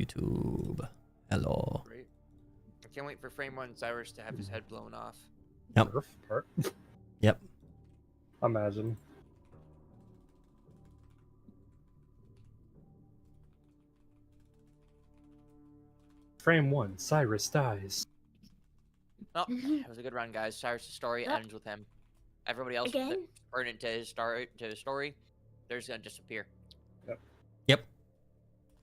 YouTube. Hello. Great. I can't wait for Frame 1 Cyrus to have his head blown off. Yep. Yep. Imagine. Frame 1, Cyrus dies. Oh, it was a good run, guys. Cyrus' story ends with him. Everybody else Again? burn into his story. They're just gonna disappear. Yep.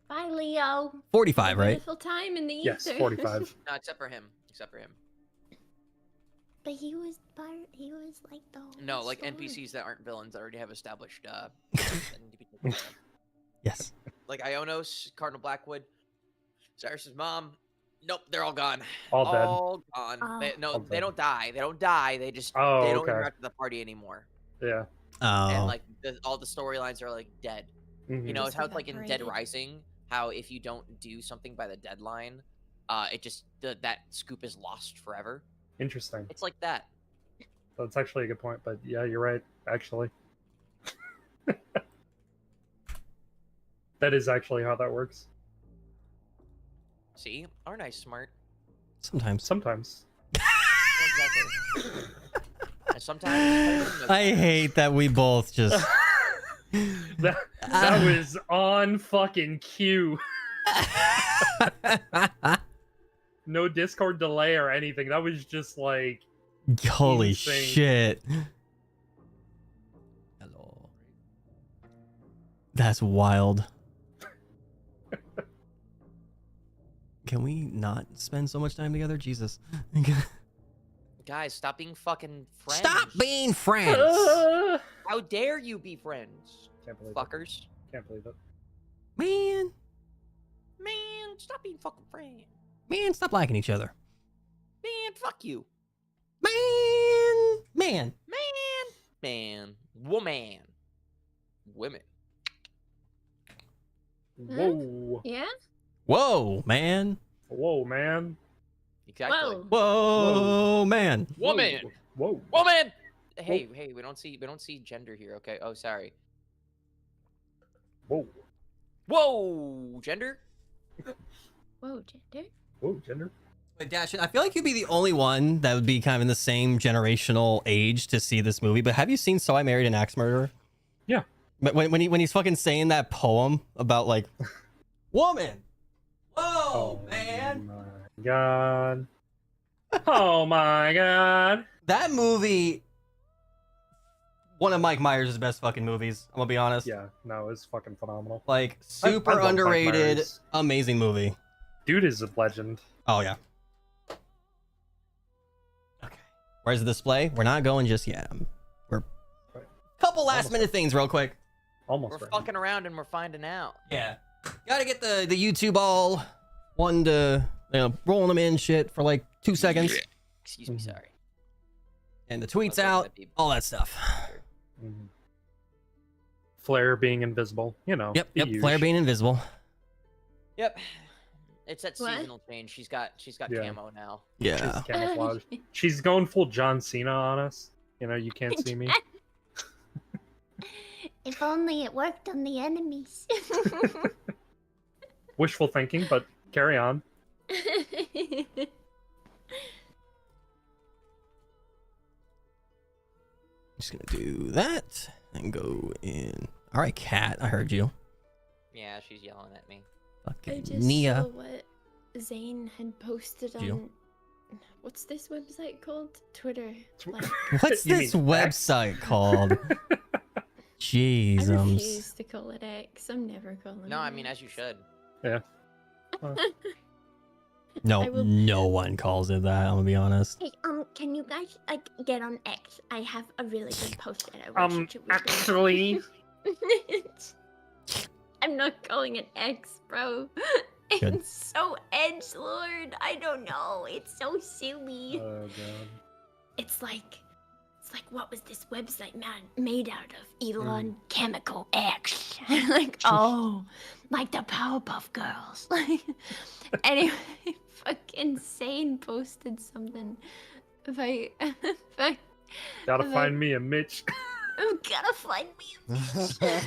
Bye, Leo. 45, right? Beautiful time in the ether. Yes, 45. No, except for him. Except for him. But he was like the whole No, like story. NPCs that aren't villains that already have established. That need to be taken care of. Yes. Like Ionos, Cardinal Blackwood, Cyrus's mom. Nope, they're all gone. All dead. All gone. Oh. No, All they dead. don't die. They don't die. They just Oh, they don't okay. interact with the party anymore. Yeah. Oh. And like all the storylines are like dead. Mhm. You know, it's Just how it's like in Dead evaporated. Rising, how if you don't do something by the deadline, it just that scoop is lost forever. Interesting. It's like that. That's actually a good point, but yeah, you're right, actually. That is actually how that works. See, aren't I smart? Sometimes. Sometimes. Exactly. And sometimes I hate that we both just. That was on fucking cue. No Discord delay or anything. That was just like Holy insane. shit. Hello. That's wild. Can we not spend so much time together? Jesus. guys, stop being fucking friends. Stop being friends. How dare you be friends, Can't believe it. fuckers? Can't believe it. Man. Man, stop being fucking friends. Man, stop liking each other. Man, fuck you. Man. Man, woman, women. Whoa. Yeah? Whoa, man. Whoa, man. Exactly. Whoa. Whoa, man. Woman. Whoa. Woman. Hey, we don't see gender here. Okay. Oh, sorry. Whoa. Whoa, gender. Whoa, gender? Whoa, gender. But Dash, I feel like you'd be the only one that would be kind of in the same generational age to see this movie. But have you seen So I Married an Axe Murderer? Yeah. But when he's fucking saying that poem about like, woman. Whoa, man. My God. Oh my God. That movie, one of Mike Myers' best fucking movies. I'm gonna be honest. Yeah, no, it's fucking phenomenal. Like I super love Mike underrated, Myers. amazing movie. Dude is a legend. Oh yeah. Okay. Where's the display? We're not going just yet. We're couple last Almost minute things real quick. Almost We're ready. fucking around and we're finding out. Yeah. Gotta get the YouTube all one to rolling them in shit for like 2 seconds. Excuse me, sorry. And the tweets Okay, out, that'd be- all that stuff. Mhm. Flair being invisible, you know. Yep, the yep. usual. Flair being invisible. Yep. It's that What? seasonal change. She's got Yeah. camo now. Yeah. She's camouflage. She's going full John Cena on us. You know, you can't see me. If only it worked on the enemies. Wishful thinking, but carry on. Just gonna do that and go in. All right, Cat, I heard you. Yeah, she's yelling at me. I Fucking just Nia. saw what Zane had posted Did you? on... What's this website called? Twitter. Like, What's You this mean X? website called? I Jeezums. refuse to call it X. I'm never calling it No, I mean, X. as you should. No, I will- no one calls it that. I'm gonna be honest. Hey, can you guys like get on X? I have a really good post that I wish you to read. Actually, I'm not calling it X, bro. Good. It's so edgelord. I don't know. It's so silly. oh god. It's like what was this website made out of? Elon Chemical X. Like, oh, like the Powerpuff Girls. Anyway, fucking Sane posted something. If I Gotta Like- find me a Mitch. gotta find me.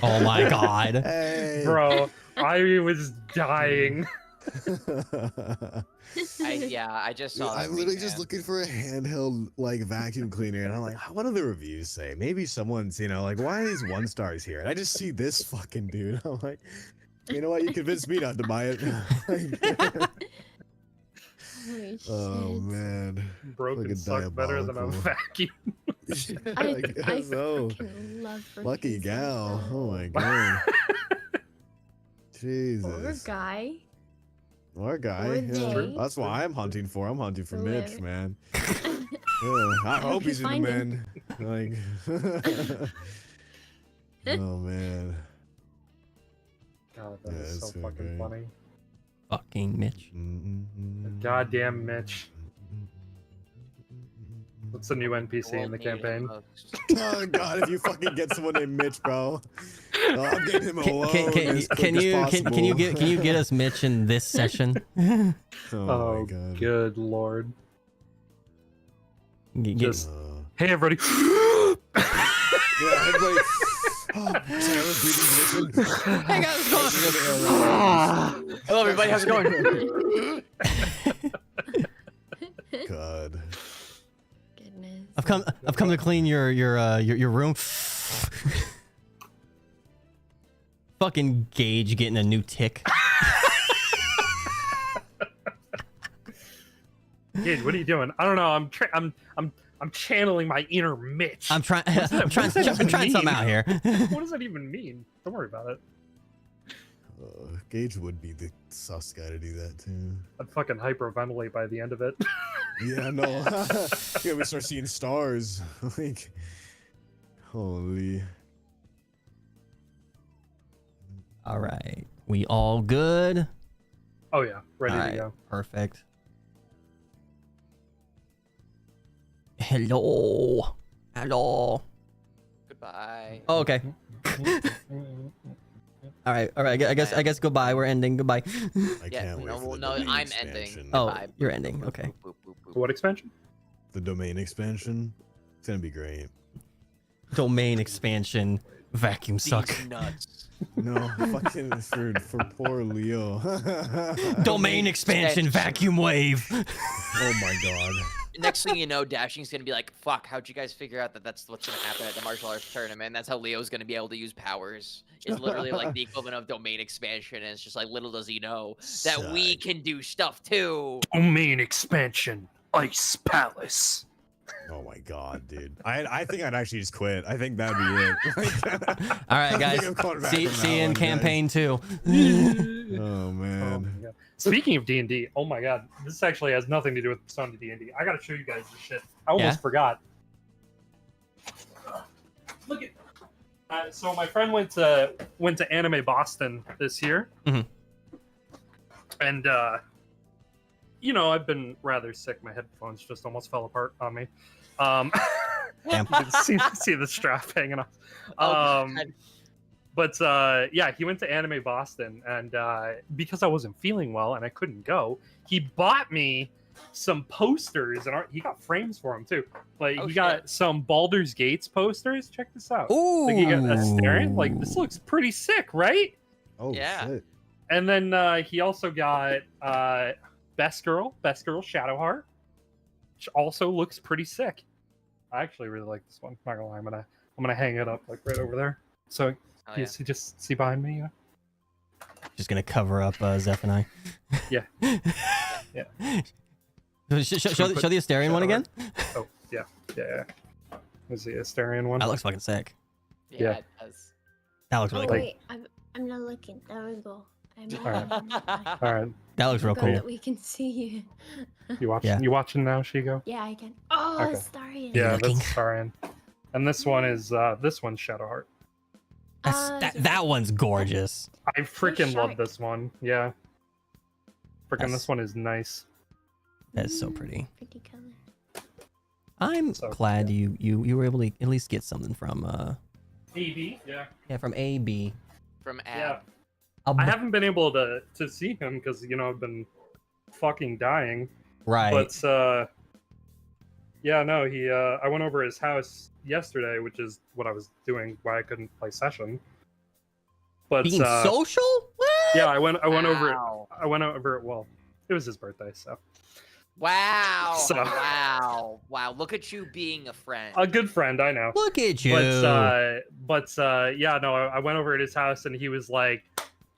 Oh my god. Hey. Bro, I was dying. I just saw. I'm that literally tweet, just man. looking for a handheld like vacuum cleaner, and I'm like, what do the reviews say? Maybe someone's, like, why are these 1 stars here? And I just see this fucking dude. I'm like, you know what? You convinced me not to buy it. Holy Oh shit. man, Broken Fucking suck better than a diabolical. vacuum. I guess so. freaking love Lucky Broken gal. Suck, Oh though. my god. Or Jesus. guy. Or guy. Or Yeah. they. That's what I'm hunting for. I'm hunting for Mitch, Whoever. man. Yeah, I hope he's in the Find men. Like. Oh man. God, that Yeah, is so it's so fucking great. funny. Fucking Mitch. Goddamn Mitch. What's the new NPC in the campaign? Oh god, if you fucking get someone named Mitch, bro. Oh, I'm getting him alone. as quick Can as you possible. get us Mitch in this session? Oh, Oh, my god. good lord. Get- Just- Uh, Hey, everybody. yeah, everybody. Oh, sorry, I was breathing position. Hey guys, what's going Hello, everybody. How's it going? God. Goodness. I've come to clean your room. Fucking Gage getting a new tick. Gage, what are you doing? I don't know. I'm channeling my inner Mitch. I'm trying What does that even something mean? out here. What does that even mean? Don't worry about it. Gage would be the sus guy to do that too. I'd fucking hyperventilate by the end of it. Yeah, no. Yeah, we start seeing stars. Like, holy. All right, we all good. Oh yeah, ready All to right, go. perfect. Hello. Goodbye. Oh, okay. All right. I guess goodbye. We're ending. Goodbye. I Yeah, can't wait no, for the no, domain I'm expansion. ending. Oh, Goodbye. you're ending. Okay. Boop, boop, boop. What expansion? The domain expansion. It's gonna be great. Domain expansion. Vacuum suck. These nuts. No, fucking for poor Leo. Domain expansion. Vacuum wave. Oh my god. Next thing you know, Dashing's gonna be like, "Fuck! How'd you guys figure out that that's what's gonna happen at the martial arts tournament? That's how Leo's gonna be able to use powers. It's literally like the equivalent of domain expansion, and it's just like little does he know that we Suck. can do stuff too." Domain expansion. Ice Palace. Oh my god, dude. I think I'd actually just quit. I think that'd be it. All right, I guys. think I'm coming back See from you that in one, guys. campaign 2. Oh Oh man. my god. Speaking of D&D, oh my god, this actually has nothing to do with Persona D&D. I gotta show you guys this shit. I almost Yeah? forgot. Look at. So my friend went to Anime Boston this year, Mhm. and I've been rather sick. My headphones just almost fell apart on me. Damn. You can see the strap hanging off. Oh, God. But yeah, he went to Anime Boston, and because I wasn't feeling well and I couldn't go, he bought me some posters, and he got frames for them too. Like Oh, he got some Baldur's Gates posters. Check this out. Ooh. Like he got a staring. Like this looks pretty sick, right? Oh Yeah. shit. And then he also got Best Girl Shadowheart, which also looks pretty sick. I actually really like this one. Not gonna lie, I'm gonna hang it up like right over there. So Oh, you yeah. just see behind me. Just gonna cover up Zeph and I. Yeah. Yeah. Show the Asterion one again. Oh yeah. Is the Asterion one? That looks fucking sick. Yeah, Yeah. it does. That looks really Oh cool. wait, I'm not looking. There we go. Alright. All right, That looks real So cool. that we can see you. you watching? Yeah. You watching now, Shigo? Yeah, I can. Oh, Okay. Starion. Yeah, looking? that's Asterion. And this one is Shadowheart. That one's gorgeous. I freaking love shark. this one. Yeah. Freaking That's- this one is nice. That's so pretty. Pretty color. I'm So, glad you were able to at least get something from AB. Yeah. from AB. From Yeah. Ab. I haven't been able to see him because I've been fucking dying. Right. But yeah, no, I went over his house yesterday, which is what I was doing why I couldn't play session. But Being social? What? yeah, I went over Wow. I went over. Well, it was his birthday, so Wow. So- Wow. Look at you being a friend. a good friend, I know. Look at you. But yeah, no, I went over at his house and he was like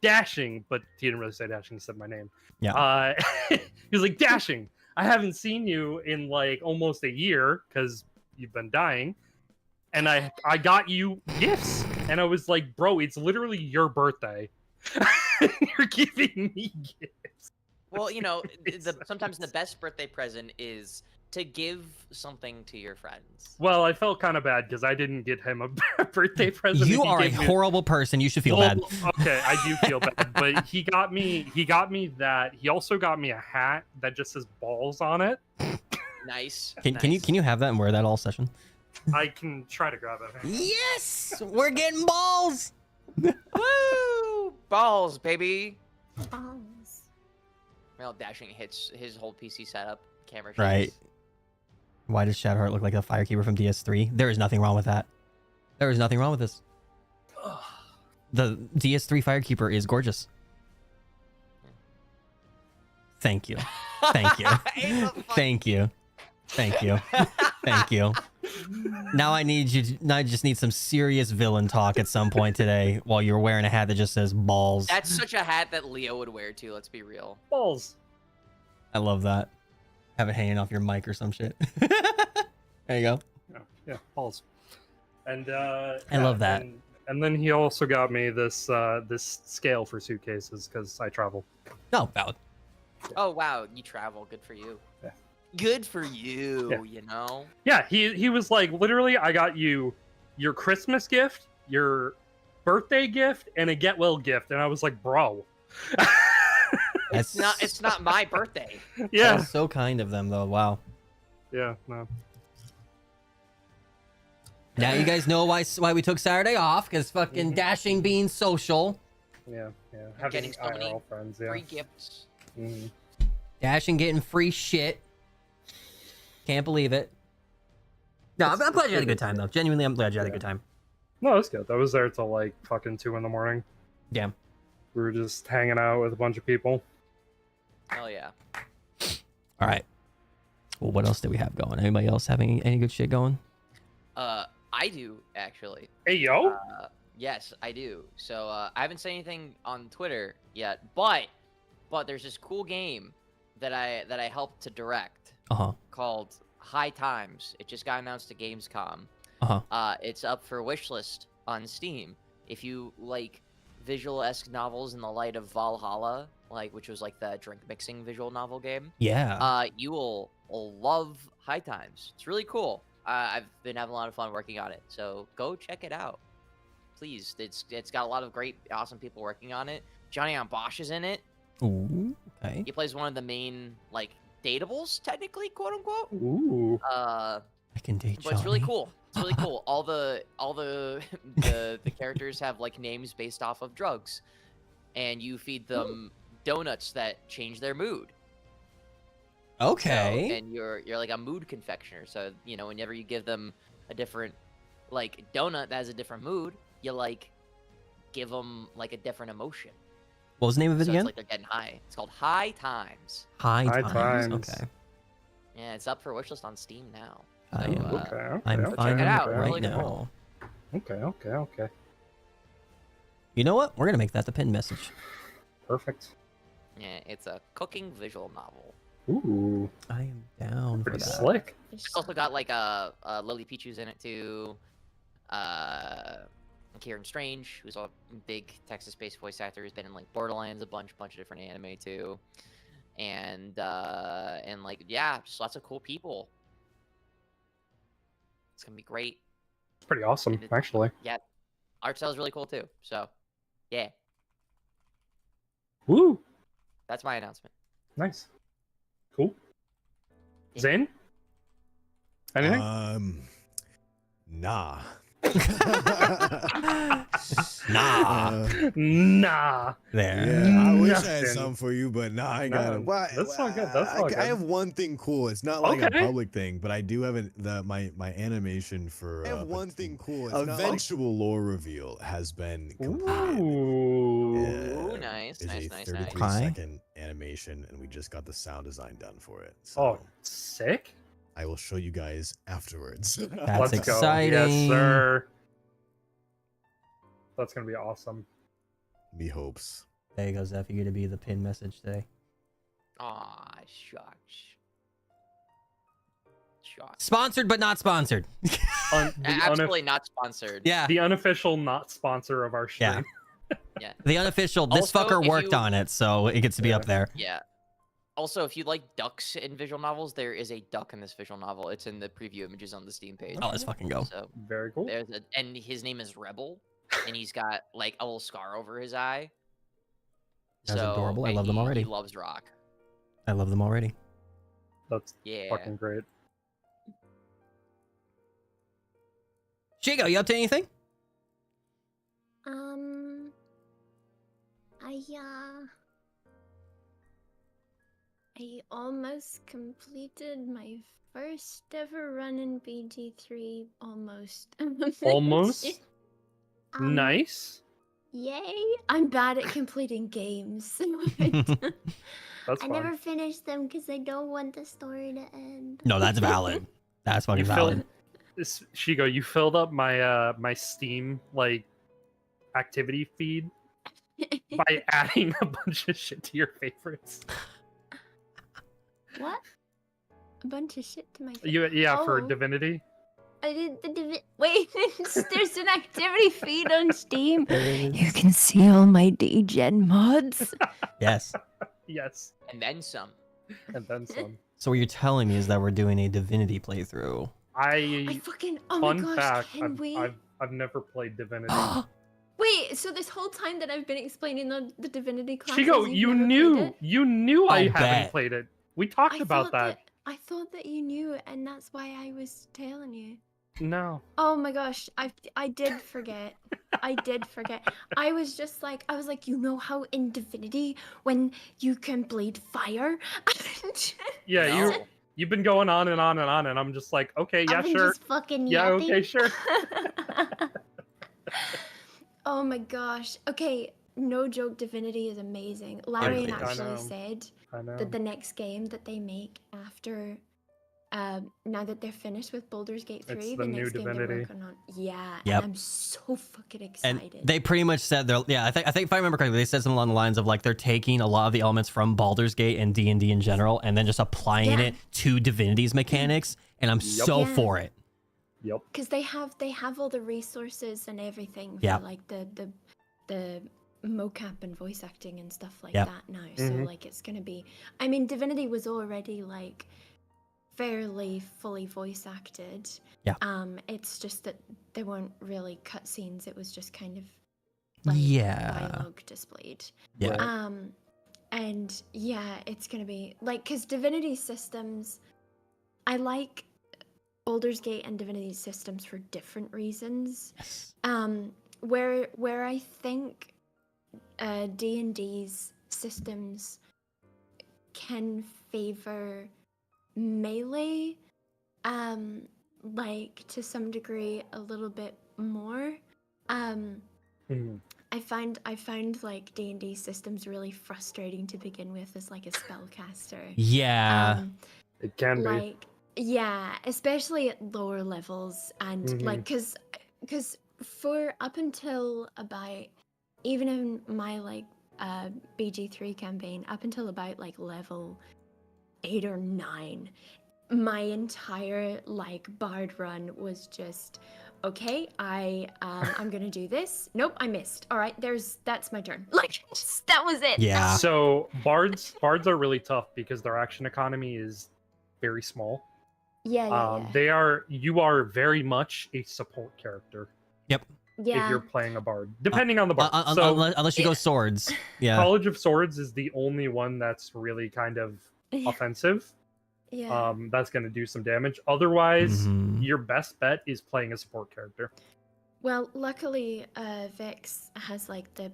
Dashing, but he didn't really say Dashing. He said my name. Yeah. He was like, Dashing, I haven't seen you in like almost a year because you've been dying, and I got you gifts, and I was like, bro, it's literally your birthday. You're giving me gifts. Well, sometimes the best birthday present is to give something to your friends. Well, I felt kind of bad because I didn't get him a birthday present. You He are a gave me horrible person. You should feel bad. Okay, I do feel bad, but he got me that. He also got me a hat that just says balls on it. Nice. Can you have that and wear that all session? I can try to grab it. Yes, we're getting balls. Woo! Balls, baby. Balls. Well, Dashing hits his whole PC setup. Camera shakes. Right. Why does Shadowheart look like a Firekeeper from DS3? There is nothing wrong with that. There is nothing wrong with this. The DS3 Firekeeper is gorgeous. Thank you. Thank you. Thank you. Thank you. Thank you. Now I need you to, now I just need some serious villain talk at some point today while you're wearing a hat that just says balls. That's such a hat that Leo would wear too, let's be real. Balls. I love that. Have it hanging off your mic or some shit. There you go. Yeah, balls. And I love that. And then he also got me this this scale for suitcases because I travel. No, valid. Oh wow, you travel, good for you. Yeah. Good for you, Yeah. you know? Yeah, he was like, literally, I got you your Christmas gift, your birthday gift, and a get well gift, and I was like, bro. It's not my birthday. Yeah, That's so kind of them, though. Wow. yeah, no. Now you guys know why we took Saturday off, because fucking Dashing being social. Yeah. Getting so many IRL friends, yeah. Free gifts. Mhm. Dashing getting free shit. Can't believe it. No, I'm glad you had a good time, though. Genuinely, I'm glad you had a good time. No, it's good. I was there till like fucking 2 a.m. Yeah. We were just hanging out with a bunch of people. Hell yeah. All right. Well, what else do we have going? Anybody else having any good shit going? I do actually. Hey, yo. Yes, I do. So I haven't said anything on Twitter yet, but there's this cool game that I helped to direct Uh-huh. called High Times. It just got announced at Gamescom. Uh-huh. It's up for wishlist on Steam. If you like visual-esque novels in the light of Valhalla, which was like the drink mixing visual novel game, Yeah. you will love High Times. It's really cool. I've been having a lot of fun working on it, so go check it out, please. It's got a lot of great, awesome people working on it. Johnny on Bosch is in it. Ooh, okay. He plays one of the main datables, technically, quote unquote. Ooh. I can date But it's really Johnny. cool. It's really cool. All the the characters have names based off of drugs, and you feed them donuts that change their mood. Okay. So, and you're like a mood confectioner. So whenever you give them a different donut that has a different mood, you give them a different emotion. What was the name of it So again? it's they're getting high. It's called High Times. High High Times. Times. Okay. Yeah, it's up for wishlist on Steam now. I So, am, Okay. I'm check it finding out. it Really right now. cool. Okay. You know what? We're gonna make that the pinned message. Perfect. Yeah, it's a cooking visual novel. Ooh, I am down for pretty that. slick. It's also got Lily Pichu's in it too. Kieran Strange, who's a big Texas-based voice actor, who's been in Borderlands, a bunch of different anime too, and yeah, just lots of cool people. It's gonna be great. It's pretty awesome, actually. Yeah, art style is really cool too. So, yeah, Woo, that's my announcement. nice, cool. Yeah. Zane, anything? Nah. Nah. Nah. There. Yeah, I wish I had Nothing. some for you, but nah, I got No, it. Well, that's all good, that's all I good. have one thing cool. It's not like Okay. a public thing, but I do have my animation for. I have one thing cool. It's eventual lore reveal has been completed. Ooh. Ooh, nice, It's nice, a nice, 33 nice. second animation, and we just got the sound design done for it. So Oh, sick. I will show you guys afterwards. That's Let's go. exciting. Yes, sir. That's gonna be awesome. Me hopes. There you go, Zeph. You're gonna be the pin message today. Aw, shucks. Shucks. Sponsored but not sponsored. Absolutely not sponsored. Yeah. The unofficial not sponsor of our stream. Yeah. The unofficial. This Also, fucker if worked you- on it, so it gets to be Yeah. up there. Yeah. Also, if you like ducks in visual novels, there is a duck in this visual novel. It's in the preview images on the Steam page. Oh, let's fucking go. So Very cool. and his name is Rebel, and he's got like a little scar over his eye. That's So, adorable. I and love them already. He loves rock. I love them already. That's Yeah. fucking great. Shigo, you up to anything? I almost completed my first ever run in BG3. Almost. Almost? Um, Nice. Yay! I'm bad at completing games. That's I fine. never finish them because I don't want the story to end. No, that's valid. That's fucking You valid. filled Shigo, you filled up my my Steam like activity feed by adding a bunch of shit to your favorites. What? A bunch of shit to my face. For Oh. Divinity. I did the wait. There's an activity feed on Steam. You can see all my DGen mods. Yes. Yes. And then some. And then some. So what you're telling me is that we're doing a Divinity playthrough. I fucking oh Fun my gosh! fact, Can we? I've never played Divinity. Wait, so this whole time that I've been explaining the Divinity classes, Shigo, you've you never played knew it? you knew I I'll haven't bet. played it. We talked about that. I thought that you knew, and that's why I was telling you. No. Oh my gosh, I did forget. I did forget. I was like, you know how in Divinity when you can bleed fire? Yeah, No. you've been going on and on and on, and I'm just like, okay, yeah, I've been sure. just fucking Yeah, yapping. okay, sure. Oh my gosh. Okay, no joke, Divinity is amazing. Larian really is. I actually know. said I know. that the next game that they make after now that they're finished with Baldur's Gate 3, It's the the new next game they're Divinity. working on. Yeah, Yep. and I'm so fucking And excited. they pretty much said they're I think if I remember correctly, they said something along the lines of like they're taking a lot of the elements from Baldur's Gate and D&D in general and then just applying Yeah. it to Divinity's mechanics, and I'm so Yeah. for it. Yep. Because they have all the resources and everything Yep. for like the mocap and voice acting and stuff like Yep. that now. So Mhm. like it's gonna be. I mean, Divinity was already like fairly fully voice acted. Yeah. It's just that there weren't really cutscenes. It was just kind of like Yeah. dialogue displayed. Yeah. Right. And yeah, it's gonna be like because Divinity systems, I like Baldur's Gate and Divinity systems for different reasons. Yes. Where I think D&D's systems can favor melee, like to some degree a little bit more. Mhm. I find like D&D systems really frustrating to begin with as like a spellcaster. Yeah. It can be. Like yeah, especially at lower levels and like because for up until about even in my like BG3 campaign up until about like level 8 or 9, my entire like bard run was just okay, I'm gonna do this. Nope, I missed. All right, that's my turn. Like that was it. Yeah. So bards are really tough because their action economy is very small. Yeah. You are very much a support character if you're playing a bard, depending on the bard. So unless you go swords. Yeah. College of Swords is the only one that's really kind of offensive. Yeah. That's going to do some damage. Otherwise, Mhm. your best bet is playing a support character. Well, luckily, Vex has like the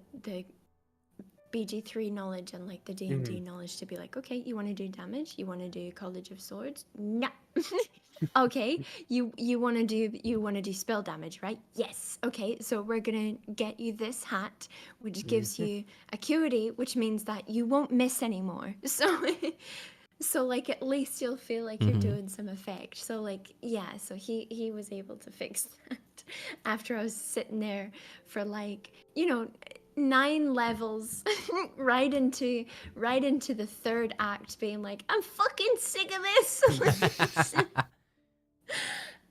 BG3 knowledge and like the D&D knowledge to be like, okay, you want to do damage? You want to do College of Swords? No. Okay, you want to do spell damage, right? Yes. Okay, so we're gonna get you this hat, which gives you acuity, which means that you won't miss anymore. So like at least you'll feel like you're doing some effect. So like yeah, so he was able to fix that after I was sitting there for like 9 levels right into the third act being like, I'm fucking sick of this.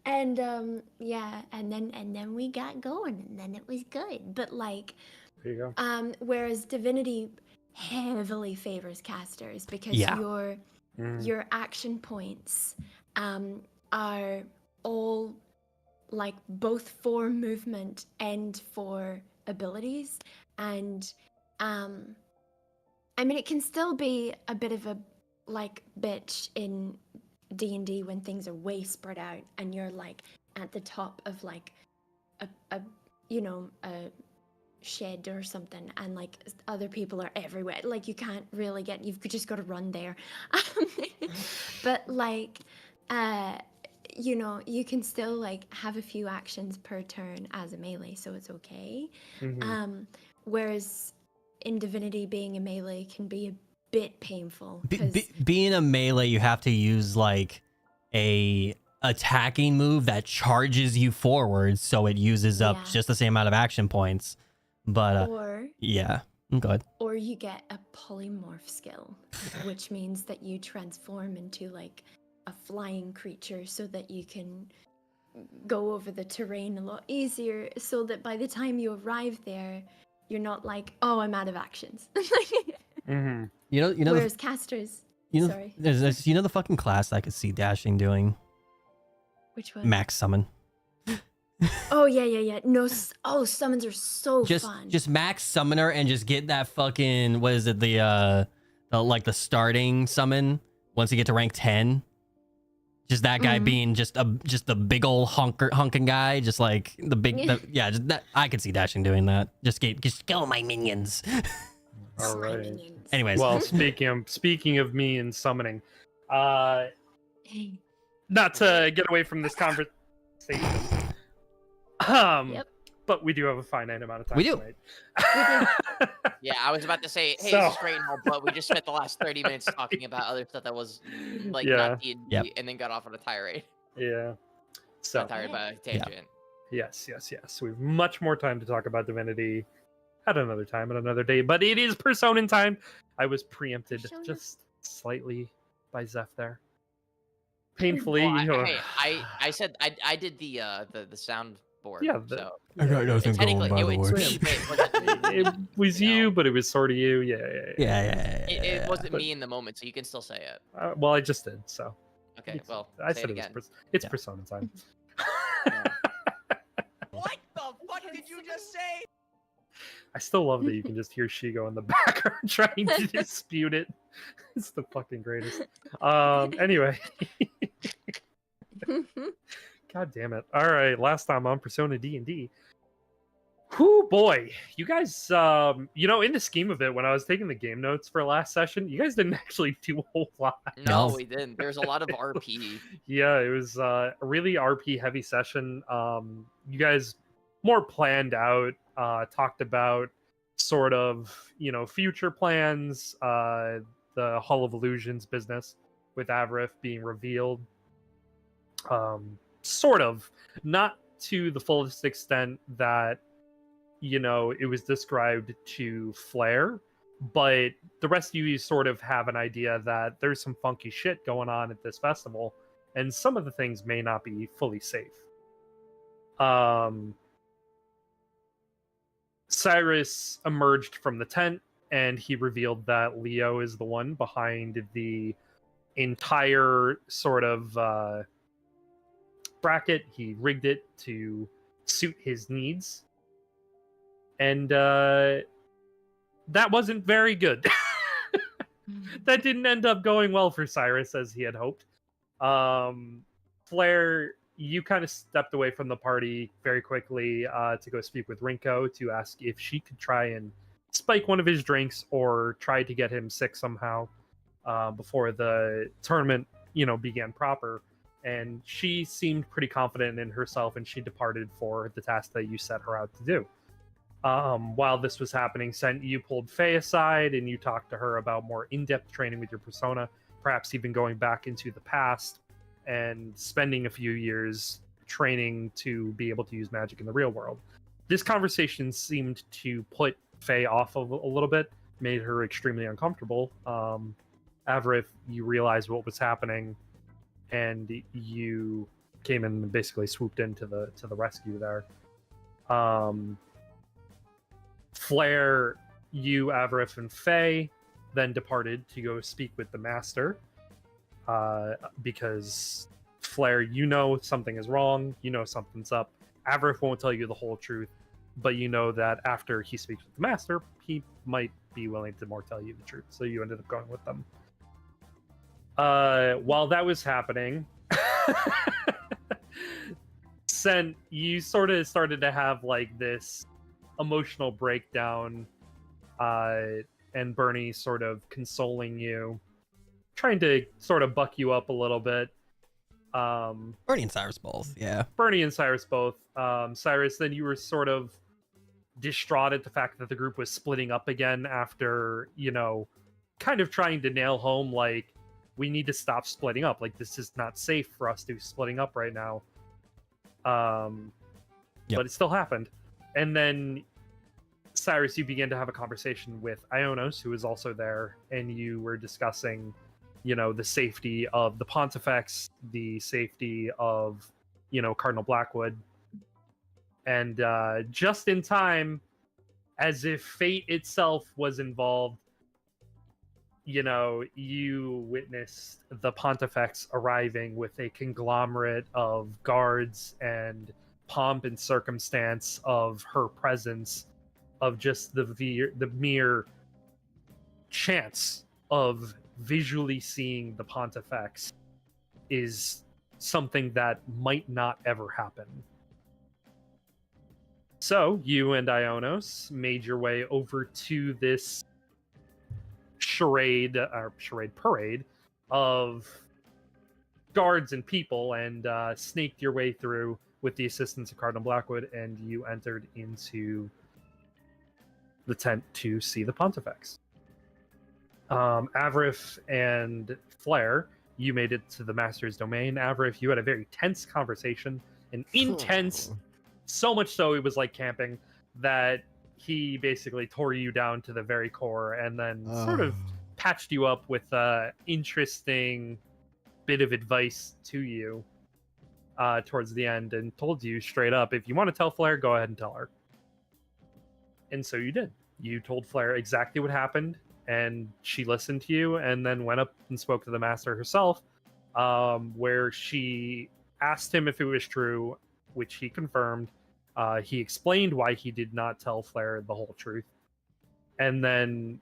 And yeah, and then we got going and then it was good. But like There you go. whereas Divinity heavily favors casters because your action points are all like both for movement and for abilities, and I mean it can still be a bit of a like bitch in D&D when things are way spread out and you're like at the top of like a shed or something and like other people are everywhere, like you can't really get, you've just got to run there. But like you can still like have a few actions per turn as a melee, so it's okay. Whereas in Divinity, being a melee can be a bit painful. Being a melee, you have to use like a attacking move that charges you forward, so it uses up just the same amount of action points. But yeah, go ahead. Or you get a polymorph skill, which means that you transform into like a flying creature so that you can go over the terrain a lot easier, so that by the time you arrive there, you're not like, oh, I'm out of actions. Whereas casters, sorry. There's the fucking class I could see Dashing doing. Which one? Max Summon. Oh yeah. No, summons are so fun. Just Max Summoner and just get that fucking, what is it, the starting summon once you get to rank 10. Just that guy being just a big old hunking guy, just like the big just that, I could see Dashing doing that. Just kill my minions. All right. Anyways, well, speaking of me and summoning, not to get away from this conversation, but we do have a finite amount of time. We do. Tonight. Yeah, I was about to say, hey, straight and all, but we just spent the last 30 minutes talking about other stuff that was like not D&D, and then got off on a tirade. Yeah. So tired by a tangent. Yes. We have much more time to talk about Divinity at another time, at another day, but it is Persona time. I was preempted just slightly by Zeph there. Painfully. Well, I said I did the soundboard. Yeah. So I got nothing going, by the way. It was you, but it was sort of you. Yeah. It wasn't me in the moment, so you can still say it. Well, I just did, so. Okay, well, I said it's Persona time. What the fuck did you just say? I still love that you can just hear Shigo in the background trying to dispute it. It's the fucking greatest. Anyway. God damn it. All right, last time on Persona D&D. Whoo, boy. You guys, in the scheme of it, when I was taking the game notes for last session, you guys didn't actually do a whole lot. No, we didn't. There's a lot of RP. Yeah, it was a really RP-heavy session. You guys more planned out, talked about sort of, future plans, the Hall of Illusions business with Avrith being revealed. Sort of, not to the fullest extent that, it was described to Flair, but the rest of you sort of have an idea that there's some funky shit going on at this festival, and some of the things may not be fully safe. Cyrus emerged from the tent, and he revealed that Leo is the one behind the entire sort of bracket. He rigged it to suit his needs. And that wasn't very good. That didn't end up going well for Cyrus as he had hoped. Flair, you kind of stepped away from the party very quickly to go speak with Rinko to ask if she could try and spike one of his drinks or try to get him sick somehow before the tournament, began proper. And she seemed pretty confident in herself, and she departed for the task that you set her out to do. While this was happening, you pulled Faye aside and you talked to her about more in-depth training with your persona, perhaps even going back into the past and spending a few years training to be able to use magic in the real world. This conversation seemed to put Faye off a little bit, made her extremely uncomfortable. Avrith, you realized what was happening, and you came in and basically swooped into the rescue there. Flair, you, Avrith, and Faye then departed to go speak with the master, because Flair, something is wrong, something's up. Avrith won't tell you the whole truth, but you know that after he speaks with the master, he might be willing to more tell you the truth, so you ended up going with them. While that was happening, you sort of started to have like this emotional breakdown, and Bernie sort of consoling you, trying to sort of buck you up a little bit. Bernie and Cyrus both, yeah. Bernie and Cyrus both. Cyrus, then you were sort of distraught at the fact that the group was splitting up again after, kind of trying to nail home, like, we need to stop splitting up. Like, this is not safe for us to be splitting up right now. But it still happened. And then, Cyrus, you began to have a conversation with Ionos, who was also there, and you were discussing, the safety of the Pontifex, the safety of, Cardinal Blackwood. And just in time, as if fate itself was involved, you witnessed the Pontifex arriving with a conglomerate of guards and pomp and circumstance of her presence, of just the mere chance of visually seeing the Pontifex is something that might not ever happen. So you and Ionos made your way over to this parade of guards and people, and snaked your way through with the assistance of Cardinal Blackwood, and you entered into the tent to see the Pontifex. Avrith and Flair, you made it to the Master's domain. Avrith, you had a very tense conversation, an intense, so much so it was like camping, that he basically tore you down to the very core, and then sort of patched you up with an interesting bit of advice to you towards the end, and told you straight up, if you want to tell Flair, go ahead and tell her. And so you did. You told Flair exactly what happened, and she listened to you, and then went up and spoke to the Master herself, where she asked him if it was true, which he confirmed. He explained why he did not tell Flair the whole truth, and then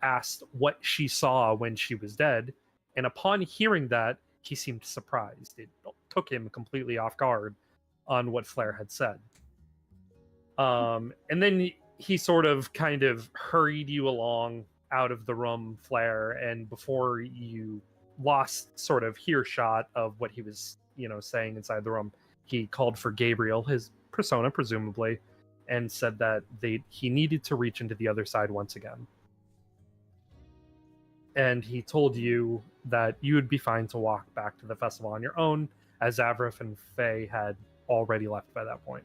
asked what she saw when she was dead. And upon hearing that, he seemed surprised. It took him completely off guard on what Flair had said. And then he sort of kind of hurried you along out of the room, Flair, and before you lost sort of earshot of what he was, saying inside the room, he called for Gabriel, his persona, presumably, and said that he needed to reach into the other side once again. And he told you that you would be fine to walk back to the festival on your own, as Avrith and Faye had already left by that point.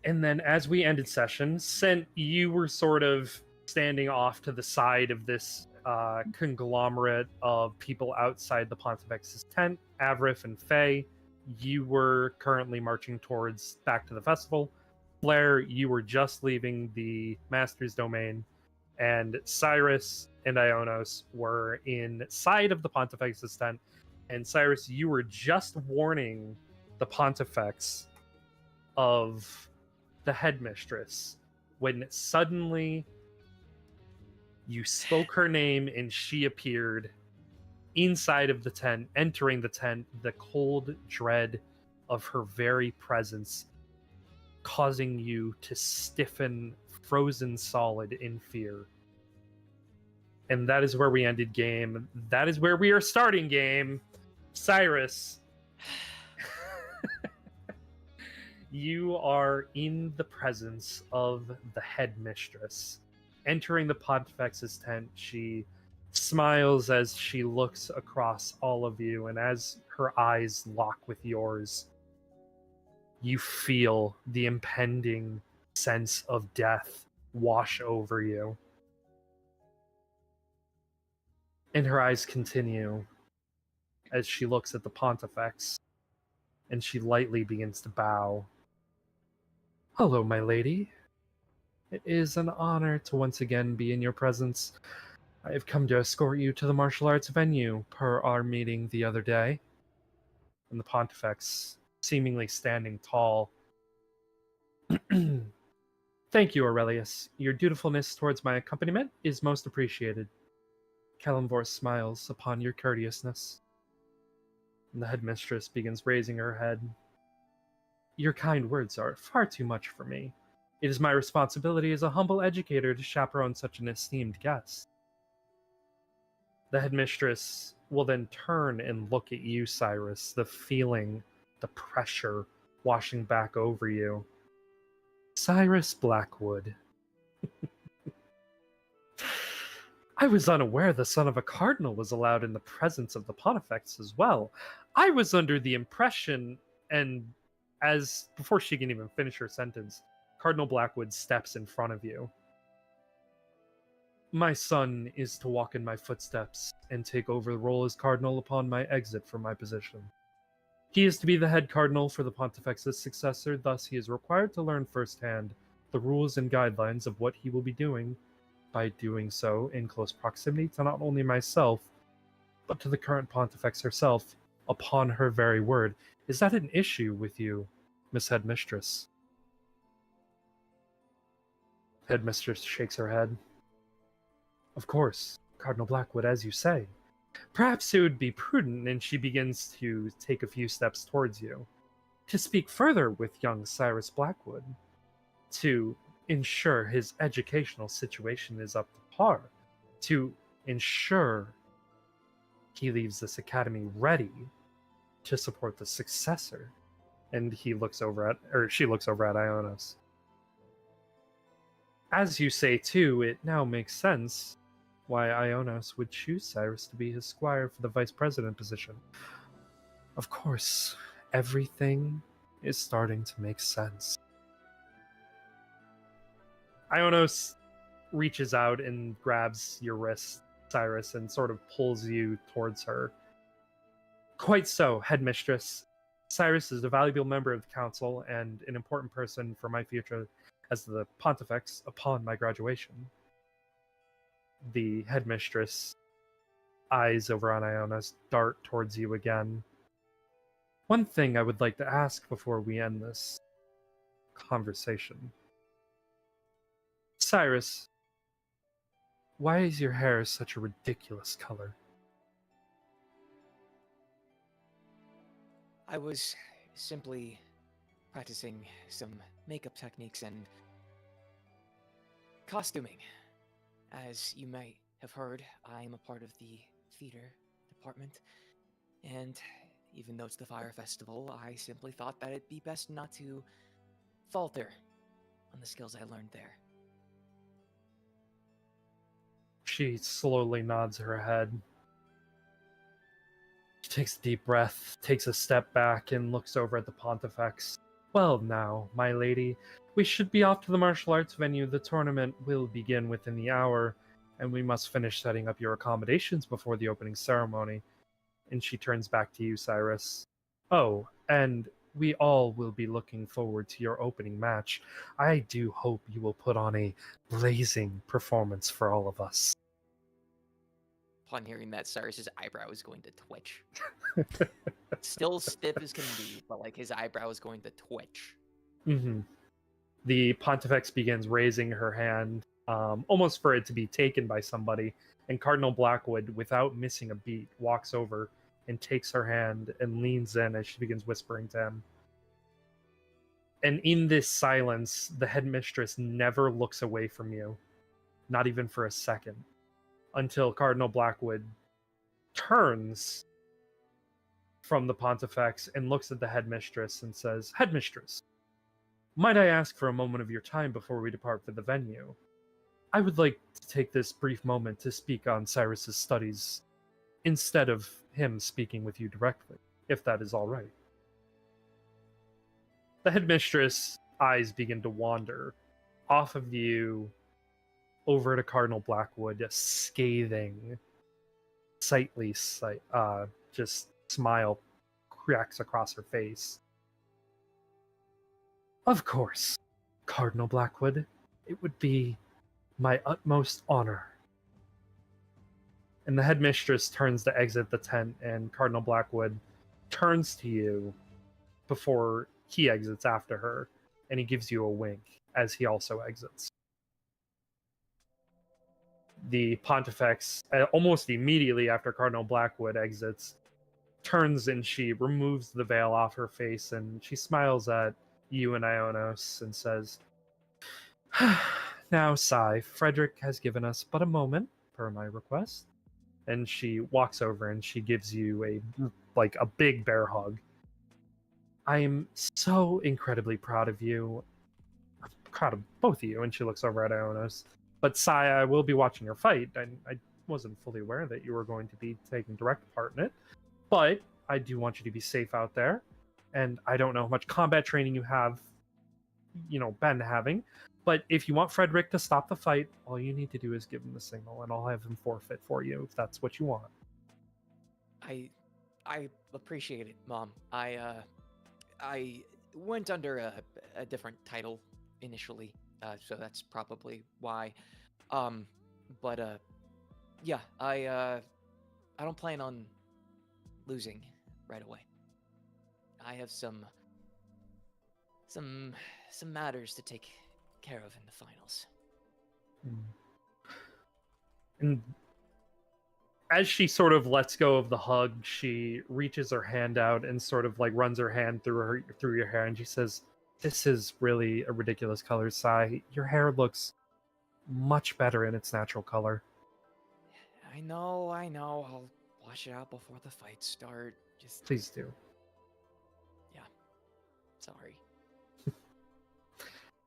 And then as we ended session, you were sort of standing off to the side of this conglomerate of people outside the Pontifex's tent. Avrith and Faye, you were currently marching towards back to the festival. Flair, you were just leaving the Master's domain, and Cyrus and Ionos were inside of the Pontifex's tent. And Cyrus, you were just warning the Pontifex of the headmistress when suddenly you spoke her name and she appeared inside of the tent, entering the tent, the cold dread of her very presence causing you to stiffen, frozen solid in fear. And that is where we ended game. That is where we are starting game. Cyrus, you are in the presence of the headmistress. Entering the Pontifex's tent, she smiles as she looks across all of you, and as her eyes lock with yours, you feel the impending sense of death wash over you. And her eyes continue as she looks at the Pontifex, and she lightly begins to bow. Hello, my lady. It is an honor to once again be in your presence. I have come to escort you to the martial arts venue per our meeting the other day. And the Pontifex, seemingly standing tall. Thank you, Aurelius. Your dutifulness towards my accompaniment is most appreciated. Kalimvor smiles upon your courteousness. And the headmistress begins raising her head. Your kind words are far too much for me. It is my responsibility as a humble educator to chaperone such an esteemed guest. The headmistress will then turn and look at you, Cyrus, the feeling, the pressure washing back over you. Cyrus Blackwood. I was unaware the son of a cardinal was allowed in the presence of the Pontifex as well. I was under the impression, and before she can even finish her sentence, Cardinal Blackwood steps in front of you. My son is to walk in my footsteps and take over the role as cardinal upon my exit from my position. He is to be the head cardinal for the Pontifex's successor, thus he is required to learn firsthand the rules and guidelines of what he will be doing, by doing so in close proximity to not only myself, but to the current Pontifex herself, upon her very word. Is that an issue with you, Miss Headmistress? Headmistress shakes her head. Of course, Cardinal Blackwood, as you say. Perhaps it would be prudent, and she begins to take a few steps towards you, to speak further with young Cyrus Blackwood, to ensure his educational situation is up to par, to ensure he leaves this academy ready to support the successor. And she looks over at Ionos. As you say too, it now makes sense why Ionos would choose Cyrus to be his squire for the vice president position. Of course, everything is starting to make sense. Ionos reaches out and grabs your wrist, Cyrus, and sort of pulls you towards her. Quite so, headmistress. Cyrus is a valuable member of the council and an important person for my future as the Pontifex upon my graduation. The headmistress eyes over on Ionos dart towards you again. One thing I would like to ask before we end this conversation. Cyrus, why is your hair such a ridiculous color? I was simply practicing some makeup techniques and costuming. As you might have heard, I am a part of the theater department, and even though it's the Fire Festival, I simply thought that it'd be best not to falter on the skills I learned there. She slowly nods her head. She takes a deep breath, takes a step back, and looks over at the Pontifex. Well now, my lady, we should be off to the martial arts venue. The tournament will begin within the hour, and we must finish setting up your accommodations before the opening ceremony. And she turns back to you, Cyrus. Oh, and we all will be looking forward to your opening match. I do hope you will put on a blazing performance for all of us. Upon hearing that, Cyrus's eyebrow is going to twitch. Still stiff as can be, but like his eyebrow is going to twitch. Mm-hmm. The Pontifex begins raising her hand almost for it to be taken by somebody. And Cardinal Blackwood, without missing a beat, walks over and takes her hand and leans in as she begins whispering to him. And in this silence, the headmistress never looks away from you, not even for a second, until Cardinal Blackwood turns from the Pontifex and looks at the headmistress and says, "Headmistress, might I ask for a moment of your time before we depart for the venue? I would like to take this brief moment to speak on Cyrus's studies instead of him speaking with you directly, if that is all right." The headmistress' eyes begin to wander off of you over to Cardinal Blackwood, a scathing, sightly just smile cracks across her face. "Of course, Cardinal Blackwood, it would be my utmost honor." And the headmistress turns to exit the tent, and Cardinal Blackwood turns to you before he exits after her, and he gives you a wink as he also exits. The Pontifex, almost immediately after Cardinal Blackwood exits, turns and she removes the veil off her face, and she smiles at you and Ionos and says, "Now, Sai, Frederick has given us but a moment, per my request." And she walks over and she gives you a big bear hug. "I am so incredibly proud of you. I'm proud of both of you." And she looks over at Ionos. "But Sai, I will be watching your fight. I wasn't fully aware that you were going to be taking direct part in it. But I do want you to be safe out there. And I don't know how much combat training you have, been having. But if you want Frederick to stop the fight, all you need to do is give him the signal, and I'll have him forfeit for you if that's what you want." I appreciate it, Mom. I went under a different title initially, so that's probably why. Yeah, I don't plan on losing right away. I have some matters to take care of in the finals. And as she sort of lets go of the hug, she reaches her hand out and sort of runs her hand through your hair, and she says, "This is really a ridiculous color, Sai. Your hair looks much better in its natural color." I know. I'll wash it out before the fights start. Just Please do. Yeah. Sorry.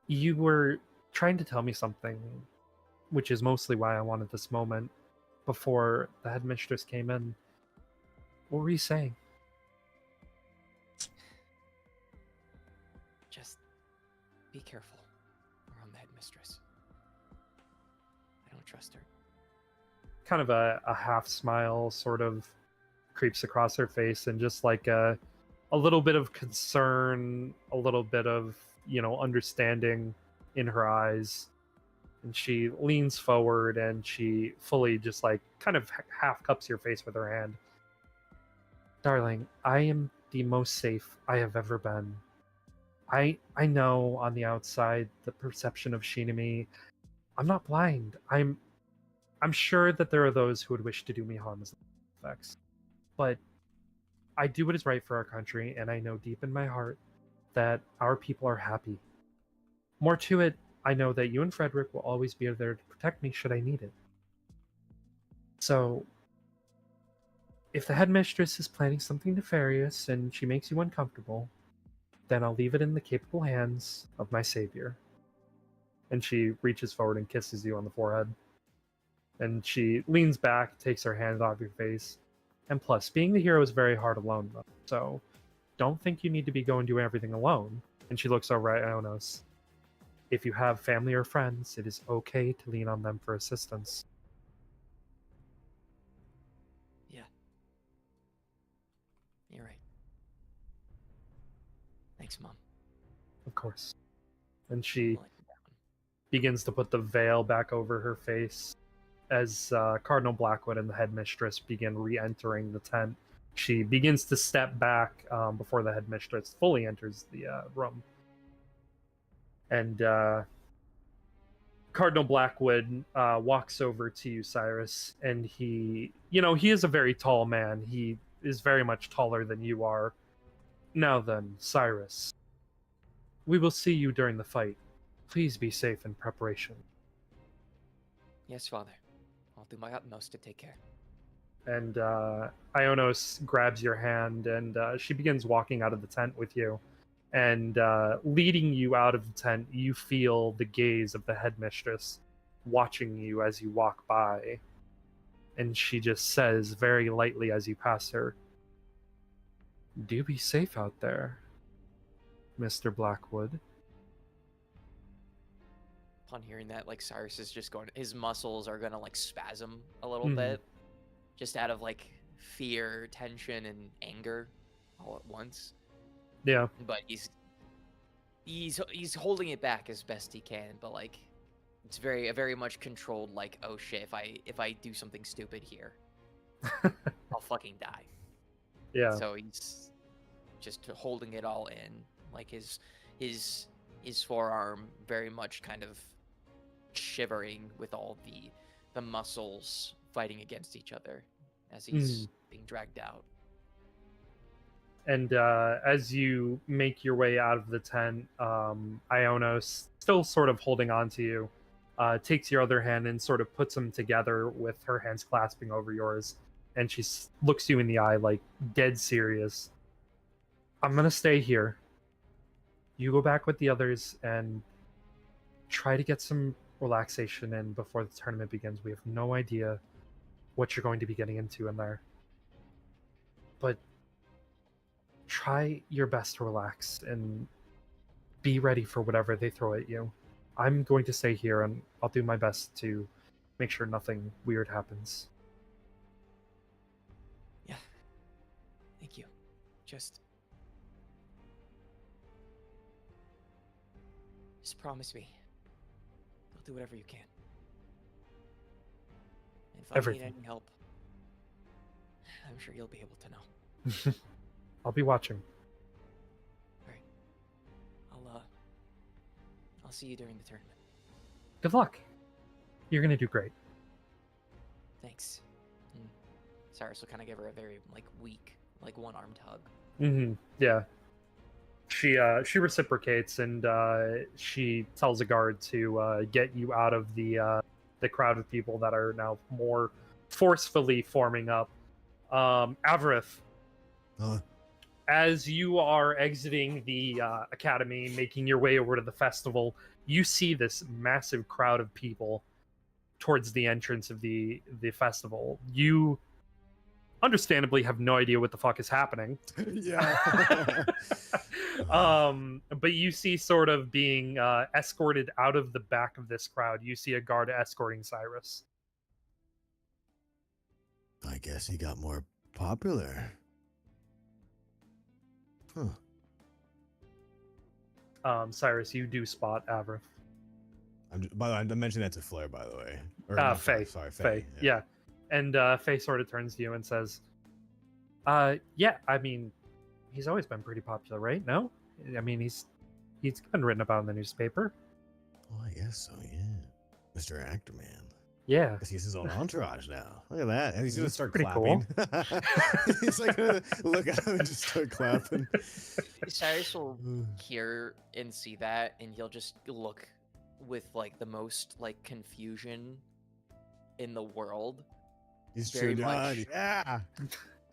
You were trying to tell me something, which is mostly why I wanted this moment, before the headmistress came in. What were you saying? Just be careful around the headmistress. I don't trust her. Kind of a half smile sort of creeps across her face, and just a little bit of concern, a little bit of understanding in her eyes. And she leans forward and she fully just kind of half cups your face with her hand. "Darling, I am the most safe I have ever been. I know on the outside the perception of Shinami. I'm not blind. I'm sure that there are those who would wish to do me harm as effects. But I do what is right for our country, and I know deep in my heart that our people are happy. More to it, I know that you and Frederick will always be there to protect me should I need it. So, if the headmistress is planning something nefarious and she makes you uncomfortable, then I'll leave it in the capable hands of my savior." And she reaches forward and kisses you on the forehead. And she leans back, takes her hand off your face. And plus, being the hero is very hard alone, though. So, don't think you need to be going doing everything alone. And she looks over at Ionos. If you have family or friends, it is okay to lean on them for assistance. Yeah. You're right. Thanks, Mom. Of course. And she I'll let you down. begins to put the veil back over her face as Cardinal Blackwood and the headmistress begin re-entering the tent. She begins to step back before the headmistress fully enters the room. And Cardinal Blackwood walks over to you, Cyrus, and he is a very tall man. He is very much taller than you are. Now then, Cyrus, we will see you during the fight. Please be safe in preparation. Yes, Father. I'll do my utmost to take care. And Ionos grabs your hand, and she begins walking out of the tent with you. And leading you out of the tent, you feel the gaze of the headmistress watching you as you walk by. And she just says very lightly as you pass her, "Do be safe out there, Mr. Blackwood." Upon hearing that, like, Cyrus is just going, his muscles are gonna like spasm a little Mhm. bit, just out of like fear, tension, and anger all at once. Yeah. But he's holding it back as best he can, but like it's very much controlled, like, oh shit, if I do something stupid here, I'll fucking die. Yeah. So he's just holding it all in, like his forearm very much kind of shivering with all the muscles fighting against each other as he's being dragged out. And as you make your way out of the tent, Ionos, still sort of holding on to you, takes your other hand and sort of puts them together with her hands clasping over yours. And she looks you in the eye, like, dead serious. "I'm going to stay here. You go back with the others and try to get some relaxation in before the tournament begins. We have no idea what you're going to be getting into in there. But try your best to relax and be ready for whatever they throw at you. I'm going to stay here and I'll do my best to make sure nothing weird happens." Yeah. Thank you. Just promise me. You'll do whatever you can. And if I Everything. need any help, I'm sure you'll be able to know. I'll be watching. I'll see you during the tournament. Good luck. You're going to do great. Thanks. And Cyrus will kind of give her a very like weak, like one-armed hug. Mm-hmm. Yeah. She reciprocates, and she tells a guard to get you out of the crowd of people that are now more forcefully forming up. Avarith, as you are exiting the academy, making your way over to the festival, you see this massive crowd of people towards the entrance of the festival. You understandably have no idea what the fuck is happening. Yeah. But you see sort of being escorted out of the back of this crowd. You see a guard escorting Cyrus. I guess he got more popular. Huh. Cyrus, you do spot Avrith. By the way, I'm mentioning that to Flair, by the way. Faye. Sorry, Faye. Yeah. And Faye sort of turns to you and says, yeah, I mean, he's always been pretty popular, right? No? I mean, he's been written about in the newspaper. Oh, I guess so, yeah. Mr. Actor Man. Yeah. He has his own entourage now. Look at that. And he's going to start pretty clapping. He's like going to look at him and just start clapping. Cyrus will hear and see that, and he'll just look with like the most like confusion in the world. He's Very true much. God. Yeah.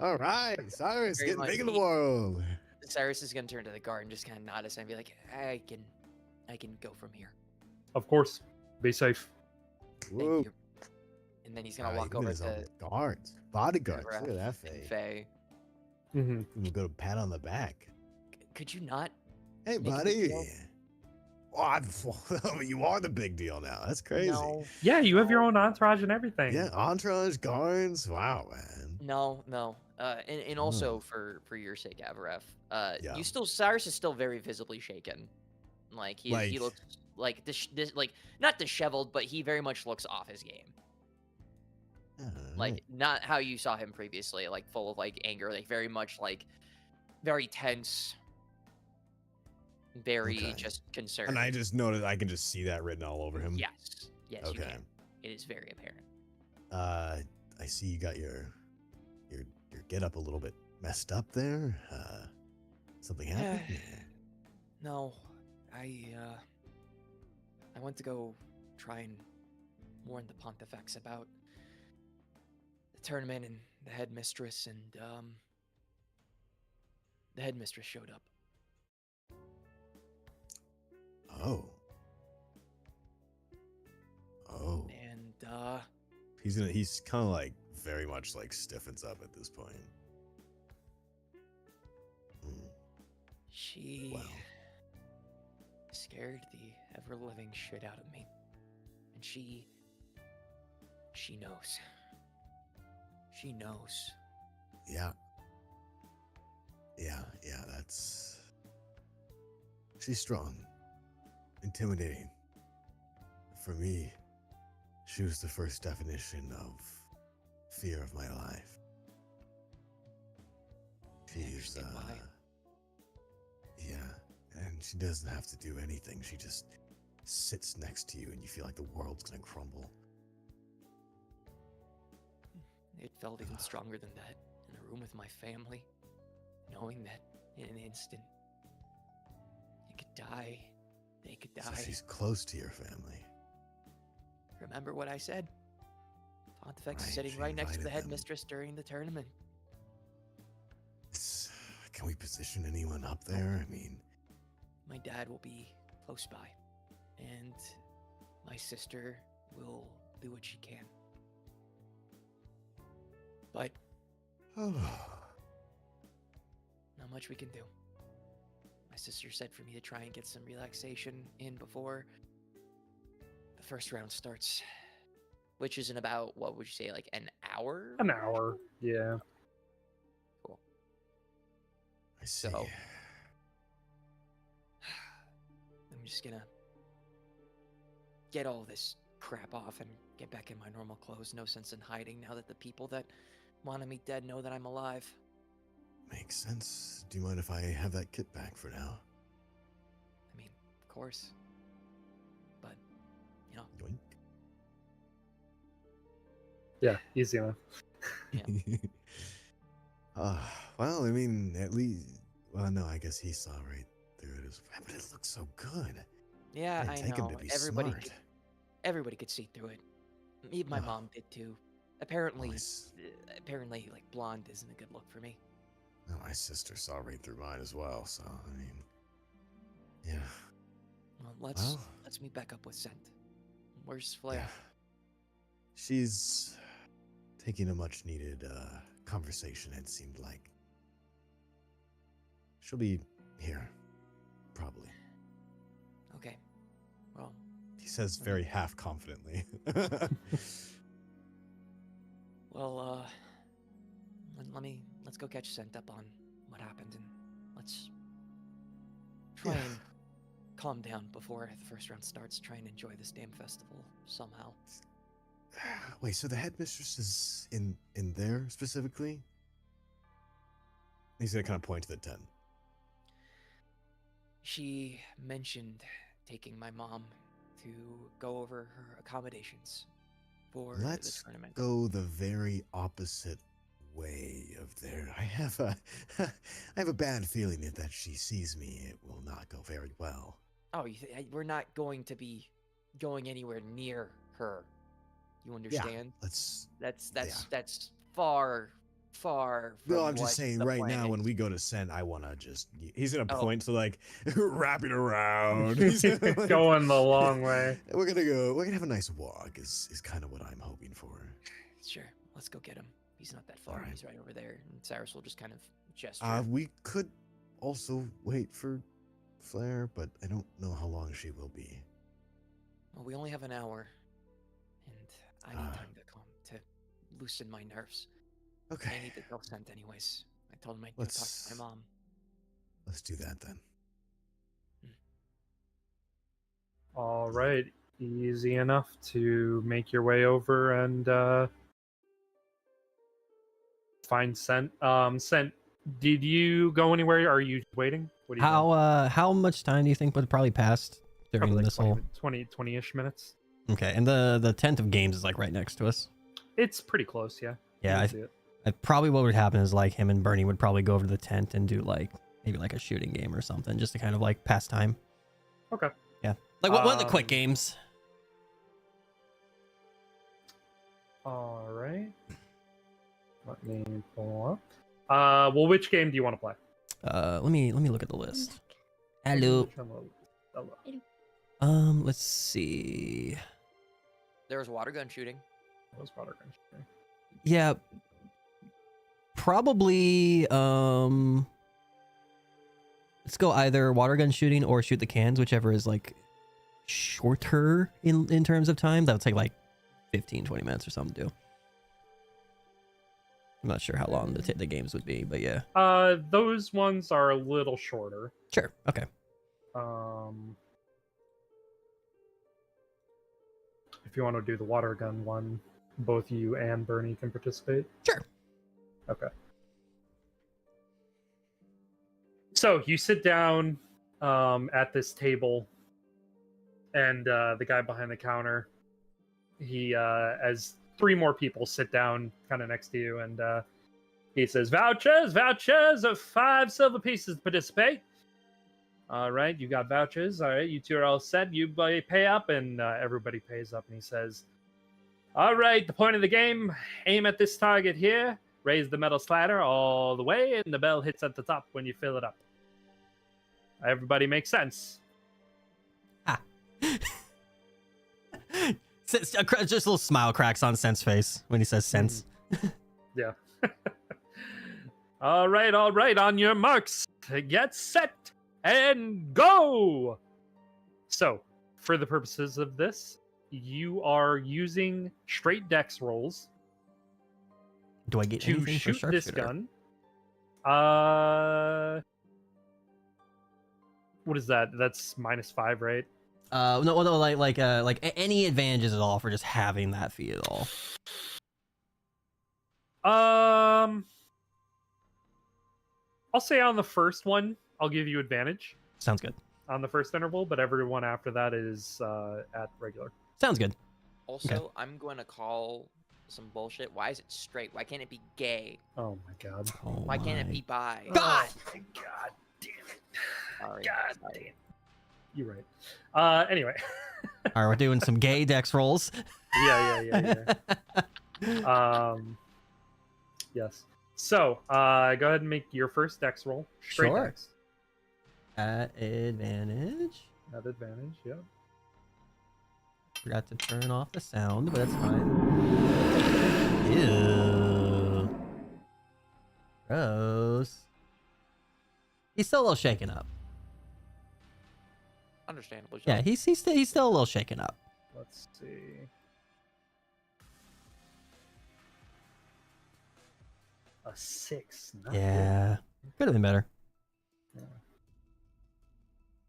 All right. Cyrus, Very getting much. big in the world. Cyrus is gonna turn to the guard and just kind of nod his head and be like, I can go from here. Of course. Be safe. Thank Whoa. you. And then he's gonna walk over to guards, bodyguards. Avarith Look at that and face. Faye. Mm-hmm. We'll go to pat on the back. Could you not? Hey, Make a big buddy. deal? Oh, you are the big deal now. That's crazy. No, Yeah, you have your own entourage and everything. Yeah, entourage, guards. Wow, man. no. And also for your sake, Avareth, Yeah. you still Cyrus is still very visibly shaken. Like he Like- looks like this like not disheveled, but he very much looks off his game. Like not how you saw him previously, like full of like anger, like very much like very tense. very Okay. just concerned. And I just noticed I can just see that written all over him. Yes, yes, you Okay. can. It is very apparent. I see you got your get up a little bit messed up there. Something happened? No, I went to go try and warn the Pontifex about the tournament and the headmistress, and the headmistress showed up. Oh. And He's kind of like very much like stiffens up at this point. she Wow. scared the ever-living shit out of me. And she knows. She knows. Yeah. That's. She's strong, intimidating. For me, she was the first definition of fear of my life. I understand why. Yeah, and she doesn't have to do anything. She just sits next to you, and you feel like the world's gonna crumble. It felt even stronger than that in a room with my family, knowing that in an instant, you could die, they could die. So she's close to your family. Remember what I said? Pontifex is Right, sitting she right next to the invited them. headmistress during the tournament. Can we position anyone up there? I mean, My dad will be close by, and my sister will do what she can. But oh, not much we can do. My sister said for me to try and get some relaxation in before the first round starts. Which is in about, what would you say, like an hour? An hour. Yeah. Cool. I see. So- I'm just gonna get all this crap off and get back in my normal clothes. No sense in hiding now that the people that wanted me dead know that I'm alive. Makes sense. Do you mind if I have that kit back for now? I mean, of course. But, you know, Yoink. Yeah, easy enough. Well, I mean, at least. Well, no, I guess he saw right through it as well. But it looks so good. yeah, Didn't I take know. him to be Everybody smart. everybody could see through it. Even my Oh. mom did too. Apparently, Nice. apparently, like blonde isn't a good look for me. Well, my sister saw right through mine as well. So I mean, yeah. Well, Well. let's meet back up with Scent. Where's Flair? Yeah. She's taking a much needed conversation, it seemed like. She'll be here, probably. Okay. Well, He says very half confidently. well, let's go catch Scent up on what happened, and let's try Yeah. and calm down before the first round starts. Try and enjoy this damn festival somehow. Wait, so the headmistress is in there specifically? He's gonna kind of point to the tent. She mentioned taking my mom to go over her accommodations for Let's the tournament. go the very opposite way of there. I have a bad feeling that she sees me, it will not go very well. Oh, we're not going to be going anywhere near her. You understand? Let's. That's far from No, I'm just what saying the right plan now when is. we go to send, I want to just. He's gonna Oh. point to like wrapping around. He's gonna, like, Going the long way. We're gonna have a nice walk. Is kind of what I'm hoping for. Sure, let's go get him. He's not that far. Alright. He's right over there. And Cyrus will just kind of gesture. We could also wait for Flair, but I don't know how long she will be. Well, we only have an hour, and I need Ah. time to loosen my nerves. Okay, I need to tell Scent anyways. I told him I'd go talk Let's- to my mom. let's do that then. All right, easy enough to make your way over and find Scent. Scent, did you go anywhere? Are you waiting? What do you think? How much time do you think would probably pass during Probably like this whole? 20-ish minutes. Okay, and the tent of games is like right next to us. It's pretty close, yeah. You Yeah, can see it. probably what would happen is like him and Bernie would probably go over to the tent and do like maybe like a shooting game or something, just to kind of like pass time. Okay. Yeah, like one of the quick Um, games. All right. Let me pull up. Well, which game do you want to play? Let me look at the list. Hello. Which one will- hello. Let's see. There was water gun shooting. What was water gun shooting? Yeah, probably. Let's go either water gun shooting or shoot the cans, whichever is like shorter in terms of time. That would take like 15-20 minutes or something to do. I'm not sure how long the games would be, but yeah. Those ones are a little shorter. Sure. Okay. If you want to do the water gun one, both you and Bernie can participate. Sure. Okay. So you sit down at this table, and the guy behind the counter, he as three more people sit down kind of next to you, and he says, vouchers of 5 silver pieces to participate. All right, you got vouchers. All right, you two are all set. You pay up, and everybody pays up. And he says, all right, the point of the game, aim at this target here, raise the metal slider all the way, and the bell hits at the top when you fill it up. Everybody makes sense. Just a little smile cracks on Sen's face when he says sense. Yeah. All right, on your marks, get set, and go! So, for the purposes of this, you are using straight dex rolls Do I get to anything for shoot this sharpshooter? gun. What is that? That's -5, right? No, like any advantages at all for just having that feat at all. I'll say on the first one, I'll give you advantage Sounds good. on the first interval, but everyone after that is at regular. Sounds good. Also, I'm going to call some bullshit. Why is it straight? Why can't it be gay? Oh my god. Oh Why can't it my be bi? God! Oh my god damn it. Sorry. God Sorry. damn. You're right. Anyway. All right, we're doing some gay dex rolls. Yeah. Yes. So, go ahead and make your first dex roll. Straight Sure. dex. At advantage. At advantage, yeah. Forgot to turn off the sound, but that's fine. Ew. Gross. He's still a little shaken up. Understandable. Yeah, he's still a little shaken up. Let's see. A 6. Not good. Yeah, could have been better. Yeah.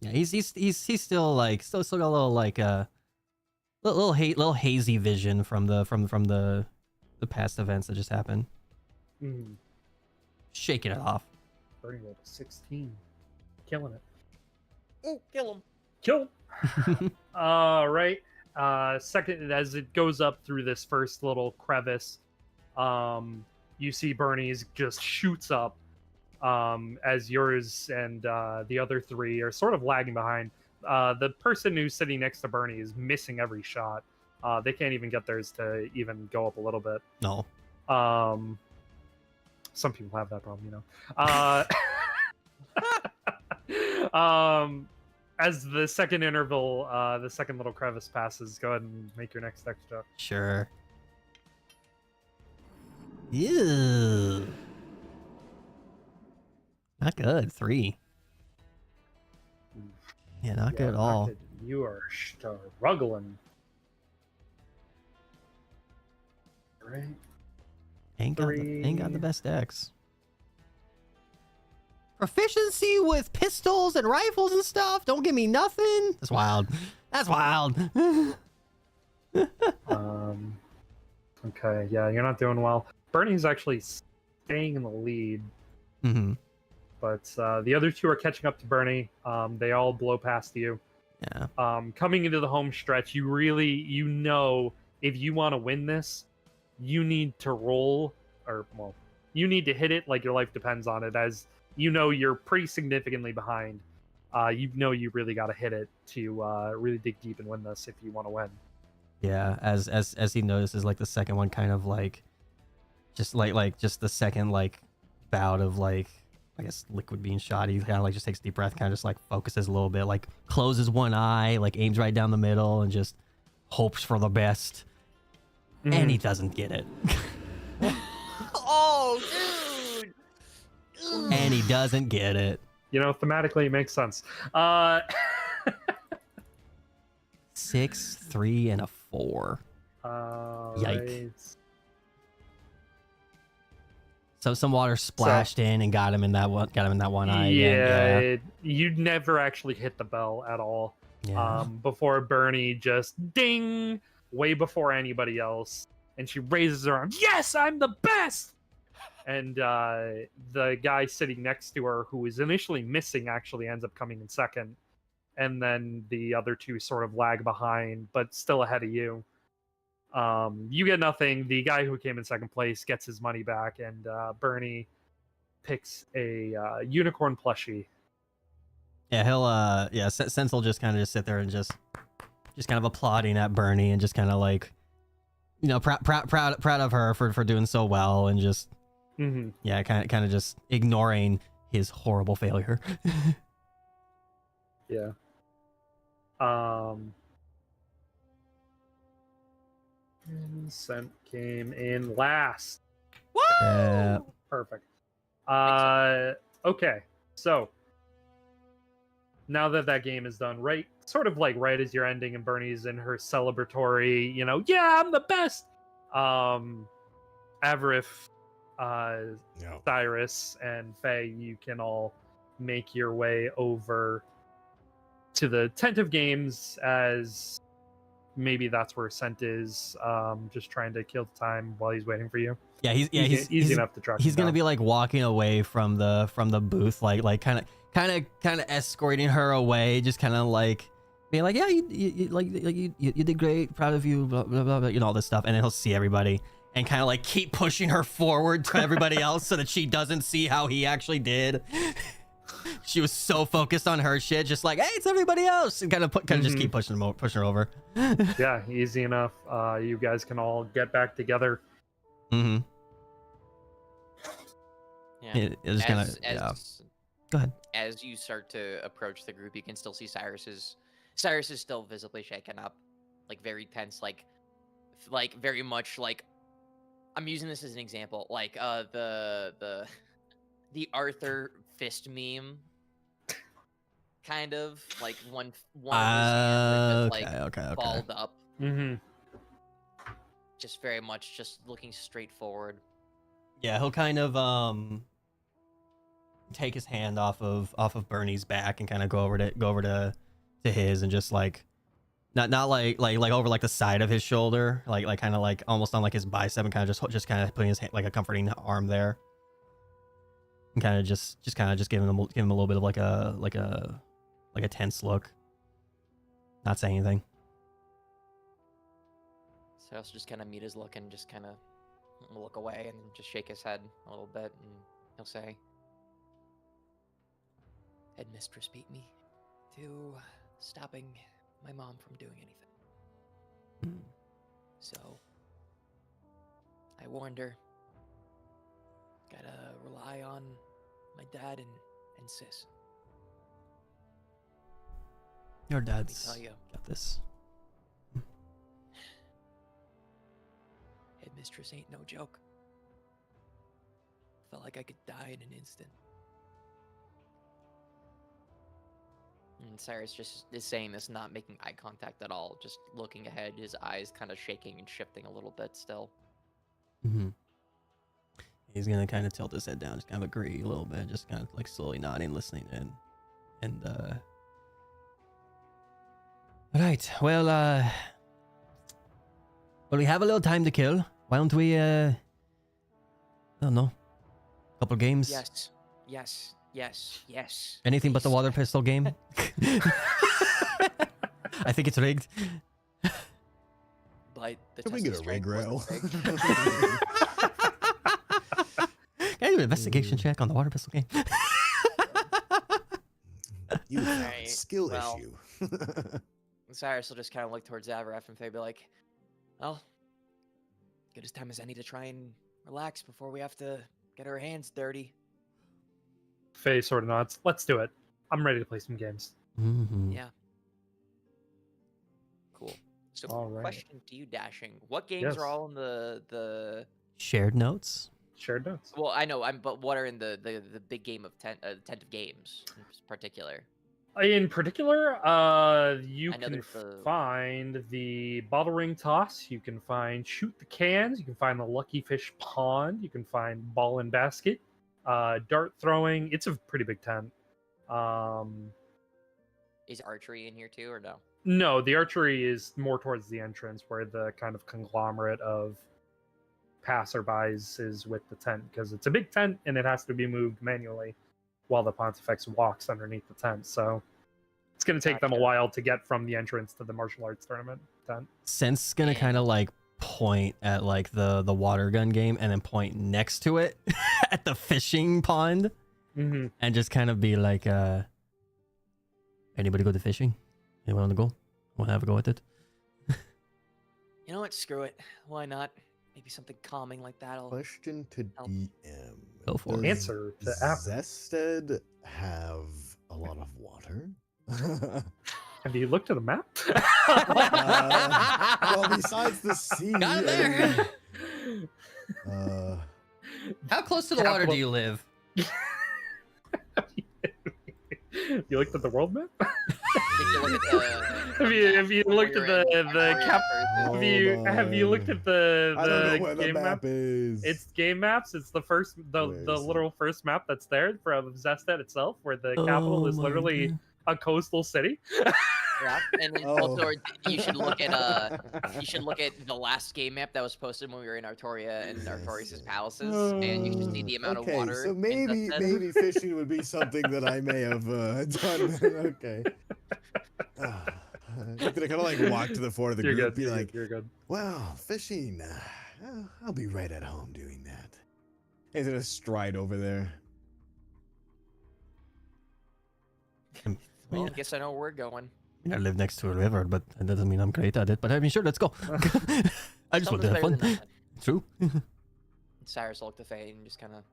Yeah, he's still like still got a little like little hazy vision from the past events that just happened. Mm. Shaking it off. Bernie rolled a 16. Killing it. Ooh, kill him. Kill him. All right. Second, as it goes up through this first little crevice, you see Bernie's just shoots up, as yours and the other three are sort of lagging behind. The person who's sitting next to Bernie is missing every shot. They can't even get theirs to even go up a little bit. No. Some people have that problem, you know. As the second interval, the second little crevice passes, go ahead and make your next extra. Sure. Ew. Not good. 3. Yeah, not good at all. Not good. You are struggling. Right. Ain't got the 3. best decks. Proficiency with pistols and rifles and stuff. Don't give me nothing. That's wild. That's wild. Okay, yeah, you're not doing well. Bernie's actually staying in the lead. Mm-hmm. But the other two are catching up to Bernie. They all blow past you. Yeah. Coming into the home stretch, you know, if you want to win this, you need to roll, or well, you need to hit it like your life depends on it. As you know, you're pretty significantly behind. You know, you really got to hit it to really dig deep and win this if you want to win. Yeah, as he notices, like the second one kind of like just just the second like bout of like, I guess, liquid being shot, he kind of like just takes a deep breath, kind of just like focuses a little bit, like closes one eye, like aims right down the middle and just hopes for the best. And he doesn't get it. Oh, dude! And he doesn't get it. You know, thematically it makes sense. 6, 3, and a 4. Yike. Right. So some water splashed in and got him in that one eye. Yeah, you'd never actually hit the bell at all. Yeah. Before Bernie just ding way before anybody else, and she raises her arm. Yes, I'm the best. And the guy sitting next to her, who was initially missing, actually ends up coming in second, and then the other two sort of lag behind, but still ahead of you. You get nothing. The guy who came in second place gets his money back, and Bernie picks a unicorn plushie. Yeah, he'll Sense will just kind of just sit there and just kind of applauding at Bernie and just kind of like, you know, proud of her for doing so well, and just yeah, kind of just ignoring his horrible failure. Yeah. Vincent came in last. Woo! Yeah. Perfect. Okay, so now that game is done, right, sort of like right as you're ending and Bernie's in her celebratory, you know, yeah, I'm the best. Averif, No. Cyrus, and Faye, you can all make your way over to the tent of games, as maybe that's where Scent is, just trying to kill the time while he's waiting for you. Yeah, he's easy enough to track. He's him gonna down. be like walking away from the booth, like kind of escorting her away, just kind of like being like, yeah, you did great, proud of you, blah, blah, blah, blah, you know, all this stuff, and then he'll see everybody and kind of like keep pushing her forward to everybody else so that she doesn't see how he actually did. She was so focused on her shit, just like, hey, it's everybody else, and kind of just keep pushing her over. Yeah, easy enough. You guys can all get back together. Mm-hmm. Yeah. It was kind of yeah. Go ahead. As you start to approach the group, you can still see Cyrus is still visibly shaken up, like very tense, like very much like, I'm using this as an example, like the Arthur fist meme, kind of like one of his hands like okay. balled up, just very much just looking straight forward. Yeah, he'll kind of take his hand off of Bernie's back and kind of go over to his, and just like not like over like the side of his shoulder, like kind of like almost on like his bicep, and kind of just kind of putting his hand, like a comforting arm there, and kind of just giving him a little bit of like a tense look, not saying anything. So I'll just kind of meet his look and just kind of look away and just shake his head a little bit, and he'll say, "Headmistress beat me to stopping my mom from doing anything. So I warned her. Gotta rely on my dad and sis. Your Let me dad's tell you, got this." Headmistress ain't no joke. Felt like I could die in an instant. And Cyrus just is saying this, not making eye contact at all, just looking ahead, his eyes kind of shaking and shifting a little bit still. He's gonna kind of tilt his head down, just kind of agree a little bit, just kind of like slowly nodding, listening in, and all right, well, we have a little time to kill. Why don't we I don't know, couple games? Yes. Yes, yes. Anything but the please. water pistol game? I think it's rigged. But the Can we test get of a rig strength rail? wasn't rigged. Can I do an investigation check on the water pistol game? You found Right, skill well. issue. Cyrus will just kind of look towards Avaraf and Faye, be like, Well, good as time as any to try and relax before we have to get our hands dirty. Faye sort of nods. Let's do it. I'm ready to play some games. Mhm. Yeah. cool. So, All right. question to you, Dashing. What games Yes. are all in the? Shared notes. Shared notes. Well, I know, but what are in the big game of tent of games in particular? In particular, you I know can there's the- find the bottle ring toss. You can find shoot the cans. You can find the lucky fish pond. You can find ball and basket, dart throwing. It's a pretty big tent. Is archery in here too, or no? No, the archery is more towards the entrance, where the kind of conglomerate of passerbys is with the tent, because it's a big tent and it has to be moved manually while the Pontifex walks underneath the tent. So it's going to take them a Gotcha. while to get from the entrance to the martial arts tournament tent. Sense gonna Yeah. kind of like point at like the water gun game and then point next to it at the fishing pond Mm-hmm. and just kind of be like, anybody go to fishing? Anyone want to go? Want to have a go at it? You know what? Screw it. Why not? Maybe something calming like that'll. Question to Help. DM. Go for it. Does Answer to App. Zested have a lot of water? Have you looked at the map? Well, besides the sea. Got there. How close to the water do you live? You looked at the world map? Did you look at the? Have you looked at the cap? Hold Have you looked on. at the I don't know where the game map map? is. It's game maps. It's the first, the Where is literal first map that's there from Zested itself, where the capital is Oh my literally God. a coastal city. Yeah, and then Oh. also you should look at the last game map that was posted when we were in Artoria and Artorias' palaces, and you should see the amount Okay, of water. so in maybe Zested. fishing would be something that I may have done. Okay. I'm gonna kind of like walk to the front of the You're group, good. be You're like, good. You're good. "Wow, fishing! I'll be right at home doing that." He's gonna stride over there. Well, I guess I know where we're going. I live next to a river, but that doesn't mean I'm great at it. But I mean, sure, let's go. I just want Something's to have better fun. than nothing. True. Cyrus will look to Faye and just kind of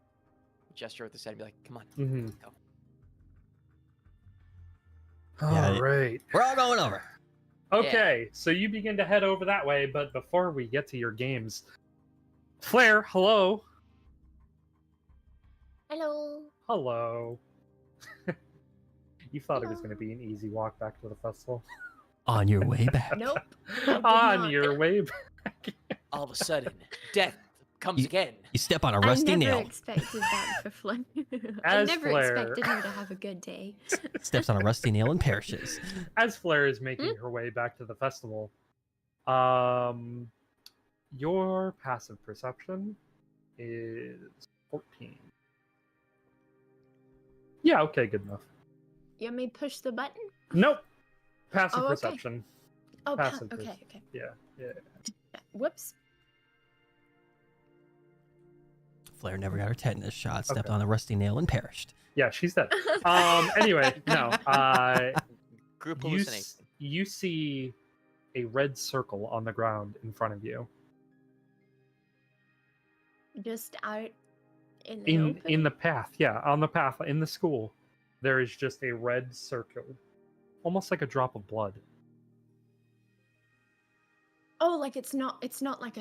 gesture with his head and be like, "Come on, Mhm. let's go." Yeah, All right. We're all going over. Okay, so you begin to head over that way, but before we get to your games, Flair, hello. Hello. Hello. You thought it was Hello. going to be an easy walk back to the festival. On your way back. Nope. I did On not. your way back. All of a sudden, death comes You- again. You step on a rusty I never nail. expected that for Flair. I As never Flair- expected her to have a good day. Steps on a rusty nail and perishes. As Flair is making her way back to the festival, your passive perception is 14. Yeah, okay, good enough. You want me to push the button? Nope. Passive Oh, okay. perception. Oh, Passive okay, perception. okay. Yeah. Whoops. Flair never got her tetanus shot, stepped Okay. on a rusty nail and perished. Yeah, she's dead. Anyway, no. Group You, hallucination. you see a red circle on the ground in front of you. Just out in the In open? the path, yeah, on the path in the school, there is just a red circle, almost like a drop of blood. Oh, like it's not like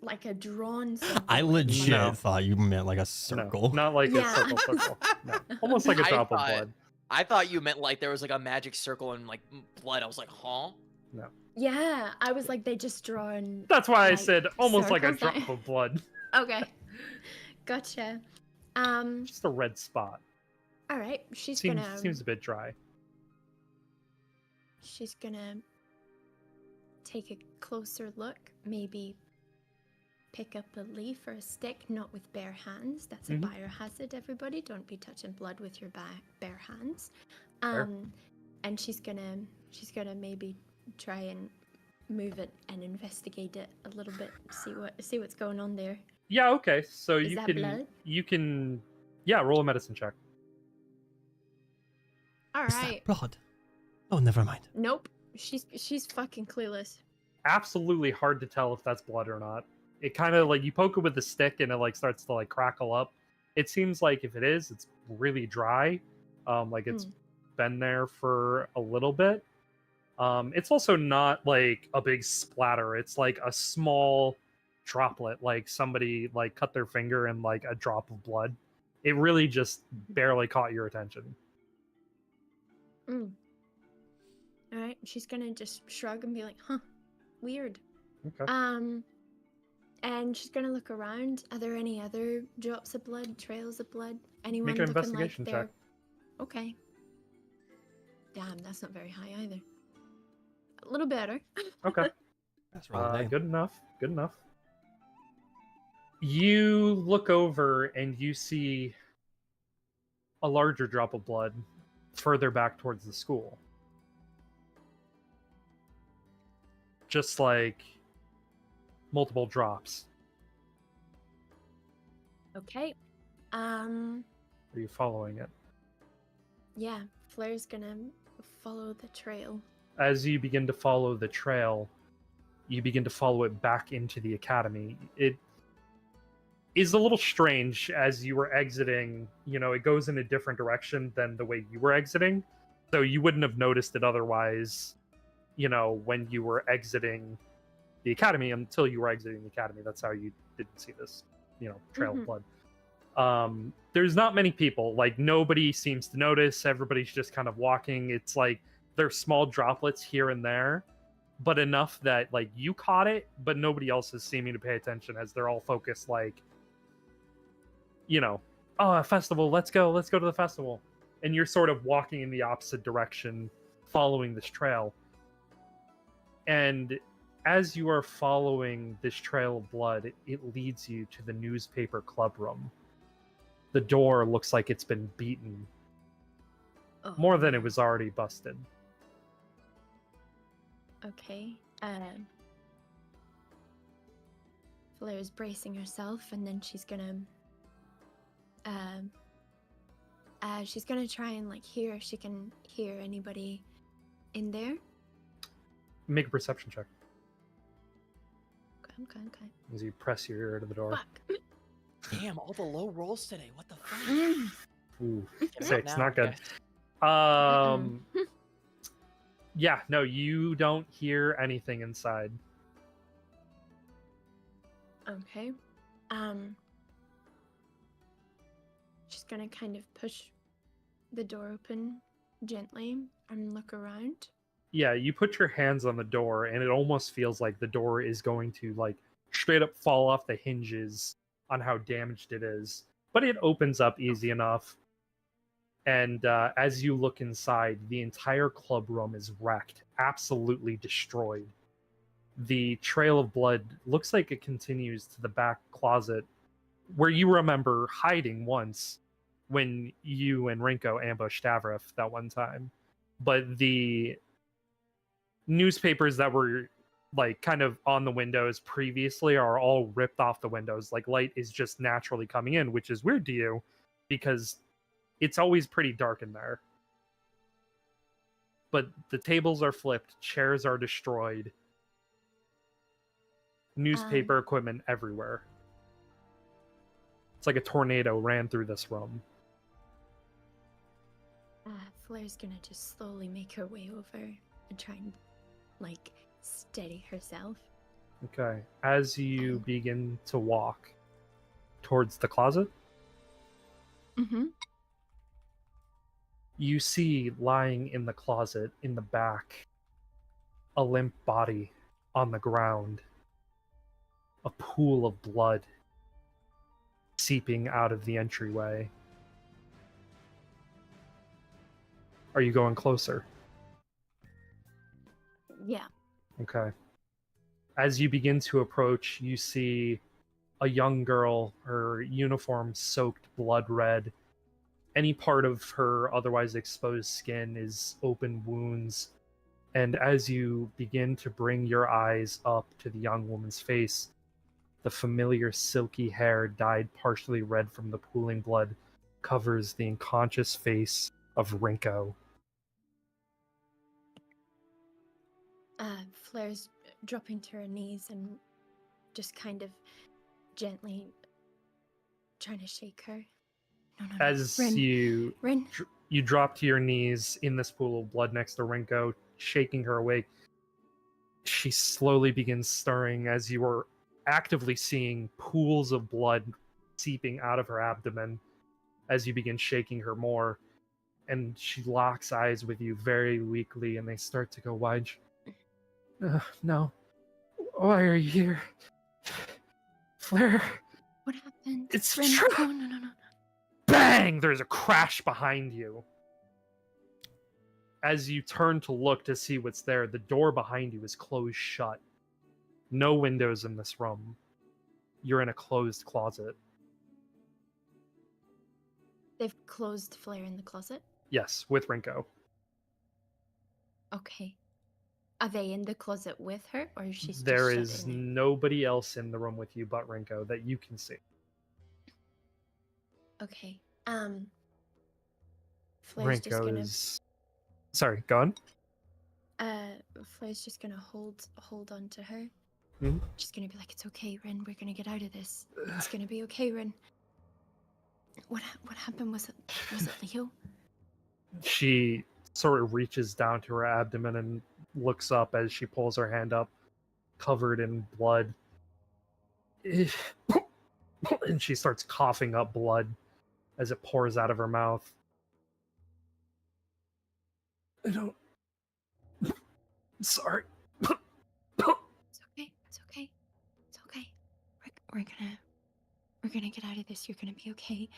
like a drawn. symbol. I legit No. thought you meant like a circle. No, not like Yeah. a circle. No, almost like a I drop of thought- blood. I thought you meant like there was like a magic circle and like blood. I was like, huh? Yeah, I was like they just drawn. That's why I like, said almost like a circles drop there. of blood. Okay, gotcha. Just a red spot. All right. She's Seems a bit dry. She's gonna take a closer look. Maybe pick up a leaf or a stick, not with bare hands. That's a biohazard, everybody. Don't be touching blood with your bare hands. Fair. And she's gonna maybe try and move it and investigate it a little bit, see what's going on there. Yeah, okay. So Is that blood? you can roll a medicine check. All Is right. that blood? Oh, never mind. Nope. She's fucking clueless. Absolutely hard to tell if that's blood or not. It kind of like you poke it with a stick and it like starts to like crackle up. It seems like if it is, it's really dry. Like it's been there for a little bit. It's also not like a big splatter. It's like a small droplet, like somebody like cut their finger and like a drop of blood. It really just barely caught your attention. All right. She's gonna just shrug and be like, "Huh, weird." Okay. And she's gonna look around. Are there any other drops of blood, trails of blood? Anyone Make an looking investigation like check. they're... Okay. Damn, that's not very high either. A little better. Okay. That's right. Good enough. Good enough. You look over and you see a larger drop of blood further back towards the school. Just like multiple drops. Okay. Are you following it? Yeah, Flair's gonna follow the trail. As you begin to follow the trail, you begin to follow it back into the academy. It is a little strange as you were exiting. You know, it goes in a different direction than the way you were exiting. So you wouldn't have noticed it otherwise, you know, when you were exiting the academy until you were exiting the academy. That's how you didn't see this, you know, trail of blood. There's not many people. Like, nobody seems to notice. Everybody's just kind of walking. It's like there's small droplets here and there, but enough that like you caught it, but nobody else is seeming to pay attention as they're all focused like, you know, oh, a festival, let's go to the festival. And you're sort of walking in the opposite direction, following this trail. And as you are following this trail of blood, it leads you to the newspaper club room. The door looks like it's been beaten more than it was already busted. Okay. Flair's bracing herself, and then she's gonna try and like hear if she can hear anybody in there. Make a perception check Okay. as you press your ear to the door. Fuck. Damn, all the low rolls today. What the fuck? Ooh, Get it 6, now, not good. guys. Yeah, no, you don't hear anything inside. Okay. She's gonna kind of push the door open gently and look around. Yeah, you put your hands on the door and it almost feels like the door is going to like straight up fall off the hinges on how damaged it is. But it opens up easy enough. And as you look inside, the entire club room is wrecked, absolutely destroyed. The trail of blood looks like it continues to the back closet where you remember hiding once when you and Rinko ambushed Avrith that one time. But the newspapers that were like kind of on the windows previously are all ripped off the windows. Like, light is just naturally coming in, which is weird to you because it's always pretty dark in there. But the tables are flipped, chairs are destroyed, newspaper equipment everywhere. It's like a tornado ran through this room. Flair's gonna just slowly make her way over and try and like steady herself. Okay. As you begin to walk towards the closet, you see lying in the closet in the back a limp body on the ground, a pool of blood seeping out of the entryway. Are you going closer? Yeah. Okay. As you begin to approach, you see a young girl, her uniform soaked blood red. Any part of her otherwise exposed skin is open wounds. And as you begin to bring your eyes up to the young woman's face, the familiar silky hair dyed partially red from the pooling blood covers the unconscious face of Rinko. Flair's dropping to her knees and just kind of gently trying to shake her. No. As Rin, you Rin. you drop to your knees in this pool of blood next to Rinko, shaking her awake, she slowly begins stirring as you are actively seeing pools of blood seeping out of her abdomen as you begin shaking her more. And she locks eyes with you very weakly, and they start to go wide. No. Why are you here? Flair. What happened? It's Rin, true. no. Bang! There's a crash behind you. As you turn to look to see what's there, the door behind you is closed shut. No windows in this room. You're in a closed closet. They've closed Flair in the closet? Yes, with Rinko. Okay. Are they in the closet with her, or is she There just is shut in it? nobody else in the room with you but Rinko that you can see. Okay. Flair's just gonna Rinko's... Sorry, go on. Flair's just gonna hold on to her. Mhm. Just gonna be like, it's okay, Rin, we're gonna get out of this. It's gonna be okay, Rin. What happened? Was it Leo? She sort of reaches down to her abdomen and looks up as she pulls her hand up, covered in blood. And she starts coughing up blood as it pours out of her mouth. I don't... Sorry. It's okay. It's okay. It's okay. We're gonna get out of this. You're gonna be okay.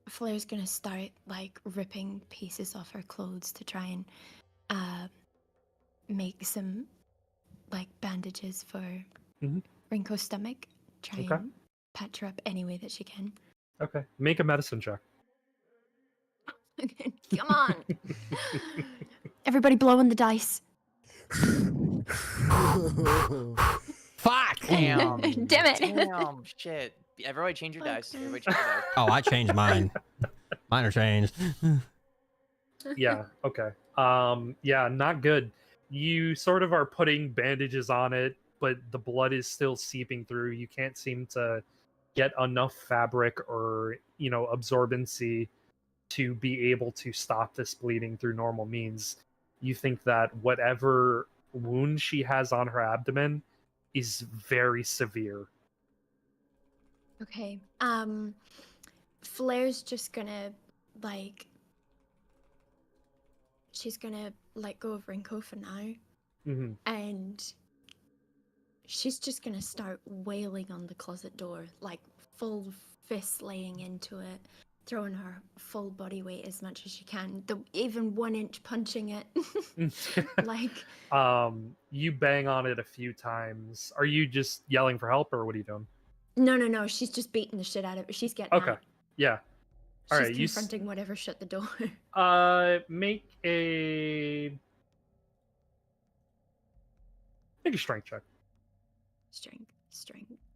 Flair's gonna start like ripping pieces off her clothes to try and make some like bandages for Rinko's stomach. Try Okay. and patch her up any way that she can. Okay, make a medicine check. Come on. Everybody blowing the dice. Fuck! Damn. Damn it. Damn. Shit. Everybody change your dice. Everybody change your dice. Oh, I changed mine. Mine are changed. Yeah, okay. Yeah, not good. You sort of are putting bandages on it, but the blood is still seeping through. You can't seem to get enough fabric or, absorbency to be able to stop this bleeding through normal means. You think that whatever wound she has on her abdomen is very severe. Okay. Flair's just gonna she's gonna let go of Rinko for now, Mm-hmm. and she's just gonna start wailing on the closet door, like full fist laying into it, throwing her full body weight as much as she can. Even 1 inch punching it, like. You bang on it a few times. Are you just yelling for help, or what are you doing? No. She's just beating the shit out of it. She's getting Okay. out. Yeah. All She's right. confronting whatever shut the door. Make a strength check. Strength.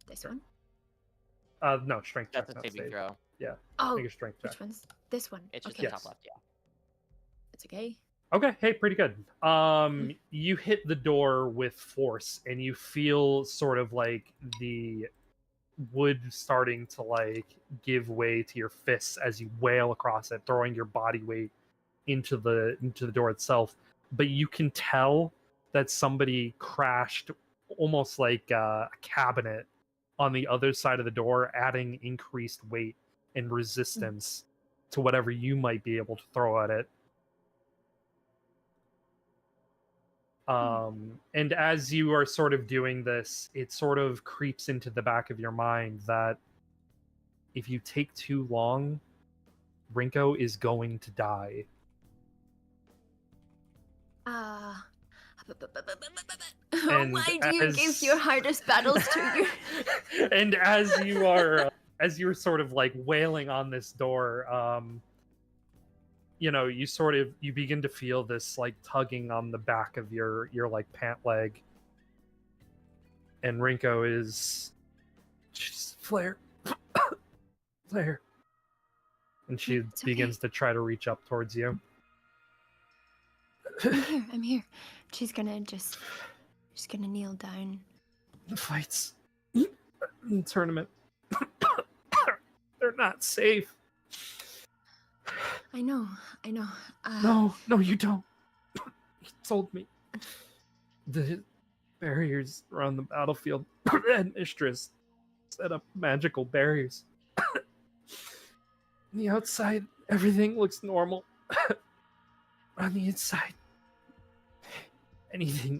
This one. No, strength check. That's a not saving save. throw. Yeah. Oh, Make a strength check. which one's this one? It's just Okay, the Yes. top left. Yeah. it's okay. Okay, hey, pretty good. You hit the door with force, and you feel sort of like the wood starting to like give way to your fists as you wail across it, throwing your body weight into the door itself. But you can tell that somebody crashed almost like a cabinet on the other side of the door, adding increased weight and resistance to whatever you might be able to throw at it. And as you are sort of doing this, it sort of creeps into the back of your mind that if you take too long, Rinko is going to die. And Why do you give as- your hardest battles to your... And as you're sort of like wailing on this door, you begin to feel this like tugging on the back of your like pant leg, and Rinko she's Flair, Flair, and she It's okay. begins to try to reach up towards you. I'm here. She's gonna kneel down. The fights in the tournament, they're not safe. I know. No, you don't. He told me. The barriers around the battlefield and Mistress set up magical barriers. On the outside, everything looks normal. On the inside, anything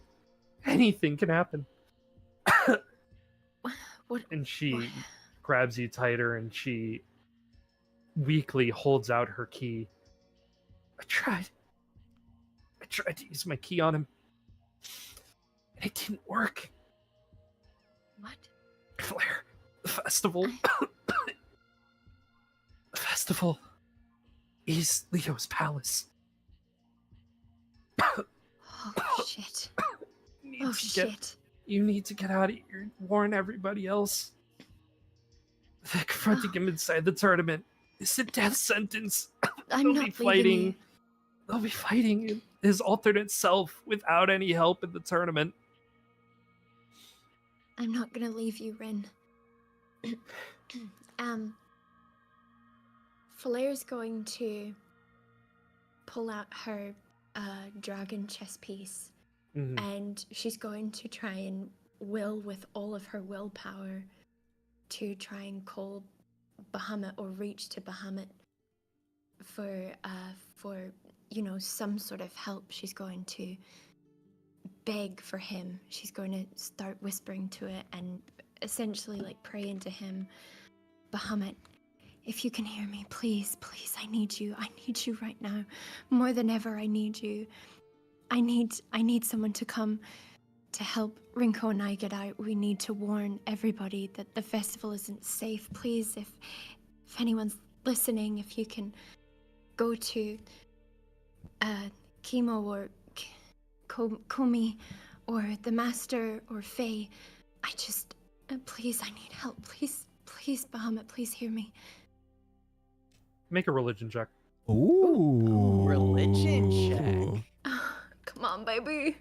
can happen. What? And she grabs you tighter and she weakly holds out her key. I tried to use my key on him. And it didn't work. What? Flair, the festival. The festival is Leo's palace. Oh shit. You need Oh to get- shit. You need to get out of here. Warn everybody else. That confronting him inside the tournament is a death sentence. I'm not leaving you. They'll be fighting his alternate self without any help in the tournament. I'm not gonna leave you, Rin. Flair's going to pull out her dragon chess piece, Mhm. and she's going to try and will with all of her willpower to try and call Bahamut or reach to Bahamut for some sort of help. She's going to beg for him. She's going to start whispering to it and essentially like pray into him. Bahamut, if you can hear me, please, I need you. I need you right now. More than ever, I need you. I need someone to come to help Rinko and I get out. We need to warn everybody that the festival isn't safe. Please, if anyone's listening, if you can go to Chemo or Komi or the Master or Faye. I just, please, I need help. Please, Bahamut, please hear me. Make a religion check. Ooh. Religion check. Come on, baby.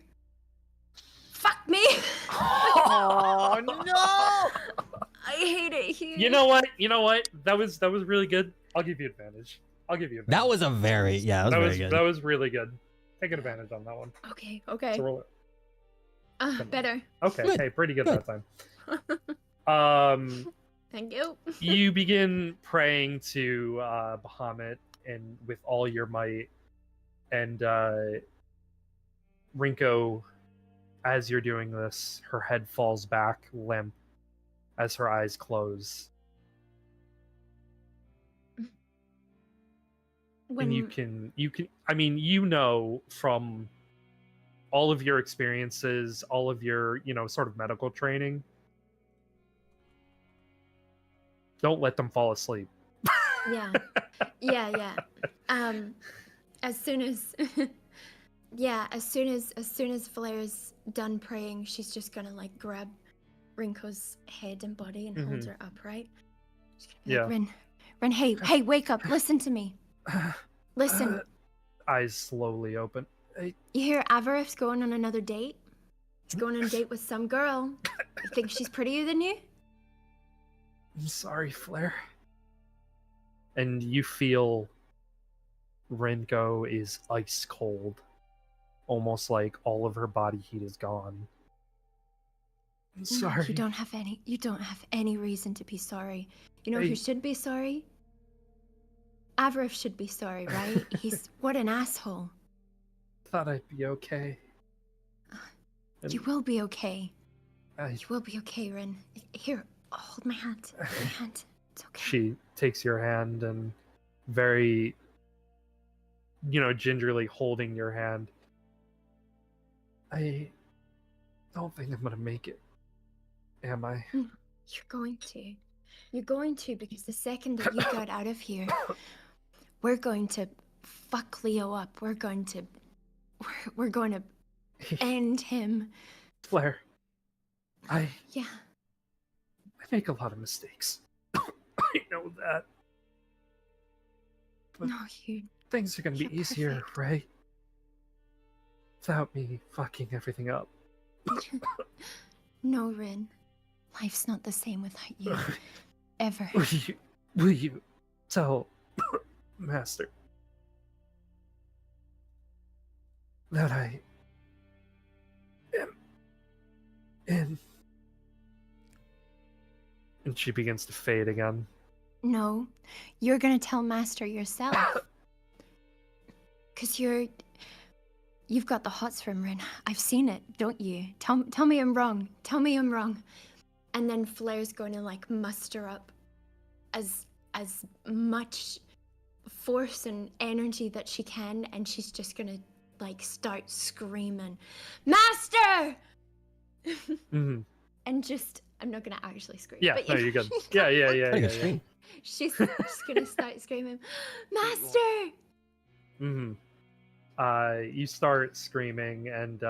Fuck me. Oh no! I hate it here. You know what? That was really good. I'll give you advantage. That was a very very good. That was really good. Take advantage on that one. Okay. So roll it. Better. Okay, Good, hey, pretty good good. that time. Thank you. You begin praying to Bahamut and with all your might, and Rinko, as you're doing this, her head falls back limp as her eyes close. And you can I mean, you know, from all of your experiences, all of your, sort of medical training, don't let them fall asleep. Yeah. As soon as as soon as Flair's done praying, she's just gonna like grab Rinko's head and body and hold her upright. She's gonna be like, Rin, hey, wake up, listen to me. Listen. Eyes slowly open. You hear Avarif's going on another date? He's going on a date with some girl. You think she's prettier than you? I'm sorry, Flair. And you feel Rinko is ice cold. Almost like all of her body heat is gone. I'm sorry. You don't have any reason to be sorry. You know who should be sorry? Avarif should be sorry, right? He's what an asshole. Thought I'd be okay. You will be okay. I- You will be okay, Rin. Here, hold my hand. My hand. It's okay. She takes your hand and very, gingerly holding your hand. I don't think I'm gonna make it. Am I? You're going to. You're going to, because the second that you got out of here, we're going to fuck Leo up. We're going to end him. Flair, I Yeah. make a lot of mistakes. I know that. But No, you. things are gonna be You're easier, perfect. right? Without me fucking everything up. No, Rin. Life's not the same without you. Ever. Will you tell Master that I am in? And she begins to fade again. No, you're gonna tell Master yourself. Cause you've got the hots from Rin. I've seen it, don't you? Tell me I'm wrong. Tell me I'm wrong. And then Flair's going to like muster up as much force and energy that she can, and she's just gonna like start screaming, "Master!" Mm-hmm. And just, I'm not gonna actually scream. Yeah, but no, you're good. Yeah. Pretty good stream. She's just gonna start screaming, "Master!" Mm-hmm. You start screaming, and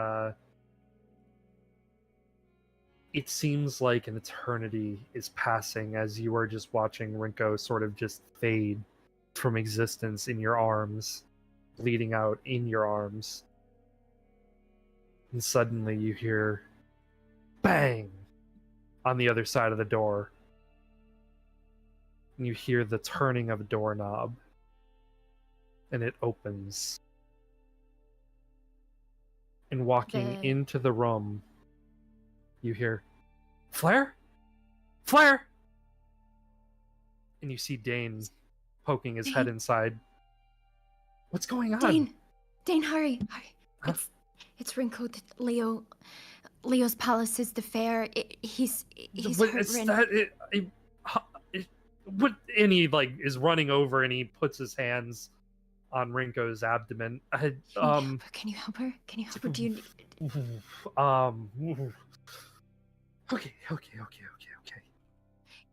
it seems like an eternity is passing as you are just watching Rinko sort of just fade from existence in your arms, bleeding out in your arms. And suddenly you hear bang on the other side of the door. And you hear the turning of a doorknob. And it opens. And walking into the room, you hear, "Flair? Flair!" And you see Dane poking his head Dane? inside. What's going on? Dane, hurry. Huh? It's Rinko. Leo's palace is the fair. He's What, hurt it's Rin. What? And he like is running over and he puts his hands on Rinko's abdomen. Can you help her? Can you help her? Do you need... Okay.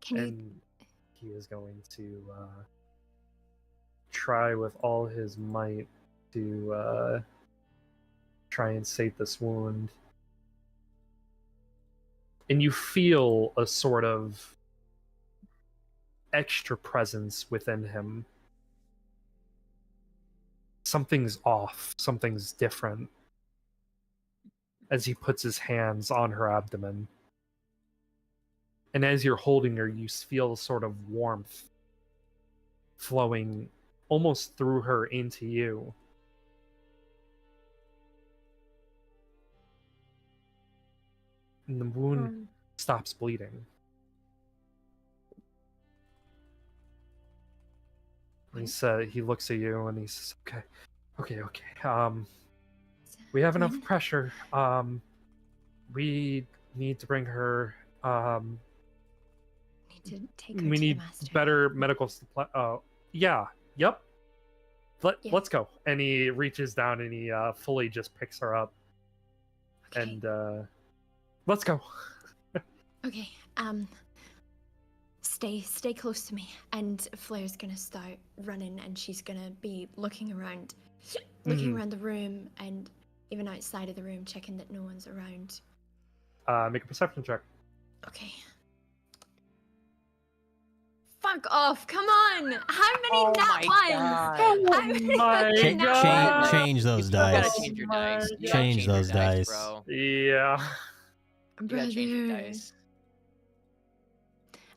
Can you... And he is going to try with all his might to try and sate this wound. And you feel a sort of extra presence within him. Something's off, something's different. As he puts his hands on her abdomen. And as you're holding her, you feel a sort of warmth flowing almost through her into you. And the wound stops bleeding. And he looks at you and he says, okay. We have enough pressure. We need to bring her. Need to take her We to need the master. better medical supply. Yep. Yeah. Let's go. And he reaches down and he fully just picks her up. Okay. And let's go. Okay. Stay close to me. And Flair's gonna start running, and she's gonna be looking around the room, and even outside of the room, checking that no one's around. Make a perception check. Okay. Fuck off! Come on! How many nat ones? How many fucking nat ones? Change those You gotta dice. change your dice. You gotta Change your those dice. bro. Yeah. You gotta change your Brother. dice.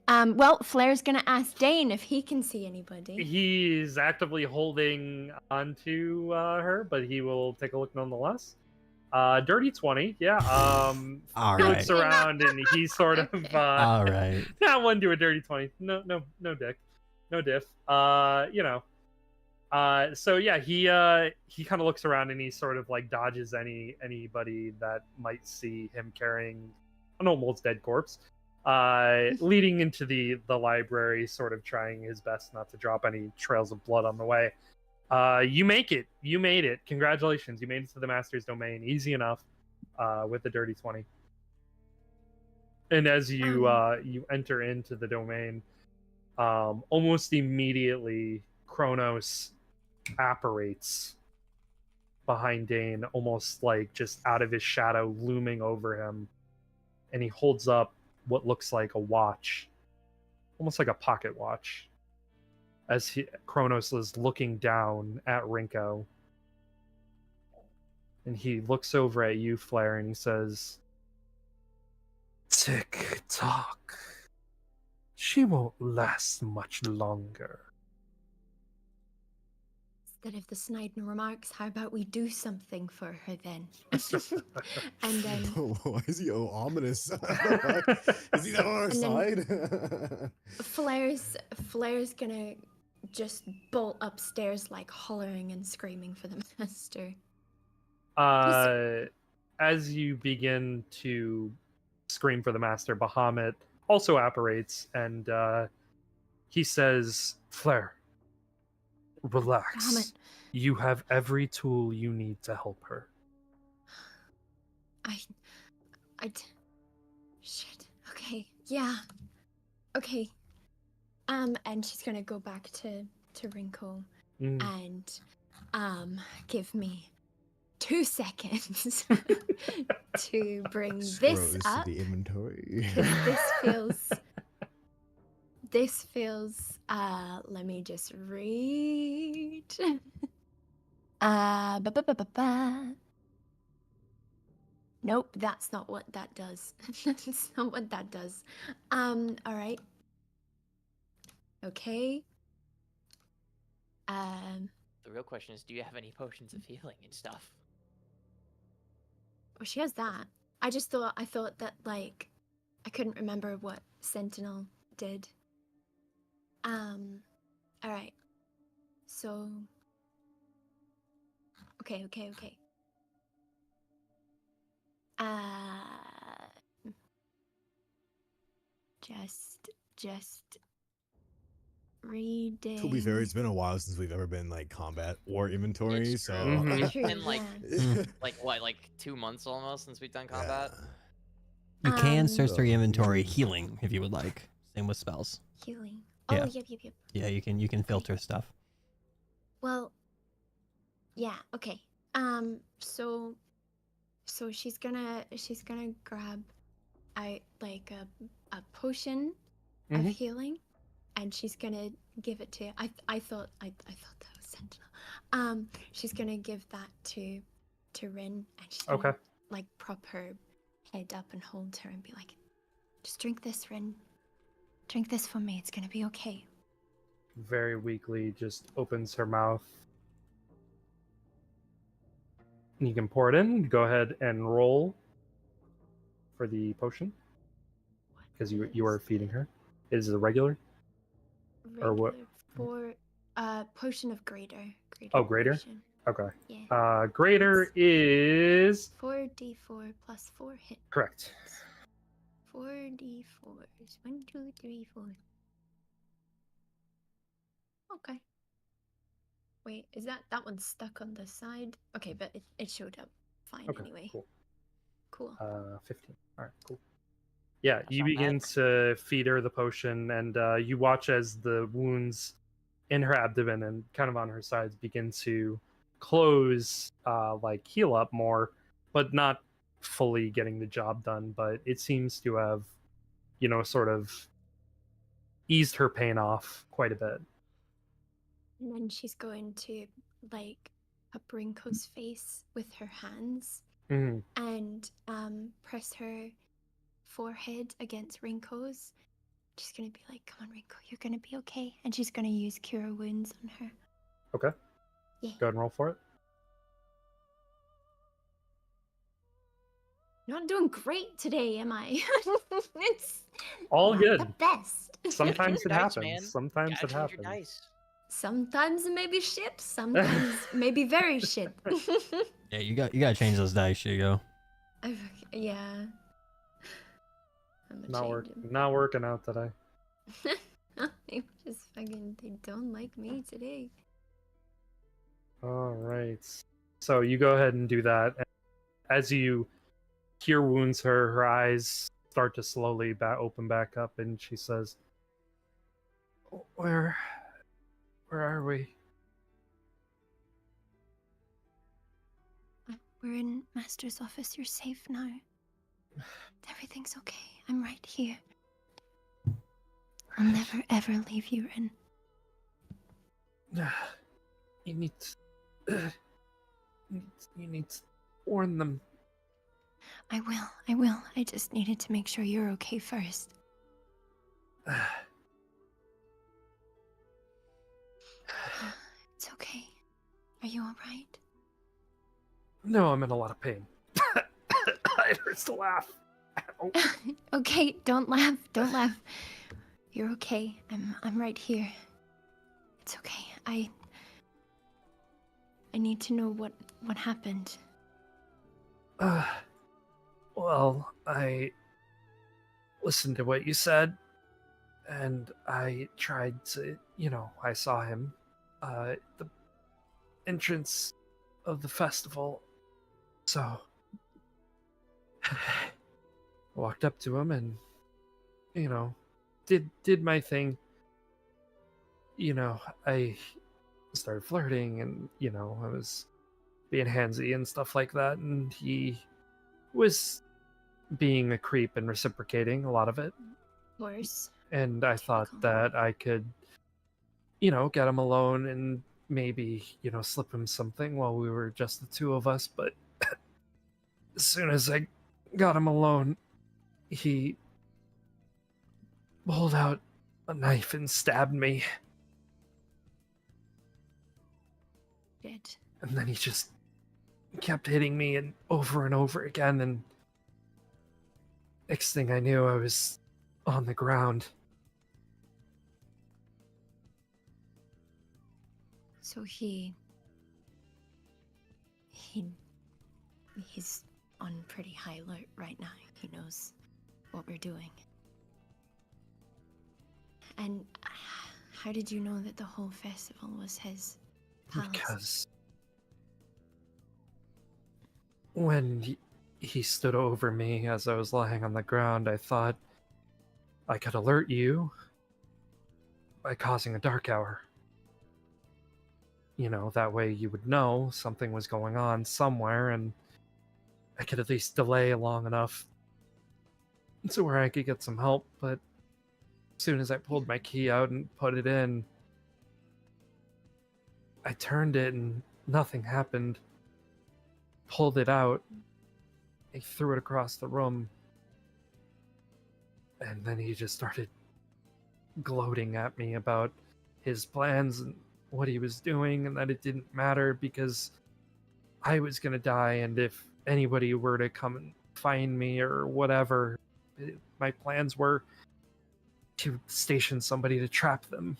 Well, Flair's gonna ask Dane if he can see anybody. He's actively holding onto her, but he will take a look nonetheless. Dirty 20, yeah. All He right. looks around and he sort of All right. not one to a dirty 20. No dick. No diff. So yeah, he kind of looks around and he sort of like dodges anybody that might see him carrying an almost dead corpse. Leading into the library, sort of trying his best not to drop any trails of blood on the way. You make it. You made it. Congratulations. You made it to the Master's Domain. Easy enough. with a dirty 20. And as you you enter into the domain, almost immediately Kronos apparates behind Dane, almost like just out of his shadow, looming over him, and he holds up what looks like a watch, almost like a pocket watch, as Kronos is looking down at Rinko. And he looks over at you, Flair, and he says, "Tick tock. She won't last much longer." Instead of the snide remarks, how about we do something for her then? And then Why is he ominous? Is he not on our And side? Flair's gonna just bolt upstairs like hollering and screaming for the master. As you begin to scream for the master, Bahamut also apparates, and he says, "Flair, relax. Bahamut. You have every tool you need to help her." Shit. Okay. Yeah. Okay. And she's gonna go back to Rinko and give me 2 seconds to bring this Scrolls up. to the inventory. 'Cause this feels let me just read. Nope, that's not what that does. That's not what that does. All right. Okay. The real question is, do you have any potions of healing and stuff? Well, she has that. I thought that, like, I couldn't remember what Sentinel did. All right. So, okay. Just reading. To be fair, it's been a while since we've ever been like combat or inventory, It's so true. It's True, been like yeah. like 2 months almost since we've done combat. You can search through your Um, inventory healing if you would like. Same with spells. Healing. Yeah. Oh, yep. Yeah, you can filter stuff. Well, yeah, okay. So she's gonna grab like a potion of Mhm. healing, and she's gonna give it to I thought that was Sentinel. She's gonna give that to Rin, and she's gonna Okay. like prop her head up and hold her and be like, "Just drink this, Rin. Drink this for me. It's gonna be okay." Very weakly, just opens her mouth. You can pour it in. Go ahead and roll for the potion, because you are feeding her. Is it a regular? Or what? Regular for potion of greater. Oh, greater? Potion. Okay. Yeah. Greater is 4d4 plus 4 hit. correct. 4d4s. 1, 2, 3, 4. Okay. Wait, is that one's stuck on the side? Okay, but it showed up fine Okay. anyway. Cool. Cool. 15. All right. Cool. Yeah, That's you not begin bad. to feed her the potion, and you watch as the wounds in her abdomen and kind of on her sides begin to close, like heal up more, but not fully getting the job done. But it seems to have, sort of eased her pain off quite a bit. And then she's going to like up Rinko's face with her hands Mhm. and press her forehead against Rinko's. She's gonna be like, "Come on, Rinko, you're gonna be okay." And she's gonna use Cure Wounds on her. Okay. Yeah. Go ahead and roll for it. Not doing great today, am I? It's All not good. the best. Sometimes it Dice, happens. man. Sometimes Gotta it change your happens. dice. Sometimes it may be shit. Sometimes maybe very shit. Yeah, you gotta change those dice, Shigo. Yeah. I'm Not working out today. They just fucking they don't like me today. All right. So you go ahead and do that. And as you cure wounds her. Her eyes start to slowly open back up, and she says, Where are we? We're in Master's office. You're safe now. Everything's okay. I'm right here. I'll never ever leave you, Rin. You need to, you need to warn them. I will. I just needed to make sure you're okay first. It's okay. Are you alright? No, I'm in a lot of pain. It hurts to laugh. Ow. Okay, don't laugh. Don't laugh. You're okay. I'm right here. It's okay. I need to know what happened. Well, I listened to what you said, and I tried to, I saw him, the entrance of the festival, so I walked up to him and, did my thing. I started flirting and, I was being handsy and stuff like that, and he was being a creep and reciprocating a lot of it. Worse. And I thought that I could, get him alone and maybe, slip him something while we were just the two of us. But as soon as I got him alone, he pulled out a knife and stabbed me. Did. And then he just kept hitting me and over again. And next thing I knew, I was on the ground. So he's on pretty high alert right now. He knows what we're doing. And how did you know that the whole festival was his pals? Because when he stood over me as I was lying on the ground, I thought I could alert you by causing a dark hour. That way you would know something was going on somewhere, and I could at least delay long enough to where I could get some help. But as soon as I pulled my key out and put it in, I turned it and nothing happened. Pulled it out, he threw it across the room, and then he just started gloating at me about his plans and what he was doing, and that it didn't matter because I was gonna die, and if anybody were to come and find me or whatever, my plans were to station somebody to trap them.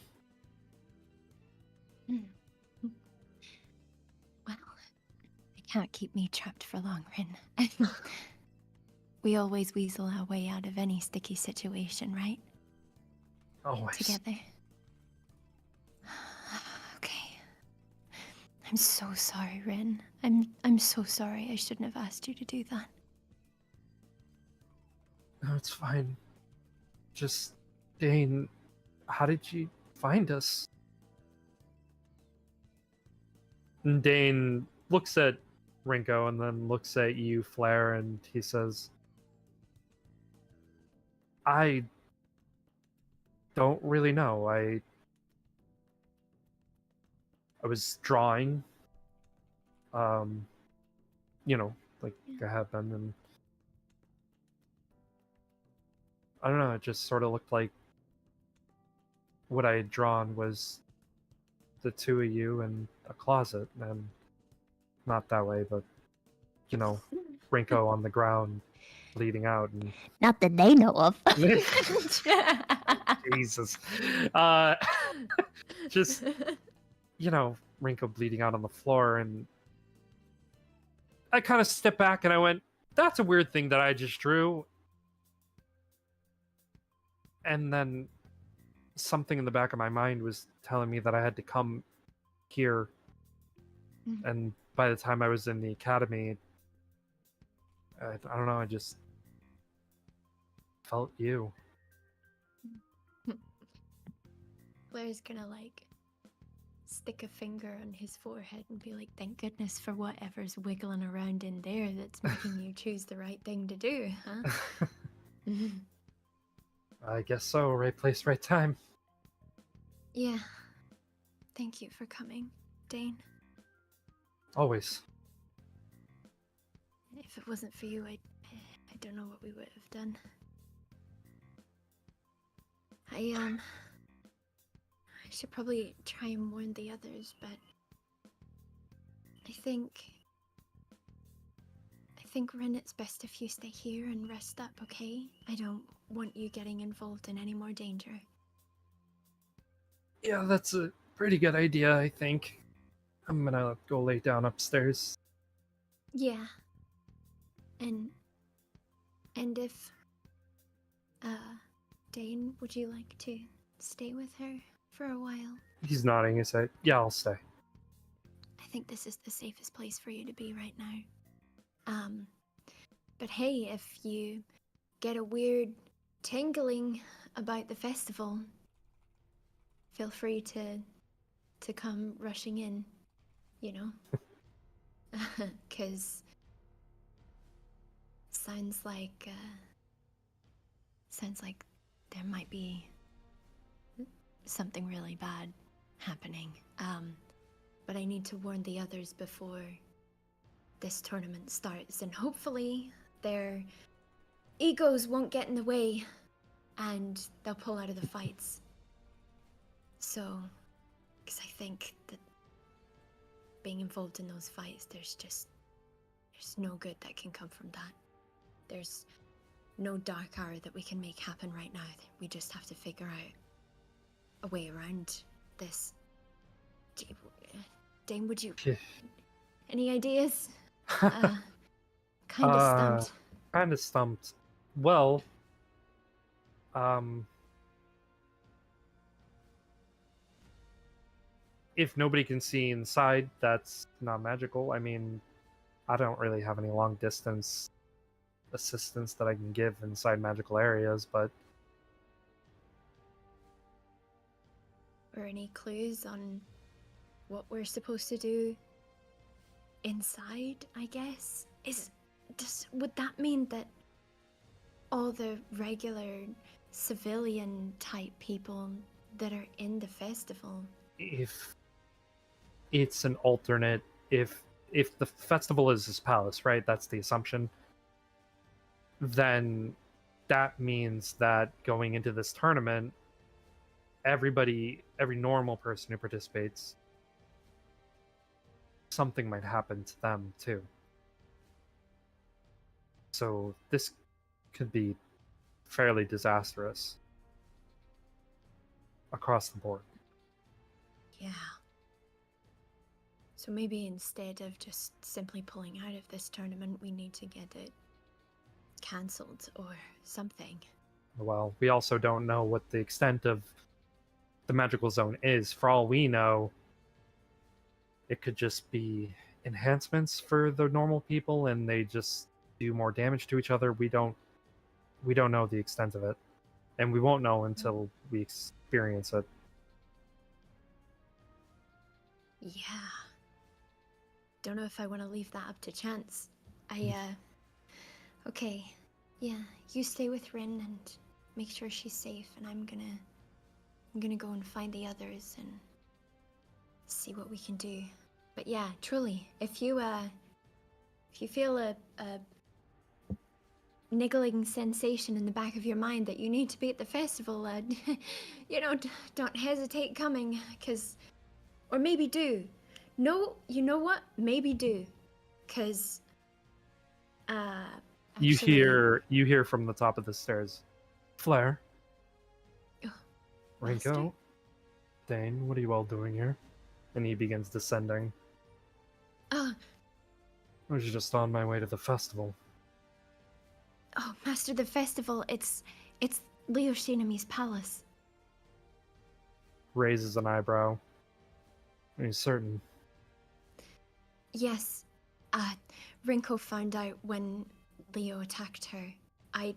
Well, they can't keep me trapped for long, Rin. We always weasel our way out of any sticky situation, right? Always. Together. Okay. I'm so sorry, Rin. I'm so sorry. I shouldn't have asked you to do that. No, it's fine. Just, Dane, how did you find us? And Dane looks at Rinko and then looks at you, Flair, and he says, I don't really know. I was drawing, like I have been, and I don't know, it just sort of looked like what I had drawn was the two of you in a closet, and not that way, but, Rinko on the ground, bleeding out, and Not that they know of. Jesus. Just, Rinko bleeding out on the floor, and I kind of stepped back and I went, that's a weird thing that I just drew. And then something in the back of my mind was telling me that I had to come here. And by the time I was in the academy, I don't know. I just felt you. Flair's gonna like stick a finger on his forehead and be like, "Thank goodness for whatever's wiggling around in there that's making you choose the right thing to do, huh?" I guess so. Right place, right time. Yeah. Thank you for coming, Dane. Always. If it wasn't for you, I don't know what we would have done. I should probably try and warn the others, but I think Rin, it's best if you stay here and rest up, okay? I don't want you getting involved in any more danger. Yeah, that's a pretty good idea, I think. I'm gonna go lay down upstairs. Yeah. And if Dane, would you like to stay with her for a while? He's nodding his head. Yeah, I'll stay. I think this is the safest place for you to be right now. But hey, if you get a weird tingling about the festival, feel free to come rushing in, you know? 'Cause sounds like there might be something really bad happening. But I need to warn the others before this tournament starts, and hopefully their egos won't get in the way and they'll pull out of the fights. So, because I think that being involved in those fights, there's no good that can come from that. There's no dark hour that we can make happen right now. We just have to figure out a way around this. Dane, would you... Any ideas? Kind of stumped. Kind of stumped. Well, if nobody can see inside, that's not magical. I mean, I don't really have any long distance assistance that I can give inside magical areas, but Or any clues on what we're supposed to do inside, I guess? Would that mean that all the regular civilian type people that are in the festival... if it's an alternate, if the festival is his palace, right? That's the assumption. Then that means that going into this tournament, every normal person who participates, something might happen to them too. So this could be fairly disastrous across the board. Yeah. So maybe instead of just simply pulling out of this tournament, we need to get it cancelled or something. Well, we also don't know what the extent of the magical zone is. For all we know, it could just be enhancements for the normal people and they just do more damage to each other. We don't know the extent of it. And we won't know until we experience it. Yeah. Don't know if I want to leave that up to chance. Okay. Yeah, you stay with Rin and make sure she's safe, and I'm gonna go and find the others and see what we can do. But yeah, truly, if you feel a niggling sensation in the back of your mind that you need to be at the festival, don't hesitate coming, or maybe do. No, you know what? Maybe do, cause You actually- hear from the top of the stairs, Flair, Master? Rinko, Dane, what are you all doing here? And he begins descending. Oh, I was just on my way to the festival. oh, Master, the festival. It's Leo Shinami's palace. Raises an eyebrow. Are you certain? Yes, Rinko found out when Leo attacked her, and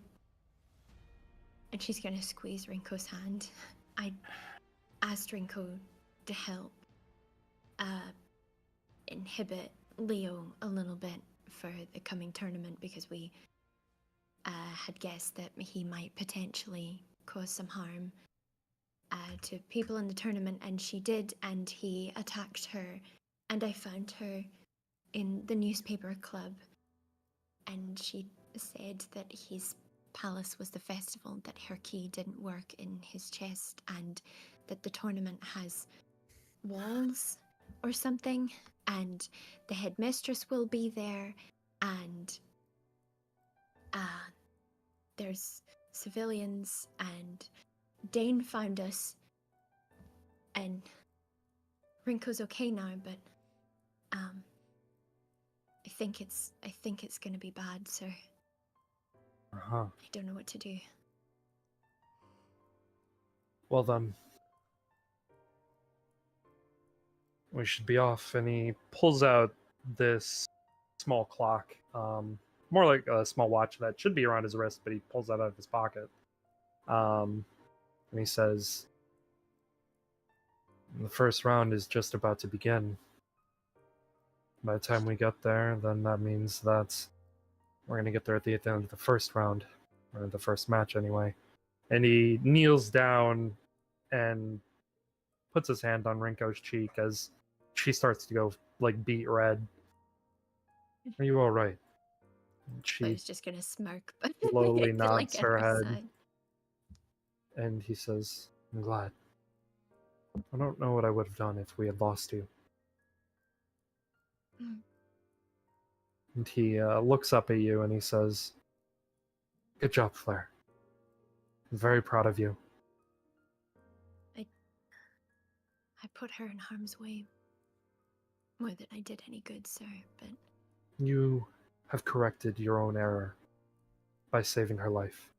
she's gonna squeeze Rinko's hand. I asked Rinko to help inhibit Leo a little bit for the coming tournament because we had guessed that he might potentially cause some harm to people in the tournament, and she did, and he attacked her, and I found her in the newspaper club, and she said that his palace was the festival, that her key didn't work in his chest, and that the tournament has walls or something, and the headmistress will be there, and there's civilians, and Dane found us, and Rinko's okay now, but I think it's gonna be bad, sir. Uh-huh. I don't know what to do. Well then, we should be off. And he pulls out this small clock, more like a small watch that should be around his wrist, but he pulls that out of his pocket. And he says, "The first round is just about to begin. By the time we get there, then that means that we're going to get there at the end of the first round, or the first match anyway." And he kneels down and puts his hand on Rinko's cheek as she starts to go, like, beet red. "Are you all right?" And I she was just gonna smirk, but slowly I feel like nods her head. side. And he says, "I'm glad. I don't know what I would have done if we had lost you." Mm. And he looks up at you and he says, "Good job, Flair. I'm very proud of you." I put her in harm's way more than I did any good, sir, but You have corrected your own error by saving her life.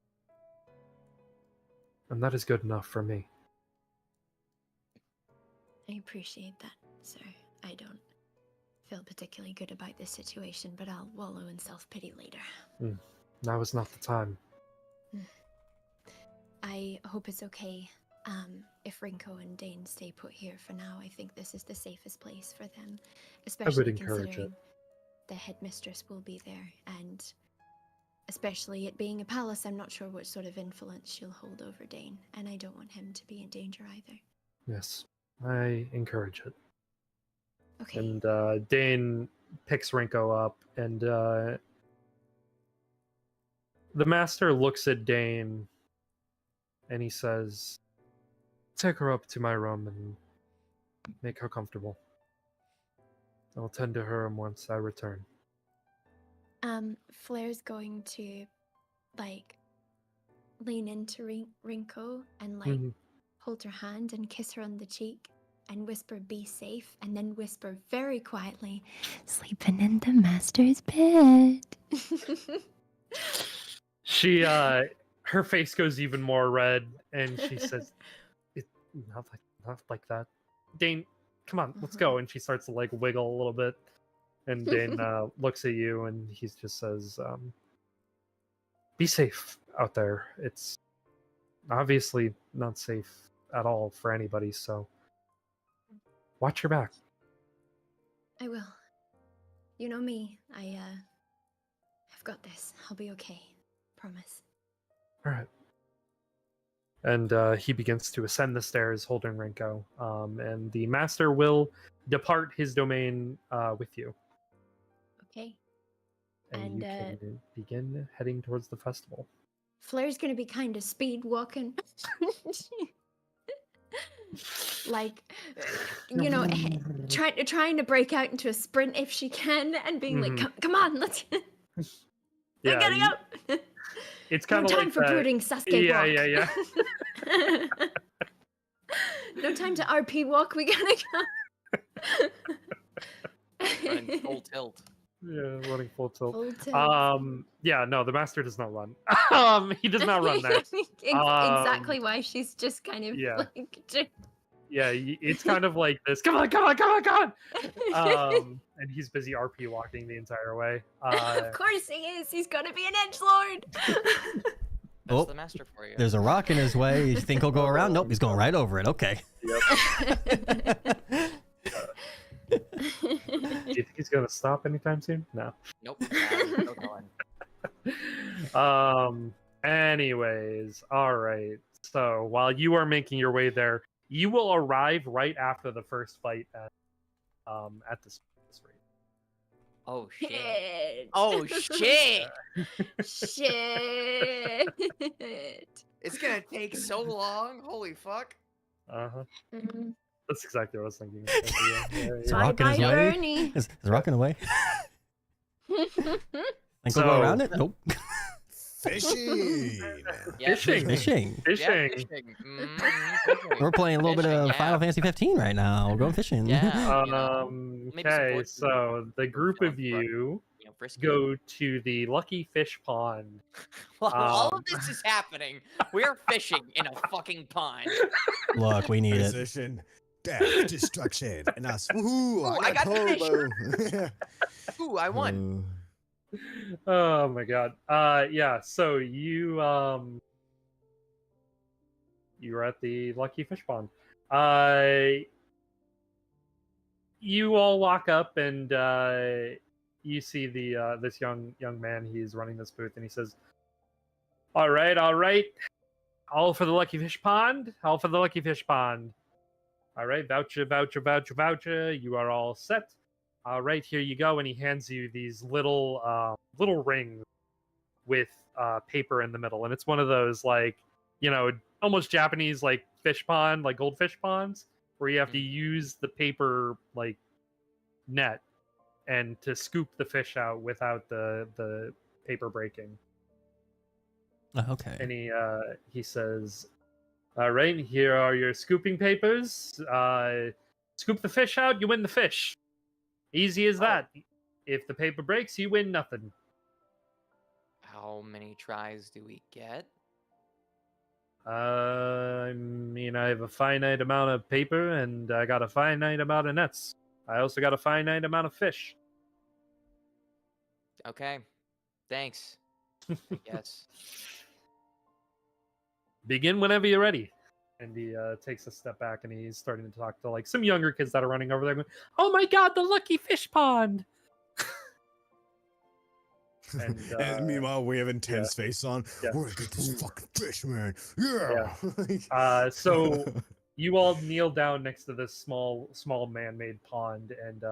And that is good enough for me. I appreciate that, sir. I don't feel particularly good about this situation, but I'll wallow in self-pity later. Now is not the time. I hope it's okay if Rinko and Dane stay put here for now. I think this is the safest place for them, especially encourage considering the headmistress will be there, and especially it being a palace, I'm not sure what sort of influence she'll hold over Dane, and I don't want him to be in danger either. Yes, I encourage it. Okay. And Dane picks Rinko up, and the master looks at Dane, and he says, "Take her up to my room and make her comfortable. I'll tend to her once I return." Flair's going to, like, lean into Rinko and, like, hold her hand and kiss her on the cheek and whisper, "Be safe," and then whisper very quietly, "Sleeping in the master's bed." She, her face goes even more red, and she says, not like that. "Dane, come on, let's go." And she starts to, like, wiggle a little bit. And Dane looks at you, and he just says, "Be safe out there. It's obviously not safe at all for anybody, so watch your back." I will. You know me. I've got this. I'll be okay. Promise. All right. And he begins to ascend the stairs, holding Rinko. And the master will depart his domain with you. Okay. And you And, can begin heading towards the festival. Flair's gonna be kind of speed walking. Like, you know, trying to break out into a sprint if she can, and being like, come on, let's Yeah, getting up. It's kind of no time like for that. brooding Sasuke Yeah. walk. No time to RP walk. We gotta go. Running full tilt. Yeah, running full tilt. Full tilt. Yeah, no, the master does not run. He does not run that. Exactly why she's just kind of Yeah. like. Yeah, it's kind of like this. Come on, come on, come on, come on! And he's busy RP walking the entire way. Of course he is. He's gonna be an edgelord. That's Oh, the master for you. there's a rock in his way. You think he'll go around? Nope, he's going right over it. Okay. Yep. Do you think he's gonna stop anytime soon? No. Nope. Still going. Anyways, all right. So while you are making your way there, you will arrive right after the first fight at this rate. Oh shit. Shit. Oh shit. Shit. It's gonna take so long. Holy fuck. Uh-huh. Mhm. That's exactly what I was thinking. Is Yeah. a rock in his Bye-bye, way? Bernie. Is the rock in the way? Think we'll go So- around it? Nope. Fishing. Yeah, Fishing. Fishing. Yeah, Fishing. fishing. Fishing. We're playing a little bit Fishing, of yeah. Final Fantasy 15 right now. We're going fishing. Yeah. You know, maybe some Okay, poetry so the group feeling of for- you frisky. go to the Lucky Fish Pond. While all um, of this is happening, we're fishing in a fucking pond. Look, we need it. Position. Death, destruction, and us. Woohoo! Ooh, I got fish. turbo. Ooh, I won. Oh my god. Yeah, so you you're at the Lucky Fish Pond. You all walk up and you see the this young man. He's running this booth and he says, all right, all for the Lucky Fish Pond, all for the Lucky Fish Pond. All right, voucher, you are all set. All right, here you go. And he hands you these little rings with paper in the middle, and it's one of those, like, you know, almost Japanese, like, fish pond, like goldfish ponds, where you have to use the paper, like, net and to scoop the fish out without the paper breaking. Okay. And he says, all right, here are your scooping papers. Scoop the fish out, you win the fish. Easy as that. If the paper breaks, you win nothing. How many tries do we get? I mean, I have a finite amount of paper, and I got a finite amount of nets. I also got a finite amount of fish. Okay. Thanks. I guess. Begin whenever you're ready. And he takes a step back, and he's starting to talk to, like, some younger kids that are running over there going, oh my god, the Lucky Fish Pond! And, And meanwhile, we have intense face on. Yeah. We're gonna get this fucking fish, man. Yeah. So you all kneel down next to this small man-made pond, and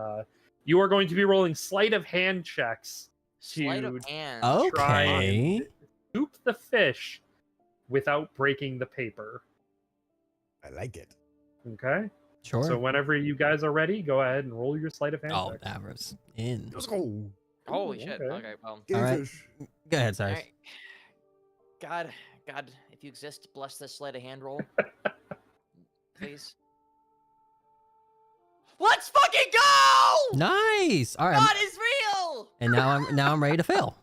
you are going to be rolling sleight of hand checks Sleight to of hand. try Okay. and scoop the fish without breaking the paper. I like it. Okay? Sure. So whenever you guys are ready, go ahead and roll your sleight of hand Oh, checks. that was in. Let's go. Holy Ooh, shit. okay. Okay, well. Get All right. fish. Go ahead, Cyrus. Alright. God, if you exist, bless this sleight of hand roll. Please. Let's fucking go! Nice. All right. God is real! And now I'm ready to fail.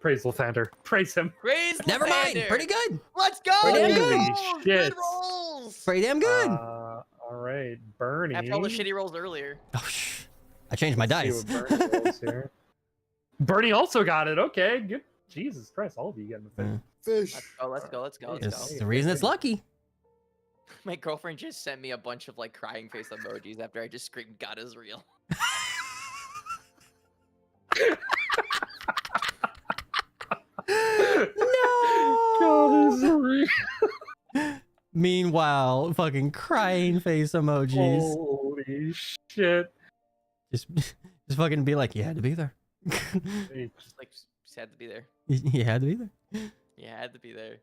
Praise Lathander. Praise him. Praise Never mind. Lathander. Pretty good. Let's go! Pretty Good good. rolls! Holy Good shit. rolls! Pretty damn good. All right, Bernie. After all the shitty rolls earlier. Oh, shh. I changed my Let's dice. see what Bernie rolls here. Bernie also got it. Okay, good. Jesus Christ, all of you getting the Mm. Fish. Let's go. It's the reason it's lucky. My girlfriend just sent me a bunch of, like, crying face emojis after I just screamed, God is real. God is real. Meanwhile, fucking crying face emojis. Holy shit. Just fucking be like, you had to be there. Just, like, just had to be there. You had to be there. Yeah, had to be there.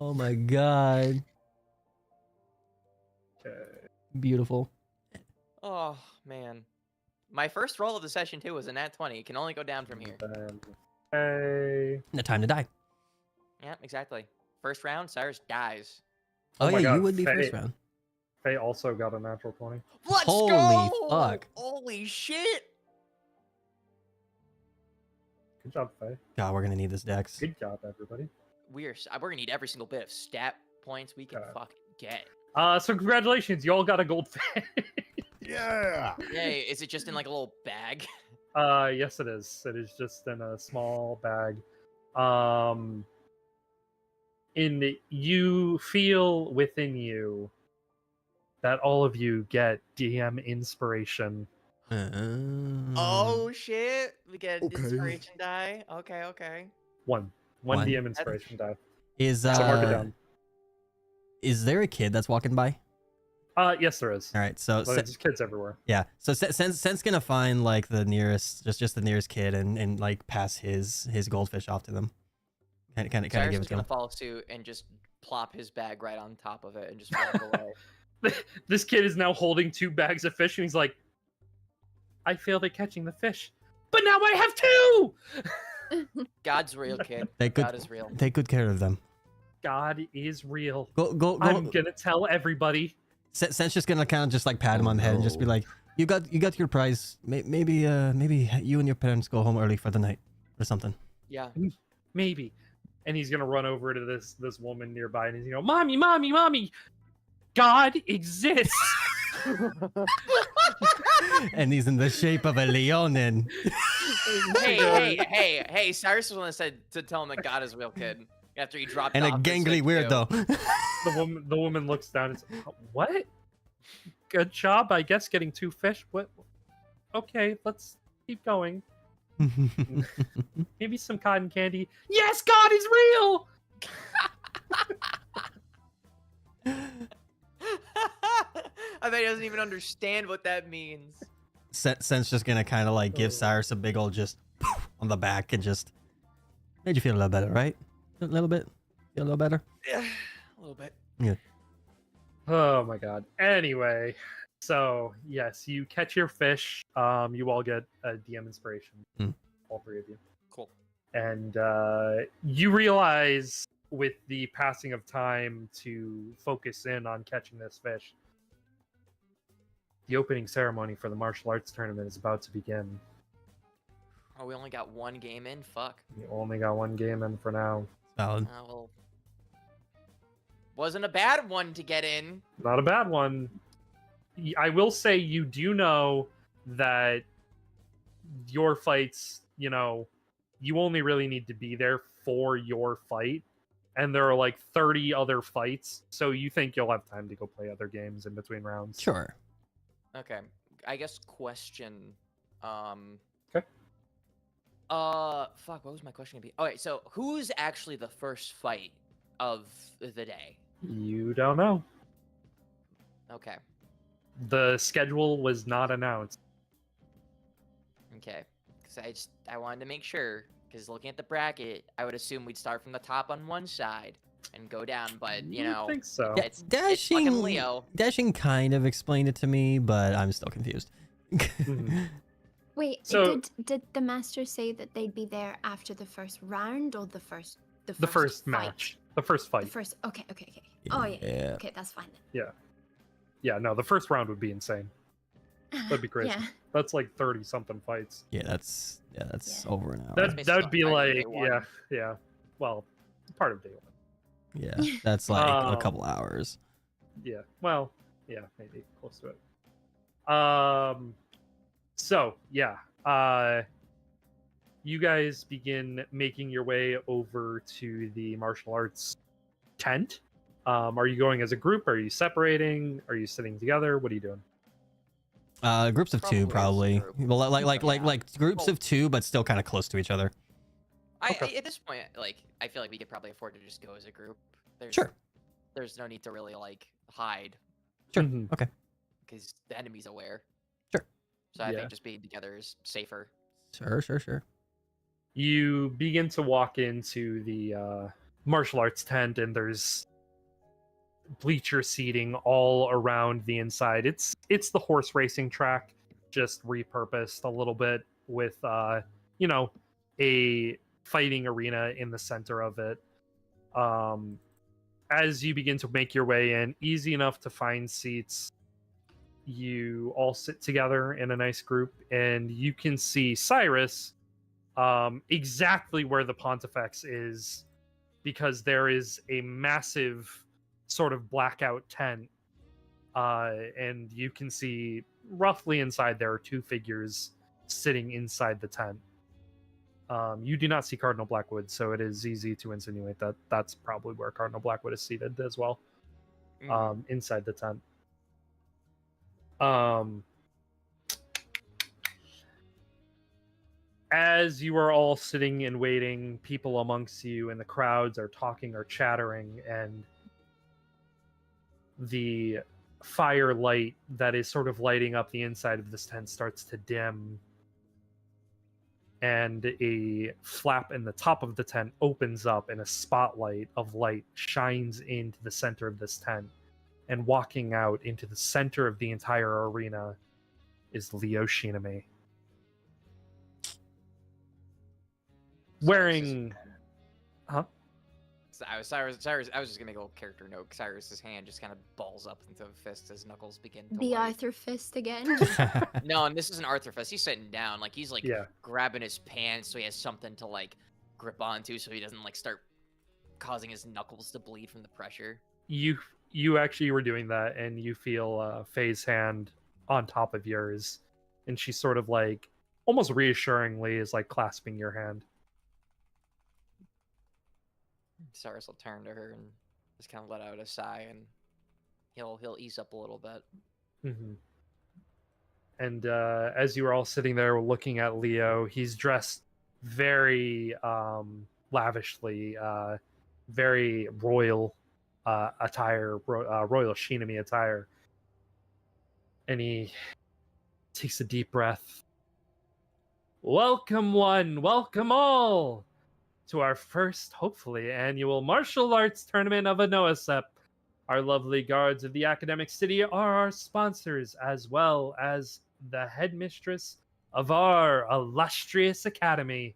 Oh my god. Okay. Beautiful. Oh, man. My first roll of the session, too, was a nat 20. It can only go down from here. Hey. No time to die. Yeah, exactly. First round, Cyrus dies. Oh, Oh my yeah, God, you would be Faye. first round. Faye also got a natural 20. Let's Holy go! fuck. Holy shit! Good job, Faye. God, we're gonna need this dex. Good job, everybody. We're gonna need every single bit of stat points we can God. fucking get. So congratulations, you all got a gold fish. Yeah. Yay! Is it just in like a little bag? Yes, it is. It is just in a small bag. You feel within you that all of you get DM inspiration. Oh shit! We get an Okay. inspiration die. Okay. One One. DM inspiration die. Is So mark it down. is there a kid that's walking by? Yes, there is. All right, so Well, there's kids everywhere. yeah, so Sen's gonna find like the nearest, just the nearest kid, and like pass his goldfish off to them. Kind of Cyrus give is it to gonna them. follow suit and just plop his bag right on top of it and just walk away. This kid is now holding 2 bags of fish, and he's like, "I failed at catching the fish, but now I have 2." God's real, kid. Take God good, is real. take good care of them. God is real. Go. I'm gonna tell everybody. Sen's just gonna kind of just like pat him Oh, on the head and just be no. like, you got your prize. Maybe you and your parents go home early for the night or something. Yeah. Maybe. And he's gonna run over to this woman nearby, and he's gonna go, "Mommy, God exists." And he's in the shape of a leonin. Hey! Cyrus was the one that said to tell him that God is real, kid. After he dropped And a off his gangly thing, too. weirdo. The woman looks down and says, "What? Good job, I guess, getting 2 fish. What? Okay, let's keep going. Maybe some cotton candy. Yes, God is real." I bet he doesn't even understand what that means. Sen's just gonna kind of like give Cyrus a big old just on the back and just made you feel a little better, right? A little bit. Feel a little better. Yeah, a little bit. Oh my God. Anyway, so yes, you catch your fish. You all get a DM inspiration. Hmm. All 3 of you. Cool. And you realize with the passing of time to focus in on catching this fish, the opening ceremony for the martial arts tournament is about to begin. Oh, we only got 1 game in? Fuck. You only got 1 game in for now. Valid. Well, wasn't a bad one to get in. Not a bad one. I will say you do know that your fights, you only really need to be there for your fight. And there are like 30 other fights. So you think you'll have time to go play other games in between rounds. Sure. Okay. I guess question. Okay. Fuck, what was my question gonna be? Okay, so who's actually the first fight of the day? You don't know. Okay. The schedule was not announced. Okay. Because I wanted to make sure, because looking at the bracket, I would assume we'd start from the top on one side and go down, but I think so. Yeah, it's fucking Dashing. Leo. Dashing kind of explained it to me, but I'm still confused. Mhm. Wait, So- did the master say that they'd be there after the first round or the first The first fight? match. The first fight. The first. Okay. Oh yeah. Yeah. Okay, that's fine then. Yeah, no, the first round would be insane. That'd be crazy. Yeah. That's like 30 something fights. Yeah, that's Yeah. over an hour. That basically would be like like, day one. yeah. Well, part of day 1. Yeah, that's like a Um, couple hours. Yeah. Well, yeah, maybe close to it. So yeah, you guys begin making your way over to the martial arts tent. Are you going as a group? Are you separating? Are you sitting together? What are you doing? Groups of two, Probably as a probably. group. Well, like Yeah. groups Well- of 2, but still kind of close to each other. Okay. At this point, like, I feel like we could probably afford to just go as a group. Sure. There's no need to really like hide Sure. Mhm. Okay. because the enemy's aware. Sure. So I Yeah. think just being together is safer. Sure. You begin to walk into the martial arts tent, and there's bleacher seating all around the inside. It's the horse racing track, just repurposed a little bit with a fighting arena in the center of it. As you begin to make your way in, easy enough to find seats. You all sit together in a nice group, and you can see Cyrus exactly where the Pontifex is, because there is a massive sort of blackout tent and you can see roughly inside there are two figures sitting inside the tent. You do not see Cardinal Blackwood, so it is easy to insinuate that that's probably where Cardinal Blackwood is seated as well, inside the tent. As you are all sitting and waiting, people amongst you in the crowds are talking or chattering, and the firelight that is sort of lighting up the inside of this tent starts to dim, and a flap in the top of the tent opens up, and a spotlight of light shines into the center of this tent. And walking out into the center of the entire arena is Leo Shinami. Wearing... Huh? Cyrus, I was just gonna make a little character note. Cyrus's hand just kind of balls up into a fist as knuckles begin to The light. Arthur fist again. No, and this isn't Arthur fist. He's sitting down, like he's like Yeah. grabbing his pants so he has something to like grip onto, so he doesn't like start causing his knuckles to bleed from the pressure. You actually were doing that, and you feel Faye's hand on top of yours, and she sort of like almost reassuringly is like clasping your hand. Cyrus will turn to her and just kind of let out a sigh, and he'll ease up a little bit. Mm-hmm. And as you were all sitting there looking at Leo, he's dressed very lavishly, very royal attire, royal Shinami attire. And he takes a deep breath. Welcome one, welcome all to our first, hopefully, annual martial arts tournament of Anoasep. Our lovely guards of the academic city are our sponsors, as well as the headmistress of our illustrious academy.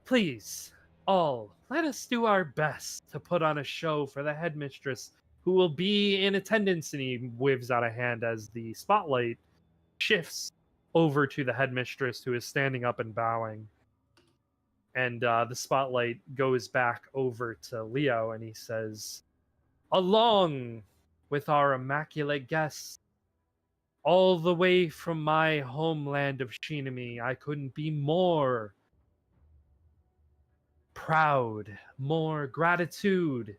Please, all, let us do our best to put on a show for the headmistress, who will be in attendance. And he waves out a hand as the spotlight shifts over to the headmistress, who is standing up and bowing. And the spotlight goes back over to Leo, and he says, along with our immaculate guests, all the way from my homeland of Shinami, I couldn't be more proud, more gratitude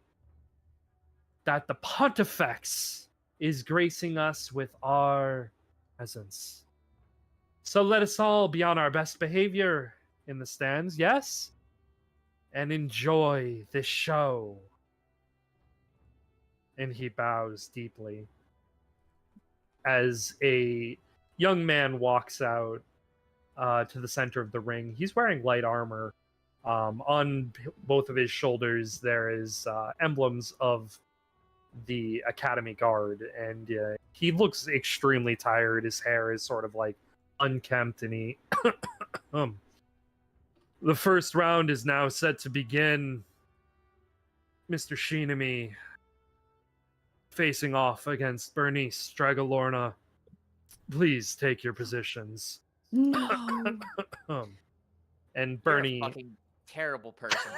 that the Pontifex is gracing us with our presence. So let us all be on our best behavior in the stands, yes? And enjoy this show. And he bows deeply as a young man walks out to the center of the ring. He's wearing light armor. On both of his shoulders, there is emblems of the Academy Guard, and he looks extremely tired. His hair is sort of like unkempt, and he the first round is now set to begin. Mr. Shinami facing off against Bernice Dragolorna. Please take your positions. No. And You're Bernie... a fucking terrible person.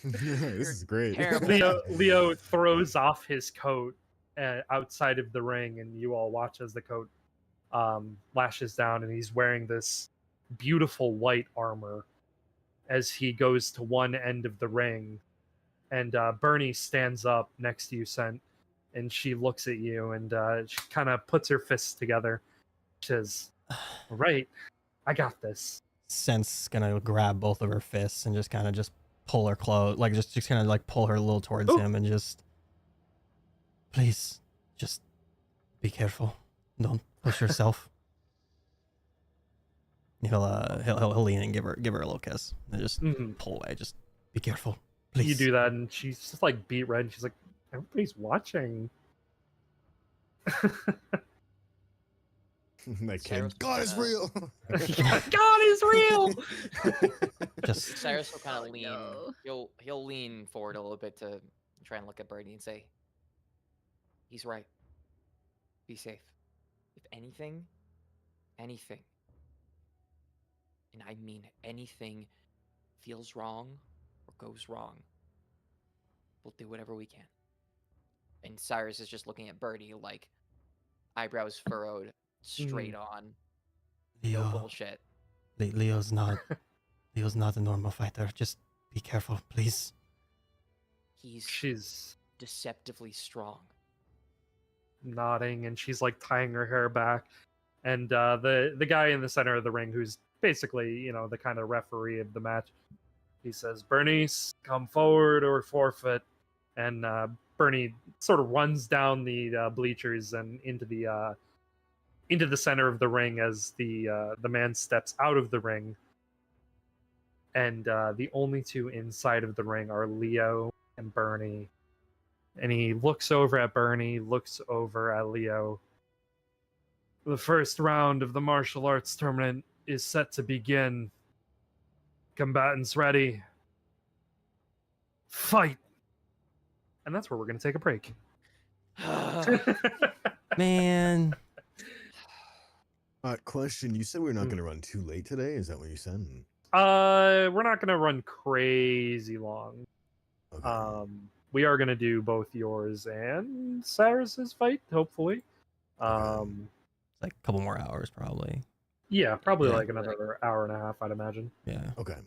This is great. Terrible. Leo throws off his coat outside of the ring, and you all watch as the coat lashes down, and he's wearing this beautiful white armor as he goes to one end of the ring. And Bernie stands up next to you, Sent, and she looks at you, and she kind of puts her fists together. She says, all right, I got this. Sent's gonna grab both of her fists and just kind of just pull her close, like just kind of like pull her a little towards him, and just, please, just be careful. Don't push yourself. He'll lean and give her a little kiss and just pull away. Just be careful, please. You do that, and she's just like beat red. And she's like, everybody's watching. That Cyrus kid, God is real. God is real. Just Cyrus will kind of Oh, lean. no. He'll lean forward a little bit to try and look at Bernie and say, "He's right. Be safe. If anything, and I mean anything, feels wrong or goes wrong, we'll do whatever we can. And Cyrus is just looking at Bernie like eyebrows furrowed, straight on. No Leo, bullshit. Leo's not a normal fighter. Just be careful, please. He's She's deceptively strong. nodding, and she's like tying her hair back. And the guy in the center of the ring, who's basically, you know, the kind of referee of the match, he says, "Bernice, come forward or forfeit." And Bernie sort of runs down the bleachers and into the center of the ring as the man steps out of the ring. And the only two inside of the ring are Leo and Bernie. And he looks over at Bernie, looks over at Leo. "The first round of the martial arts tournament is set to begin. Combatants ready. Fight!" And that's where we're going to take a break. Man, Question: You said we're not going to run too late today. Is that what you said? We're not going to run crazy long. Okay. We are going to do both yours and Cyrus's fight, hopefully. Okay. it's like a couple more hours probably. Yeah, probably Yeah. like another hour and a half, I'd imagine. Yeah. Okay.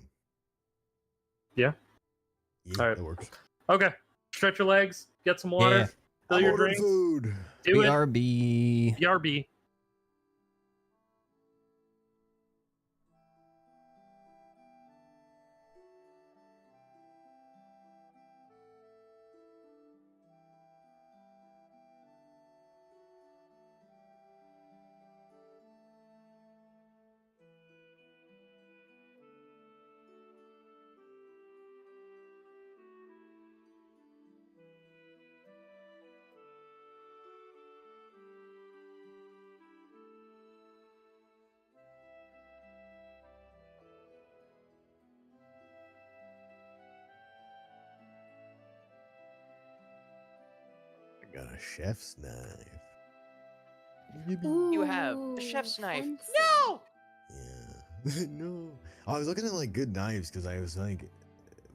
Yeah, Alright. that works. Okay, stretch your legs, get some water, Yeah. fill I'm your ordering drinks, food. do it. BRB. BRB. I got a chef's knife. You have the Ooh, chef's knife. fancy. No! Yeah. No. I was looking at like good knives because I was like,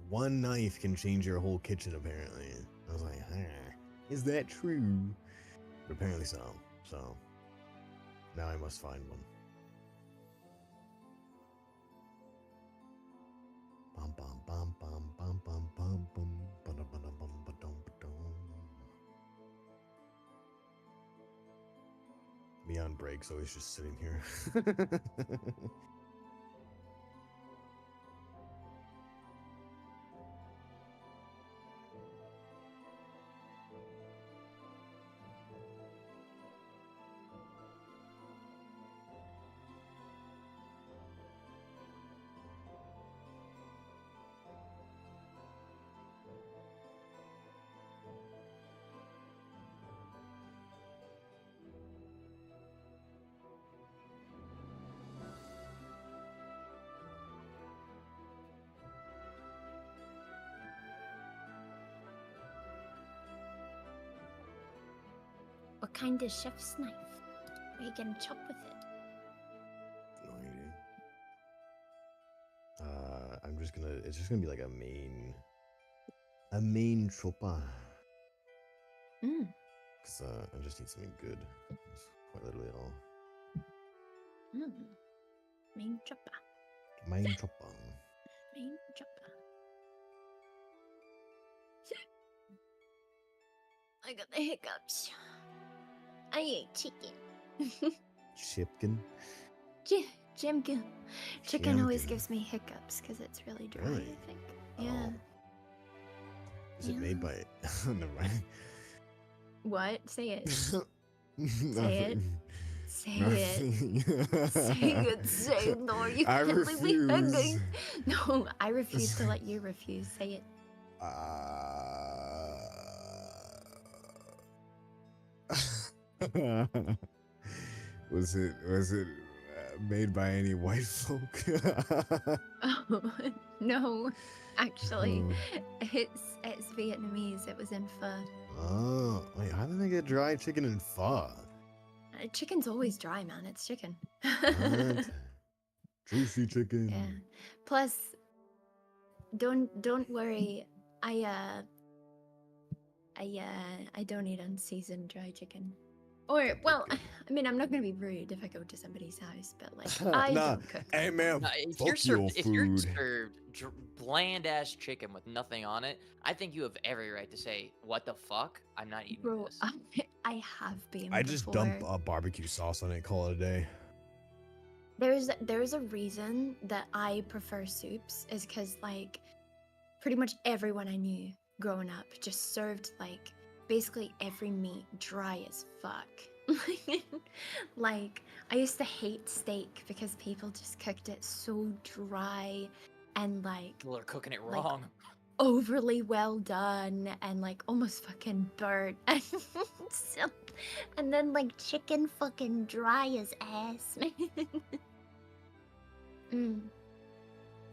one knife can change your whole kitchen apparently. I was like, is that true? But apparently so. So now I must find one. Bum bum bum bum bum bum bum bum ba-dum, ba-dum, bum, ba-dum, ba-dum. Me on break, so he's just sitting here. What kind of chef's knife? Are you gonna chop with it? No idea. I'm just gonna. It's just gonna be like a main chopper. Mm. Cause I just need something good. That's quite literally all. Mm. Main chopper. Main chopper. Main chopper. I got the hiccups. I ate chicken. Chipkin. Jimkin. Chicken always Chimkin. gives me hiccups because it's really dry, Really? I think. Yeah. Oh. Is it made Yeah. by? Never mind. What? Say it. Nothing. Say it. Nothing. Say it. Say it. No, you I can't leave me hanging. refuse. No, I refuse to let you refuse. Say it. Was it made by any white folk? Oh, no, actually, Oh. it's Vietnamese. It was in pho. Oh, wait, how did they get dried chicken and pho? Chicken's always dry, man. It's chicken. What? Juicy chicken. Yeah. Plus, don't worry. I I don't eat unseasoned dry chicken. Or well, I mean, I'm not gonna be rude if I go to somebody's house, but like I Nah, don't cook. hey man, No, if fuck you're served, your if you're food. served bland ass chicken with nothing on it, I think you have every right to say, "What the fuck? I'm not eating Bro, this." I have been. I just before. dump barbecue sauce on it, call it a day. There's a reason that I prefer soups is because like pretty much everyone I knew growing up just served like basically every meat dry as fuck. Like I used to hate steak because people just cooked it so dry and like People are cooking it like, wrong. overly well done and like almost fucking burnt. And so, and then like chicken fucking dry as ass.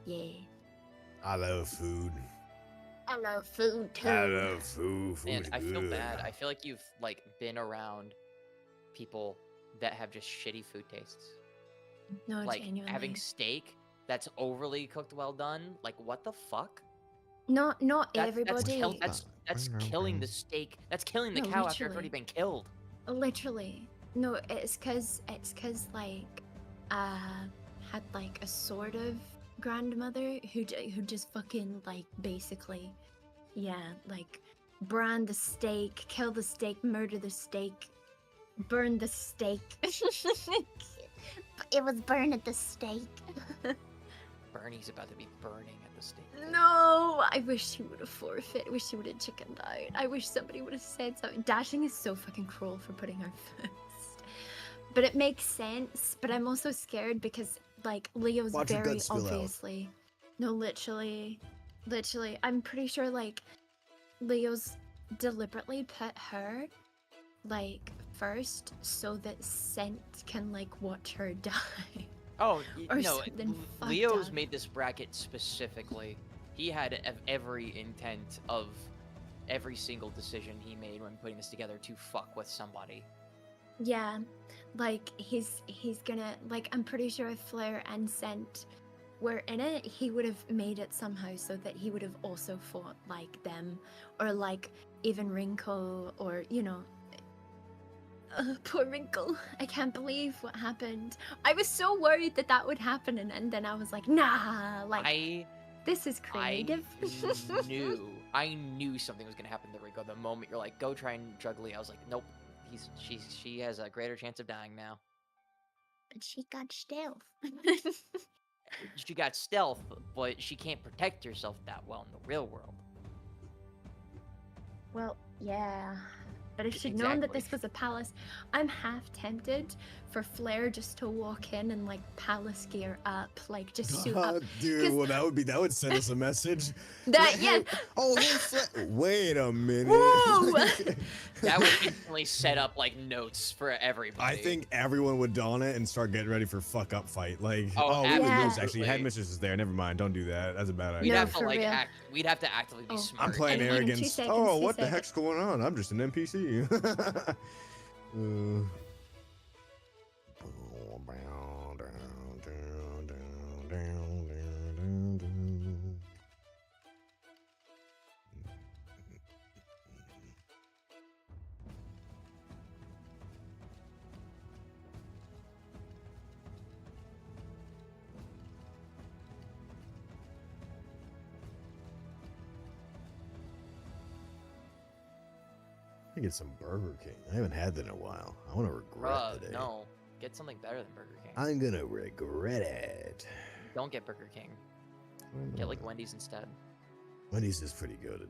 Yeah. I love food. I love food too. I love food. Man, Food's I feel good. bad. I feel like you've like been around people that have just shitty food tastes. No, Like genuinely. having steak that's overly cooked, well done. Like what the fuck? Not That's everybody. that's killing the steak. That's killing the No, cow after it's already literally. been killed. Literally. No, it's cause like had like a sort of grandmother who just fucking like basically like brand the steak, kill the steak, murder the steak, burn the steak. It was burn at the stake. Bernie's about to be burning at the stake. No, I wish he would have forfeit. I wish he would have chickened out. I wish somebody would have said something. Dashing is so fucking cruel for putting her first. But it makes sense. But I'm also scared because, like, Leo's Watch your very guts spill out. obviously. No, literally. I'm pretty sure, like, Leo's deliberately put her, like, first so that Scent can, like, watch her die. Oh, Or no, something fucked Leo's up. made this bracket specifically. He had every intent of every single decision he made when putting this together to fuck with somebody. Yeah, like he's gonna like I'm pretty sure if Flair and Scent were in it, he would have made it somehow so that he would have also fought like them or like even Wrinkle or poor Wrinkle. I can't believe what happened. I was so worried that that would happen and then I was like, nah, like this is creative. I knew something was gonna happen to Rico. The moment you're like, go try and drug Lee, I was like, nope. She has a greater chance of dying now. But she got stealth. She got stealth, but she can't protect herself that well in the real world. Well, yeah. But if she'd known that Exactly. this was a palace, I'm half tempted for Flair just to walk in and like palace gear up, like just suit up. Dude, 'Cause- well that would send us a message. That yeah. Oh, hey, wait a minute. Whoa! That would instantly set up like notes for everybody. I think everyone would don it and start getting ready for fuck up fight. Like, Oh, we would lose. absolutely. Actually, Headmistress is there. Never mind. Don't do that. That's a bad we'd idea. No, have to for like real. we'd have to actively be Oh. smart. I'm playing Hang on, 2 arrogance. seconds, Oh, 2 what the seconds. heck's going on? I'm just an NPC. I get some Burger King. I haven't had that in a while. I want to regret Bruh, today. no. Get something better than Burger King. I'm gonna regret it. Don't get Burger King. Get like Wendy's instead. Wendy's is pretty good.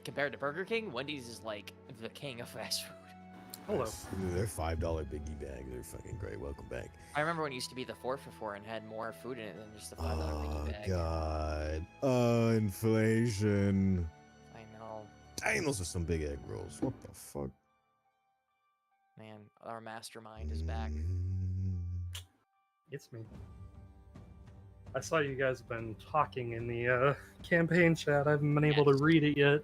Compared to Burger King, Wendy's is like the king of fast food. Hello. Ooh, their $5 biggie bags. They're fucking great. Welcome back. I remember when it used to be the 4 for $4 and had more food in it than just the $5 Oh biggie bag. god. Inflation. I know, Dang, those are some big egg rolls. What the fuck? man. Our mastermind is back. It's me. I saw you guys have been talking in the campaign chat. I haven't been able to Yes. read it yet.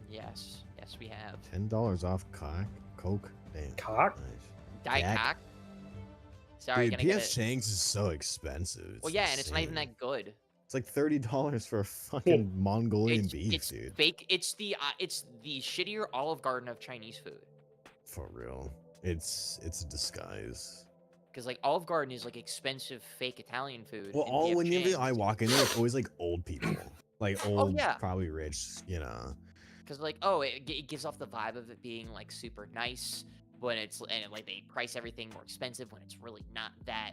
Yes, we have. $10 off Coke? Damn. Cock? Nice. Diet Jack. Cock. Sorry, Dude, can I get P.F. it? Chang's is so expensive. Well, yeah, and it's not even insane. that good. It's like $30 for a fucking Mongolian beef, It's dude. fake. It's the shittier Olive Garden of Chinese food. For real. It's a disguise. Because like Olive Garden is like expensive fake Italian food. Well, and whenever Chang's- I walk in there, it's always like old people. Like old, yeah. probably rich, you know. Because like it gives off the vibe of it being like super nice when it's and like they price everything more expensive when it's really not that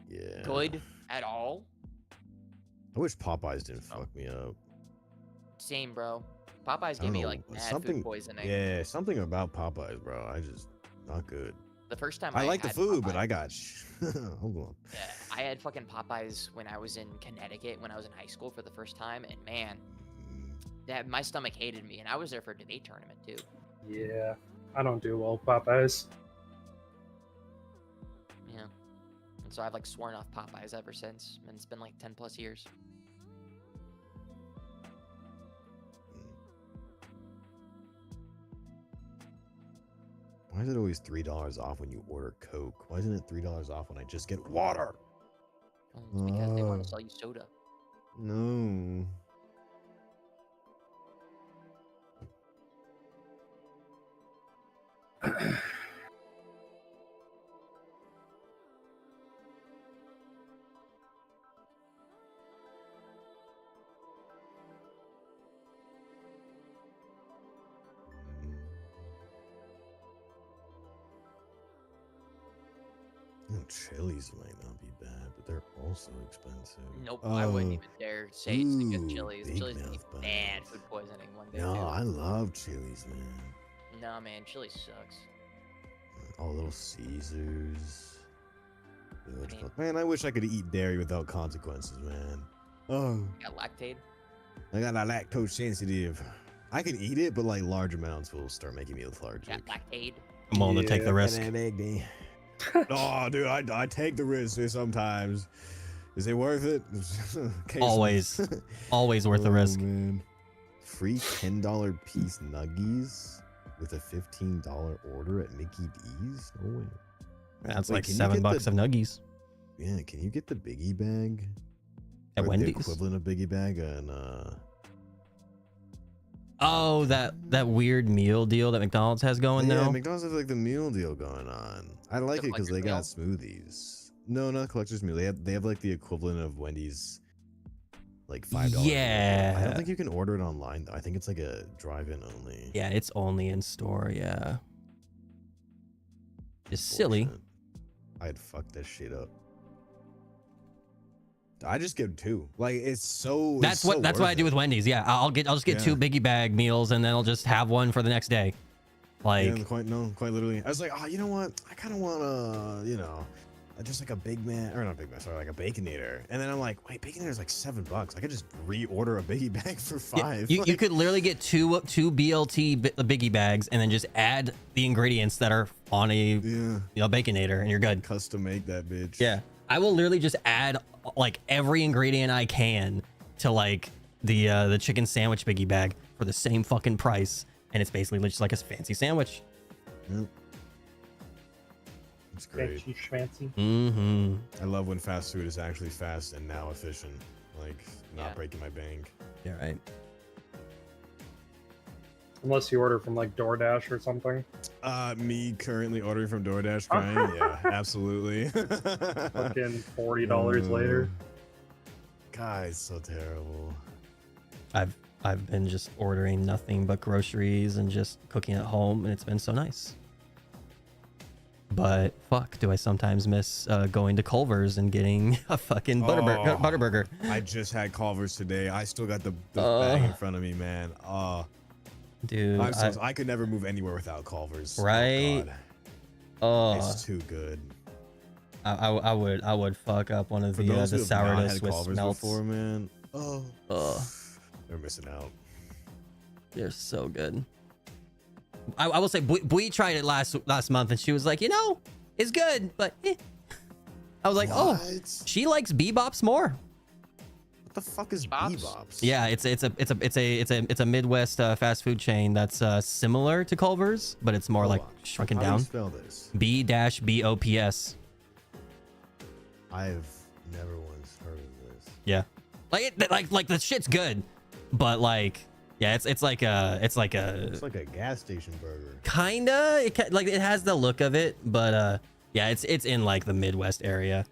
Yeah. good at all. I wish Popeyes didn't Oh. fuck me up. Same, bro. Popeyes I gave don't me know, like mad something. food poisoning. Yeah, something about Popeyes, bro. I just not good. The first time I like the had food, but Popeyes- I got. Hold on. Yeah, I had fucking Popeyes when I was in Connecticut when I was in high school for the first time, and man, that my stomach hated me, and I was there for a debate tournament too. Yeah, I don't do well with Popeyes. Yeah, and so I've like sworn off Popeyes ever since, and it's been like 10+ years. Why is it always $3 off when you order Coke? Why isn't it $3 off when I just get water? Well, it's because they want Oh. to sell you soda. No. Chili's might not be bad, but they're also expensive. Nope, I wouldn't Oh, even dare say it's because ooh, Chili's. Big Chili's gonna be Mouth bad buns. food poisoning one day. No, too. I love Chili's, man. No, man, Chili's sucks. All Little Caesars. mean- Man, I wish I could eat dairy without consequences, man. Oh, Got Lactaid. I got a lactose sensitive. I can eat it, but like large amounts will start making me lethargic. Got Lactaid. I'm willing to take the Yeah. risk. Oh, dude, I take the risk sometimes. Is it worth it? Occasionally. Always. Always worth the Oh, risk. Man. Free $10 piece nuggies with a $15 order at Mickey D's? No way. That's Wait, like can you $7 get the- of nuggies Yeah, can you get the biggie bag? at Or Wendy's. The equivalent of biggie bag and Oh, that weird meal deal that McDonald's has going yeah, now. McDonald's has like the meal deal going on. I like The it because they got collector's smoothies. No, not collector's meal. They have like the equivalent of Wendy's, like $5. I Yeah. don't think you can order it online though. I think it's like a drive-in only. Yeah, it's only in store. Yeah. Just silly. Bullshit. I'd fuck that shit up. I just get two. Like it's so. That's what I do with Wendy's. Yeah, I'll just get Yeah. 2 biggie bag meals and then I'll just have one for the next day. Like Yeah, quite literally. I was like, oh, you know what? I kind of want just like a Big Mac, or not Big Mac, sorry, like a Baconator. And then I'm like, wait, Baconator's like $7. I could just reorder a biggie bag for $5. You Like, could literally get two BLT biggie bags and then just add the ingredients that are on a yeah, Baconator and you're good. custom make that bitch. Yeah, I will literally just add like every ingredient I can to like the chicken sandwich biggie bag for the same fucking price, and it's basically just like a fancy sandwich. Yep. It's great. Fancy schmancy. Mm-hmm. I love when fast food is actually fast and now efficient. Like not Yeah. breaking my bank. Yeah, right. Unless you order from like DoorDash or something. Me currently ordering from DoorDash crying. Yeah, absolutely. Fucking $40 later. God, it's so terrible. I've been just ordering nothing but groceries and just cooking at home, and it's been so nice. But fuck, do I sometimes miss going to Culver's and getting a fucking Butterburger? I just had Culver's today. I still got the bag in front of me, man. Dude, I could never move anywhere without Culver's. Right? Oh, God. oh, It's too good. I would fuck up one of For the those who have not sourdough had Swiss Culver's melts. before, man. Oh, Ugh. they're missing out. They're so good. I will say, Bui tried it last month, and she was like, it's good, but eh. I was like, oh, What? she likes Bebops more. What the fuck is Bebops? Bebops? Yeah, it's a Midwest fast food chain that's similar to Culver's, but it's more Hold like on. shrunken How do you down. spell this? B-BOPS. I've never once heard of this. Yeah. Like the shit's good, but like, yeah, it's like a It's like a gas station burger. kinda like it has the look of it, but yeah, it's in like the Midwest area.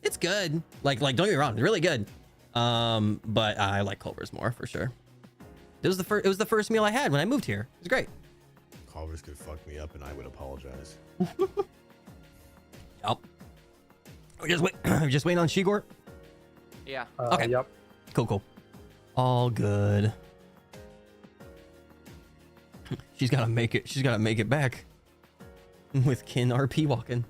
It's good. Like don't get me wrong, it's really good. But I like Culver's more for sure. It was the first meal I had when I moved here. It was great. Culver's could fuck me up, and I would apologize. Yep. We're just waiting on Shigor. Yeah. Okay. Yep. Cool. All good. She's gotta make it. She's gotta make it back. With Kin RP walking.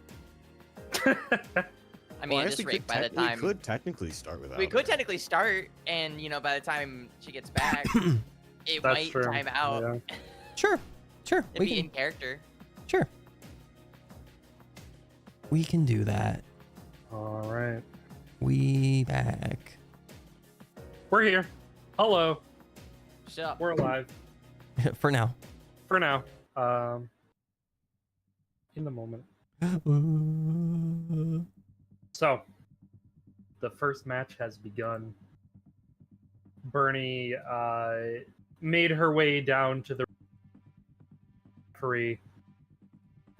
I mean, at this rate, by the time we could technically start without. we could her. technically start, and by the time she gets back, it That's might true. time out. Yeah. Sure. It'd We be can. in character. Sure. We can do that. All right. We back. We're here. Hello. Shut up. We're alive For now. for now. In the moment. So, the first match has begun. Bernie made her way down to the referee.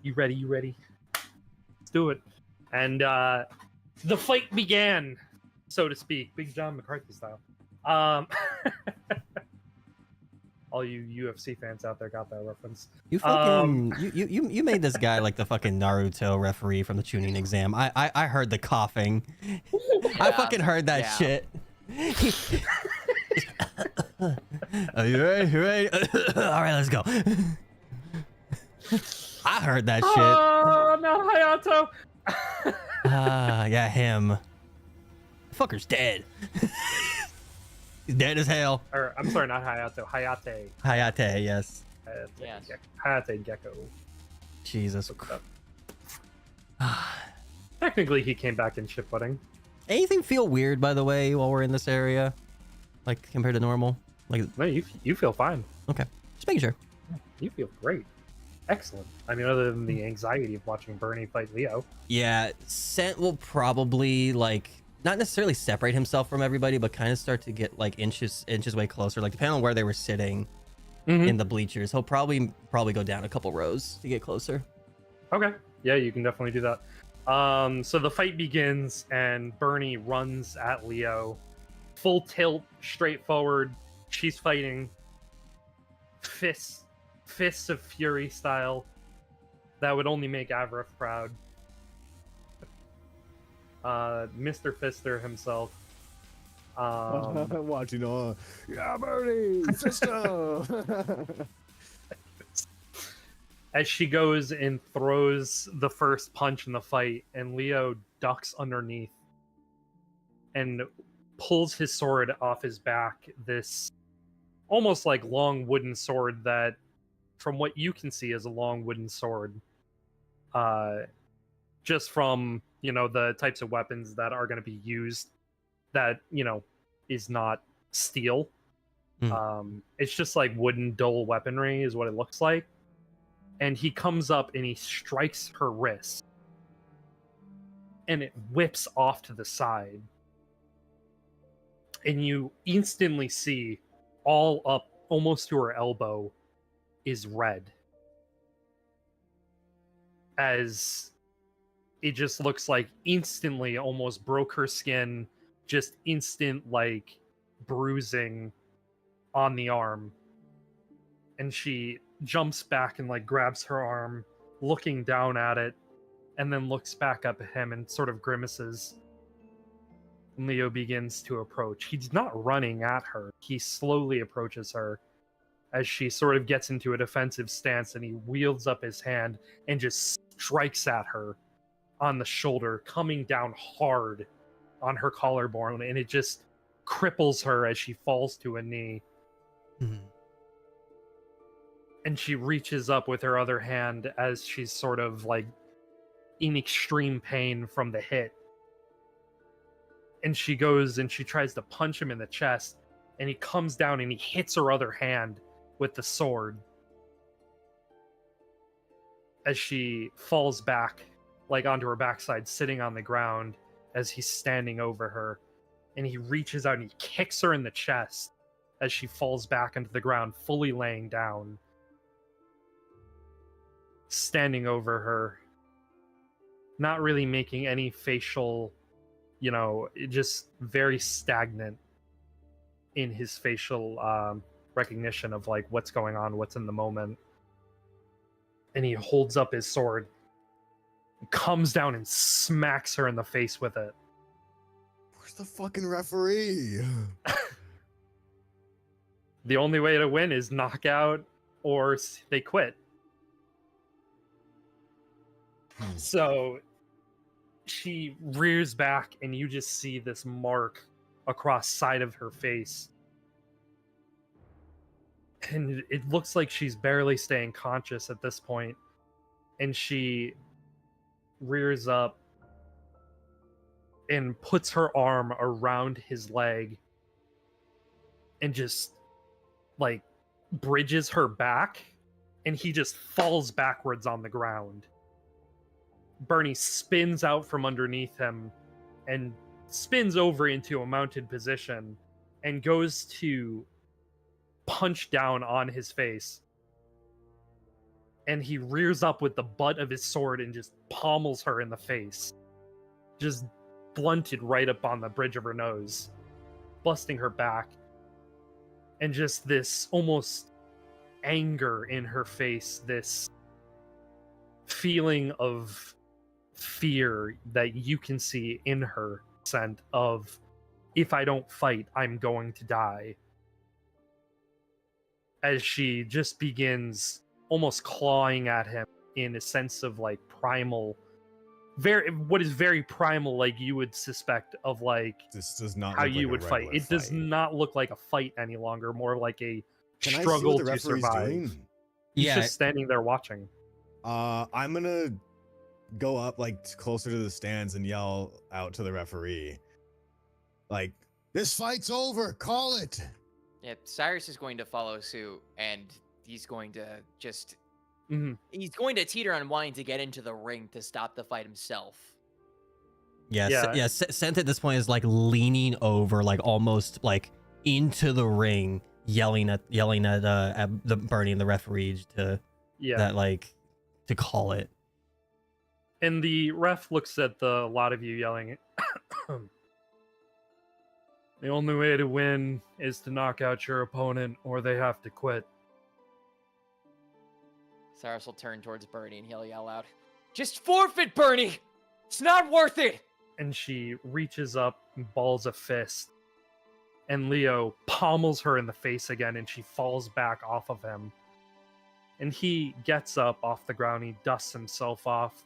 You ready? You ready? Let's do it. And the fight began, so to speak, Big John McCarthy style. All you UFC fans out there got that reference. You fucking you made this guy like the fucking Naruto referee from the tuning exam. I heard the coughing. I Yeah, fucking heard that yeah. shit. Are you ready? You ready? All right, let's go. I heard that shit. Oh, no, Hayato! Yeah, him. Fucker's dead. He's dead as hell. Or, I'm sorry, not Hayato. Hayate. Hayate, yes. Yes. Hayate Gecko. Jesus. Technically, he came back in ship pudding. Anything feel weird, by the way, while we're in this area? Like, compared to normal? Like, No, you feel fine. okay. Just making sure. You feel great. Excellent. I mean, other than the anxiety of watching Bernie fight Leo. Yeah, Scent will probably, like, not necessarily separate himself from everybody, but kind of start to get, like, inches way closer. Like, depending on where they were sitting in the bleachers, he'll probably go down a couple rows to get closer. Okay. Yeah, you can definitely do that. So the fight begins, and Bernie runs at Leo. Full tilt, straight forward. She's fighting. Fists of fury style. That would only make Avrith proud. Mr. Fister himself. Watching all. Yeah, Bernie, sister. As she goes and throws the first punch in the fight, and Leo ducks underneath and pulls his sword off his back. This almost like long wooden sword that, from what you can see, is a long wooden sword. Just from, the types of weapons that are going to be used that, is not steel. It's just like wooden dull weaponry is what it looks like. And he comes up and he strikes her wrist. And it whips off to the side. And you instantly see all up almost to her elbow is red. As it just looks like instantly almost broke her skin. Just instant like bruising on the arm. And she jumps back and like grabs her arm, looking down at it, and then looks back up at him and sort of grimaces. And Leo begins to approach. He's not running at her. He slowly approaches her as she sort of gets into a defensive stance, and he wields up his hand and just strikes at her on the shoulder, coming down hard on her collarbone, and it just cripples her as she falls to a knee. And she reaches up with her other hand as she's sort of like in extreme pain from the hit. And she goes and she tries to punch him in the chest, and he comes down and he hits her other hand with the sword as she falls back, like onto her backside, sitting on the ground as he's standing over her. and he reaches out and he kicks her in the chest as she falls back into the ground, fully laying down, standing over her, not really making any facial, just very stagnant in his facial recognition of like what's going on, what's in the moment. And he holds up his sword, comes down and smacks her in the face with it. Where's the fucking referee? The only way to win is knockout or they quit. So she rears back and you just see this mark across side of her face. And it looks like she's barely staying conscious at this point. And she rears up and puts her arm around his leg and just like bridges her back, and he just falls backwards on the ground. Bernie spins out from underneath him and spins over into a mounted position and goes to punch down on his face. And he rears up with the butt of his sword and just pommels her in the face. Just blunted right up on the bridge of her nose, busting her back. And just this almost anger in her face, this feeling of fear that you can see in her scent of, if I don't fight, I'm going to die. As she just begins almost clawing at him in a sense of like primal, what is very primal, like you would suspect of like This does not how look you like would a fight. regular It does not look like a fight any longer, more like a Can I see struggle what the to referee's survive. doing? He's Yeah. just standing there watching. I'm gonna go up like closer to the stands and yell out to the referee, like, "This fight's over. Call it." Yeah, Cyrus is going to follow suit, and he's going to just... Mhm. He's going to teeter on wanting to get into the ring to stop the fight himself. Yeah. Sent at this point is like leaning over, like almost like into the ring, yelling at the Bernie and the referee to to call it. And the ref looks at the lot of you yelling, "The only way to win is to knock out your opponent, or they have to quit." Cyrus will turn towards Bernie and he'll yell out, "Just forfeit, Bernie! It's not worth it!" And she reaches up and balls a fist. And Leo pommels her in the face again, and she falls back off of him. And he gets up off the ground, he dusts himself off.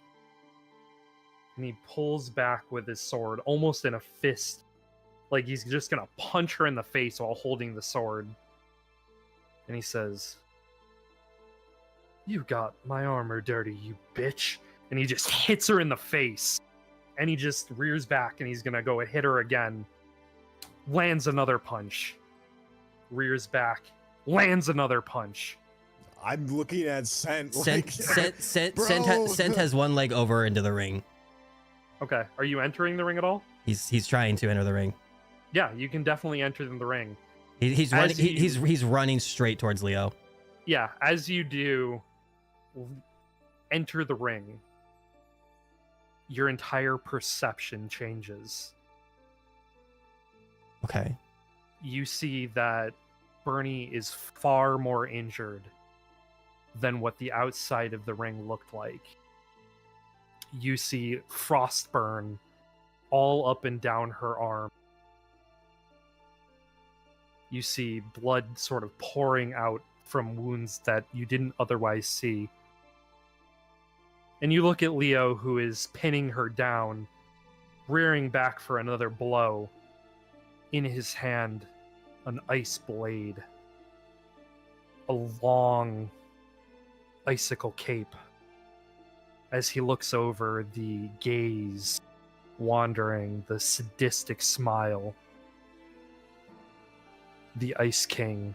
And he pulls back with his sword, almost in a fist. Like he's just gonna punch her in the face while holding the sword. And he says, "You got my armor dirty, you bitch." And he just hits her in the face. And he just rears back and he's gonna go hit her again. Lands another punch. Rears back. Lands another punch. I'm looking at Scent. Sent has one leg over into the ring. Okay, are you entering the ring at all? He's trying to enter the ring. Yeah, you can definitely enter the ring. He's As running. you- He's running straight towards Leo. Yeah, as you do enter the ring, your entire perception changes. Okay. You see that Bernie is far more injured than what the outside of the ring looked like. You see frostburn all up and down her arm. You see blood sort of pouring out from wounds that you didn't otherwise see. And you look at Leo, who is pinning her down, rearing back for another blow. In his hand, an ice blade. A long icicle cape. As he looks over, the gaze wandering, the sadistic smile. The Ice King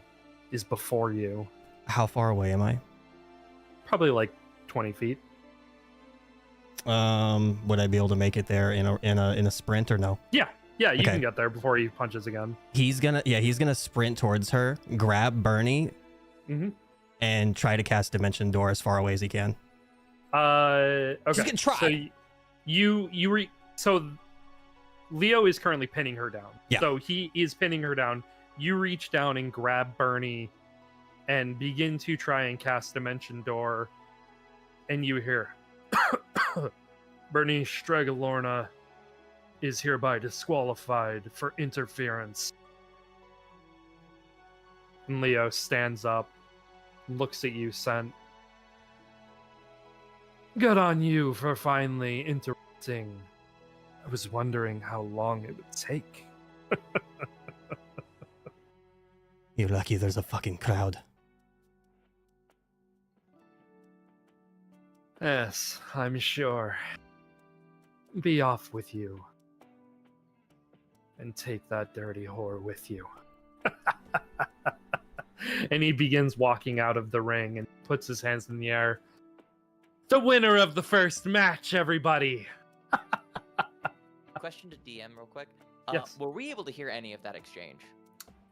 is before you. How far away am I? Probably like 20 feet. Would I be able to make it there in a sprint or no? Yeah, Yeah, you Okay. can get there before he punches again. He's gonna sprint towards her, grab Bernie, Mhm. and try to cast Dimension Door as far away as he can. Okay. gonna try. So so Leo is currently pinning her down. Yeah. So he is pinning her down. You reach down and grab Bernie and begin to try and cast Dimension Door, and you hear Bernie Stragolorna is hereby disqualified for interference. And Leo stands up, looks at you, Sent. Good on you for finally interrupting. I was wondering how long it would take. You're lucky there's a fucking crowd. Yes, I'm sure. Be off with you. And take that dirty whore with you. And he begins walking out of the ring and puts his hands in the air. The winner of the first match, everybody! Question to DM real quick. Yes. Were we able to hear any of that exchange?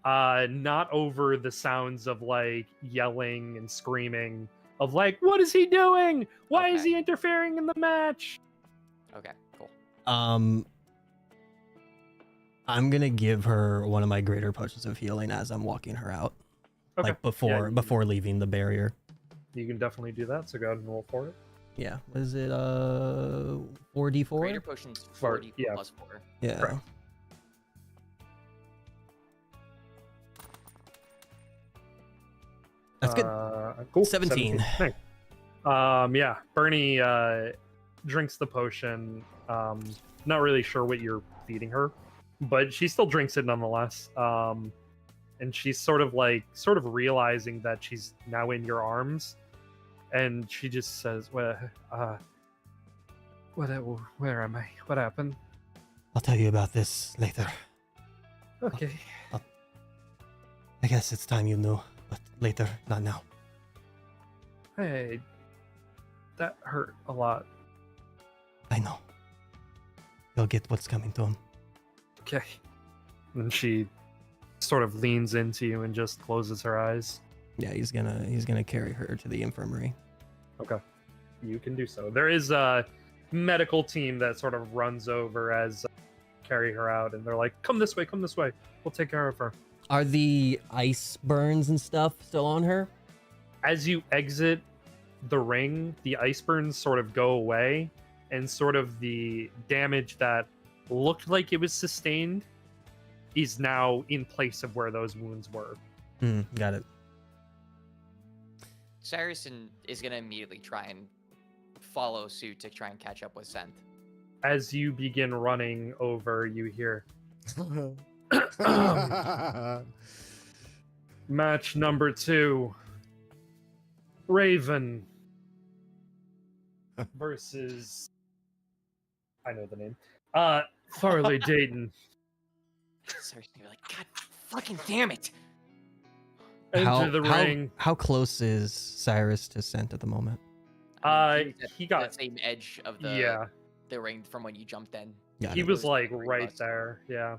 Not over the sounds of like yelling and screaming of like, what is he doing? Why is Okay. he interfering in the match? Okay, cool. I'm gonna give her one of my greater potions of healing as I'm walking her out, Okay. like before you- before leaving the barrier. You can definitely do that, so go ahead and roll for it. Yeah, what is it? 4d4. Greater potions For- 40 yeah. plus 4. Yeah. Correct. That's good. Cool. 17. Nice. Yeah, Bernie drinks the potion. Not really sure what you're feeding her, but she still drinks it nonetheless. And she's sort of realizing that she's now in your arms, and she just says, where am I? What happened?" I'll tell you about this later. Okay. I guess it's time you knew, but later, not now. Hey, that hurt a lot. I know. He'll get what's coming to him. Okay. And she sort of leans into you and just closes her eyes. Yeah, he's gonna carry her to the infirmary. Okay. You can do so. There is a medical team that sort of runs over as carry her out, and they're like, come this way, we'll take care of her. Are the ice burns and stuff still on her? As you exit the ring, the ice burns sort of go away, and sort of the damage that looked like it was sustained is now in place of where those wounds were. Got it. Cyrus is going to immediately try and follow suit to try and catch up with Scent. As you begin running over, you hear match number 2. Raven versus, I know the name, Farley Dayton. Cyrus is going to be like, God fucking damn it! Enter the ring. How close is Cyrus to Scent at the moment? I mean, he got- that same edge of the Yeah, ring from when you jumped in. Got he it. was like Ring right bust. there. Yeah.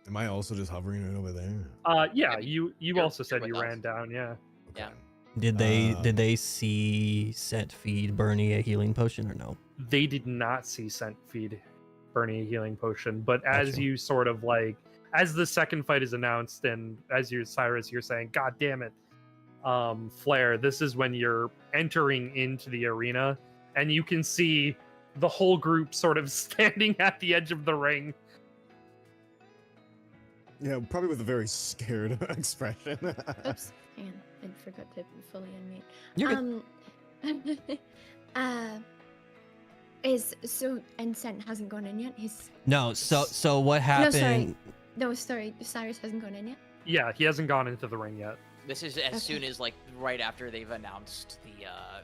Am I also just hovering right over there? Yeah. I mean, You you're- also you're said with you us. ran down. Yeah. Yeah. Did they see Scent feed Bernie a healing potion or no? They did not see Scent feed Bernie a healing potion, but as Gotcha. you sort of like, as the second fight is announced, and as you're Cyrus, you're saying, "God damn it, Flair!" This is when you're entering into the arena, and you can see the whole group sort of standing at the edge of the ring. Yeah, probably with a very scared expression. Oops, hang on. I forgot to fully unmute. You're good. Is so and Scent hasn't gone in yet. No, so what happened? Sorry, Cyrus hasn't gone in yet. Yeah, he hasn't gone into the ring yet. This is as Okay. soon as like right after they've announced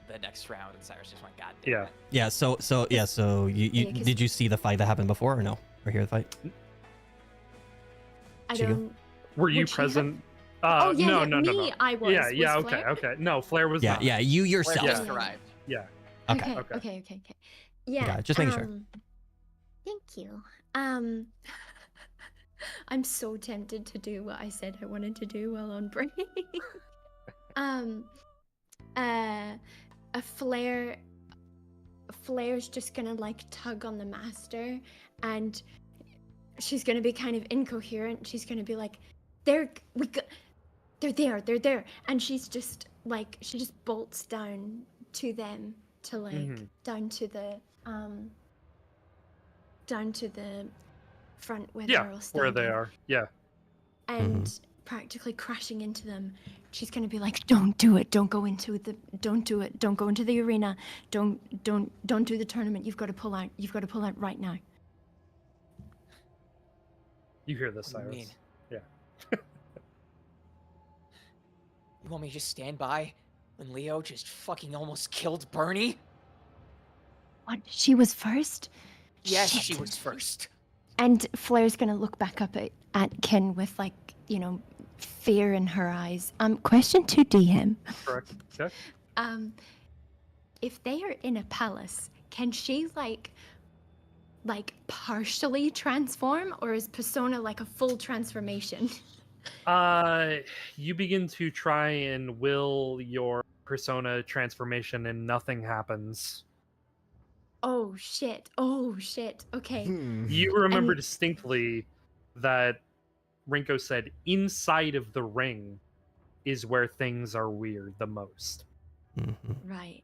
the next round, and Cyrus just went, God damn Yeah. it. Yeah, so you Yeah, 'cause- did you see the fight that happened before or no? Or hear the fight? I Shigo? don't. Were you Would she have- present? Oh yeah, no, yeah, no, me, no, no. I was. Yeah, Was okay, Flair? okay. No, Flair was Yeah, not. yeah, you Flair yourself. just Yeah. arrived. Yeah. Okay. Okay, Okay. okay. Yeah. Got it, just making sure. Thank you. I'm so tempted to do what I said I wanted to do while on break. A Flair's just gonna like tug on the master, and she's gonna be kind of incoherent. She's gonna be like, they're there, and she's just like, she just bolts down to them, to like down to the front where they're all standing. Where they are. Yeah. And practically crashing into them. She's gonna be like, "Don't do it. Don't go into the. Don't do it. Don't go into the arena. Don't do the tournament. You've got to pull out. You've got to pull out right now." You hear this, What do you Cyrus? mean? Yeah. You want me to just stand by when Leo just fucking almost killed Bernie? What? She was first? Yes, Shit. she was first. And Flair's gonna look back up at Kin with like, fear in her eyes. Question to DM. Correct. Okay. If they are in a palace, can she like partially transform, or is Persona like a full transformation? You begin to try and will your persona transformation and nothing happens. Oh shit. Okay. You remember And- distinctly that Rinko said inside of the ring is where things are weird the most. Right.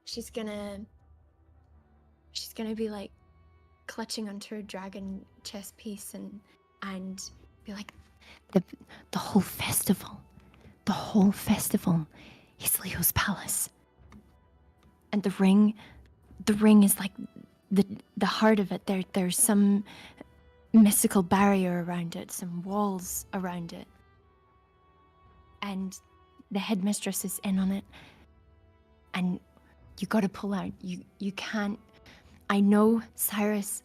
She's gonna be like clutching onto her dragon chess piece and be like, the whole festival is Leo's palace, and the ring is like the heart of it. There's some mystical barrier around it, some walls around it, and the headmistress is in on it, and you got to pull out. You can't. I know, Cyrus,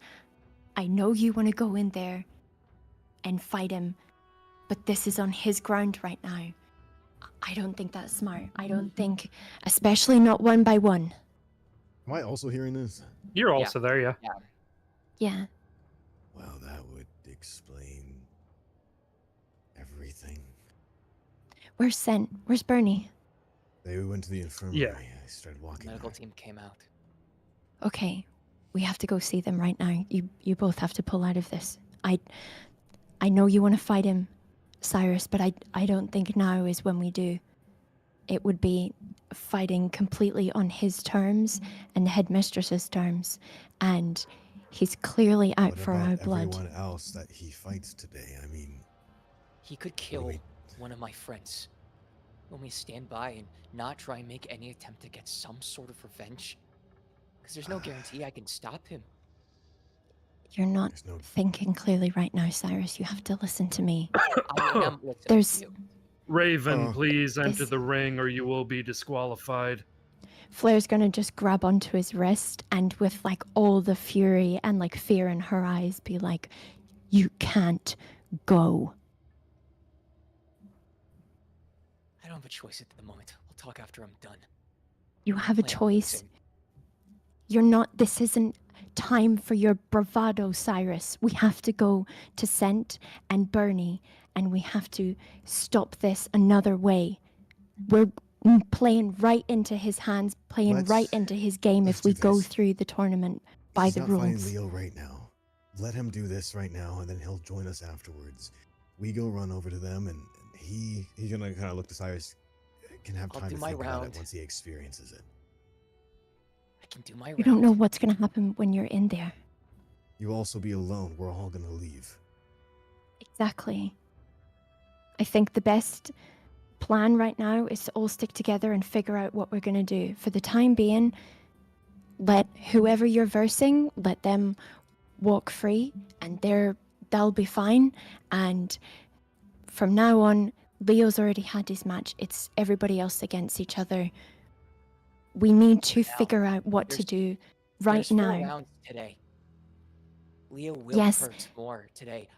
I know you want to go in there and fight him, but this is on his ground right now. I don't think that's smart. I don't think, especially not one by one. Am I also hearing this? You're also there, yeah. Yeah. Well, that would explain everything. Where's Sent? Where's Bernie? They went to the infirmary. I started walking. Medical there. team came out. Okay, we have to go see them right now. You both have to pull out of this. I know you want to fight him, Cyrus, but I don't think now is when we do. It would be fighting completely on his terms and the headmistress's terms, and he's clearly out What for about our blood. everyone else that he fights today? I mean, He could kill one of my friends. Want me to stand by and not try and make any attempt to get some sort of revenge? Because there's no guarantee I can stop him. You're not there's no. thinking clearly right now, Cyrus. You have to listen to me. I am listening There's- to you. Raven, Oh. please enter This- the ring or you will be disqualified. Flair's gonna just grab onto his wrist and with like all the fury and like fear in her eyes be like, "You can't go." I don't have a choice at the moment. I'll talk after I'm done. You have a Plan on choice. losing. You're not, this isn't time for your bravado, Cyrus. We have to go to Scent and Bernie, and we have to stop this another way. We're playing right into his hands, playing right Let's- into his game let's if we do go this. through the tournament by He's the not fighting rules. Leo right now. Let him do this right now, and then he'll join us afterwards. We go run over to them, and he's gonna kind of look to Cyrus. Can have I'll time do to my think about round. it once he experiences it. I can do my You don't know round. what's gonna happen when you're in there. You'll also be alone. We're all gonna leave. Exactly. I think the best plan right now is to all stick together and figure out what we're going to do. For the time being, let whoever you're versing, let them walk free and they'll be fine. And from now on, Leo's already had his match. It's everybody else against each other. We need to Now, figure out what to there's- do right There's 4 now. rounds today. Leo will Yes. hurt more today.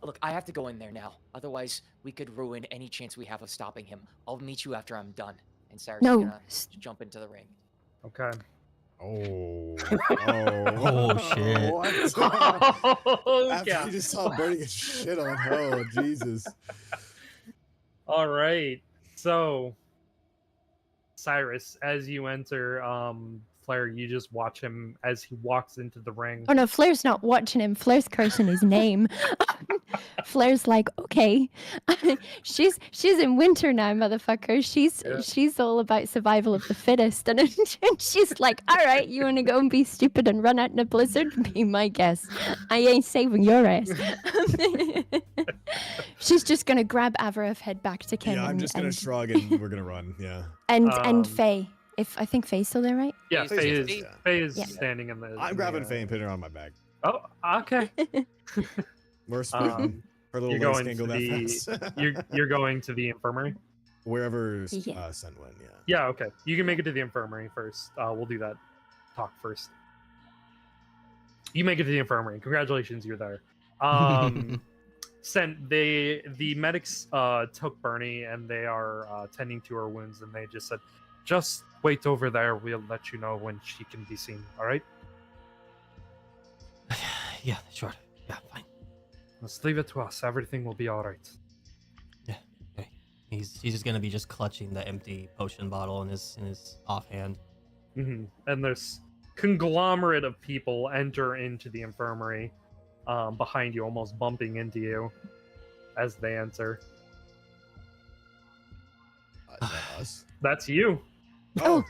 Look, I have to go in there now. Otherwise, we could ruin any chance we have of stopping him. I'll meet you after I'm done. And Sarah's No, gonna jump into the ring. Okay. Oh. Oh, shit. What? Oh, After yeah. you just saw Bernie get shit on. Oh, Jesus. All right. So, Cyrus, as you enter, Flair, you just watch him as he walks into the ring. Oh no, Flair's not watching him. Flair's cursing his name. Flair's like, okay, she's in winter now, motherfucker. She's all about survival of the fittest, and she's like, all right, you want to go and be stupid and run out in a blizzard? Be my guest. I ain't saving your ass. She's just gonna grab Avarif, head back to Ken. Yeah, I'm just gonna shrug and we're gonna run. Yeah. and Faye. If I think Faye's still there, right? Yeah, Faye's Faye just- is, yeah. Faye is Yeah. standing in the. I'm in grabbing the, Faye and putting her on my back. Oh, okay. We're splitting. Her little You're legs going can't to go that fast. you're going to the infirmary. Wherever Yeah. Sun went, yeah. Yeah, okay. You can make it to the infirmary first. We'll do that talk first. You make it to the infirmary. Congratulations, you're there. The medics took Bernie and they are tending to her wounds, and they just said, just wait over there. We'll let you know when she can be seen. All right? Yeah, sure. Yeah, fine. Let's leave it to us. Everything will be all right. Okay. He's just gonna be just clutching the empty potion bottle in his offhand. And this conglomerate of people enter into the infirmary behind you, almost bumping into you as they enter. Is that us? That's you. Oh.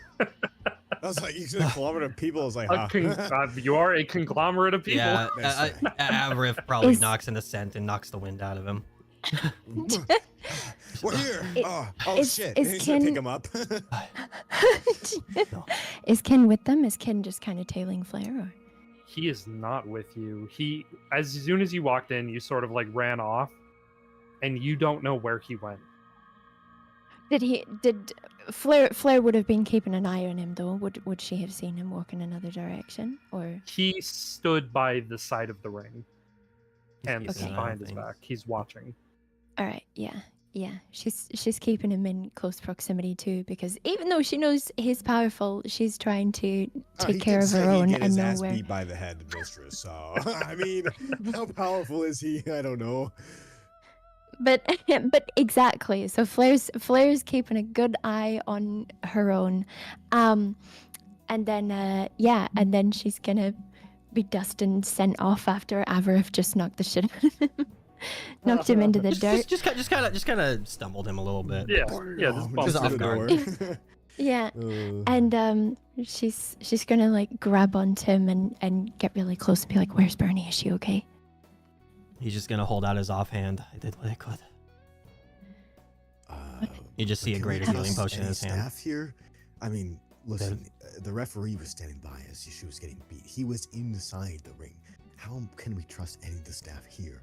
I was like, you said a kilometer of people. I was like, You are a conglomerate of people. Yeah, Nice try. Avarif probably Is- knocks in the scent and knocks the wind out of him. We're here. Is- Shit. is He's gonna pick Ken- him up. No. Is Ken with them? Is Ken just kind of tailing Flair? Or? He is not with you. He, as soon as you walked in, you sort of like ran off, and you don't know where he went. Did Flair would have been keeping an eye on him though? Would she have seen him walk in another direction? Or He stood by the side of the ring, and He's Okay. behind his things. back. He's watching. all right, yeah. She's keeping him in close proximity too, because even though she knows he's powerful, she's trying to take He care did of say her he'd own get and his know ass where. beat by the head mistress. So I mean, how powerful is he? I don't know. But exactly. So Flair's keeping a good eye on her own, and then and then she's gonna be dusting sent off after Avarif just knocked the shit out of him, knocked him into the dirt. Just kind of stumbled him a little bit. Yeah, yeah. Oh, Just bumps off to the guard. door. Yeah, Uh, and she's gonna like grab onto him and get really close and be like, "Where's Bernie? Is she okay?" He's just gonna hold out his offhand. I did what I could. You just see a can greater we healing trust potion in any his hand. Staff here. I mean, listen. The referee was standing by as she was getting beat. He was inside the ring. How can we trust any of the staff here?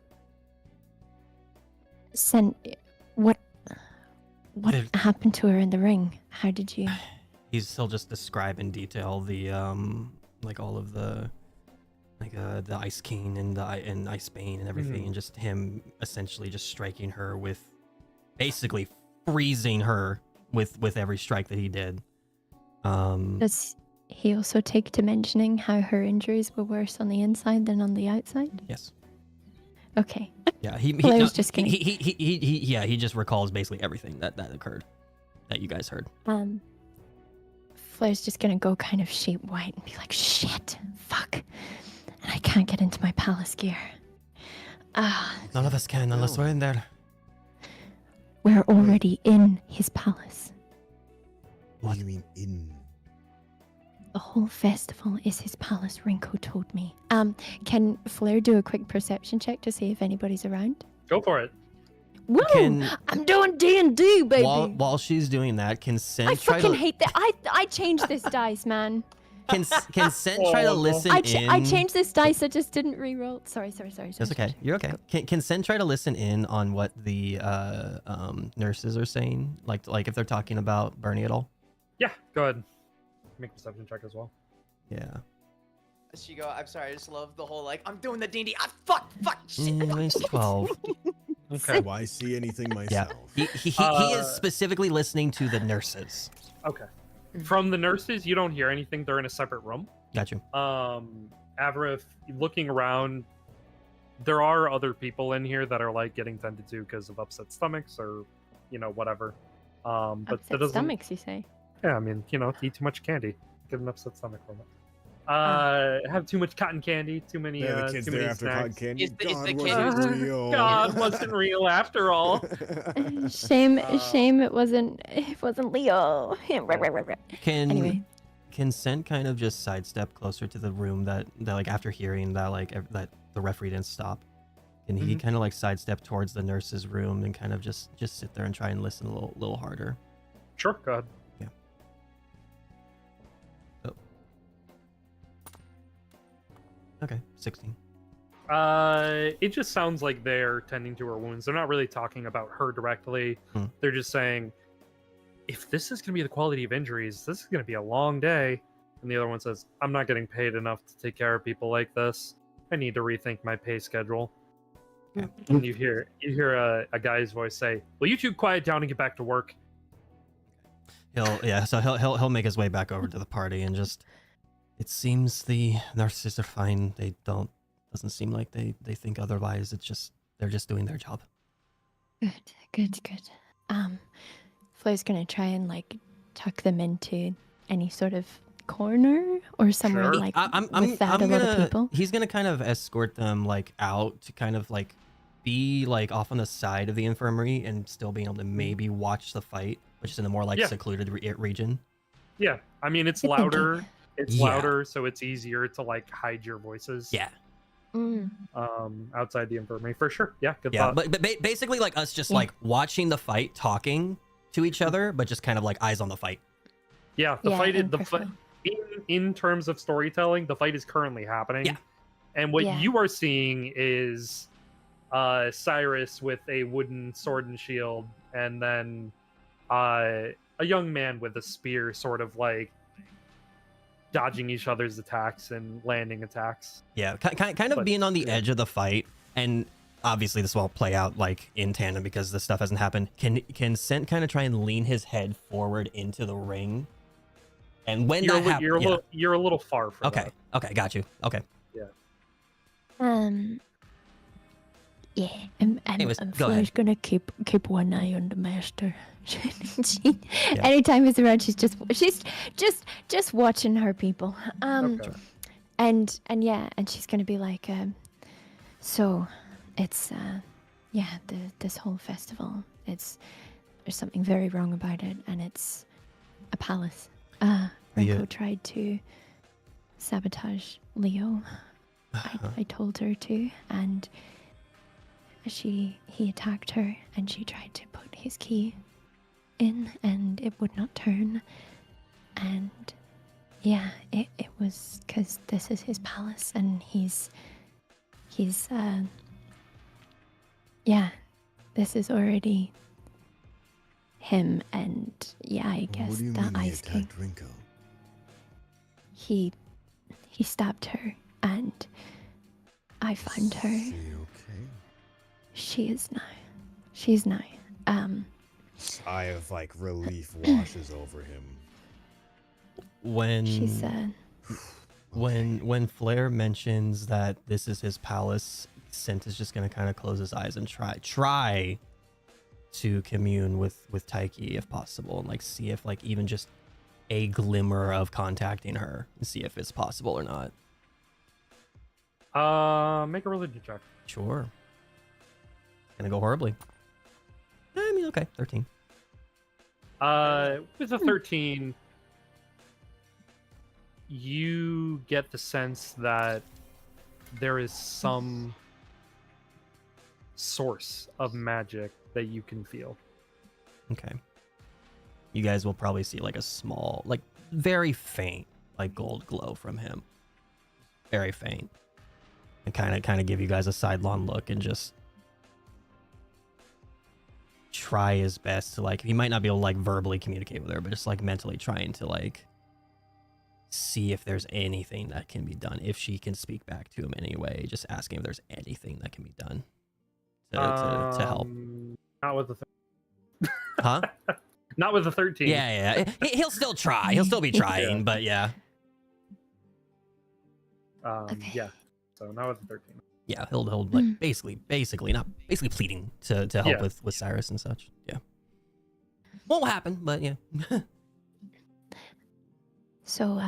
What There- happened to her in the ring? How did you? He'll just describe in detail the like all of the the ice king and and ice bane and everything, Mhm. and just him essentially just striking her with, basically freezing her with every strike that he did. Does he also take to mentioning how her injuries were worse on the inside than on the outside? Yes. Okay. Yeah. He Well, I was no, just gonna- he just recalls basically everything that occurred, that you guys heard. Flair's just gonna go kind of sheep white and be like, shit, fuck. And I can't get into my palace gear. None of us can unless we're in there. We're already in his palace. What do you mean in? The whole festival is his palace, Rinko told me. Can Flair do a quick perception check to see if anybody's around? Go for it. Woo! Can- I'm doing D&D, baby! While she's doing that, can Sen I try fucking to hate that. I changed this dice, man. can Sen try to Oh, listen I in? changed this dice, I just didn't re-roll. Sorry. That's okay. You're okay. Can Sen try to listen in on what the nurses are saying? Like if they're talking about Bernie at all? Yeah, go ahead. Make a perception check as well. Yeah. She go, I'm sorry, I just love the whole like, I'm doing the D&D. Fuck, shit. It's 12. Okay. Do I see anything Yeah. myself? He is specifically listening to the nurses. Okay. From the nurses, you don't hear anything. They're in a separate room. Got you. Avrith, looking around, there are other people in here that are like getting tended to because of upset stomachs or, whatever. But that Upset doesn't. stomachs, you say? Yeah, I mean, eat too much candy, get an upset stomach from it. Have too much cotton candy, too many. Yeah, the kids too there many after snacks. cotton candy. Is the God kid- wasn't real. God wasn't real after all. Shame it wasn't Leo. Anyway. Can Sent kind of just sidestep closer to the room that like after hearing that that the referee didn't stop? Can he kind of like sidestep towards the nurse's room and kind of just sit there and try and listen a little harder? Sure, go ahead. Yeah. Oh. Okay, 16. It just sounds like they're tending to her wounds. They're not really talking about her directly. They're just saying, if this is going to be the quality of injuries, this is going to be a long day. And the other one says, I'm not getting paid enough to take care of people like this. I need to rethink my pay schedule. Okay. And you hear a guy's voice say, "Will you two quiet down and get back to work?" He'll make his way back over to the party and just. It seems the nurses are fine. Doesn't seem like they think otherwise. It's just they're just doing their job. Good. Flair's gonna try and like tuck them into any sort of corner or somewhere Sure. like without a lot of people. He's gonna kind of escort them like out to kind of like be like off on the side of the infirmary and still being able to maybe watch the fight, which is in a more like secluded region. Yeah, I mean it's Good thinking. louder. It's louder, so it's easier to like hide your voices. Yeah. Outside the infirmary for sure. Yeah, good Yeah, thought. but basically like us just like watching the fight, talking to each other, but just kind of like eyes on the fight. Yeah, in terms of storytelling, the fight is currently happening. Yeah. And what you are seeing is Cyrus with a wooden sword and shield, and then a young man with a spear sort of like dodging each other's attacks and landing attacks. Yeah, kind of being on the edge of the fight, and obviously this won't play out like in tandem because this stuff hasn't happened. Can Sent kind of try and lean his head forward into the ring? And when that happens, you're a little far from that. Okay, got you. Okay. Yeah, and Anyways, go Flair's ahead. gonna keep one eye on the master. Anytime he's around, she's just watching her people. Okay. And she's gonna be like, so it's this whole festival. There's something very wrong about it, and it's a palace. Renko tried to sabotage Leo. I told her to, and he attacked her, and she tried to put his key in, and it would not turn. And yeah, it was because this is his palace, and he's this is already him, and I guess What do you the mean he Ice King. attacked Rinko? He stabbed her, and I found her. Is she okay? She's now. Sigh of like relief washes over him. When She's when Flair mentions that this is his palace, Sent is just gonna kind of close his eyes and try to commune with Taiki if possible, and like see if like even just a glimmer of contacting her and see if it's possible or not. Make a religion check. Sure. Gonna go horribly. I mean, okay, 13. With a 13, you get the sense that there is some source of magic that you can feel. Okay. You guys will probably see like a small, like very faint, like gold glow from him. Very faint. And kind of give you guys a sidelong look and just try his best to like, he might not be able to like verbally communicate with her, but just like mentally trying to like see if there's anything that can be done. If she can speak back to him anyway, just asking if there's anything that can be done to help. Not with the Huh? Not with a 13. Yeah. He'll still try. He'll still be trying, Yeah. but yeah. Okay. Yeah. So not with a 13. Yeah, he'll like basically pleading to help Yeah. with Cyrus and such. Yeah. Won't happen, but yeah. So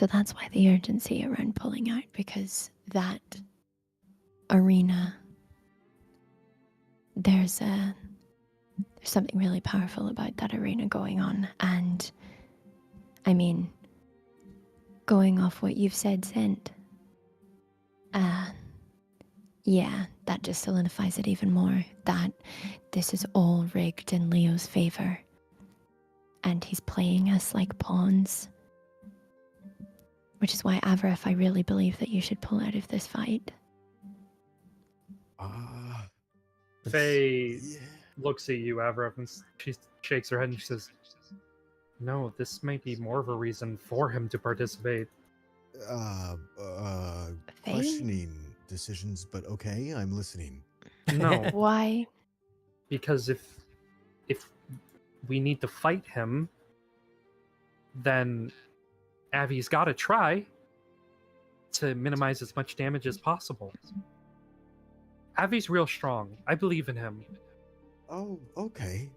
that's why the urgency around pulling out, because that arena, there's something really powerful about that arena going on. And I mean, going off what you've said, Sent, yeah, that just solidifies it even more, that this is all rigged in Leo's favor. And he's playing us like pawns. Which is why, Avarif, I really believe that you should pull out of this fight. Faye Yeah. looks at you, Avril, and she shakes her head and she says, "No, this might be more of a reason for him to participate." Faye? Questioning decisions, but okay, I'm listening. No, Why? because if we need to fight him, then Avi's got to try to minimize as much damage as possible. Avi's real strong. I believe in him. Oh, okay.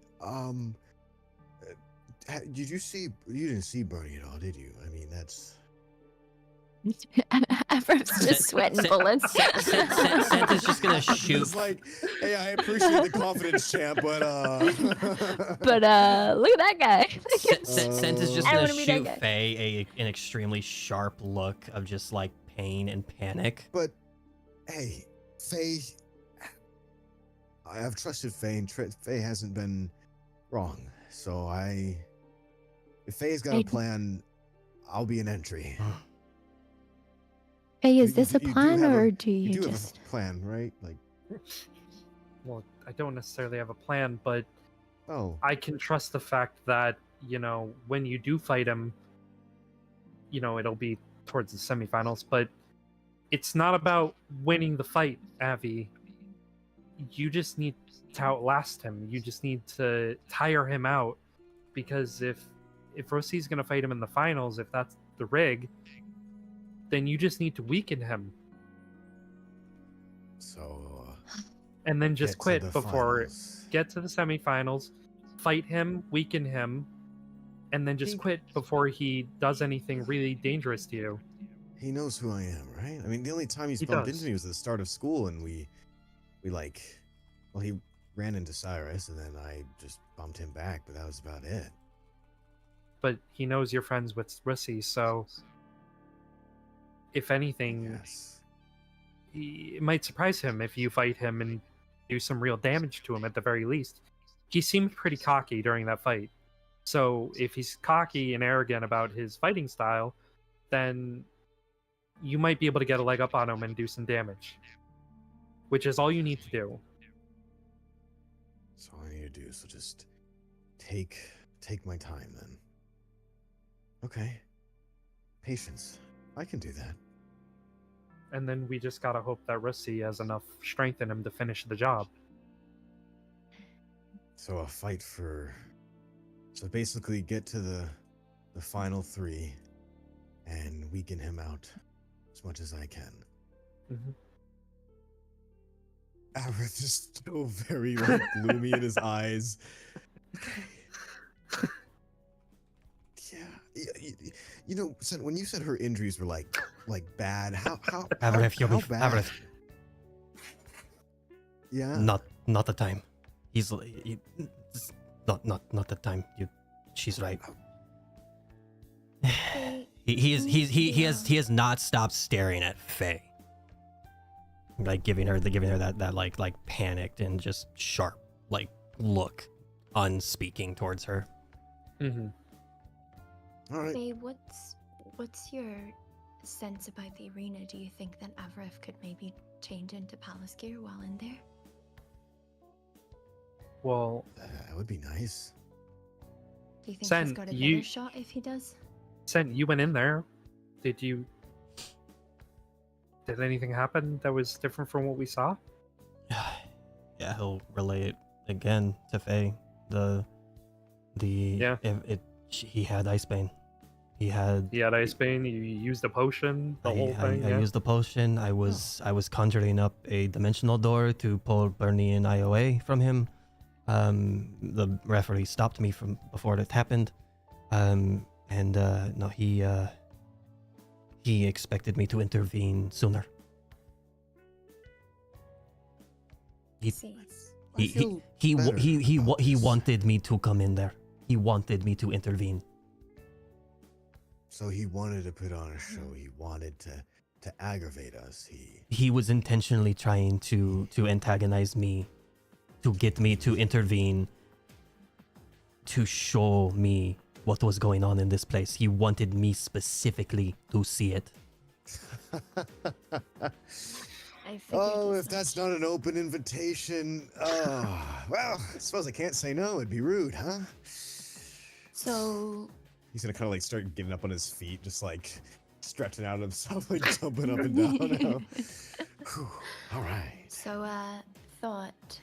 Did you see? You didn't see Bernie at all, did you? I mean, that's. Avarif's just sweating bullets. Sent is just gonna shoot. It's like, hey, I appreciate the confidence, champ, but But look at that guy. Sent is just I gonna wanna be that shoot guy. Faye an extremely sharp look of just like pain and panic. But hey, Faye, I have trusted Faye, and Faye hasn't been wrong. So if Faye's got a plan, I'll be an entry. Hey, is You- this you a do plan, have a- or do You you do just... have a plan, right? Like, Well, I don't necessarily have a plan, but oh, I can trust the fact that, when you do fight him, it'll be towards the semifinals, but it's not about winning the fight, Avi. You just need to outlast him. You just need to tire him out, because if Rossi's going to fight him in the finals, if that's the rig, then you just need to weaken him so and then get just to quit the before finals. get to the semifinals, fight him, weaken him, and then just Think- quit before he does anything really dangerous to you. He knows who I am, right? I mean, the only time he's He bumped does. into me was at the start of school, and we he ran into Cyrus, and then I just bumped him back, but that was about it. But he knows you're friends with Rossi, so if anything, Yes. it might surprise him if you fight him and do some real damage to him at the very least. He seemed pretty cocky during that fight. So if he's cocky and arrogant about his fighting style, then you might be able to get a leg up on him and do some damage. Which is all you need to do. That's all I need to do. So just take my time then. Okay. Patience. I can do that. And then we just gotta hope that Rossi has enough strength in him to finish the job. So a fight for. So basically, get to the final three, and weaken him out as much as I can. Mhm. Avrith is so very gloomy in his eyes. Yeah, Sen, when you said her injuries were like bad, how Avarif, you'll how be bad? Avarif. Yeah. Not the time. Not the time. She's right. He has not stopped staring at Faye. Like giving her that like panicked and just sharp like look, unspeaking towards her. Mm-hmm. All right. Faye, what's your sense about the arena? Do you think that Avarif could maybe change into palace gear while in there? Well, That would be nice. Do you think Sen, he's got a better you- shot if he does? Sen, you went in there. Did anything happen that was different from what we saw? Yeah, he'll relay it again to Faye. The Yeah. He had ice bane. He had ice bane. You used a potion. The whole thing. I used the potion. I was conjuring up a dimensional door to pull Bernie and I away from him. The referee stopped me from before it happened. No, he expected me to intervene sooner. He wanted me to come in there. He wanted me to intervene. So he wanted to put on a show. He wanted to aggravate us. He was intentionally trying to antagonize me, to get me to intervene, to show me what was going on in this place. He wanted me specifically to see it. If that's not an open invitation, well, I suppose I can't say no. It'd be rude, huh? So He's gonna kind of like start getting up on his feet, just like stretching out himself, like jumping up and down. Whew. All right. So, thought,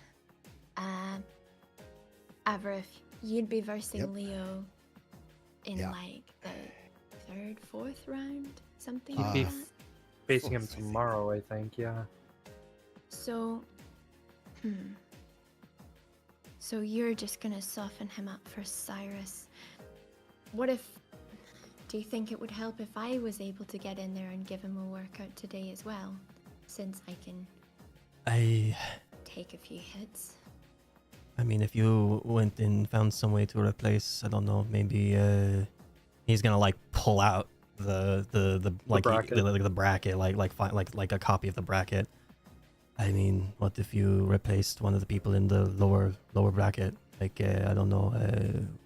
Averif, you'd be versing Leo in like the 3rd, 4th round, something like be that. Facing him tomorrow, I think. Yeah. So, So you're just gonna soften him up for Cyrus. Do you think it would help if I was able to get in there and give him a workout today as well? Since I can take a few hits. I mean, if you went and found some way to replace, I don't know, maybe he's gonna like pull out the bracket, the bracket, like a copy of the bracket. I mean, what if you replaced one of the people in the lower bracket? Like I don't know,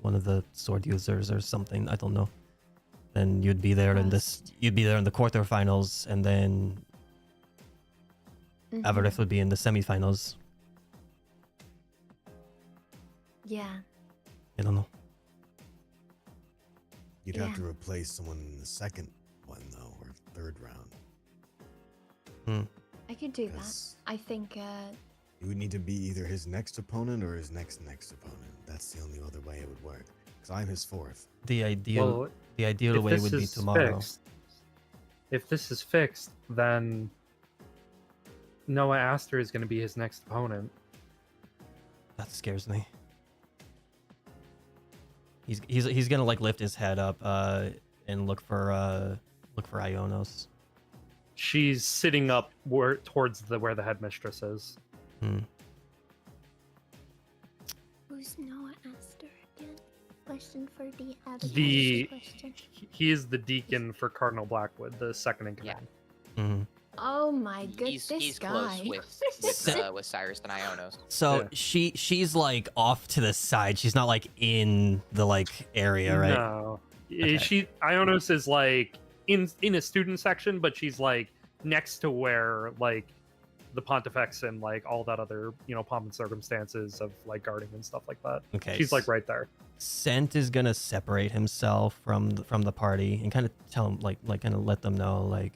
one of the sword users or something. I don't know. Then you'd be there in the quarterfinals, and then Avarith would be in the semifinals. Yeah. I don't know. You'd have to replace someone in the 2nd one though, or 3rd round. I could do that. I think it would need to be either his next opponent or his next opponent. That's the only other way it would work. Because I'm his 4th. The ideal way would be tomorrow. If this is fixed, then Noah Aster is going to be his next opponent. That scares me. He's gonna like lift his head up and look for Ionos. She's sitting up towards where the headmistress is. Who's Noah Aster again? Question for the question. He is the deacon for Cardinal Blackwood, the 2nd in command. Oh my goodness, he's guy. close with Cyrus and Ionos. So she's like off to the side. She's not like in the like area, right? No, Okay. Ionos is like in a student section, but she's like next to where like the Pontifex and like all that other pomp and circumstances of like guarding and stuff like that. Okay. She's like right there. Scent is gonna separate himself from the party and kind of tell him like kind of let them know like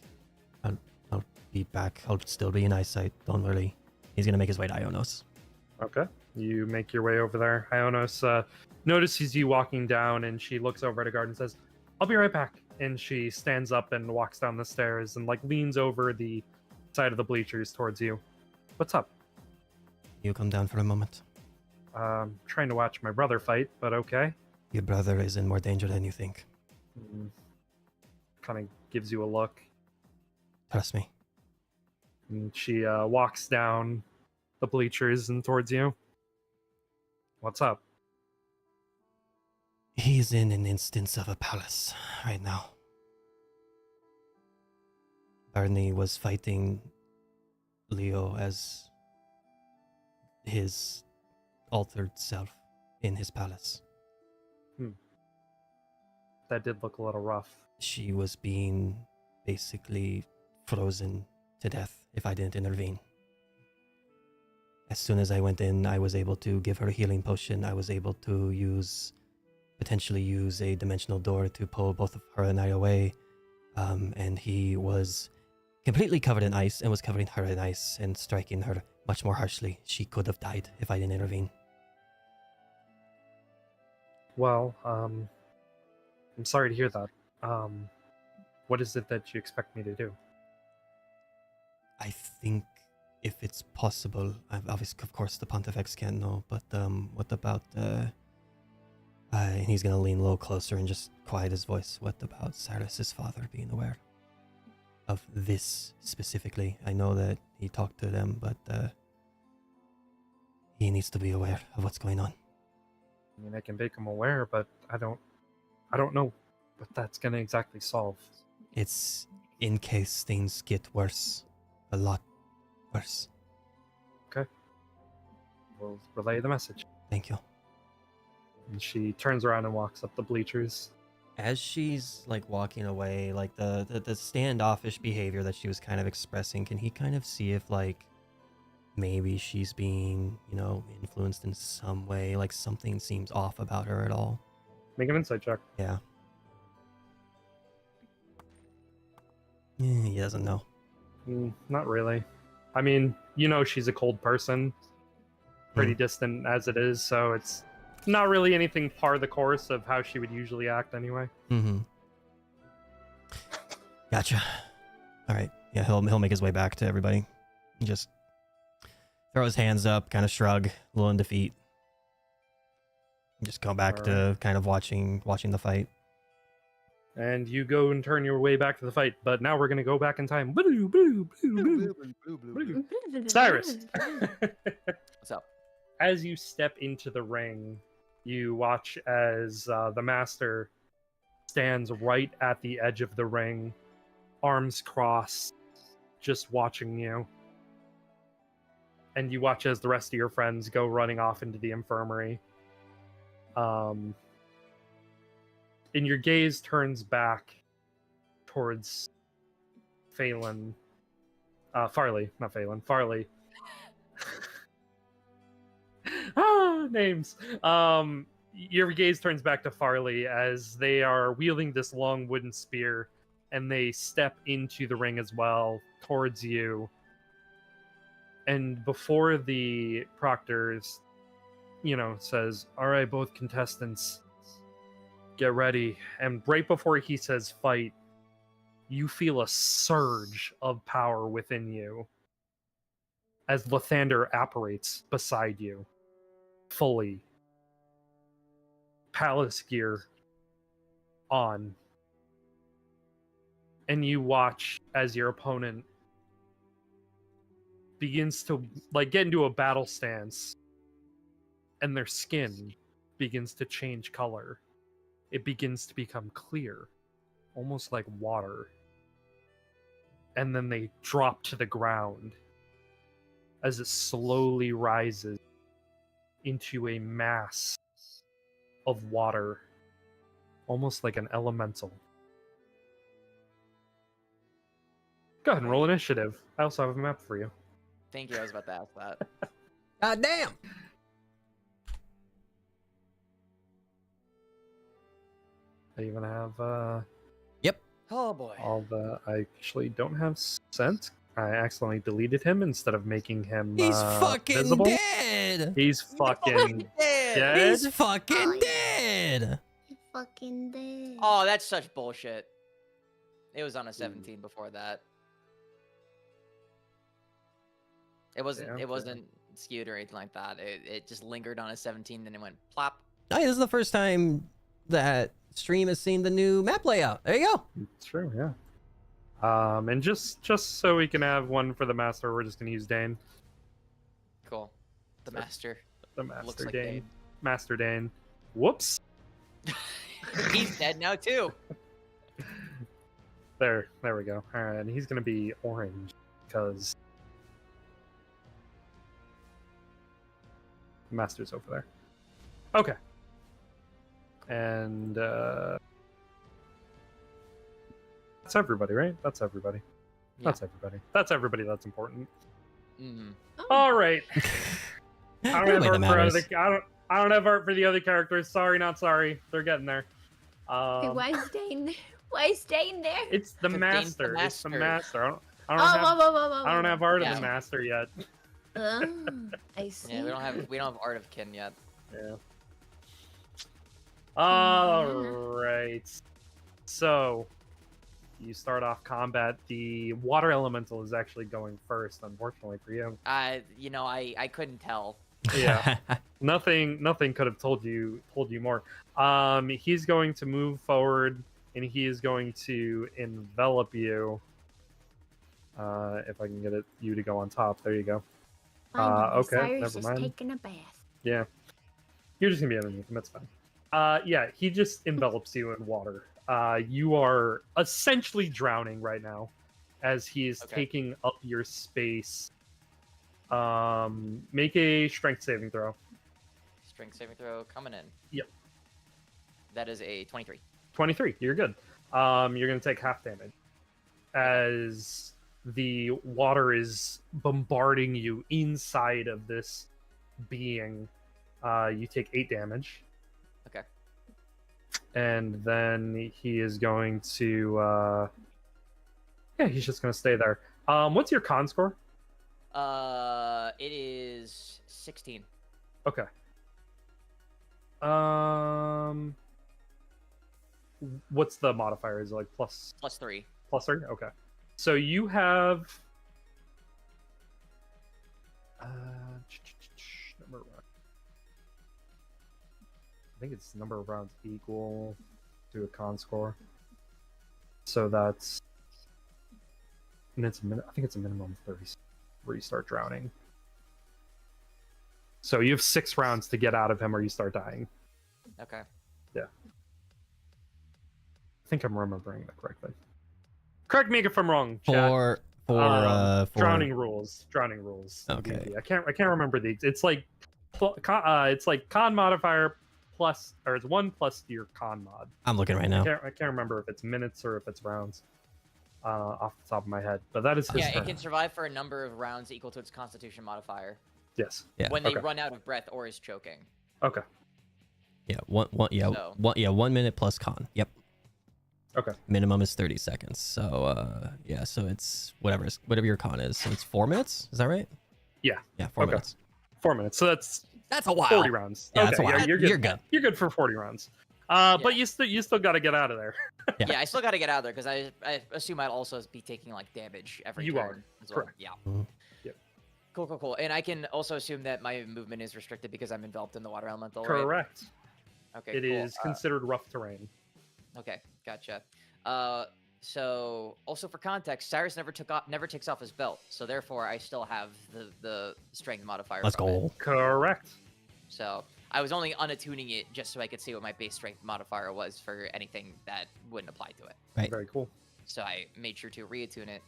I'll be back. I'll still be in eyesight. Don't worry. He's gonna make his way to Ionos. Okay. You make your way over there. Ionos notices you walking down, and she looks over at a guard and says, "I'll be right back." And she stands up and walks down the stairs and like leans over the side of the bleachers towards you. What's up? You come down for a moment. Trying to watch my brother fight, but okay. Your brother is in more danger than you think. Kind of gives you a look. Trust me. And she walks down the bleachers and towards you. What's up? He's in an instance of a palace right now. Barney was fighting Leo as his altered self in his palace. That did look a little rough. She was being basically frozen to death if I didn't intervene. As soon as I went in, I was able to give her a healing potion. I was able to potentially use a dimensional door to pull both of her and I away. And he was completely covered in ice and was covering her in ice and striking her much more harshly. She could have died if I didn't intervene. Well, I'm sorry to hear that. What is it that you expect me to do? I think if it's possible, obviously, of course, the Pontifex can't know, but what about and he's gonna lean a little closer and just quiet his voice. What about Cyrus's father being aware of this specifically? I know that he talked to them, but he needs to be aware of what's going on. I mean, I can make him aware, but I don't know what that's gonna exactly solve. It's in case things get worse, a lot worse. We'll relay the message. Thank you. And she turns around and walks up the bleachers. As she's like walking away, like the standoffish behavior that she was kind of expressing, can he kind of see if like maybe she's being, influenced in some way, like something seems off about her at all? Make an insight check. Yeah. He doesn't know. Not really. I mean, she's a cold person, pretty distant as it is, so it's not really anything par the course of how she would usually act anyway. Mm-hmm. Gotcha. All right. Yeah, he'll make his way back to everybody. Just throw his hands up, kind of shrug, a little in defeat. Just go back to kind of watching the fight. And you go and turn your way back to the fight, but now we're going to go back in time. Cyrus! What's up? As you step into the ring, you watch as the master stands right at the edge of the ring, arms crossed, just watching you. And you watch as the rest of your friends go running off into the infirmary. And your gaze turns back towards Phelan. Farley, not Phelan. Farley. Names. Your gaze turns back to Farley as they are wielding this long wooden spear, and they step into the ring as well towards you. And before the proctors, says, "All right, both contestants, get ready." And right before he says fight, you feel a surge of power within you as Lathander apparates beside you, fully. Palace gear on. And you watch as your opponent begins to get into a battle stance, and their skin begins to change color. It begins to become clear, almost like water. And then they drop to the ground as it slowly rises into a mass of water, almost like an elemental. Go ahead and roll initiative. I also have a map for you. Thank you. I was about to ask that. God damn! I even have Oh boy. all the. I actually don't have Scent. I accidentally deleted him instead of making him. He's fucking visible. dead! He's fucking dead. He's fucking dead! You fucking dead. Oh, that's such bullshit. It was on a 17 before that. It wasn't. Yeah, It wasn't skewed or anything like that. It just lingered on a 17, then it went plop. Oh, yeah, this is the first time that stream has seen the new map layout. There you go. It's true, yeah. And just so we can have one for the master, we're just gonna use Dane. Cool. The master. The master Looks like Dane. Dane. Master Dane. Whoops. He's dead now too. There we go. All right, and he's gonna be orange because the master's over there. Okay. And that's everybody, right? That's everybody. Yeah. That's everybody. That's everybody. That's important. Mm-hmm. All right. I don't have Wait, art that for matters. I don't have art for the other characters. Sorry, not sorry. They're getting there. Wait, why is Dane there? Why is Dane there? It's the Dane's the master. It's the master. master. Whoa, whoa. I don't have art Yeah. of the master yet. Oh, I see. Yeah, we don't have art of kin yet. Yeah. All right. So you start off combat. The water elemental is actually going first, unfortunately for you. You know, I couldn't tell. Yeah. Nothing could have told you more. He's going to move forward and he is going to envelop you. If I can get you to go on top. There you go. Okay, Cyrus never is mind. taking a bath. Yeah. You're just gonna be underneath him, that's fine. Yeah, he just envelops you in water. You are essentially drowning right now as he is taking up your space. Make a strength saving throw. Strength saving throw coming in. Yep. That is a 23. 23, you're good. You're gonna take half damage as the water is bombarding you inside of this being. You take 8 damage. Okay. And then he is going to yeah, he's just gonna stay there. What's your con score? It is 16. Okay. What's the modifier? Is it like plus? Plus 3. Plus 3? Okay. So you have number of rounds. I think it's number of rounds equal to a con score. So that's, and it's I think it's a minimum of 30 where you start drowning. So you have 6 rounds to get out of him or you start dying. Okay. Yeah. I think I'm remembering that correctly. Correct me if I'm wrong, chat. For drowning rules. Drowning rules. Okay. I can't remember the. It's like con modifier plus, or it's 1 plus your con mod. I'm looking right now. I can't remember if it's minutes or if it's rounds. Off the top of my head, but that is his turn. It can survive for a number of rounds equal to its Constitution modifier. Yes. Yeah. When they run out of breath or is choking. Okay. Yeah. So. 1 minute plus con. Yep. Okay. Minimum is 30 seconds. So yeah, so it's whatever your con is. So it's 4 minutes. Is that right? Yeah. Yeah, 4 minutes. 4 minutes. So that's a while. 40 rounds. Yeah, okay, that's a while. Yeah, you're good. You're good. You're good for 40 rounds. But you still got to get out of there. Yeah, I still got to get out of there because I assume I'd also be taking like damage every turn. You are. As well. Correct. Yeah. Mhm. Yep. Cool. And I can also assume that my movement is restricted because I'm enveloped in the water elemental. Correct. Right? Okay. It cool. is considered rough terrain. Okay, gotcha. So also for context, Cyrus never takes off his belt, so therefore I still have the strength modifier. Let's from go. it. Correct. So I was only unattuning it just so I could see what my base strength modifier was for anything that wouldn't apply to it. Right. Very cool. So I made sure to reattune it.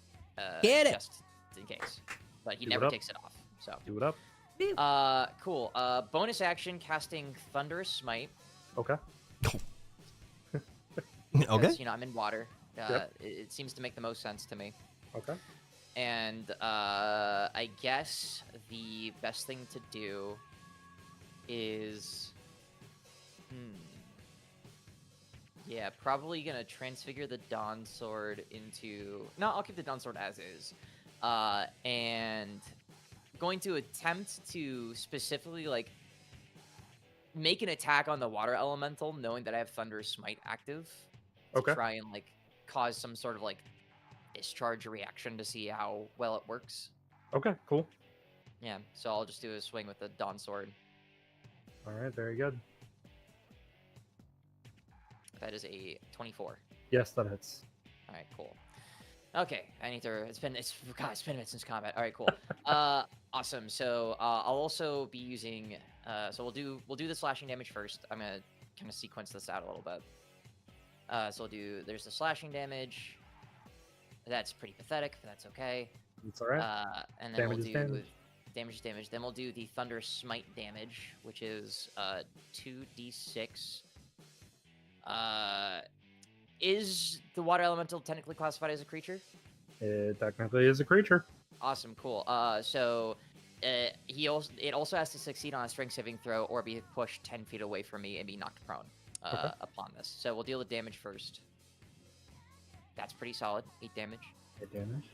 Get it! Just in case. But he Do it never up. takes it off. So. Do it up. Cool. Bonus action casting Thunderous Smite. Okay. Okay. Because, you know, I'm in water. Yep. It seems to make the most sense to me. Okay. And I guess the best thing to do is, yeah, probably gonna transfigure the Dawn Sword into. No, I'll keep the Dawn Sword as is, and going to attempt to specifically like make an attack on the water elemental, knowing that I have Thunderous Smite active. To Okay. try and like cause some sort of like discharge reaction to see how well it works. Okay. Cool. Yeah, so I'll just do a swing with the Dawn Sword. All right. Very good. That is a 24. Yes, that hits. All right, cool. Okay, I need to. It's been a minute since combat. All right, cool. Awesome. So I'll also be using. So we'll do the slashing damage first. I'm gonna kind of sequence this out a little bit. So there's the slashing damage. That's pretty pathetic, but that's okay. It's all right. And then Damage is we'll do damage. damage is damage. Then we'll do the Thunder Smite damage, which is 2d6. Is the water elemental technically classified as a creature? It technically is a creature. Awesome, cool. So it also has to succeed on a strength saving throw or be pushed 10 feet away from me and be knocked prone upon this. So we'll deal the damage first. That's pretty solid. 8 damage. 8 damage.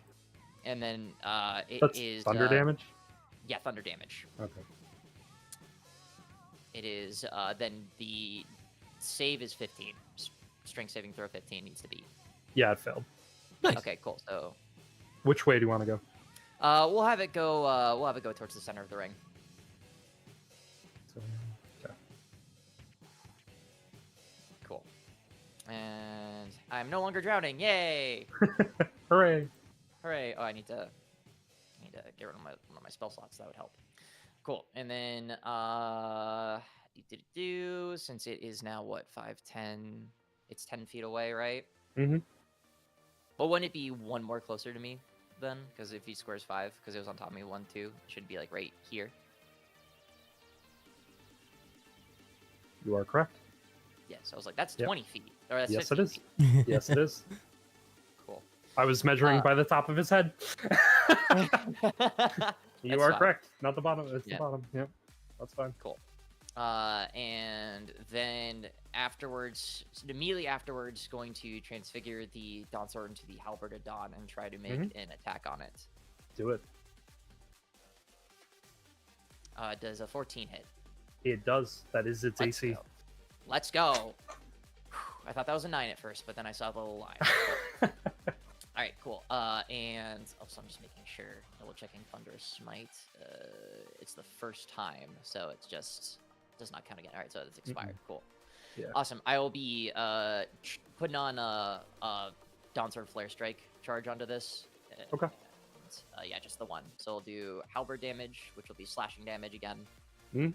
And then That's thunder damage? Yeah, thunder damage. Okay. It is then the save is 15. Strength saving throw 15 needs to be. Yeah, it failed. Nice. Okay, cool. So Which way do you want to go? we'll have it go. We'll have it go towards the center of the ring. So, okay. Cool. And I'm no longer drowning. Yay! Hooray! Hooray! Oh, I need to get rid of one of my spell slots. That would help. Cool. And then since it is now what 5'10", it's 10 feet away, right? Mm-hmm. Well, wouldn't it be one more closer to me then? Because if he squares 5, because it was on top of me 1, 2, it should be like right here. You are correct. Yeah. So I was like, that's Yep. 20 feet. Or that's Yes, it 15 is. feet. Yes, it is. Cool. I was measuring by the top of his head. You That's are fine. correct. Not the bottom. It's Yeah. the bottom. Yep. That's fine. Cool. And then afterwards, immediately afterwards, going to transfigure the Dawn Sword into the Halberd of Dawn and try to make an attack on it. Do it. Does a 14 hit? It does. That is its Let's AC. go. Let's go. Whew, I thought that was a 9 at first, but then I saw the little line. All right, cool. And also, I'm just making sure, double checking Thunderous Smite. It's the first time, so it's just does not count again. All right, so it's expired. Cool. Yeah. Awesome. I will be putting on a Dawn Sword Flare Strike charge onto this. Okay. And, yeah, just the one. So we'll do halberd damage, which will be slashing damage again. Hmm.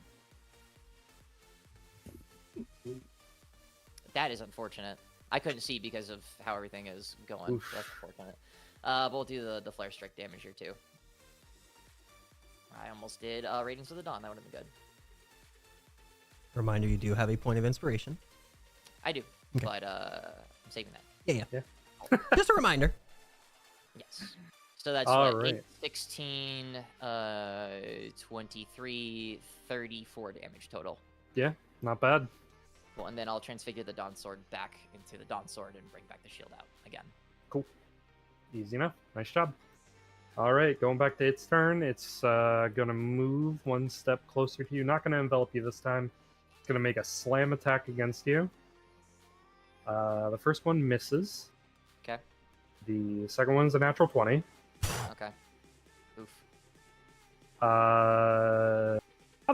That is unfortunate. I couldn't see because of how everything is going. Oof. So that's unfortunate. But we'll do the Flare Strike damage here, too. I almost did Ratings of the Dawn. That would have been good. Reminder, you do have a point of inspiration. I do, Okay. but I'm saving that. Yeah. Just a reminder. Yes. So that's All what, 8, right. 16, 23, 34 damage total. Yeah. Not bad. Well, and then I'll transfigure the Dawn Sword back into the Dawn Sword and bring back the shield out again. Cool. Easy enough. Nice job. All right. Going back to its turn. It's gonna move one step closer to you. Not gonna envelop you this time. It's gonna make a slam attack against you. The first one misses. Okay. The second one's a natural 20. Okay. Oof. Not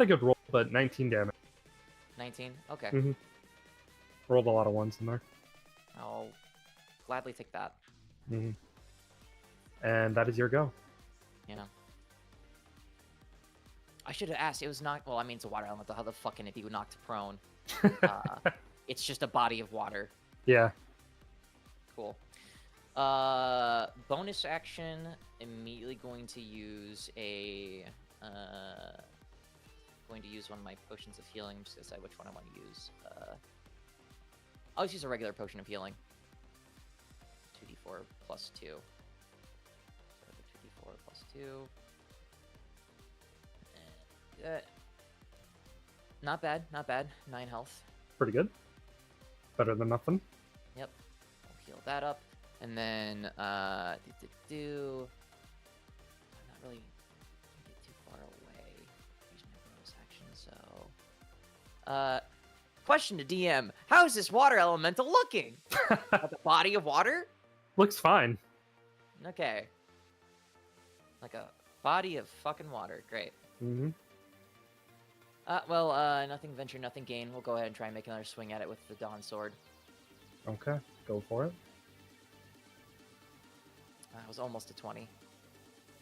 a good roll, but 19 damage. 19? Okay. Mhm. Rolled a lot of ones in there. I'll gladly take that. Mhm. And that is your go. You know. I should have asked. It was not. Well, I mean, it's a water elemental. How the fuck can it be knocked prone? It's just a body of water. Yeah. Cool. Bonus action. Immediately going to use a. Going to use one of my potions of healing. Just to decide which one I want to use. I'll just use a regular potion of healing. 2d4 plus 2. So 2d4 plus 2. Not bad, not bad. 9 health. Pretty good. Better than nothing. Yep. I'll heal that up. And then, I'm not really get too far away. Use my bonus action, so. Question to DM. How is this water elemental looking? Like a body of water? Looks fine. Okay. Like a body of fucking water. Great. Mm-hmm. Well, nothing venture, nothing gain. We'll go ahead and try and make another swing at it with the Dawn Sword. Okay. Go for it. That was almost a 20.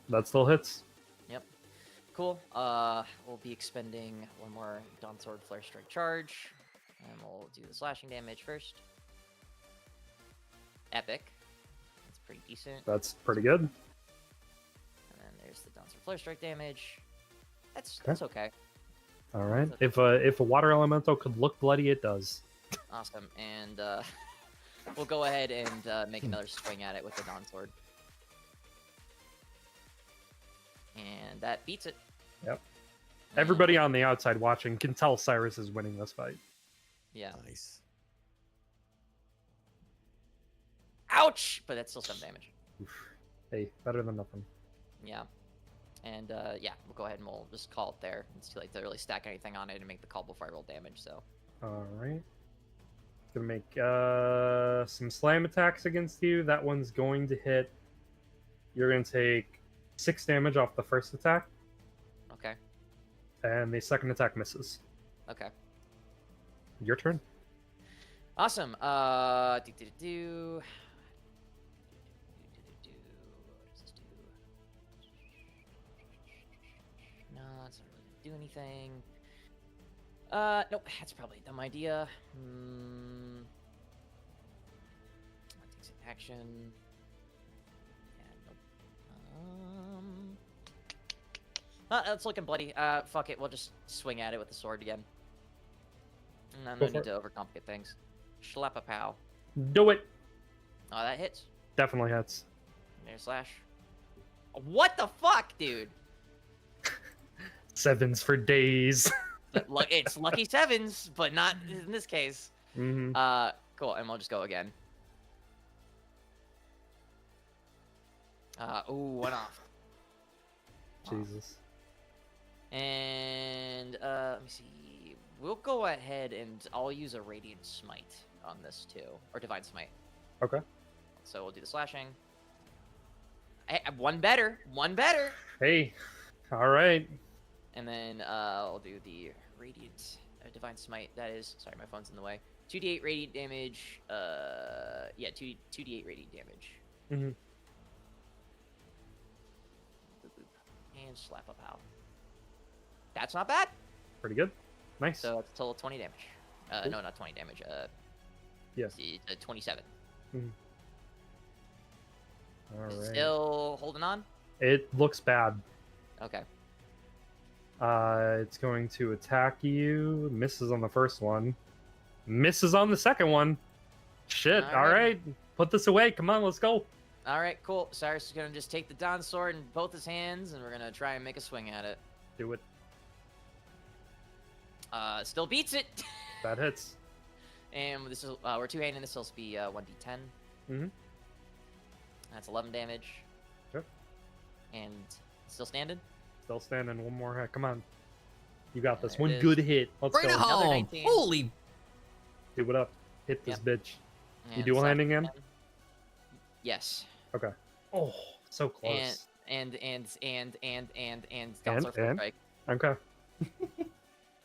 That still hits. Yep. Cool. We'll be expending one more Dawn Sword Flare Strike charge. And we'll do the slashing damage first. Epic. That's pretty decent. That's pretty good. And then there's the Dawn Sword Flare Strike damage. That's okay. All right. If a water elemental could look bloody, it does. Awesome. And we'll go ahead and make another swing at it with the Dawn Sword. And that beats it. Yep. And- Everybody on the outside watching can tell Cyrus is winning this fight. Yeah. Nice. Ouch! But that's still some damage. Oof. Hey, better than nothing. Yeah. And yeah, we'll go ahead and we'll just call it there. It's too late to really stack anything on it and make the call before I roll damage, so. All right. gonna make some slam attacks against you. That one's going to hit. You're gonna take 6 damage off the first attack, Okay. and the second attack misses. Okay. Your turn. Awesome. What does this do? No, that's not really gonna do anything. Nope, that's probably a dumb idea. That takes an action. Yeah, nope. That's looking bloody. Fuck it, we'll just swing at it with the sword again. No Go need for to overcomplicate things. Schlap a pow. Do it. Oh, that hits. Definitely hits. Air slash. What the fuck, dude? 7s for days. It's lucky 7s, but not in this case. Mm-hmm. Cool, and we'll just go again. Ooh, one off. Jesus. And let me see. We'll go ahead and I'll use a Radiant Smite on this too, or Divine Smite. Okay. So we'll do the slashing. One better. Hey. All right. And then I'll do the Radiant Divine Smite. That is, sorry, my phone's in the way. 2d8 radiant damage. Yeah, 2d8 radiant damage. Mm-hmm. Boop, boop. And slap a pow. That's not bad. Pretty good. Nice. So it's a total of 20 damage. Cool. No, not 20 damage. Yes. 27. Mm-hmm. All right. Still holding on? It looks bad. Okay. It's going to attack you. Misses on the first one. Misses on the second one. Shit. All All right. right. Put this away. Come on, let's go. All right, cool. Cyrus is going to just take the Dawn Sword in both his hands, and we're going to try and make a swing at it. Do it. Still beats it. That hits. And this is we're two-handing. This will be 1d10. Mhm. That's 11 damage. Sure. And still standing. Still standing. One more hit. Come on. You got this. There One it is. good hit. Let's Bring go. it Another home. 19. Holy. Do it up. Hit this bitch. You And dual slash handing him? again. Yes. Okay. Oh, so close. And And, Counselor First and? Strike. Okay.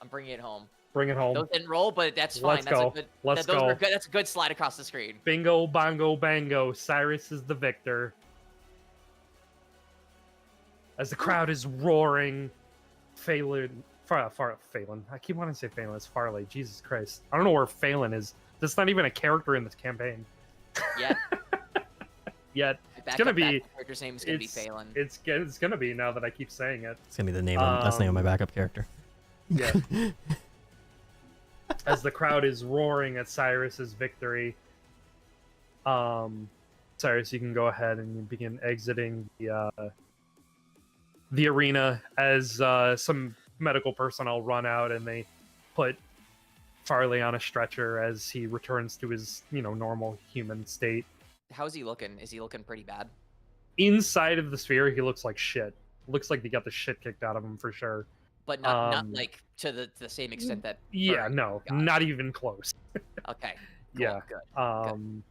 I'm bringing it home. Bring it home. Those didn't roll, but that's fine. Let's That's go. a good. Let's those go. Were good. That's a good slide across the screen. Bingo, bongo, bango. Cyrus is the victor. As the crowd is roaring, Phelan. Phelan. I keep wanting to say Phelan. It's Farley. Jesus Christ. I don't know where Phelan is. That's not even a character in this campaign. Yeah. Yet. It's gonna be- Character's name is gonna be It's, Phelan. it's gonna be now that I keep saying it. It's gonna be the name. That's the name of my backup character. Yeah. As the crowd is roaring at Cyrus's victory, Cyrus, you can go ahead and you begin exiting the arena as some medical personnel run out and they put Farley on a stretcher as he returns to his, normal human state. How's he looking? Is he looking pretty bad? Inside of the sphere, he looks like shit. Looks like he got the shit kicked out of him for sure. But not like to the same extent that. Yeah, Furry no, got. not even close. Okay. Cool, Yeah. Good.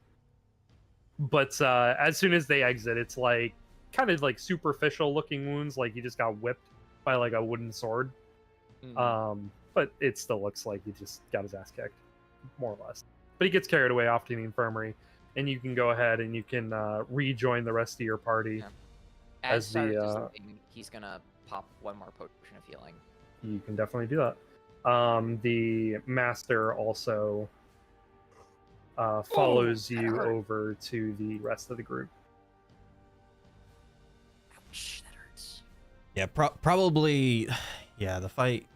But as soon as they exit, it's like kind of like superficial looking wounds, like he just got whipped by like a wooden sword. Mhm. But it still looks like he just got his ass kicked, more or less. But he gets carried away off to the infirmary, and you can go ahead and you can rejoin the rest of your party. Yeah. as As the, Cyrus is leaving, he's gonna pop one more potion of healing. You can definitely do that. The master also follows you hurt. over to the rest of the group. Ouch, that hurts. Yeah, probably. Yeah, the fight.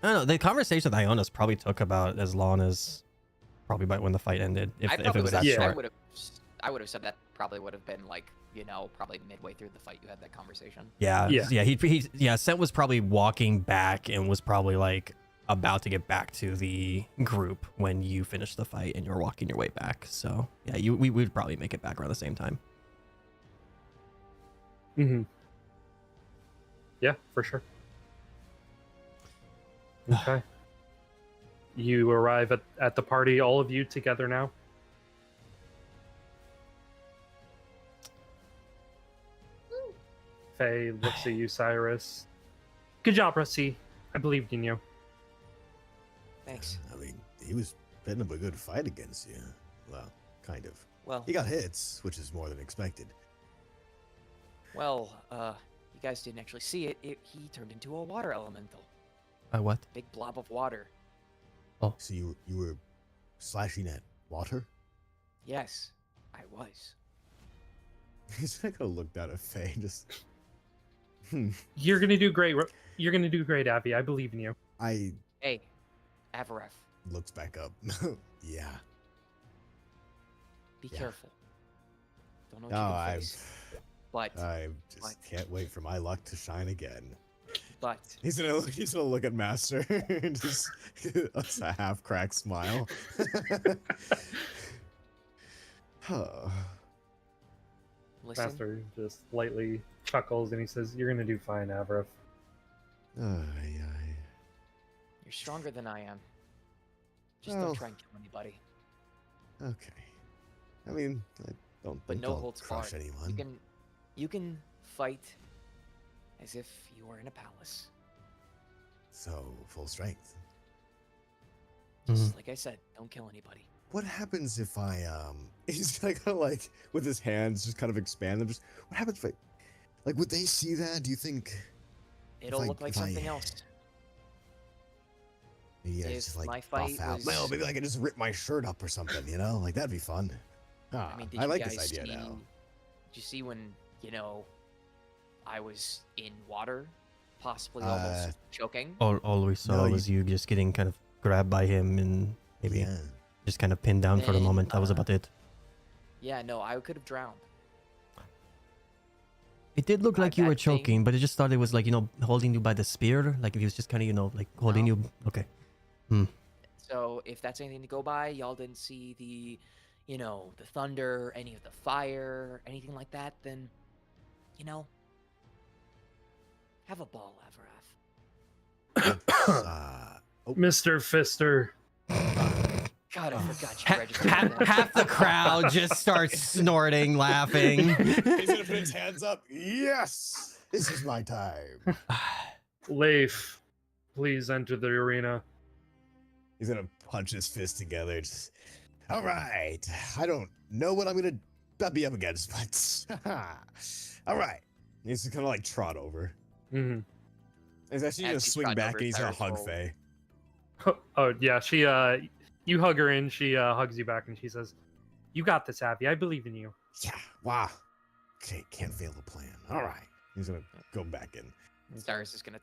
I don't know. The conversation with Ionis probably took about as long as probably about when the fight ended. If I it probably was would've- that Yeah. short. I would have said that probably would have been like, probably midway through the fight you had that conversation. Yeah, Yeah. yeah. Sent was probably walking back and was probably like about to get back to the group when you finished the fight and you're walking your way back. So yeah, we would probably make it back around the same time. Mm-hmm. Yeah, for sure. Okay. You arrive at the party, all of you together now. Faye looks at you, Cyrus. Good job, Rusty. I believed in you. Thanks. I mean, he was putting up a good fight against you. Well, kind of. Well, He got hits, which is more than expected. well, you guys didn't actually see it. He turned into a water elemental. What? Big blob of water. So you were slashing at water? Yes, I was. He's not gonna look down at Faye. Just. You're gonna do great. You're gonna do great, Abby. I believe in you. I Hey, Avaref, looks back up. Yeah. be Yeah. careful. Don't know what No, you can I face. But, I just can't wait for my luck to shine again. but, He's gonna look at Master and just it's a half cracked smile. Oh. listen, Master just lightly chuckles and he says, "You're gonna do fine, Avrith." you're stronger than I am. Just Well, don't try and kill anybody. Okay. I mean, I don't But think no I'll holds crush barred. anyone. You can fight as if you were in a palace. So full strength. Just like I said, don't kill anybody. What happens if I he's kind of like with his hands just kind of expand them. Just what happens if I like would they see that? Do you think It'll I- look like if I- something else. maybe I If just like my buff fight out? was- Well, maybe I could just rip my shirt up or something, you know? Like that'd be fun. I mean, did I you like guys this idea see, now. Did you see when, I was in water, possibly almost choking? All we saw No, was you just getting kind of grabbed by him and maybe Yeah. just kind of pinned down for the Then, moment. That was about it. Yeah, no, I could have drowned. It did look like you were that thing- choking, but I just thought it was like, holding you by the spear. Like if he was just kind of, like holding No. you. Okay. So if that's anything to go by, y'all didn't see the, the thunder, any of the fire, anything like that, then, have a ball, Avaraf. Mr. Fister. God, I forgot you registered. Half the crowd just starts snorting, laughing. He's gonna put his hands up. Yes, this is my time. Leif, please enter the arena. He's gonna punch his fist together. Just, all right. I don't know what I'm gonna be up against, but all right. He's just gonna like trot over. hmm He's actually As gonna you swing trot back over, and he's gonna Cyrus hug roll. Faye. Oh yeah, she you hug her in, she hugs you back and she says, "You got this, Abby. I believe in you." Yeah. Wow. Okay. Can't fail the plan. All right. He's gonna go back in. Cyrus is gonna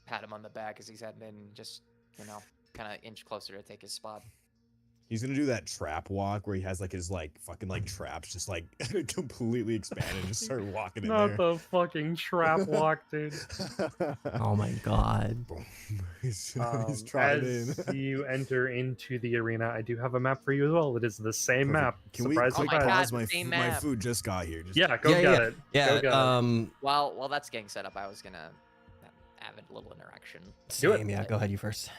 pat him on the back as he's heading in, and just kind of inch closer to take his spot. He's gonna do that trap walk where he has like his fucking traps just like completely expanded and just start walking in Not there. the fucking trap walk, dude. Oh my god. Boom. He's As trotting in. you enter into the arena, I do have a map for you as well. It is the same Perfect. map. Can we Surprise, quick my surprise. God, pause? the My, same my map. food just got here. Just, Yeah, go Yeah, get it. Yeah. Go get it. While that's getting set up, I was gonna have a little interaction. Do it. Same, yeah. Go ahead, you first.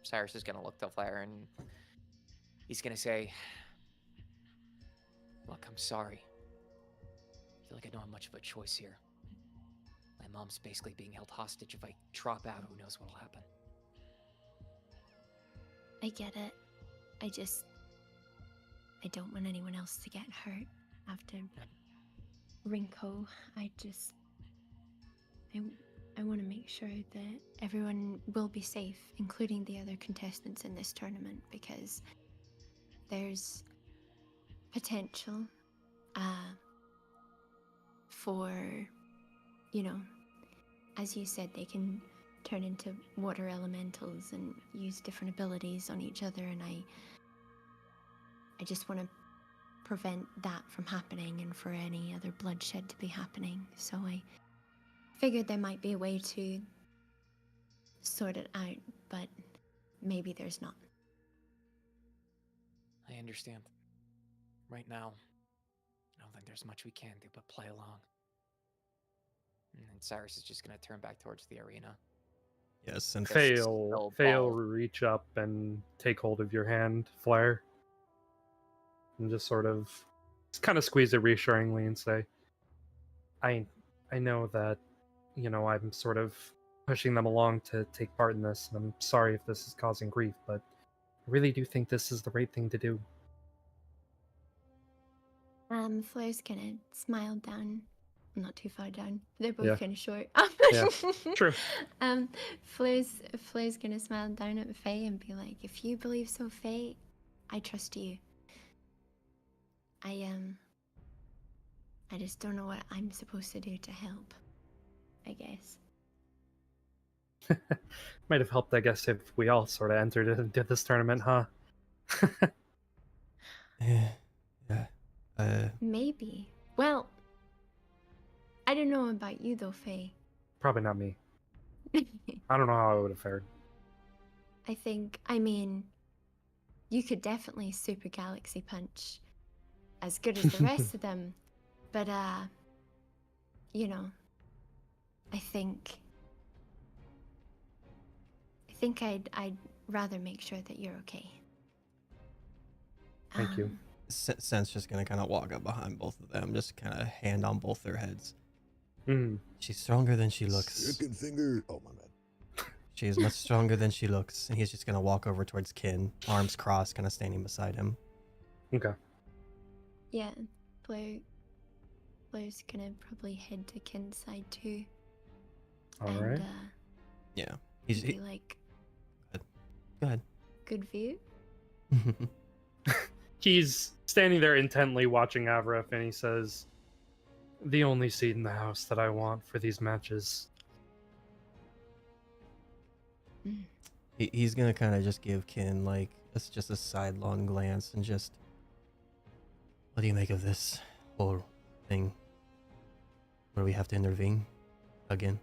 Cyrus is gonna look to Flair and he's gonna say, "Look, I'm sorry. I feel like I don't have much of a choice here. My mom's basically being held hostage. If I drop out, who knows what'll happen." I get it. I don't want anyone else to get hurt after Rinko. I want to make sure that everyone will be safe, including the other contestants in this tournament, because there's potential for, as you said, they can turn into water elementals and use different abilities on each other, and I just want to prevent that from happening and for any other bloodshed to be happening. So I figured there might be a way to sort it out, but maybe there's not. I understand. Right now, I don't think there's much we can do but play along. And then Cyrus is just gonna turn back towards the arena. Yes, and Fail reach up and take hold of your hand, Flair, and just sort of kind of squeeze it reassuringly and say, I know that, you know, I'm sort of pushing them along to take part in this, and I'm sorry if this is causing grief, but I really do think this is the right thing to do. Flair's gonna smile down, not too far down. They're both Yeah. kind of short. Yeah, true. Flair's gonna smile down at Faye and be like, "If you believe so, Faye, I trust you. I just don't know what I'm supposed to do to help. I guess." Might have helped, I guess, if we all sort of entered into this tournament, huh? yeah. Maybe. Well, I don't know about you though, Faye. Probably not me. I don't know how I would have fared. I mean, you could definitely super galaxy punch as good as the rest of them, but you know, I think I'd rather make sure that you're okay. Thank you. Sen's just gonna kind of walk up behind both of them, just kind of hand on both their heads. She's stronger than she looks. Second finger. Oh, my bad. She is much stronger than she looks. And he's just gonna walk over towards Kin, arms crossed, kind of standing beside him. Okay. Yeah, Blair's gonna probably head to Ken's side too. All and, right. Yeah. Be like, Go ahead. good view. He's standing there intently watching Avrith, and he says, "The only seat in the house that I want for these matches." He's gonna kind of just give Kin like just a sidelong glance and just, what do you make of this whole thing? Where we have to intervene again?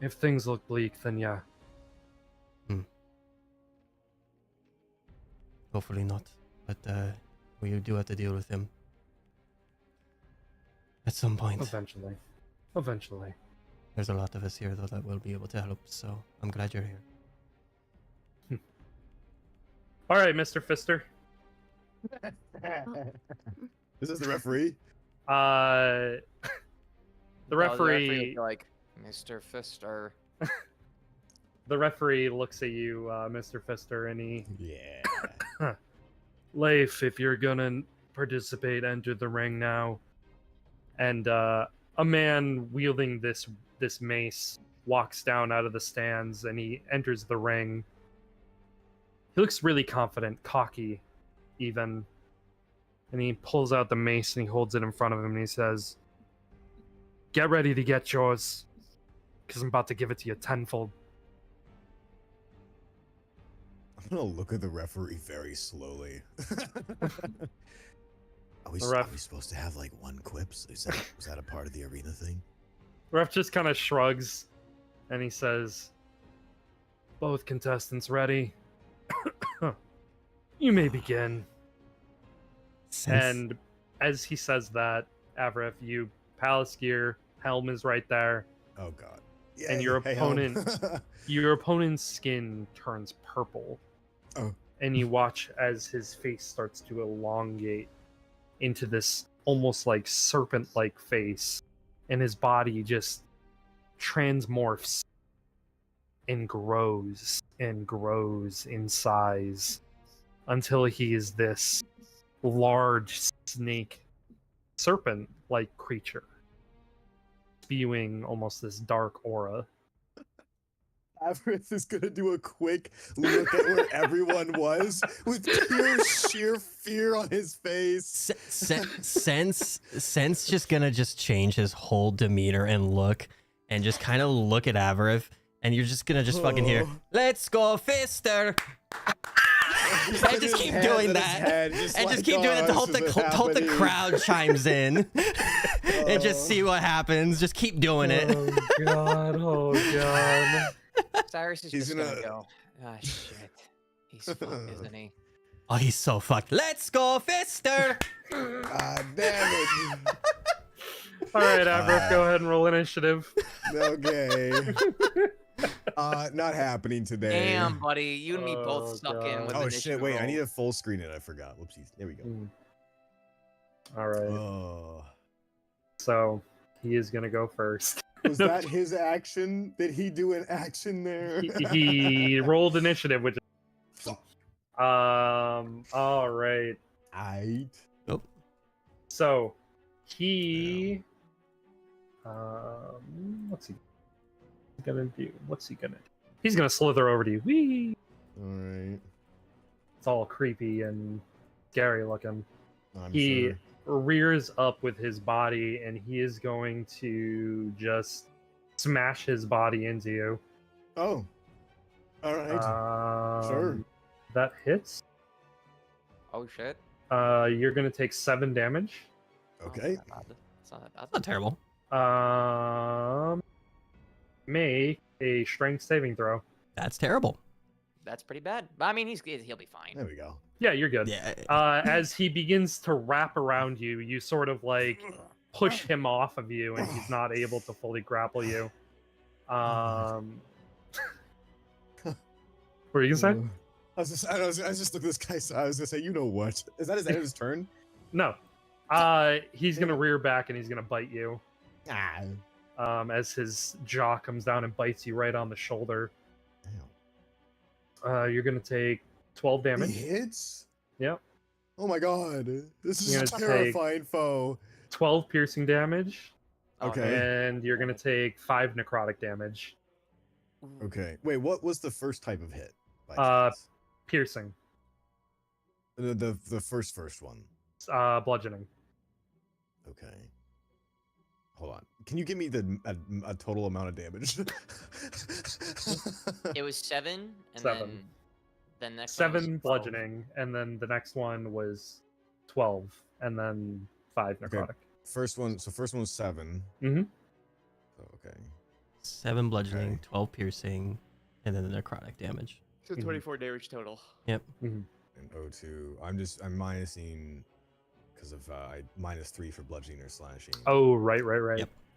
If things look bleak, then yeah. Hopefully not, but we do have to deal with him at some point. Eventually. There's a lot of us here though that will be able to help, so I'm glad you're here. All right, Mr. Fister. This is the referee. The The referee. would be like, Mr. Fister. The referee looks at you, Mr. Fister, and he, Yeah. Leif, if you're gonna participate, enter the ring now. And a man wielding this mace walks down out of the stands, and he enters the ring. He looks really confident, cocky, even. And he pulls out the mace and he holds it in front of him, and he says, "Get ready to get yours, because I'm about to give it to you tenfold." I'm gonna look at the referee very slowly. Are we supposed to have like one quips? Was that a part of the arena thing? Ref just kind of shrugs, and he says, "Both contestants ready? You may begin." And as he says that, Avrith, you palace gear, helm is right there, Oh god. and Yay, your hey, help. opponent's skin turns purple. Oh. And you watch as his face starts to elongate into this almost like serpent-like face, and his body just transmorphs and grows in size until he is this large snake serpent-like creature spewing almost this dark aura. Avrith is gonna do a quick look at where everyone was with pure sheer fear on his face. Sen's just gonna change his whole demeanor and look, and just kind of look at Avrith, and you're just gonna fucking hear, "Let's go, Fister!" And just keep doing that, and just keep doing it to hope the crowd chimes in, and just see what happens. Just keep doing it. Oh god. Cyrus is He's just gonna- gonna go, ah, shit. He's fucked, isn't he? Oh, he's so fucked. Let's go, Fister! God damn it. All right, Aberf, go ahead and roll initiative. Okay. Not happening today. Damn, buddy, you and me Oh, both suck in God. with Oh initiative shit! Wait, I need roll. a full screen it. I forgot. Whoopsies. There we go. All right, Oh, so he is gonna go first. was that his action? Did he do an action there? He rolled initiative, which is all right. Aight. So he what's he gonna do? He's gonna slither over to you. Whee! All right. It's all creepy and scary looking. I'm He sure. rears up with his body and he is going to just smash his body into you. Oh. All right. Sure. That hits. Oh shit. You're gonna take 7 damage. Okay. It's not that bad. Not terrible. Make a strength saving throw. That's terrible. That's pretty bad. But I mean, he'll be fine. There we go. Yeah, you're good. Yeah. As he begins to wrap around you, you sort of like push him off of you, and he's not able to fully grapple you. What were you gonna say? I was just looking at this guy. So I was gonna say, you know what? Is that his end of his turn? No. He's gonna rear back and he's gonna bite you. Ah. As his jaw comes down and bites you right on the shoulder. You're gonna take 12 He damage. hits. Yep. Oh my god! This is You're a gonna terrifying foe. 12 piercing damage. Okay. And you're gonna take 5 necrotic damage. Okay. Wait, what was the first type of hit? by chance? Piercing. The first one. Bludgeoning. Okay. Hold on. Can you give me a total amount of damage? It was 7, and 7. then next one was 7 12. bludgeoning, and then the next one was 12, and then 5 necrotic. First one was 7. Mhm. Oh, okay. 7 bludgeoning, Okay. 12 piercing, and then the necrotic damage. So 24 damage total. Yep. And O2. I'm minusing because of I -3 for bludgeoning or slashing. Oh, right.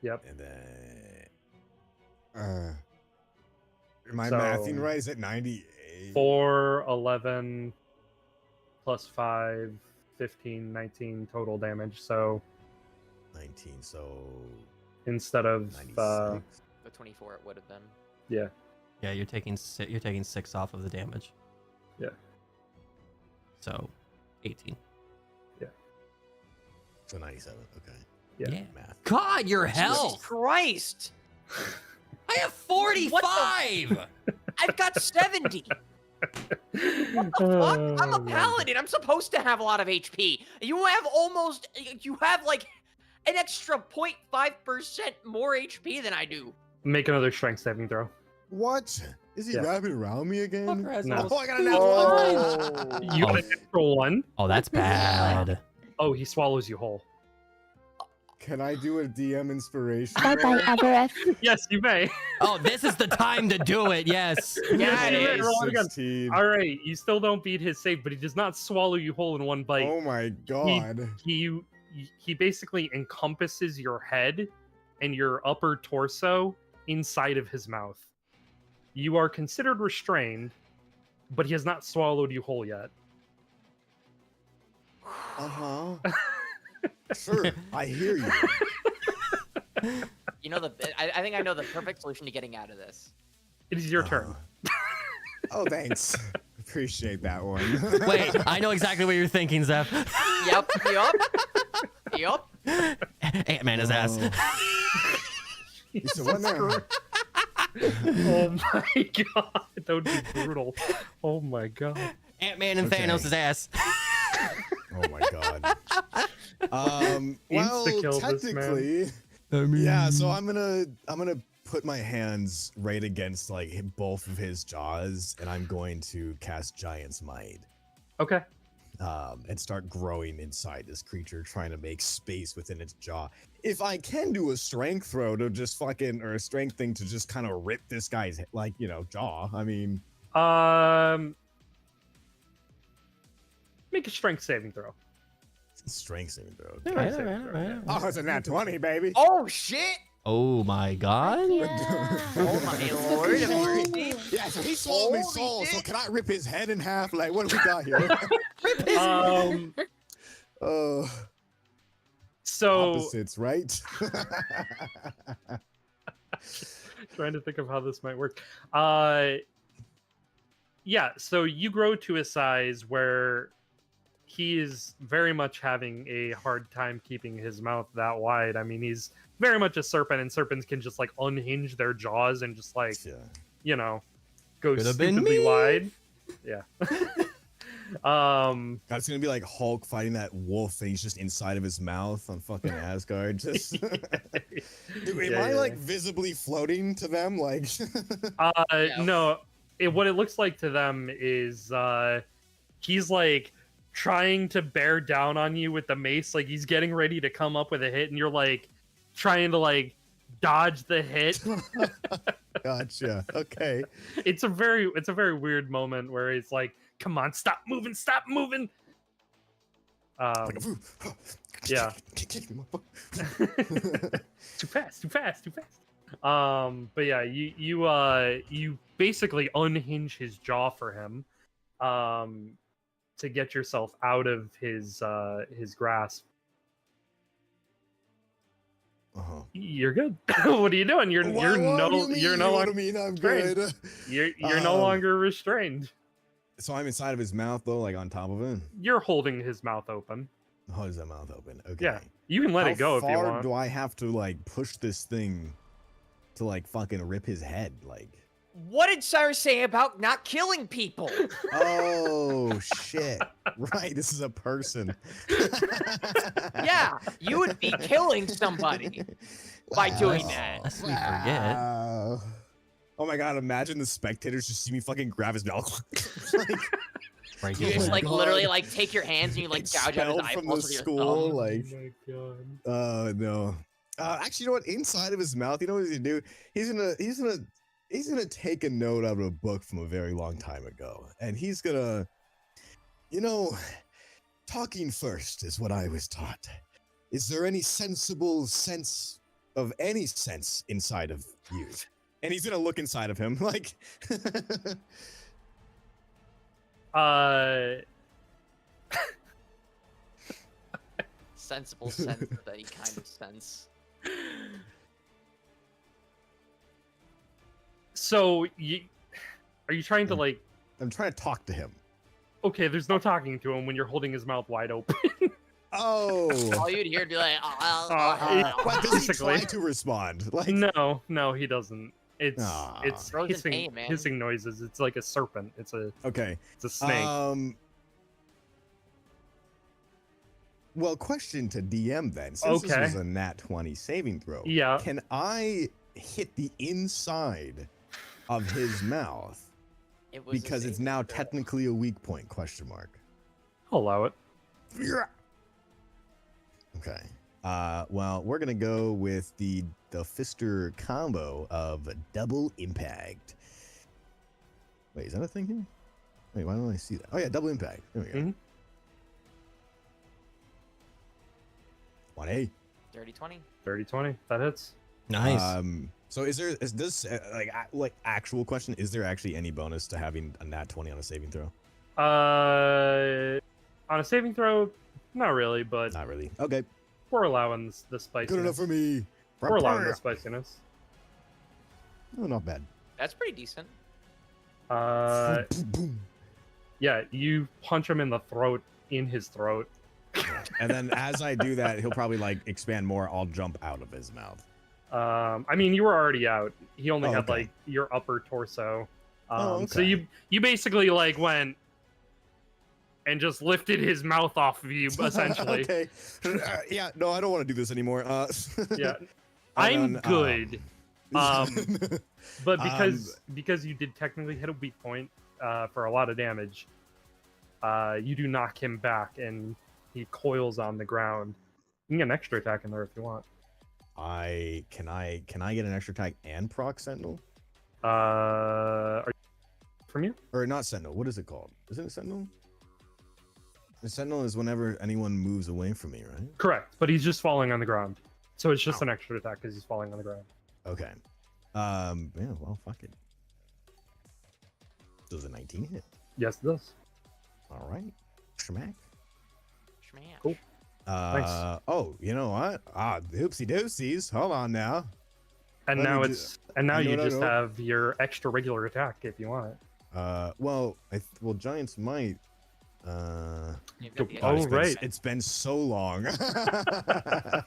Yep. And then am I So- mathing right? Is it 98? 4, 11, plus 5, 15, 19 total damage. So 19, so instead of 96. The 24 it would have been. yeah, Yeah, you're taking 6 off of the damage. Yeah. So 18. So 97. Okay. Yeah. Math. God, your Jesus health! Christ! I have 45! I've got 70. What the fuck? I'm a paladin. I'm supposed to have a lot of HP. You have like an extra 0.5% more HP than I do. Make another strength saving throw. What? Is he Yeah. wrapping around me again? No. Oh, I got a nat one. You got a natural 1. Oh, that's bad. Oh, he swallows you whole. Can I do a DM inspiration? Bye bye, roll? Aberf. Yes, you may. Oh, this is the time to do it. Yes. Yeah, it you may. is. Roll it again. 16. All right, you still don't beat his save, but he does not swallow you whole in one bite. Oh my god. He basically encompasses your head and your upper torso inside of his mouth. You are considered restrained, but he has not swallowed you whole yet. Uh-huh. Sure, I hear you. You know I think I know the perfect solution to getting out of this. It is your turn. Oh, thanks. Appreciate that one. Wait, I know exactly what you're thinking, Zeph. Yup. Ant-Man his ass. You said what now? Oh my god, that would be brutal. Oh my god. Ant-Man and Okay. Thanos' ass. Oh my god. Well, Insta-kill this man. technically, yeah. So I'm gonna put my hands right against like both of his jaws, and I'm going to cast Giant's Might. Okay. And start growing inside this creature, trying to make space within its jaw. If I can do a strength throw to just fucking, or a strength thing to just kind of rip this guy's jaw. I mean, Make a strength saving throw. Strength saving throw. All right, all right, all right. Oh, it's a nat 20, baby. Oh shit! Oh my god. Yeah. Oh my lord! of mercy. Yeah, so he swallowed me Holy soul. So shit. can I rip his head in half? Like, what do we got here? Oh, So opposites, right? trying to think of how this might work. Yeah, so you grow to a size where he is very much having a hard time keeping his mouth that wide. I mean, he's very much a serpent, and serpents can just like unhinge their jaws and just like, Yeah. you know, go Could've been stupidly me. wide. Yeah. That's gonna be like Hulk fighting that wolf, and he's just inside of his mouth on fucking Asgard. Just, dude, am Yeah, I yeah. like visibly floating to them? Like, No, what it looks like to them is he's like trying to bear down on you with the mace, like he's getting ready to come up with a hit, and you're like trying to like dodge the hit. gotcha. Okay. It's a very weird moment where it's like, come on, stop moving. Like, Yeah. Too fast. But yeah, you basically unhinge his jaw for him, to get yourself out of his grasp. Uh-huh. You're good. What are you doing? You're What do no you know what I longer mean? I'm restrained. good. you're no longer restrained. So I'm inside of his mouth though, like on top of it. You're holding his mouth open. How is that mouth open? Okay. Yeah, you can let How it go if you far want. do I have to like push this thing to like fucking rip his head? Like, What did Cyrus say about not killing people? oh shit! Right, this is a person. Yeah, you would be killing somebody by doing that. Lest we forget. Wow. Oh my god! Imagine the spectators just see me fucking grab his mouth. Like, Break You his just leg. like literally like take your hands and you like gouge out his expelled from the eyeballs with your school. thumb. Like, Oh my god. no. Actually, you know what? Inside of his mouth, you know what he's gonna do? He's gonna take a note out of a book from a very long time ago, and he's gonna, you know, talking first is what I was taught. Is there any sensible sense of any sense inside of you? And he's gonna look inside of him, like. Sensible sense of any kind of sense. So are you trying to like? I'm trying to talk to him. Okay, there's no talking to him when you're holding his mouth wide open. Oh. All you'd hear would be like, What does he Basically. try to respond? Like, No, he doesn't. It's Aw. it's Frozen hissing, pain, man. hissing noises. It's like a serpent. It's a okay. snake. Well, question to DM then. Since this Okay. was a nat 20 saving throw, Yeah. can I hit the inside of his mouth It was a because it's saving now throw. technically a weak point? Question mark. I'll allow it. Okay. Well, we're gonna go with the Fister combo of double impact. Wait, is that a thing here? Wait, why don't I see that? Oh yeah, double impact. There we go. Mhm. 1A. Dirty 20. 30-20. That hits. Nice. So is this like actual question? Is there actually any bonus to having a nat 20 on a saving throw? On a saving throw, not really, but Not really. Okay. we're allowing the spiciness. Good enough for me. We're allowing the spiciness. Oh, not bad. That's pretty decent. Boom, boom. Yeah, you punch him in his throat. And then as I do that, he'll probably like expand more. I'll jump out of his mouth. I mean, you were already out. He only Oh, had okay. like your upper torso. So okay. you basically like went and just lifted his mouth off of you, essentially. Okay. Yeah. No, I don't want to do this anymore. Yeah, Hold I'm on, good. But because you did technically hit a weak point for a lot of damage, you do knock him back and he coils on the ground. You can get an extra attack in there if you want. Can I get an extra attack and proc Sentinel? Are you from you? Or not Sentinel? What is it called? Isn't it Sentinel? The sentinel is whenever anyone moves away from me, right? Correct, but he's just falling on the ground. So it's just an extra attack because he's falling on the ground. Okay. Yeah, well, fuck it. Does a 19 hit? Yes, it does. All right. Schmack. Schmash. Cool. Oh, you know what? Oopsie doosies. Hold on now. And Let now me it's and now you no, just no. have your extra regular attack if you want it. Well, Giants might. You've got the Oh, extra- right. It's been so long.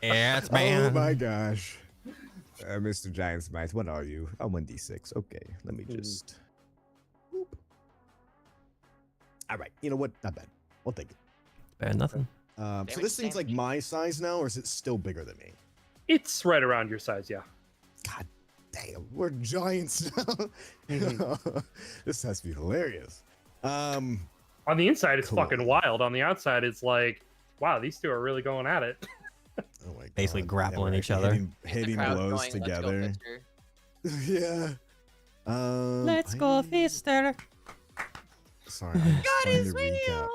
Yeah, it's Oh man. my gosh. Mr. Giant Smite, what are you? Oh, 1d6. Okay, let me just. Whoop. All right, you know what? Not bad. We'll take it. Better than nothing. So Damage this thing's like damage. my size now, or is it still bigger than me? It's right around your size, yeah. God damn, we're giants now. This has to be hilarious. On the inside, it's Cool. fucking wild. On the outside, it's like, wow, these two are really going at it. Oh my God. Basically grappling we're each other. Hitting, The hitting crowd blows going, "Let's go, together. Fister." Yeah. Let's go, Fister. Sorry, I'm trying to recap.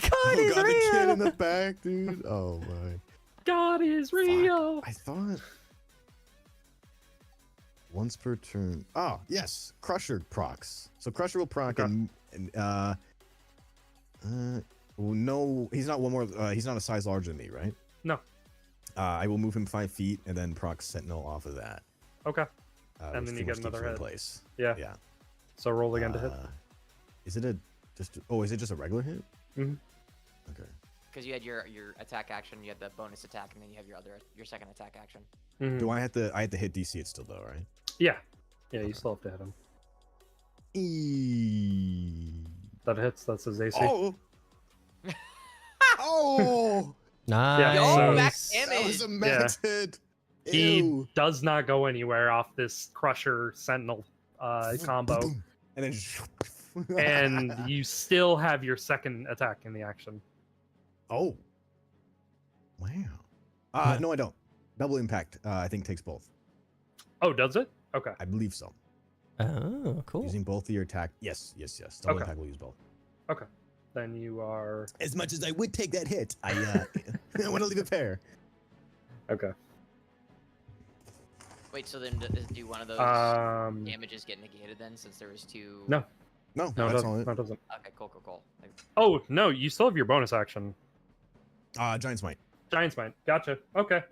God Oh is God, the kid real. in the back, dude. Oh my. God is real. I thought once per turn. Oh yes, Crusher procs. So Crusher will proc Okay. well, no, he's not one more. He's not a size larger than me, right? No. I will move him 5 feet and then proc Sentinel off of that. Okay. Which then you pretty get much keeps another him in hit. place. Yeah. Yeah. So roll again to hit. Is it is it just a regular hit? Mhm. Okay. Because you had your attack action, you had the bonus attack, and then you have your second attack action. Mhm. Do I have to hit DC it still though, right? Yeah. Yeah, you still have to hit him. That hits. That's his AC. Oh. Oh. Nice. Yo, so- max That damage. was a max hit. He Ew. does not go anywhere off this Crusher Sentinel combo. And then And you still have your second attack in the action. oh. Wow. No, I don't. Double impact, I think takes both. Oh, does it? Okay. I believe so. Oh, cool. Using both of your attack. Yes. Double Okay. impact will use both. Then you are As much as I would take that hit, I I want to leave a pair. okay. Wait, so then do one of those Um, damages get negated then, since there was two? No. No, no, it that's doesn't. all. No, it doesn't. Okay, cool. Like, Oh no, you still have your bonus action. Giant Smite. Giant Smite. Gotcha. Okay.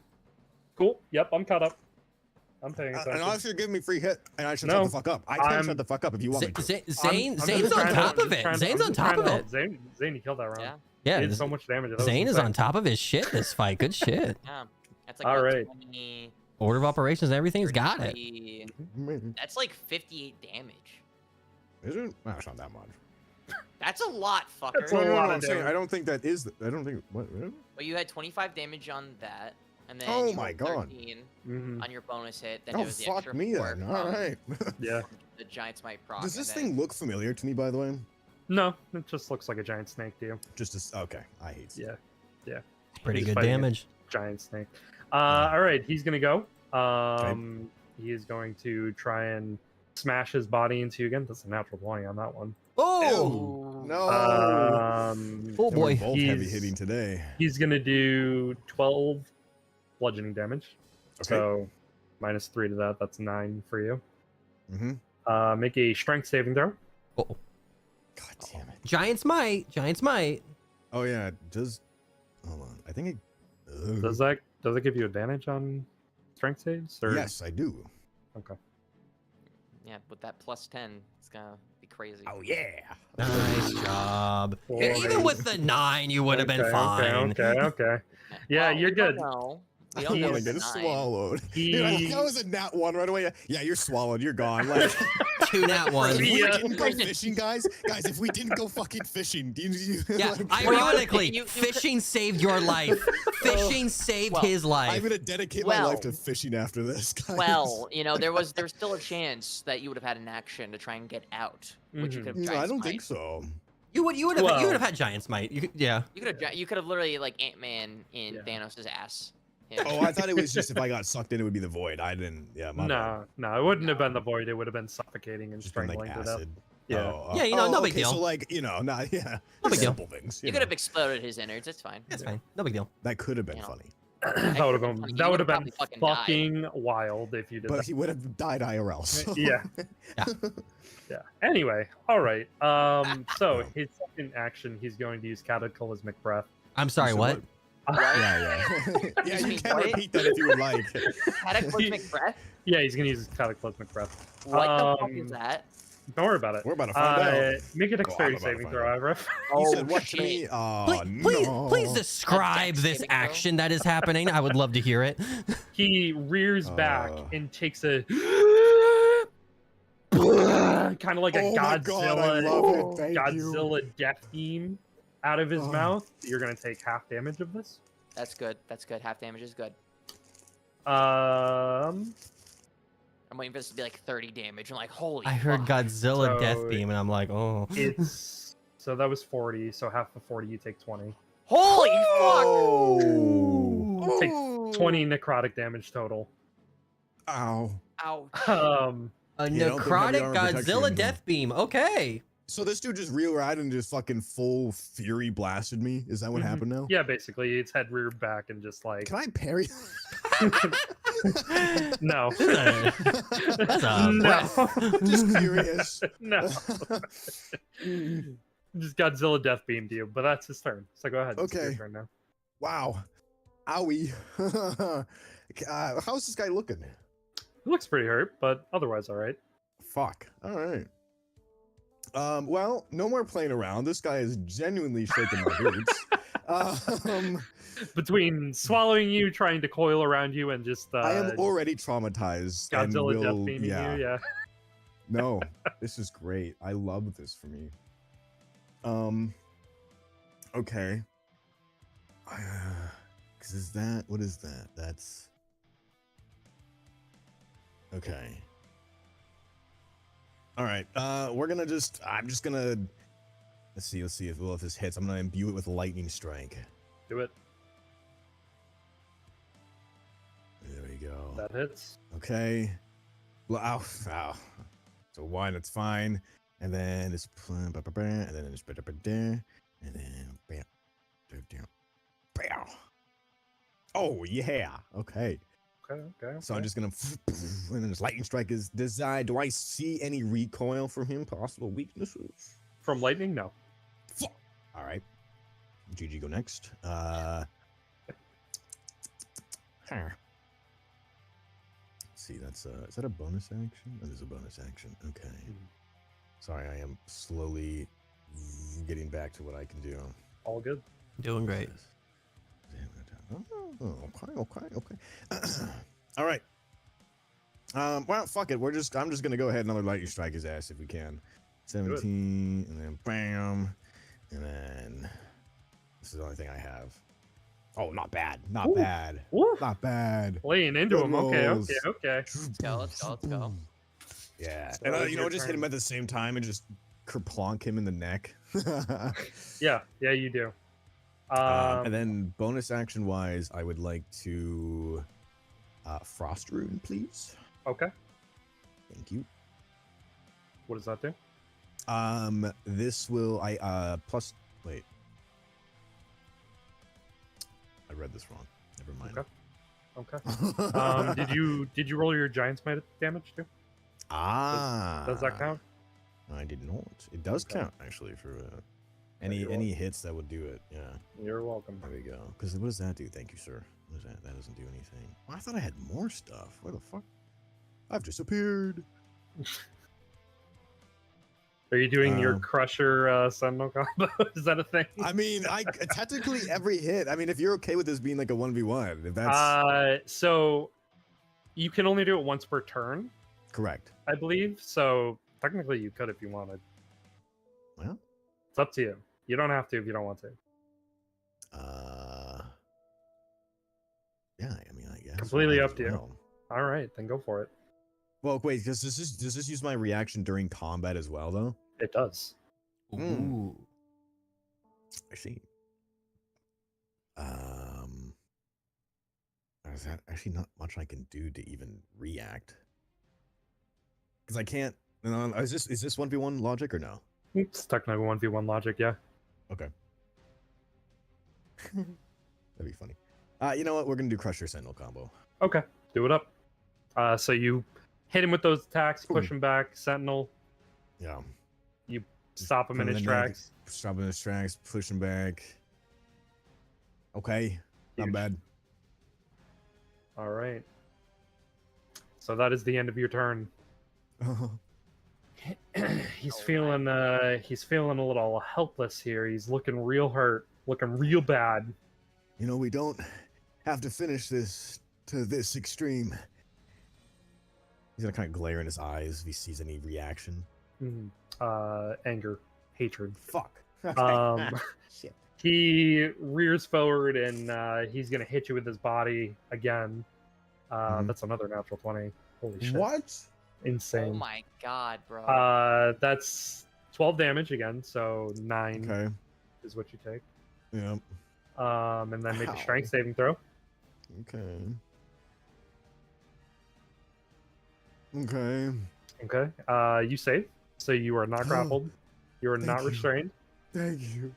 Cool. Yep, I'm caught up. I'm paying attention. And unless you're giving me free hit, and I should No, shut the fuck up. I can I'm- shut the fuck up if you want me to. Zane's just on trying top to- of it. trying- Zane's I'm on just top trying of to it. help. Zane, you killed that round. yeah, Yeah, He did so much damage. That was Zane is insane. on top of his shit this fight. Good shit. yeah. That's like All what, right. 20, Order of operations, everything's got it. 30 Man, That's like 58 damage. is it? No, it's not that much. That's a lot, fucker. That's a lot of I'm saying, damage. I don't think that is. I don't think. What? Really? Well, you had 25 damage on that, and then Oh you my rolled God. 13 Mhm. on your bonus hit. Then Oh it was the fuck extra me 4 then. from All right. Yeah. the Giant Smite proc. Does this and then- thing look familiar to me? By the way, No, it just looks like a giant snake to you. just as okay. I hate. Yeah. Pretty He's good fighting a damage. Giant snake. All right, he's gonna go. He is going to try and smash his body into you again. That's a natural 20 on that one. Oh, No. oh And we're boy. both heavy He's- hitting today. He's gonna do 12 bludgeoning damage. Okay. So -3 to that. That's 9 for you. Mm-hmm. Make a strength saving throw. Oh, God damn it. Giant Smite. Giant Smite. Oh yeah. Does. Hold on. I think it. Ugh. Does it give you advantage on strength saves? Or... Yes, I do. Okay. Yeah, with that +10, it's gonna be crazy. Oh yeah. Nice job. Four, Even with the 9, you would have been Okay, fine. Okay. Yeah, you're we don't good. know. We I don't know want if to get it's it a 9. swallowed. He- Dude, I think that was a nat 1 right away. Yeah, you're swallowed. You're gone. Like, 2 nat 1s. if we Yeah. didn't go fishing, guys, if we didn't go fucking fishing, do you Yeah, like, ironically, You could- fishing saved your life. Fishing saved Well, his life. I'm gonna dedicate my Well- life to fishing after this, guys. Well, there's still a chance that you would have had an action to try and get out, which you Mhm. could have. No, Giant I don't Smite. think so. You would have Well- had Giant Smite. Yeah. You could have literally like Ant-Man in Yeah. Thanos' ass. Yeah. Oh, I thought it was just if I got sucked in, it would be the void. I didn't. Yeah, my bad. No, it wouldn't have been the void. It would have been suffocating and Just been like strangling to death. acid. Yeah. Yeah, you know, no big okay, deal. So like, you know, not yeah, No big deal. simple things. You could have exploded his innards. It's fine. That's fine. No big deal. That could have been You know. funny, that would have been funny. that You would have would've been probably fucking died. fucking wild if you did but that. he would have died IRL. So. Yeah. Yeah. Anyway, all right. So his second action, he's going to use cataclysmic breath. I'm sorry, said what? Yeah. Yeah, you can repeat that if you would like. Cataclysmic breath? Yeah, he's gonna use cataclysmic breath. What the fuck is that? Don't worry about it. We're about to find out. Make a I'm dexterity about to saving find throw, out. Ivra. You said what to me? shit. Oh, Please no. describe dex this saving throw? action that is happening. I would love to hear it. He rears back and takes a kind of like a Oh my God, I Godzilla love it. Thank you. Godzilla death beam out of his mouth. You're gonna take half damage of this. That's good. That's good. Half damage is good. I'm waiting for this to be like 30 damage. I'm like, holy I heard fuck. Godzilla Death So Beam, and I'm like, oh. It's so that was 40. So half of 40, you take 20. Holy Oh. Take 20 necrotic damage total. Ow. fuck! Ouch. A You don't think heavy necrotic armor protects you Godzilla anymore. Death Beam. Okay. So this dude just real right and just fucking full fury blasted me. Is that what Mhm. happened now? Yeah, basically, its head reared back and just like Can I parry? no, That's a no, Just curious. no. Just Godzilla death beamed you, but that's his turn. So go ahead. It's your Okay. turn now. Wow. Owie. How's this guy looking? He looks pretty hurt, but otherwise all right. Fuck. All right. Well, no more playing around. This guy is genuinely shaking my boots. Between swallowing you, trying to coil around you, and just I am already traumatized. and Godzilla death will- beaming yeah. you, yeah. No, this is great. I love this for me. Okay. Cause is that what is that? That's okay. All right. We're gonna just. I'm just gonna. Let's see if this hits. I'm gonna imbue it with lightning strike. Do it. There we go. That hits. Okay. Well, ow. So one, it's fine. And then it's and then it's and then bam. Oh yeah. Okay. Okay. So I'm just gonna and then this lightning strike is designed. Do I see any recoil from him? Possible weaknesses? From lightning, no. Fuck. All right. GG go next. See, that's is that a bonus action? That is a bonus action. Okay. Sorry, I am slowly getting back to what I can do. All good. Doing great. Okay. All right. Well, fuck it. I'm just gonna go ahead and another lightning strike his ass if we can. 17, and then bam, and then this is the only thing I have. Oh, not bad. Not Ooh. bad. Woo. Not bad. Laying into him. Okay. Rolls. Okay. Let's go. Yeah, So and it's you your know, just hit turn. him at the same time and just kerplonk him in the neck. Yeah, you do. And then bonus action wise, I would like to frost rune, please. Okay. Thank you. What does that do? This will plus. Wait, I read this wrong. Never mind. Okay. Did you roll your giant smite damage too? Does that count? I did not. It does Okay. count actually for you're welcome. any hits that would do it. Yeah. You're welcome. There we go. Because what does that do? Thank you, sir. What is that? That doesn't do anything. Well, I thought I had more stuff. Where the fuck? I've disappeared. Are you doing your Um, Crusher Sentinel combo? Is that a thing? I mean, I technically every hit. I mean, if you're okay with this being like a 1v1, if that's So you can only do it once per turn, correct. I believe. So technically, you could if you wanted. Well, It's up to you. You don't have to if you don't want to. yeah. I mean, I guess Completely might up as to you. well. All right, then go for it. Well, wait. Does this use my reaction during combat as well, though? It does. Ooh. I see. There's that actually not much I can do to even react. Because I can't. And is this 1v1 logic or no? It's technically 1v1 logic, yeah. Okay. That'd be funny. You know what? We're gonna do Crusher Sentinel combo. Okay, do it up. So you hit him with those attacks, push him back, Sentinel, Yeah. stop him in his tracks. Stop him in his tracks. Push him back. Okay. Not Huge. bad. All right. So that is the end of your turn. He's feeling a little helpless here. He's looking real hurt, looking real bad. You know, we don't have to finish this to this extreme. He's gonna kind of glare in his eyes if he sees any reaction. Anger, hatred. Fuck. Shit. He rears forward and he's gonna hit you with his body again. That's another natural 20. Holy shit. What? Insane. Oh my god, bro. That's 12 damage again, so 9 Okay. is what you take. Yeah. And then make a Ow. strength saving throw. Okay. Okay. Okay. You save, so you are not grappled. You are Thank not you. restrained. Thank you.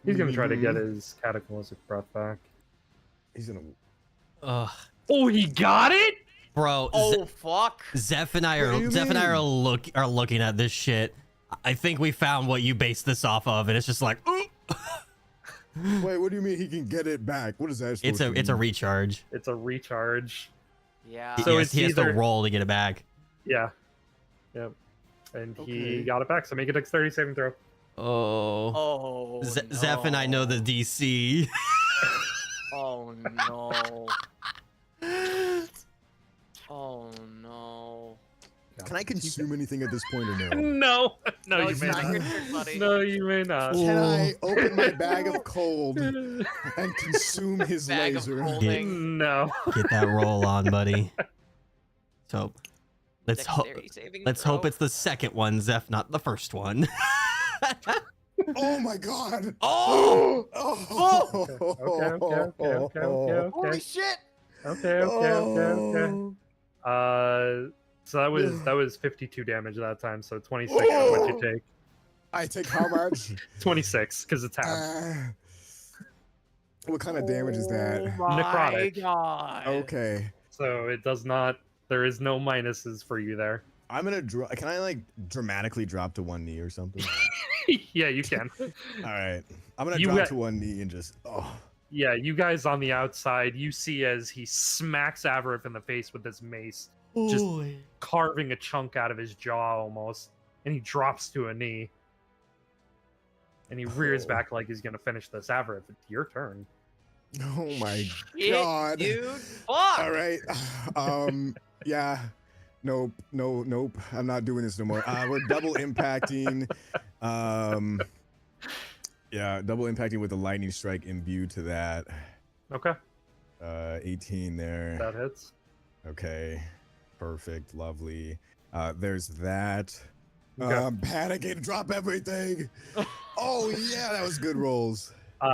He's gonna try to get his cataclysmic breath back. He's gonna. Ugh. Oh, he got it! Bro, Oh fuck. Zeph and I What do you are looking at this shit. I think we found what you based this off of, and it's just like, ooh. Wait, what do you mean he can get it back? What is that? It's a recharge. It's a recharge. Yeah. So He has to either- roll to get it back. Yeah. Yep. And he Okay. got it back, so make a dexterity saving throw. Oh. Oh. Zeph and I know the DC. Oh no. Oh no. Can I consume anything at this point or no? No! No, you it's may not not. your turn, buddy. No, you may not. Can I open my bag of cold and consume his Bag of laser? holding. No. Get that roll on, buddy. So let's hope. Dexterity saving Let's throw. hope it's the second one, Zeph, not the first one. Oh my god! Oh! Okay. Holy shit! Okay. So that was 52 damage that time, so 26 is what you take. I take how much? 26, because it's half. What kind of damage is that? Oh my Necrotic. god. Okay. So it does not, there is no minuses for you there. I'm gonna draw. Can I like dramatically drop to one knee or something? Yeah, you can. All right. I'm gonna You drop got- to one knee and just. Oh. Yeah, you guys on the outside, you see as he smacks Avarif in the face with his mace, just carving a chunk out of his jaw almost, and he drops to a knee. And he rears Oh. back like he's gonna finish this. Avarif, it's your turn. Oh my Shit, god. dude. Fuck. All right. Yeah. Nope. Nope. I'm not doing this no more. We're double impacting. Yeah, double impacting with a lightning strike imbued to that. Okay, 18 there. that hits. Okay. Perfect. Lovely. There's that. Okay. Panicking, drop everything. Oh yeah, that was good rolls. Yeah,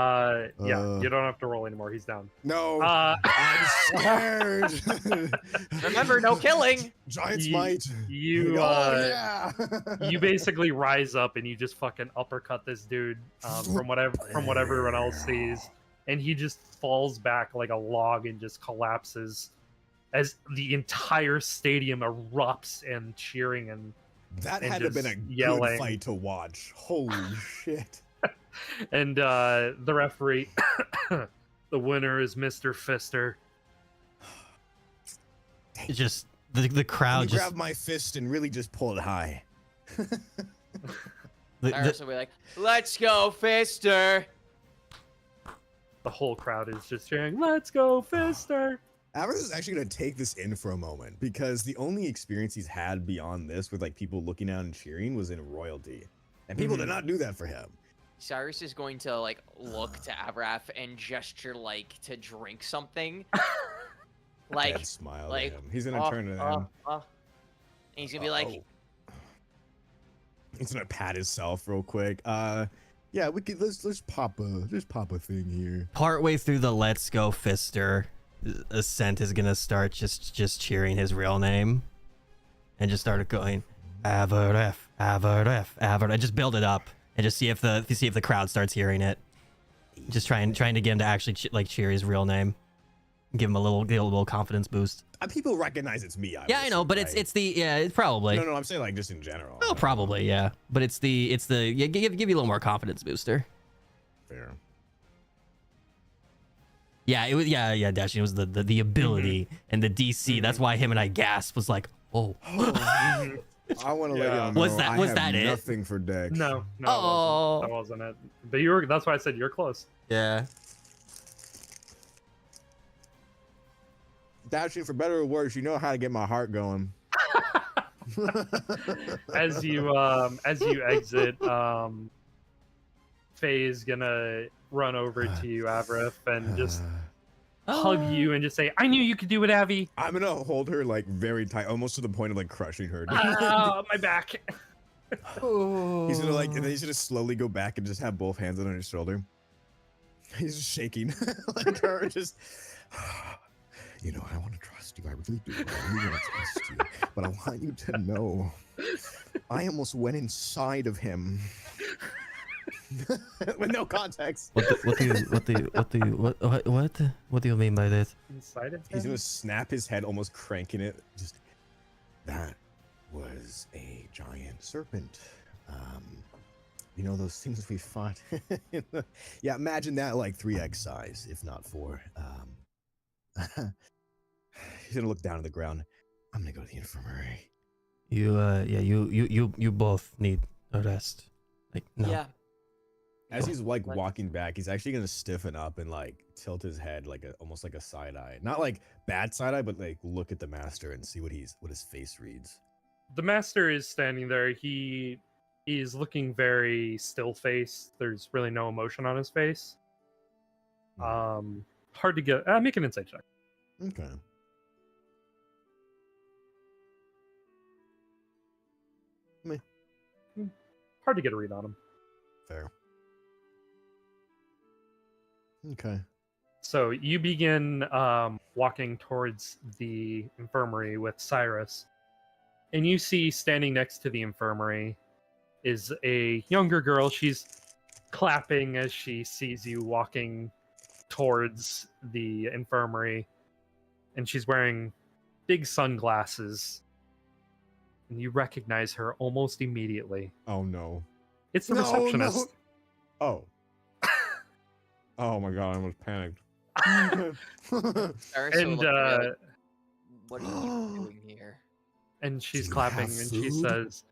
Uh. you don't have to roll anymore. He's down. No, Uh, I'm scared. Remember, no killing. Giant Ye- smite. you Oh yeah. you basically rise up and you just fucking uppercut this dude from what everyone else sees, and he just falls back like a log and just collapses as the entire stadium erupts and cheering and That and had to have been just a good yelling. fight to watch. Holy shit. the referee. The winner is Mr. Fister. It just the Let crowd me just grab my fist and really just pull it high. Iris will be like, "Let's go, Fister." The whole crowd is just cheering, "Let's go, Fister!" Avarice is actually going to take this in for a moment because the only experience he's had beyond this with like people looking out and cheering was in royalty. And people did not do that for him. Cyrus is going to like look to Avraf and gesture like to drink something. Like, Dad smiled like, at him. He's going to turn to him. and he's gonna be like, Oh. He's going to pat himself real quick. Yeah, we could let's pop a thing here. partway through the Let's Go Fister, Ascent is gonna start just cheering his real name, and just start going, Avaref, Avaref, Avaref. Just build it up, and just see if the crowd starts hearing it. Just trying to get him to actually cheer his real name, give him a little confidence boost. People recognize it's me. I know, but right? it's probably. No, I'm saying like just in general. Oh, probably, yeah. But it's the give you a little more confidence booster. Fair. Yeah, it was Dashing. It was the ability and the DC. That's why him and I gasped. Was like, oh. I want to let y'all know. Was that it? Nothing for Dex. No, Oh. that wasn't it. But that's why I said you're close. Yeah. Dashing, for better or worse, you know how to get my heart going. As you exit, Faye's gonna run over to you, Avrith, and just hug you and just say, "I knew you could do it, Avi." I'm gonna hold her like very tight, almost to the point of like crushing her. My back. He's gonna like, and then he's gonna slowly go back and just have both hands on his shoulder. He's just shaking, like her, just. You know, I want to trust you. I really do. I really want to trust you. But I want you to know, I almost went inside of him. With no context. What do you mean by that? Inside of him? He's gonna snap his head, almost cranking it. Just that was a giant serpent. You know those things we fought. Yeah, imagine that like 3x size, if not 4. He's gonna look down at the ground. I'm gonna go to the infirmary. You both need a rest. Like, no. Yeah. As he's like walking back, he's actually gonna stiffen up and like tilt his head like almost like a side eye. Not like bad side eye, but like look at the master and see what his face reads. The master is standing there. He is looking very still-faced. There's really no emotion on his face. Hard to get. Make an insight check. Okay. Hard to get a read on him. Fair. Okay. So you begin walking towards the infirmary with Cyrus, and you see standing next to the infirmary is a younger girl. She's clapping as she sees you walking towards the infirmary, and she's wearing big sunglasses, and you recognize her almost immediately. Oh no. It's the receptionist. No. Oh. Oh my god, I almost panicked. And what are you doing here? and she's Do you clapping have and she food? says,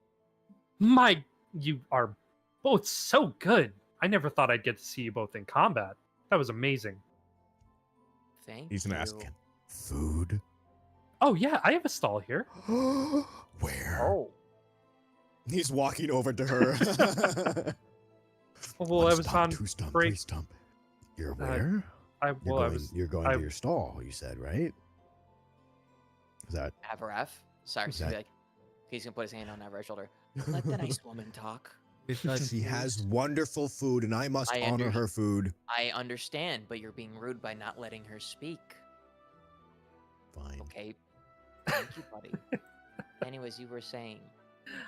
you are both so good. I never thought I'd get to see you both in combat. That was amazing." Thank He's you. gonna ask food. "Oh yeah, I have a stall here." Where? "Oh, He's walking over to her. well, I was on Two stump, break. three stump. You're where? You're going I- to your stall, you said, right? Is that Avaref. Cyrus Is is gonna be that- like, he's gonna put his hand on Avaref's shoulder. Let the nice woman talk. she has wonderful food and I must I honor her food. I understand, but you're being rude by not letting her speak. Fine. Okay. Thank you, buddy. Anyways, you were saying.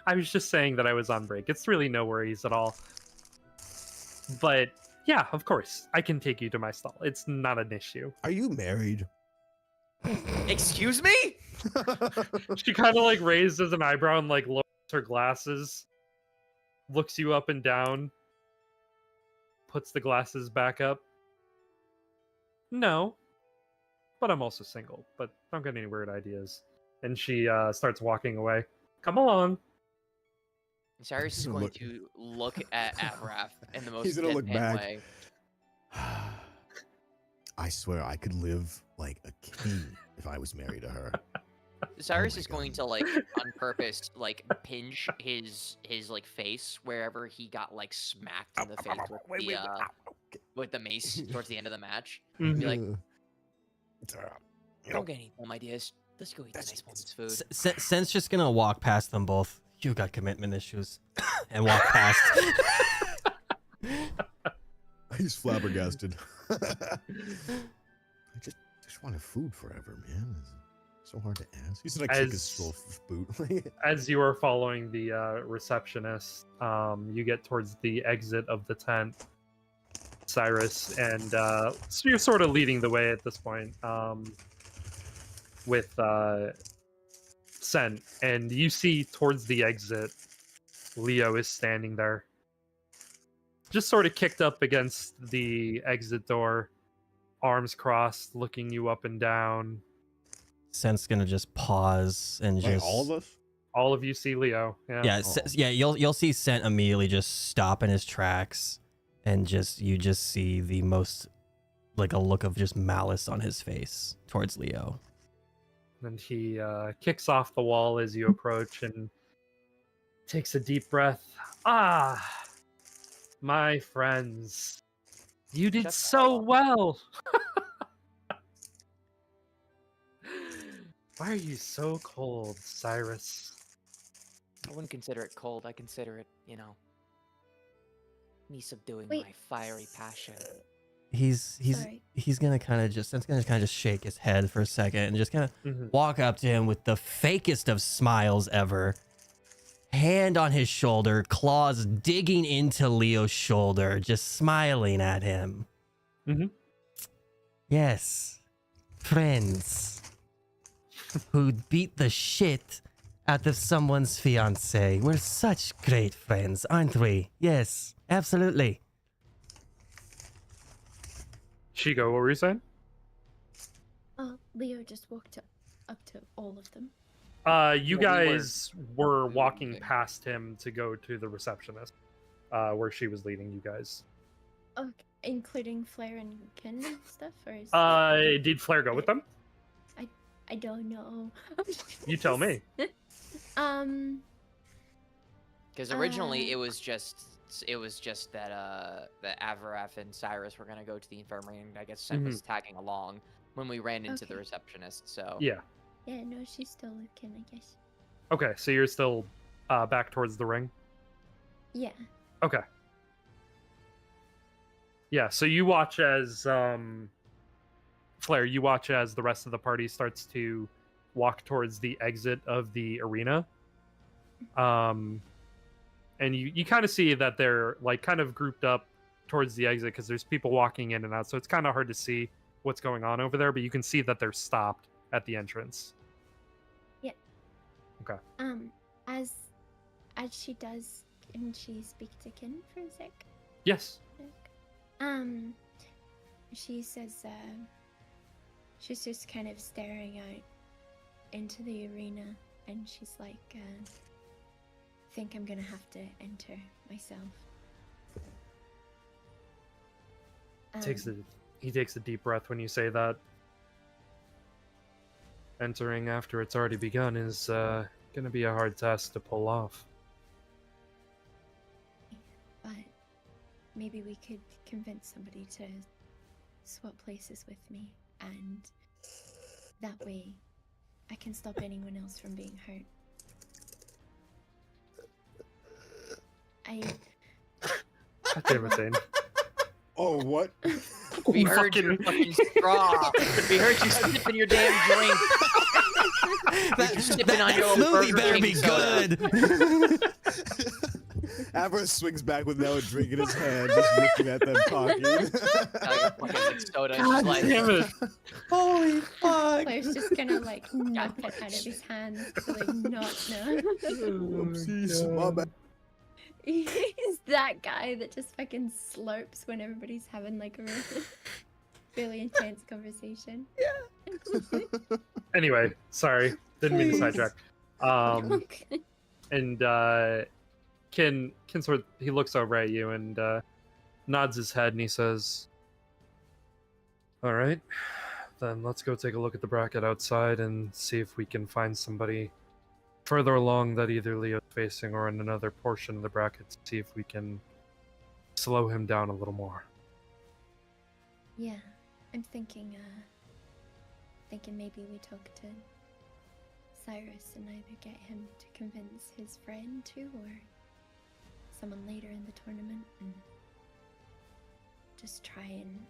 I was just saying that I was on break. It's really no worries at all. But yeah, of course, I can take you to my stall. It's not an issue." Are you married? Excuse me? She kind of like raises an eyebrow and like lowers her glasses, looks you up and down, puts the glasses back up. "No, but I'm also single, but don't get any weird ideas." And she starts walking away. "Come along." Cyrus is gonna going look- to look at Avaref in the most He's gonna look deadpan back. way. I swear I could live like a king if I was married to her. Cyrus my is going God. to like on purpose like pinch his like face wherever he got like smacked in the face with the mace towards the end of the match. Mhm. Be like, You know, don't get any dumb ideas. Let's go eat the nice woman's food. Sen's just gonna walk past them both. You got commitment issues, and walk past. he's flabbergasted. just just wanted food forever, man. It's so hard to ask. He's like kick his little boot. As you are following the receptionist, you get towards the exit of the tent, Cyrus, and so you're sort of leading the way at this point with Sen, and you see towards the exit, Leo is standing there, just sort of kicked up against the exit door, arms crossed, looking you up and down. Sen's gonna just pause and Like just all of us? All of you see Leo. Yeah, you'll see Sent immediately just stop in his tracks, and you just see the most, like, a look of just malice on his face towards Leo. And he kicks off the wall as you approach and takes a deep breath. Ah, my friends, you did Shut so up. well. Why are you so cold, Cyrus? I wouldn't consider it cold. I consider it, you know, me subduing Wait. my fiery passion. Sorry. He's gonna kind of just shake his head for a second and just kind of Mhm. walk up to him with the fakest of smiles ever, hand on his shoulder, claws digging into Leo's shoulder, just smiling at him. Mhm. Yes, friends who beat the shit out of someone's fiance. We're such great friends, aren't we? Yes, absolutely. Shigo, what were you saying? Leo just walked up to all of them. You Yeah, we guys were we were walking moving. past him to go to the receptionist, where she was leading you guys. Okay, including Flair and Ken and stuff, or is Did Flair go with them? I don't know. You tell me. Because originally Uh, it was just that Avaraf and Cyrus were gonna go to the infirmary, and I guess Sen was tagging along when we ran into the Okay. receptionist. So Yeah. Yeah, no, she's still with Ken, I guess. Okay, so you're still back towards the ring? Yeah. Okay. Yeah, so you watch as Flair, you watch as the rest of the party starts to walk towards the exit of the arena. And you kind of see that they're like kind of grouped up towards the exit because there's people walking in and out, so it's kind of hard to see what's going on over there, but you can see that they're stopped at the entrance. As she does, can she speak to Ken for a sec? Yes. She says, she's just kind of staring out into the arena, and she's like, think I'm gonna have to enter myself. He takes a deep breath when you say that. Entering after it's already begun is gonna be a hard task to pull off. But maybe we could convince somebody to swap places with me, and that way I can stop anyone else from being hurt. God damn it, Dane. Oh, what? we heard your fucking straw. We heard you sipping your damn drink. sipping on your movie Burger better King be soda. good. Avra swings back with now a drink in his hand, just looking at them talking. Fucking like soda and God just like, damn it. Holy fuck. Claire's just gonna like knock it out of his hand to like not know. Whoopsies, my bad. He's that guy that just fucking slurps when everybody's having like a really intense conversation. Anyway, sorry. Didn't mean to sidetrack. Okay. And Ken sort of, he looks over at you and nods his head and he says, all right, then let's go take a look at the bracket outside and see if we can find somebody further along that either Leo's facing or in another portion of the bracket to see if we can slow him down a little more. Yeah, I'm thinking maybe we talk to Cyrus and either get him to convince his friend to, or someone later in the tournament, and just try and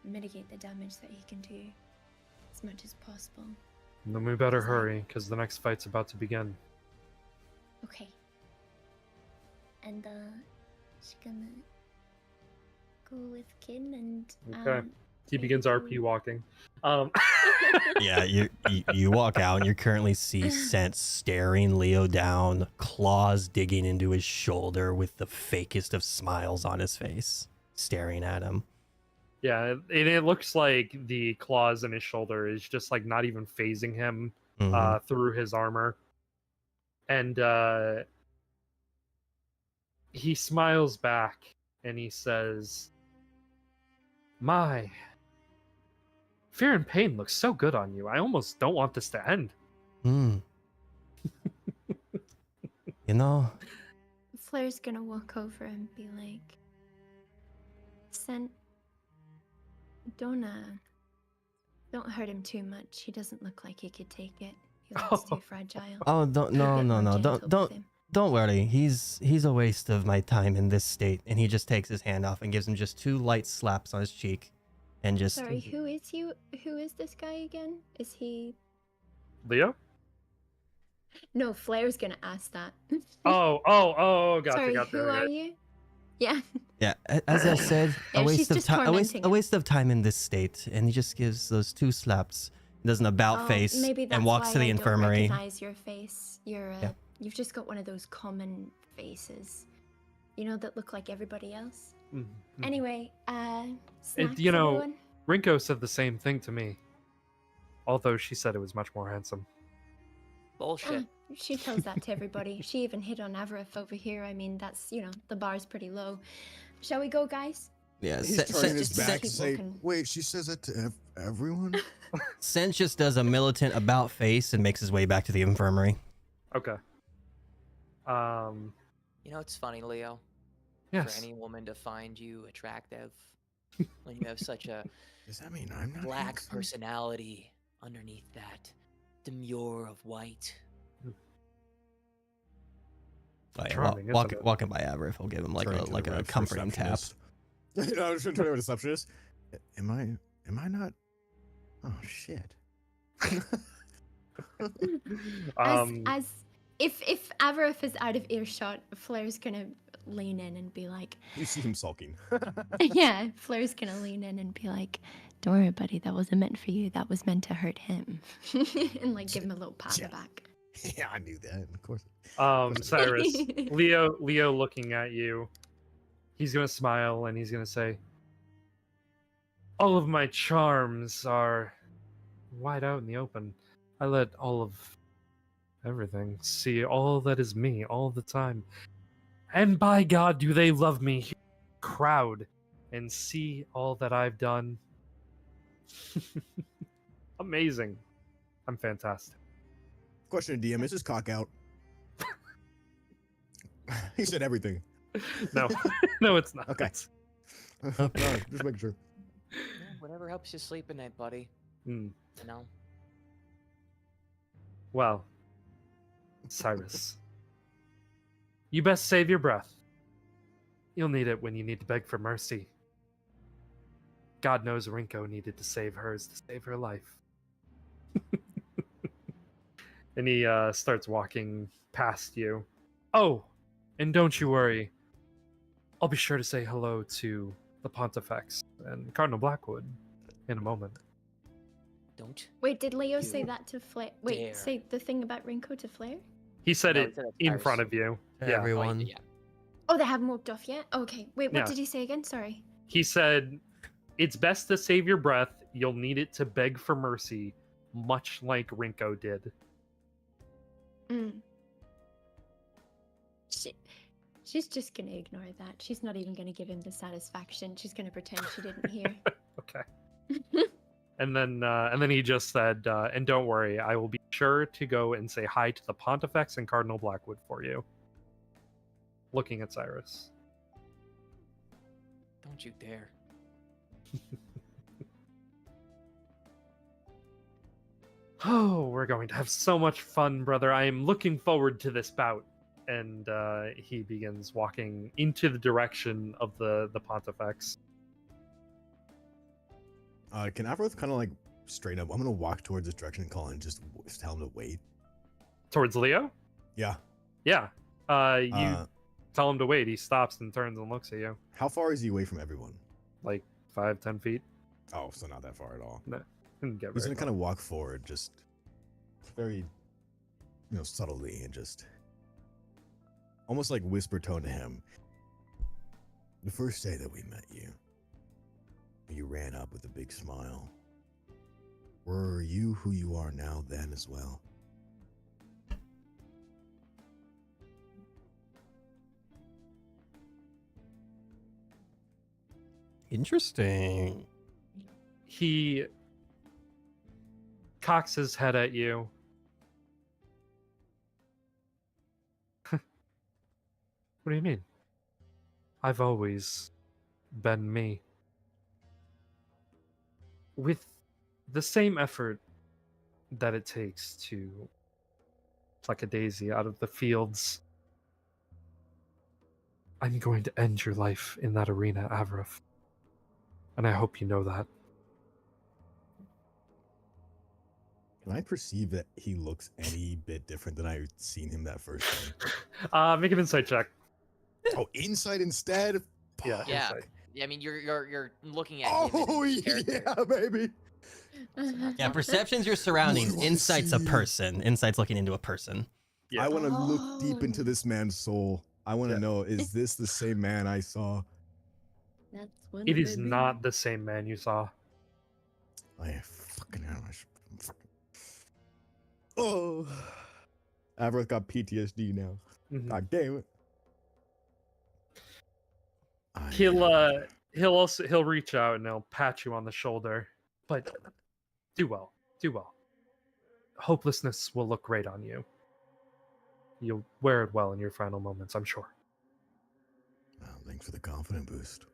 mitigate the damage that he can do as much as possible. Then we better hurry, because the next fight's about to begin. Okay. And just gonna go with Kin and Okay. He begins RP walking. Yeah, you walk out and you currently see Scent staring Leo down, claws digging into his shoulder with the fakest of smiles on his face, staring at him. Yeah, it looks like the claws in his shoulder is just like not even phasing him through his armor. And he smiles back and he says, "My, fear and pain looks so good on you. I almost don't want this to end." Hmm. You know, Flair's gonna walk over and be like, "Scent, don't hurt him too much. He doesn't look like he could take it. He looks too fragile. oh, don't, Be a no, bit no, more no, gentle don't, with him." don't worry. He's a waste of my time in this state. And he just takes his hand off and gives him just 2 light slaps on his cheek, and just. Sorry, who is you? Who is this guy again? Is he? Leo? No, Flair's gonna ask that. Oh, gotcha, Sorry, gotcha. who okay. are you? Yeah. Yeah, as I said, Yeah, a waste she's of just time. tormenting A him. waste of time in this state, and he just gives those 2 slaps, does an about Oh, face, maybe that's and walks why to the I don't infirmary. recognize your face. Yeah. You've just got one of those common faces, that look like everybody else. Mhm. Anyway, snacks, you know, everyone? Rinko said the same thing to me. Although she said it was much more handsome. Bullshit. She tells that to everybody. She even hit on Avarif over here. I mean, that's the bar's pretty low. Shall we go, guys? Yeah, He's Sen- turning Sen- his back keep to say, walking. "Wait, she says that to everyone." Sen just does a militant about face and makes his way back to the infirmary. Okay. You know, it's funny, Leo. Yes. For any woman to find you attractive when you have such a Does that mean I'm not black handsome? personality underneath that demure of white. Oh, yeah, Charming, walk, isn't it? walking by Avarif will give him like Turning a to the like a ref comforting tap. receptionist. No, I was trying to turn to a receptionist. Am I not? Oh shit. As if Avarif is out of earshot, Flair's gonna lean in and be like, You see him sulking. yeah, Flair's gonna lean in and be like, "Don't worry, buddy, that wasn't meant for you. That was meant to hurt him." And like give him a little pat on Yeah. the back. Yeah, I knew that. Of course. Cyrus, Leo looking at you. He's gonna smile and he's gonna say, "All of my charms are wide out in the open. I let all of everything see all that is me all the time. And by God, do they love me, crowd, and see all that I've done." Amazing. I'm fantastic. Question to DM: Is his cock out? He said everything. No, no, it's not. Okay. No, just making sure. Yeah, whatever helps you sleep at night, buddy. Mm. You know? Well, Cyrus, you best save your breath. You'll need it when you need to beg for mercy. God knows Rinko needed to save hers to save her life. And he starts walking past you. Oh, and don't you worry. I'll be sure to say hello to the Pontifex and Cardinal Blackwood in a moment. Don't. Wait, did Leo You say that to Flair? Wait, dare. say the thing about Rinko to Flair? He said No, it he said it in first. front of you. Yeah. Everyone. Yeah. Oh, they haven't walked off yet? Okay. Wait, what Yeah. did he say again? Sorry. He said, "It's best to save your breath. You'll need it to beg for mercy, much like Rinko did." Mm. She's just gonna ignore that. She's not even gonna give him the satisfaction. She's gonna pretend she didn't hear. Okay. And then he just said, "And don't worry, I will be sure to go and say hi to the Pontifex and Cardinal Blackwood for you." Looking at Cyrus. Don't you dare. Oh, we're going to have so much fun, brother. I am looking forward to this bout. And he begins walking into the direction of the Pontifex. Can Avarith kind of like straight up, I'm gonna walk towards this direction and call and just tell him to wait. Towards Leo? Yeah. Yeah. You tell him to wait. He stops and turns and looks at you. How far is he away from everyone? Like 5-10 feet. Oh, so not that far at all. No. Didn't get He's very gonna kind of walk forward, just very, subtly, and just almost like whisper tone to him. The first day that we met you, you ran up with a big smile. Were you who you are now then as well? Interesting. He cocks his head at you. What do you mean? I've always been me. With the same effort that it takes to pluck a daisy out of the fields, I'm going to end your life in that arena, Avrith. And I hope you know that. Can I perceive that he looks any bit different than I've seen him that first day? Make an insight check. Oh, insight instead? Yeah. Yeah. Insight. Yeah, I mean, you're looking at him. Oh, and his character. yeah, baby. Yeah, perception's your surroundings. What do I Insight's a see? person. Insight's looking into a person. Yeah. I want to look deep into Oh. this man's soul. I want to Yeah. know, is this the same man I saw? That's one. It is not the same man you saw. I fucking hell. Oh. Avrith got PTSD now. Mhm. God damn it. He'll reach out and he'll pat you on the shoulder. But do well. Do well. Hopelessness will look great on you. You'll wear it well in your final moments, I'm sure. Thanks for the confident boost.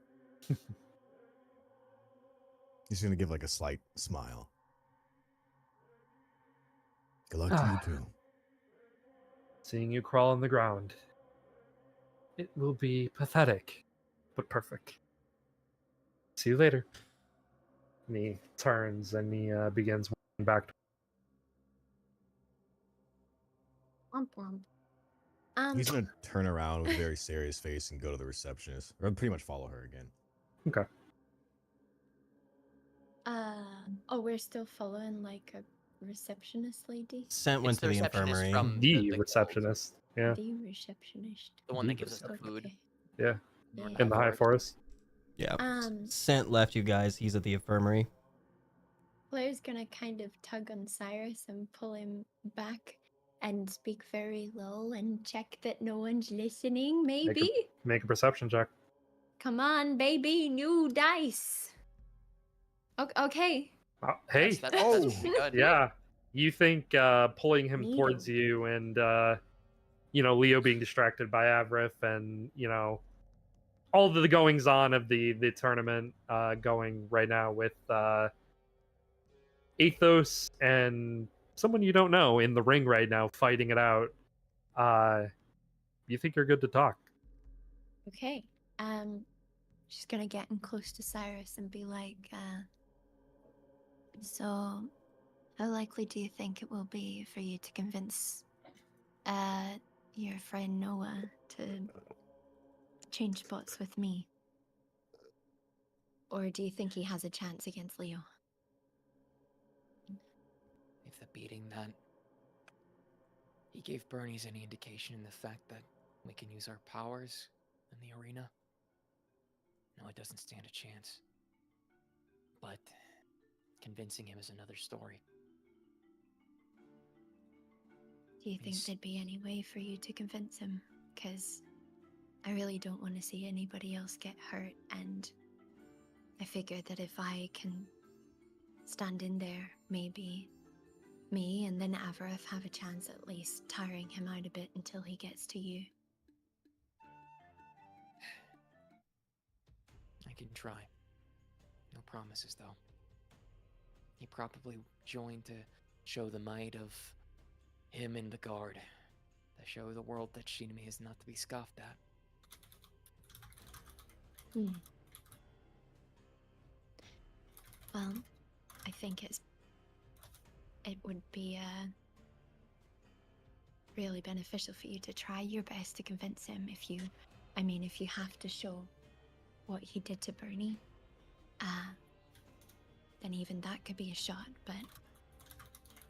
He's gonna give like a slight smile. Good luck to you too. Seeing you crawl on the ground. It will be pathetic, but perfect. See you later. And he turns and he begins walking back. Womp womp. He's gonna turn around with a very serious face and go to the receptionist, or pretty much follow her again. Okay. Oh, we're still following like a receptionist lady. Scent went It's to the the receptionist infirmary. from The guild. receptionist. Yeah. The receptionist. The one that The gives us the food. Okay. Yeah. Yeah. In the High Forest. Yeah. Um, Scent left you guys. He's at the infirmary. Flair's gonna kind of tug on Cyrus and pull him back and speak very low and check that no one's listening, maybe? Make a perception check. Come on, baby, new dice. Okay. Hey. That's Oh. pretty good. Yeah. You think pulling him Needle. towards you and Leo being distracted by Avrith and, all the goings on of the tournament going right now with Athos and someone you don't know in the ring right now fighting it out. You think you're good to talk. Okay. She's gonna get in close to Cyrus and be like, so how likely do you think it will be for you to convince your friend Noah to change spots with me? Or do you think he has a chance against Leo? If the beating that he gave Bernie's any indication in the fact that we can use our powers in the arena, no, it doesn't stand a chance. But convincing him is another story. Do you think He's- there'd be any way for you to convince him? Because I really don't want to see anybody else get hurt, and I figured that if I can stand in there, maybe me and then Avarith have a chance at least tiring him out a bit until he gets to you. I can try. No promises, though. He probably joined to show the might of him and the guard. To show the world that Shinami is not to be scoffed at. Well, I think it's it would be really beneficial for you to try your best to convince him. If you have to show what he did to Bernie, then even that could be a shot. But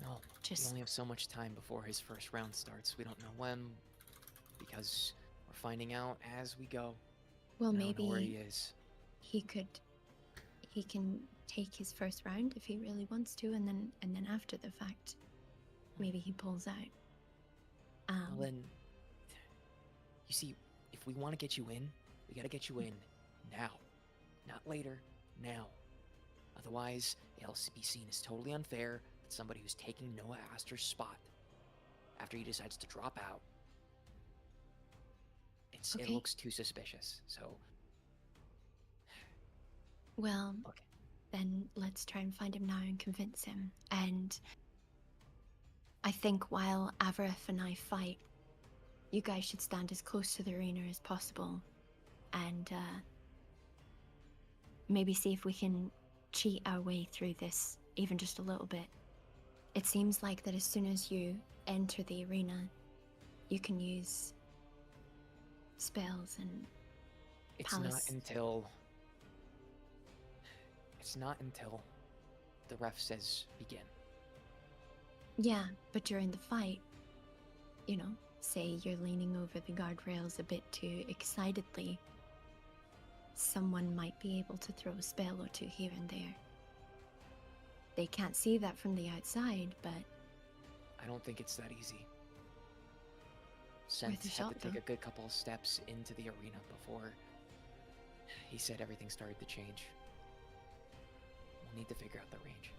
No, we only have so much time before his first round starts. We don't know when, because we're finding out as we go. well, I don't know where he maybe is. he can take his first round if he really wants to, and then after the fact, maybe he pulls out. Well, then, you see, if we want to get you in, we gotta get you in now, not later. Now. Otherwise, it'll be seen as totally unfair that somebody who's taking Noah Astor's spot after he decides to drop out. It Okay. looks too suspicious. So, Well, okay. then let's try and find him now and convince him. And I think while Avarith and I fight, you guys should stand as close to the arena as possible, and maybe see if we can cheat our way through this even just a little bit. It seems like that as soon as you enter the arena, you can use spells and It's not palace. until the ref says begin. Yeah, but during the fight, say you're leaning over the guardrails a bit too excitedly, someone might be able to throw a spell or two here and there. They can't see that from the outside, but I don't think it's that easy. Worth a Seth had shot, to take though. a good couple of steps into the arena before he said everything started to change. We'll need to figure out the range.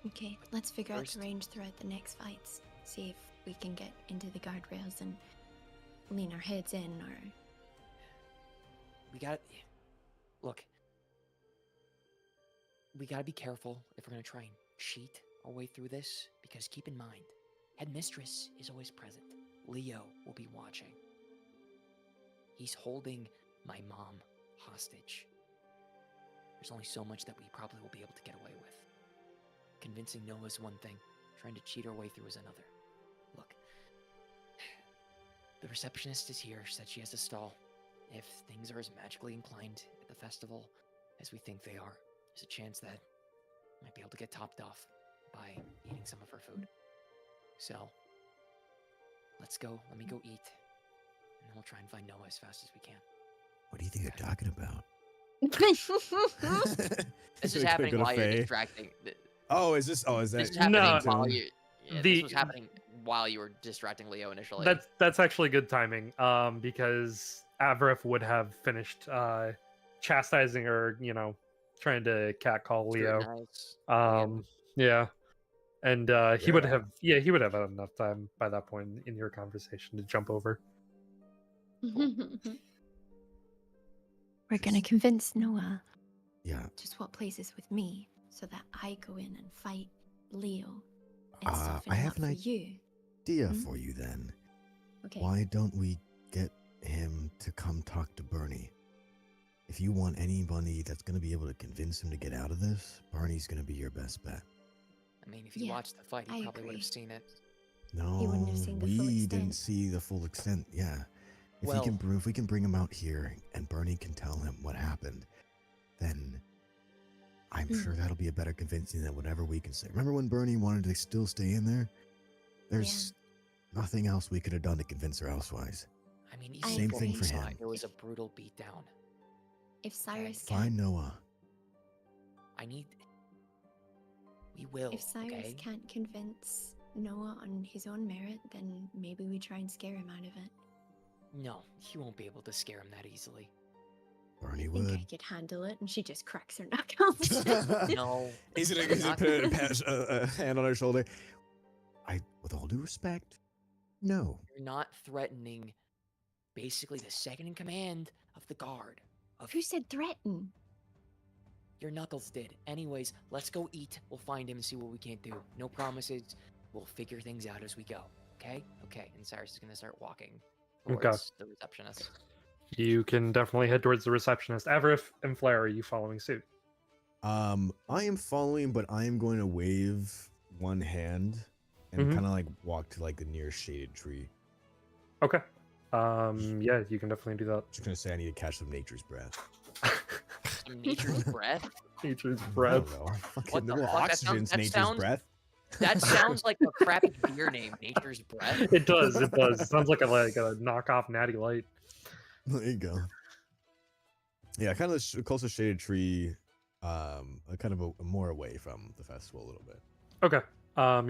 okay, let's figure out First- the range throughout the next fights. See if we can get into the guardrails and lean our heads in, or We gotta look. We gotta be careful if we're gonna try and cheat our way through this, because keep in mind, Headmistress is always present. Leo will be watching. He's holding my mom hostage. There's only so much that we probably will be able to get away with. Convincing Noah is one thing, trying to cheat our way through is another. Look, the receptionist is here, said she has a stall. If things are as magically inclined at the festival as we think they are, there's a chance that I might be able to get topped off by eating some of her food. So, let me go eat, and then we'll try and find Noah as fast as we can. What do you think they're talking about? This is Gonna happening go to while you're Faye. distracting. Oh, is this? Oh, is This that? is happening No. while you. Yeah, The- this was happening while you were distracting Leo initially. That's actually good timing. Because Avarith would have finished chastising or trying to catcall Leo. Scrutinize. Yeah. And he would Yeah. have had enough time by that point in your conversation to jump over. we're gonna convince Noah Yeah. to swap places with me so that I go in and fight Leo and I soften him have up an for idea you. for you then. Okay. Why don't we get him to come talk to Bernie? If you want anybody that's going to be able to convince him to get out of this, Bernie's going to be your best bet. I mean, if you Yeah, watched the fight, I you probably would agree. have seen it. No, wouldn't have seen the full we extent. didn't see the full extent. Yeah. If Well- if we can bring him out here and Bernie can tell him what happened, then I'm sure that'll be a better convincing than whatever we can say. Remember when Bernie wanted to still stay in there? There's nothing else we could have done to convince her elsewise. I mean, I even Same before thing we for saw him. it, it was a brutal beatdown. If Cyrus Find can't, Noah. We will. if Cyrus okay? can't convince Noah on his own merit, then maybe we try and scare him out of it. No, he won't be able to scare him that easily. Bernie I think I would. could handle it, and she just cracks her knuckles. No. He's You're gonna not- put a hand on her shoulder. With all due respect, no. You're not threatening basically the second in command of the guard. Who said threaten? Your knuckles did. Anyways, let's go eat. We'll find him and see what we can't do. No promises. We'll figure things out as we go. Okay? Okay. And Cyrus is gonna start walking Okay. towards the receptionist. You can definitely head towards the receptionist. Avarith and Flair, are you following suit? I am following, but I am going to wave one hand and Mhm. kind of like walk to like the nearest shaded tree. Okay. Yeah, you can definitely do that. Just gonna say I need to catch some nature's breath. Some nature's breath. Nature's I breath. don't know. Fucking What the well, fuck? oxygen's That nature's sounds- breath. That sounds like a crappy beer name, Nature's Breath. It does. It does. It sounds like a knockoff Natty Light. There you go. Yeah, kind of the closest shaded tree, kind of more away from the festival a little bit. Okay.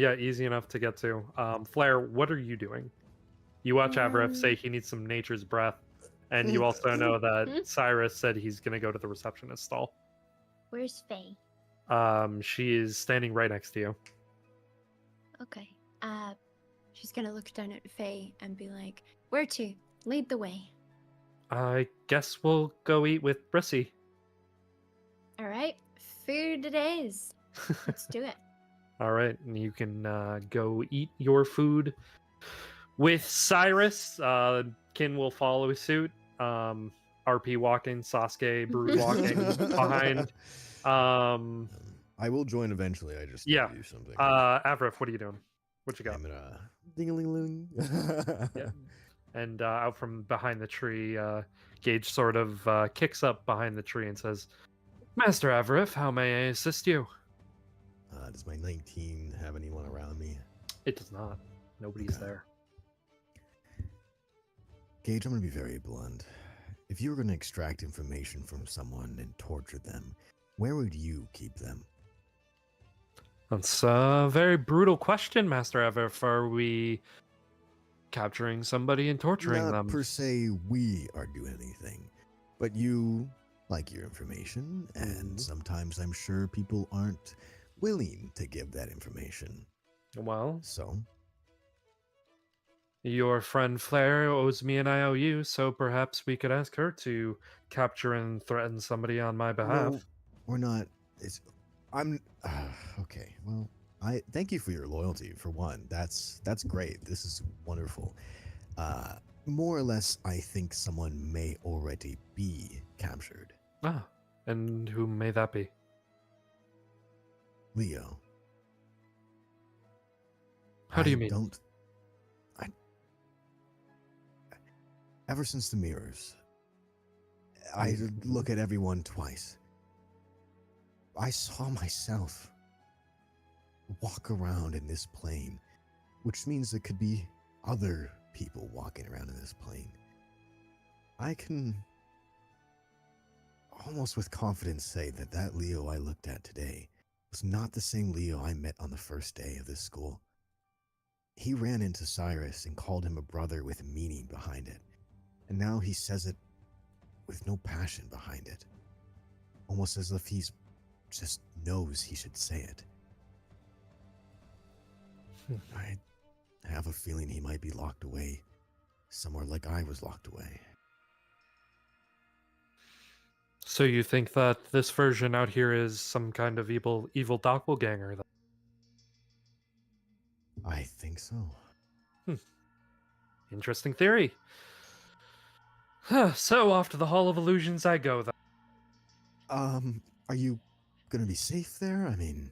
Yeah, easy enough to get to. Flair, what are you doing? You watch Avaref say he needs some nature's breath, and you also know that Cyrus said he's gonna go to the receptionist stall. Where's Faye? She is standing right next to you. Okay. She's gonna look down at Faye and be like, "Where to? Lead the way." I guess we'll go eat with Brissy. All right, food it is. Let's do it. All right, and you can go eat your food with Cyrus. Kin will follow suit. RP walking, Sasuke, Brood walking behind. I will join eventually. I just Yeah. need to do something. Avrif, what are you doing? What you got? I'm gonna ding-a-ling-ling. Yeah. And out from behind the tree, Gage sort of kicks up behind the tree and says, "Master Avrif, how may I assist you?" Does my 19 have anyone around me? It does not. Nobody's Okay. there. Gage, I'm gonna be very blunt. If you were gonna extract information from someone and torture them, where would you keep them? That's a very brutal question, Master Avrif. Are we capturing somebody and torturing Not them? per se we are doing anything, but you like your information, and Mhm. sometimes I'm sure people aren't willing to give that information. Well, So, your friend Flair owes me an IOU, so perhaps we could ask her to capture and threaten somebody on my behalf. no, we're not. I'm okay. Well, I thank you for your loyalty for one. That's great. This is wonderful. More or less, I think someone may already be captured. Ah, and who may that be? Leo. How do you I mean? Don't. Ever since the mirrors, I look at everyone twice. I saw myself walk around in this plane, which means there could be other people walking around in this plane. I can almost with confidence say that that Leo I looked at today was not the same Leo I met on the first day of this school. He ran into Cyrus and called him a brother with meaning behind it. And now he says it with no passion behind it. Almost as if he's just knows he should say it. I have a feeling he might be locked away somewhere like I was locked away. So you think that this version out here is some kind of evil doppelganger? Then? I think so. Interesting theory. So off to the Hall of Illusions I go then. Are you gonna be safe there? I mean,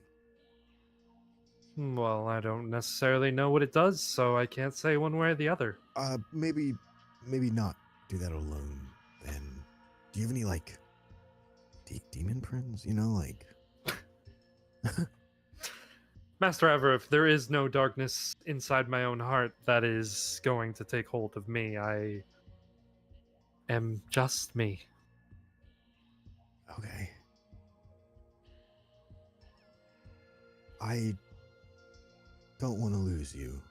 Well, I don't necessarily know what it does, so I can't say one way or the other. maybe not do that alone. Then, do you have any like demon prints? You know, like. Master Avrif, there is no darkness inside my own heart that is going to take hold of me. I am just me. Okay. I don't want to lose you.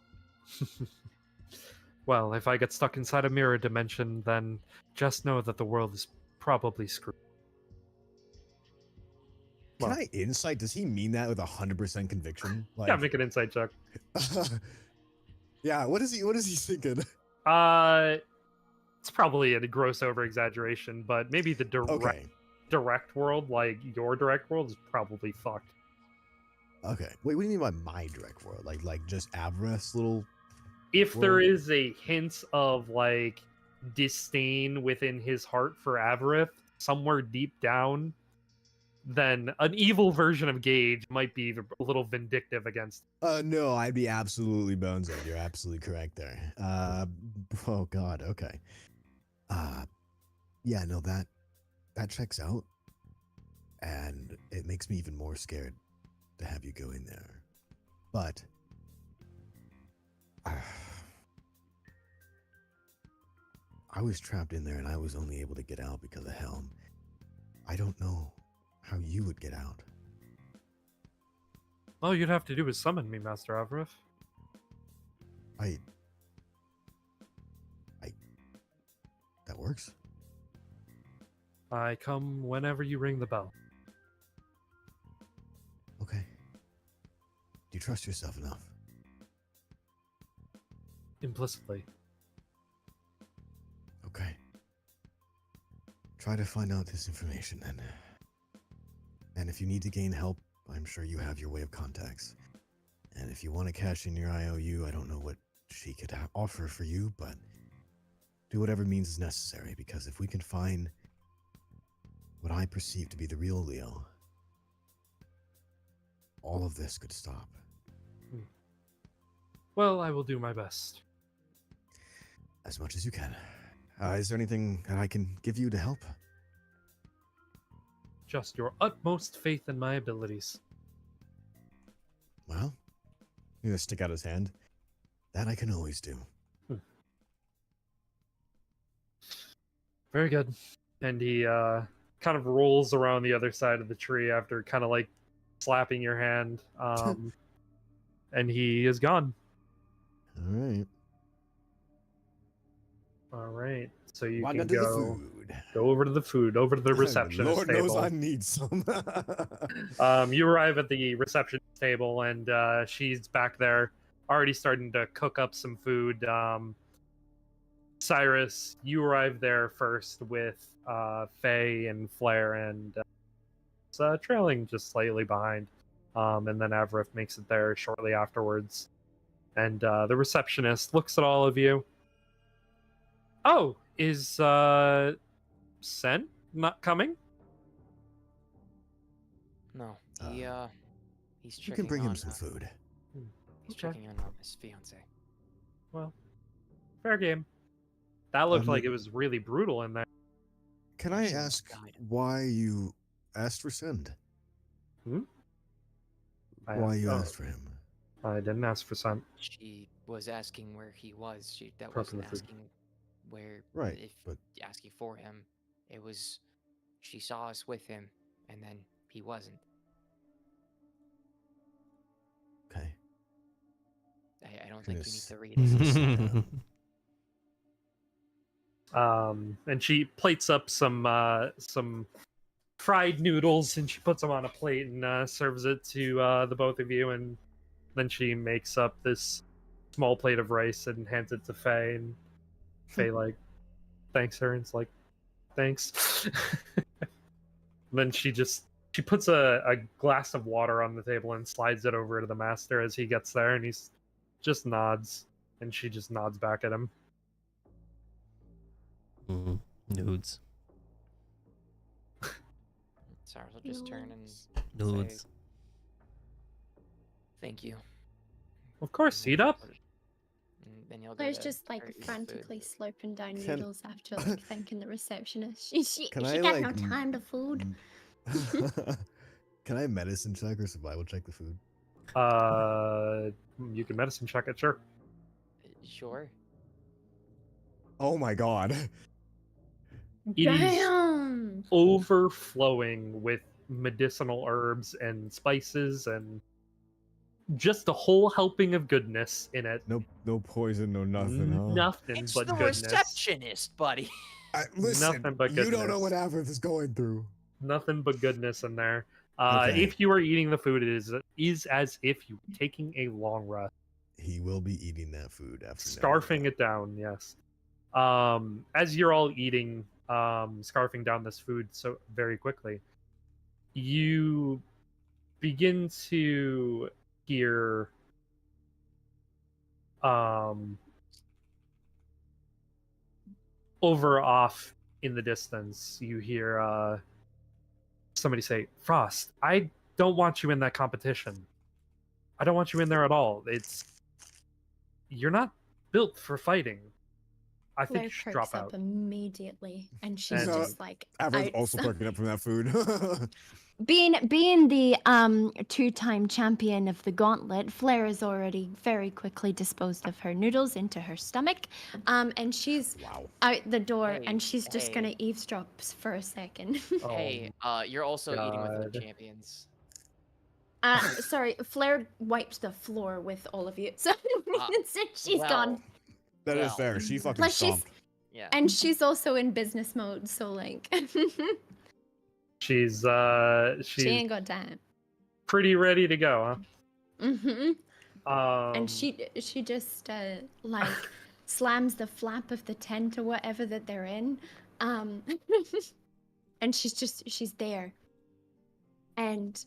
Well, if I get stuck inside a mirror dimension, then just know that the world is probably screwed. Can Well- I insight? Does he mean that with 100% conviction? Like, Yeah, make an insight check. yeah. What is he thinking? It's probably a gross over exaggeration, but maybe the Okay. direct world, like your direct world, is probably fucked. Okay. Wait, what do you mean by my direct world? Like just Avarice little? If there Well- is a hint of like disdain within his heart for Avarith, somewhere deep down, then an evil version of Gage might be a little vindictive against. No, I'd be absolutely boneset. You're absolutely correct there. Oh God, okay. Yeah, no, that checks out, and it makes me even more scared to have you go in there. But I was trapped in there, and I was only able to get out because of Helm. I don't know how you would get out. All you'd have to do is summon me, Master Avrith. That works. I come whenever you ring the bell. Okay. Do you trust yourself enough? Implicitly. Okay. Try to find out this information then. And if you need to gain help, I'm sure you have your way of contacts. And if you want to cash in your IOU, I don't know what she could offer for you, but do whatever means is necessary, because if we can find what I perceive to be the real Leo, all of this could stop. Well, I will do my best. As much as you can. Is there anything that I can give you to help? Just your utmost faith in my abilities. Well, he's gonna stick out his hand. That I can always do. Very good. And he kind of rolls around the other side of the tree after kind of like slapping your hand. And he is gone. All right. All right. So you Walk can into the go food. over to the food, over to the Lord receptionist knows table. I need some. You arrive at the receptionist table, and she's back there, already starting to cook up some food. Cyrus, you arrive there first with Faye and Flair, and it's trailing just slightly behind. And then Avrith makes it there shortly afterwards. And the receptionist looks at all of you. Oh, is Sen not coming? No, he's You checking can bring him on, some food. He's Okay. checking on his fiance. Well, fair game. That looked like Um, it was really brutal in there. Can I She ask died. why you asked for Send? Why you Oh, asked for him? I didn't ask for Sen. She was asking where he was. That Prepping wasn't the food. asking where. Right, If but asking for him, it was. She saw us with him, and then he wasn't. okay. I don't think you need Goodness. to read it. And she plates up some fried noodles, and she puts them on a plate and serves it to the both of you. And then she makes up this small plate of rice and hands it to Faye. And Faye like thanks her, and it's like thanks. Then she puts a glass of water on the table and slides it over to the master as he gets there, and he's just nods, and she just nods back at him. Nudes. Cyrus will just turn and Nudes. say, "Thank you." Of course, eat up. And then you'll There's go to just like her eat food. frantically slurping down Can- noodles after like thanking the receptionist. She Can got I, no like, time to food. Can I medicine check or survival check the food? You can medicine check it, sure. Sure. Oh my god. It is Damn. overflowing with medicinal herbs and spices and just a whole helping of goodness in it. No poison, no nothing, huh? Nothing It's but the goodness. receptionist, buddy. Listen, Nothing but you don't know goodness. what Avrith is going through. Nothing but goodness in there. Okay. If you are eating the food, it is as if you were taking a long rest. He will be eating that food after Scarfing it down, yes. As you're all eating, scarfing down this food so very quickly, you begin to hear over off in the distance, you hear somebody say, Frost, I don't want you in that competition. I don't want you in there at all. You're not built for fighting. I think Flair you should perks drop up out. immediately, and she's And- just like, Everyone's also outside. perking up from that food. Being the 2-time champion of the gauntlet, Flair has already very quickly disposed of her noodles into her stomach, and she's Wow. out the door, Hey, and she's just hey. gonna eavesdrop for a second. Hey, you're also eating with God. the champions. Sorry, Flair wiped the floor with all of you, so she's well, gone, That is Well. fair. She fucking Plus she's- stomped. Yeah. and she's also in business mode. So like, She's she she's ain't got time. pretty ready to go, Hmm huh? And she just like slams the flap of the tent or whatever that they're in, and she's there, and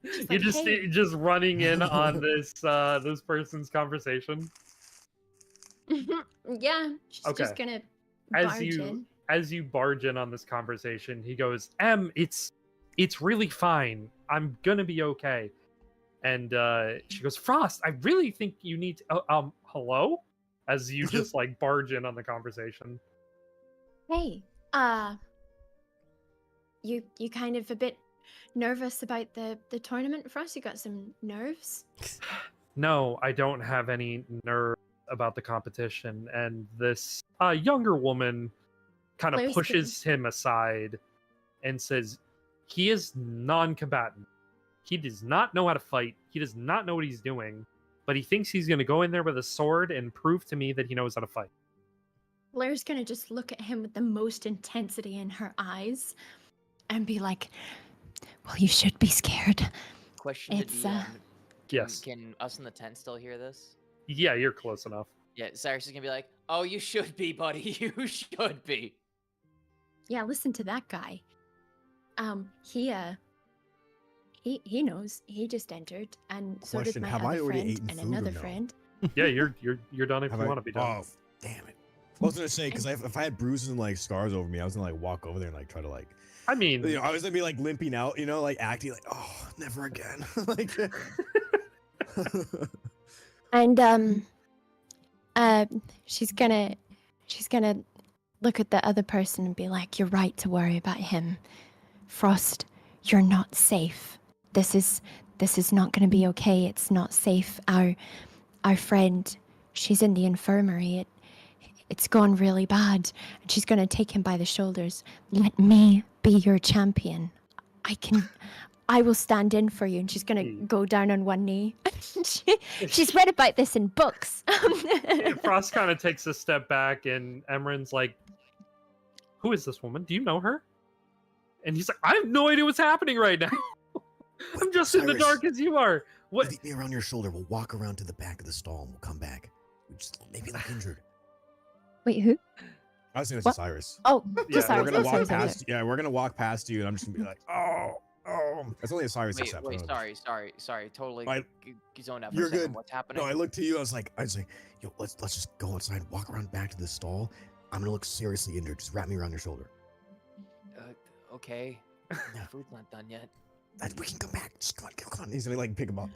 she's You're like, hey. just running in on this person's conversation. Yeah, she's just Okay. gonna As barge you in. as you barge in on this conversation, he goes, it's really fine. I'm gonna be okay. And she goes, Frost, I really think you need to, hello? As you just like barge in on the conversation. Hey, you kind of a bit nervous about the tournament for us? You got some nerves? No, I don't have any nerve about the competition. And this younger woman kind of Claire's pushes him aside and says, he is non-combatant. He does not know how to fight. He does not know what he's doing, but he thinks he's going to go in there with a sword and prove to me that he knows how to fight. Blair's gonna just look at him with the most intensity in her eyes and be like, well, you should be scared. Question to It's, Dion. Yes. Can us in the tent still hear this? Yeah, you're close enough. Yeah, Cyrus is gonna be like, "Oh, you should be, buddy. You should be." Yeah, listen to that guy. He knows. He just entered, and so did Question, my have I other already friend eaten and food or another no? friend. Yeah, you're done if Have you I- want to be done. Oh, damn it. I was gonna say, because if I had bruises and like scars over me, I was gonna like walk over there and like try to like, I mean, you know, I was gonna be like limping out, you know, like acting like, oh, never again. Like, And she's gonna look at the other person and be like, "You're right to worry about him, Frost. You're not safe. This is not gonna be okay. It's not safe. Our friend, she's in the infirmary. It's gone really bad." And she's gonna take him by the shoulders. "Let me be your champion. I will stand in for you." And she's gonna go down on one knee. She's read about this in books. Frost kind of takes a step back, and Emran's like, "Who is this woman? Do you know her?" And he's like, "I have no idea what's happening right now. I'm just in the Cyrus, dark as you are. What?" Beat me around your shoulder. We'll walk around to the back of the stall and we'll come back. We just maybe look injured. Wait, who? I was gonna say What? Cyrus. Oh, Yeah, just we're We're Cyrus. gonna Oh, walk sorry, sorry, past. Yeah, we're gonna walk past you, and I'm just gonna be like, oh. That's only a Cyrus Wait, exception. sorry. Totally I- zoned out for You're a second. good. What's happening? No, I looked to you. I was like, yo, let's just go outside, walk around back to the stall. I'm gonna look seriously injured. Just wrap me around your shoulder. Okay. Yeah. My food's not done yet. We can come back. Just come on. He's gonna like pick him up,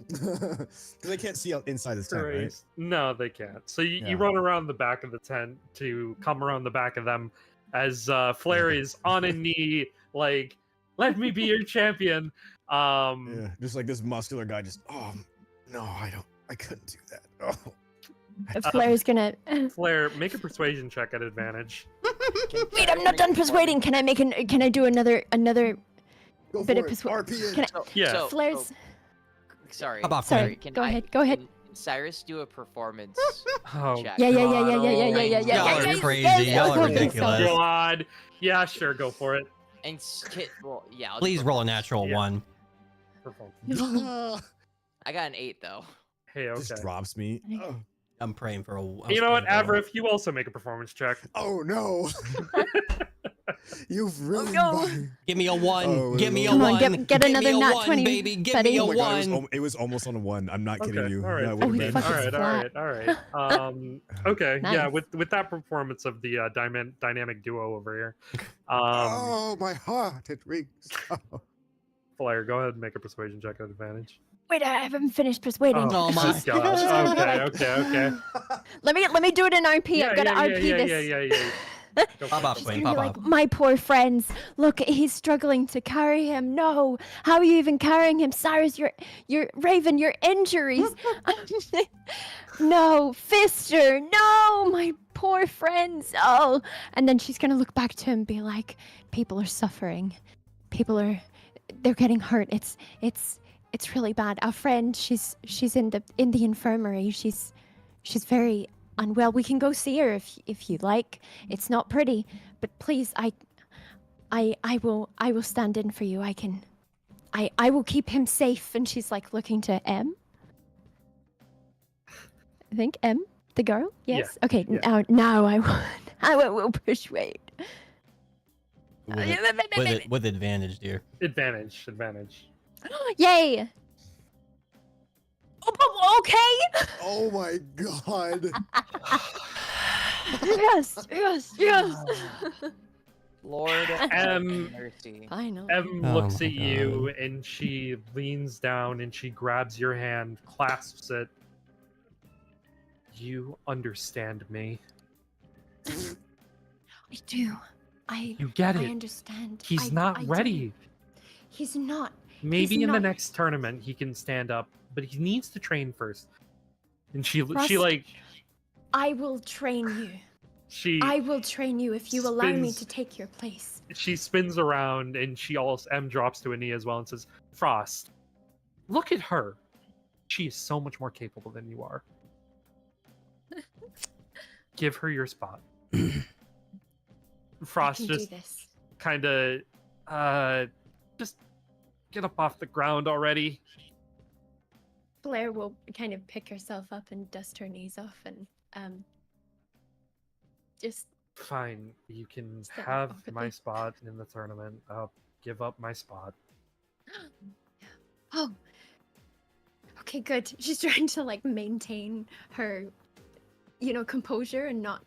because I can't see out inside this tent, right? Christ. No, they can't. So you Yeah. run around the back of the tent to come around the back of them as Flair is on a knee, like, "Let me be your champion." Yeah, just like this muscular guy. Just no, I couldn't do that. Oh, Flair's gonna. Flair, make a persuasion check at advantage. Wait, I'm not done persuading. Can I do another go bit for of it. persuasion? RP Can I? So, Yeah. so- Flair's. so- sorry. How about Sorry, Can go I- ahead, go ahead. Can Cyrus do a performance Oh, check? Yeah. Y'all Yeah, are yeah, crazy. yeah, Y'all yeah, are yeah. ridiculous. God. Yeah, sure, go for it. And well, yeah. I'll do Please roll a performance. natural Yeah. one. Performance. I got an 8 though. Hey, okay. Just drops me. Oh, I'm praying for a. You know what, Avrith, you also make a performance check. oh no. You've ruined no. my... Give me a 1. Oh, Give me a Come 1. on, get Give another me a nat 1, 20, baby. Give buddy. me a Oh my god, 1. it was almost on a 1. I'm not kidding you. all right. That would Oh, have been... fuck, it's All right. Okay, yeah. Nice. With that performance of the dynamic duo over here, Oh, my heart, it rings. Flair, go ahead and make a persuasion check at advantage. Wait, I haven't finished persuading. Oh, my She's gosh. gonna be Okay. like, Let me do it in RP. I've got to RP this. Yeah. Go for Pop it. off, She's Queen. gonna be Pop like, off. my poor friends. Look, he's struggling to carry him. No, how are you even carrying him, Cyrus? You're Raven. Your injuries. No, Fister. No, my poor friends. Oh, and then she's gonna look back to him and be like, people are suffering. They're getting hurt. It's really bad. Our friend, she's in the infirmary. She's very unwell. We can go see her if you like. It's not pretty, but please, I will stand in for you. I will keep him safe. And she's like looking to M. I think M, the girl. Yes. Yeah, Okay. yeah. Now I will persuade. With advantage, dear. Advantage. Yay! Oh, okay. Oh my god. Yes. Lord Um, mercy. Finally. Em Oh looks my at you and she leans down and she grabs your hand, clasps it. You understand me. I do. You get I it. understand. He's I not do. ready. He's not. Maybe in the not- next tournament he can stand up, but he needs to train first. And she Rust, like I will train you. she I will train you if you allow me spins- to take your place. she spins around and she also M drops to a knee as well and says, Frost, look at her. She is so much more capable than you are. Give her your spot. Frost I can just do this. kind of just get up off the ground already. Flair will kind of pick herself up and dust her knees off and just Fine, you can Stand have awkwardly. my spot in the tournament. I'll give up my spot. oh. Okay, good. She's trying to like maintain her, composure and not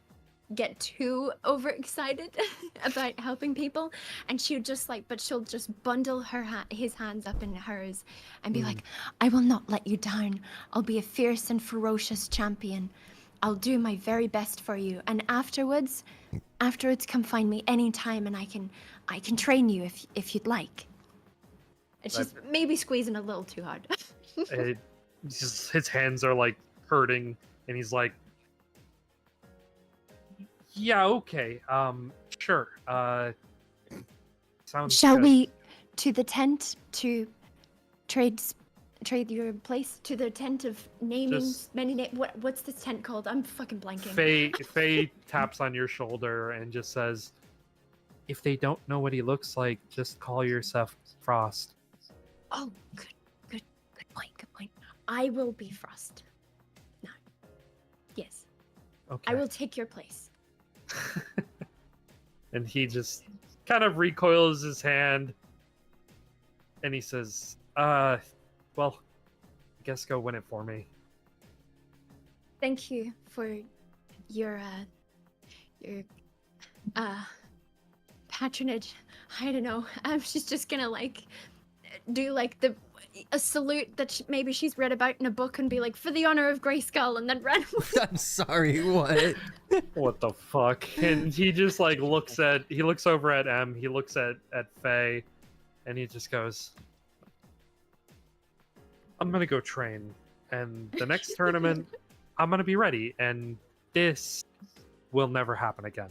get too overexcited about helping people. And she'll just she'll just bundle his hands up in hers and be like, I will not let you down. I'll be a fierce and ferocious champion. I'll do my very best for you. And afterwards, come find me anytime and I can train you if you'd like. And she's maybe squeezing a little too hard. His hands are like hurting, and he's like, "Yeah, okay, sure. Sounds Shall good." we to the tent to trade your place to the tent of naming Just- many what's this tent called? I'm fucking blanking. Faye taps on your shoulder and just says, "If they don't know what he looks like, just call yourself Frost." Oh, good point. I will be Frost. No. Yes. Okay. I will take your place. And he just kind of recoils his hand, and he says, well, I guess go win it for me." Thank you for your patronage. I don't know. She's just gonna do a salute that maybe she's read about in a book and be like, for the honor of Grayskull, and then run away. I'm sorry, what? What the fuck? And he just looks over at M, he looks at Faye, and he just goes, I'm gonna go train, and the next tournament, I'm gonna be ready, and this will never happen again.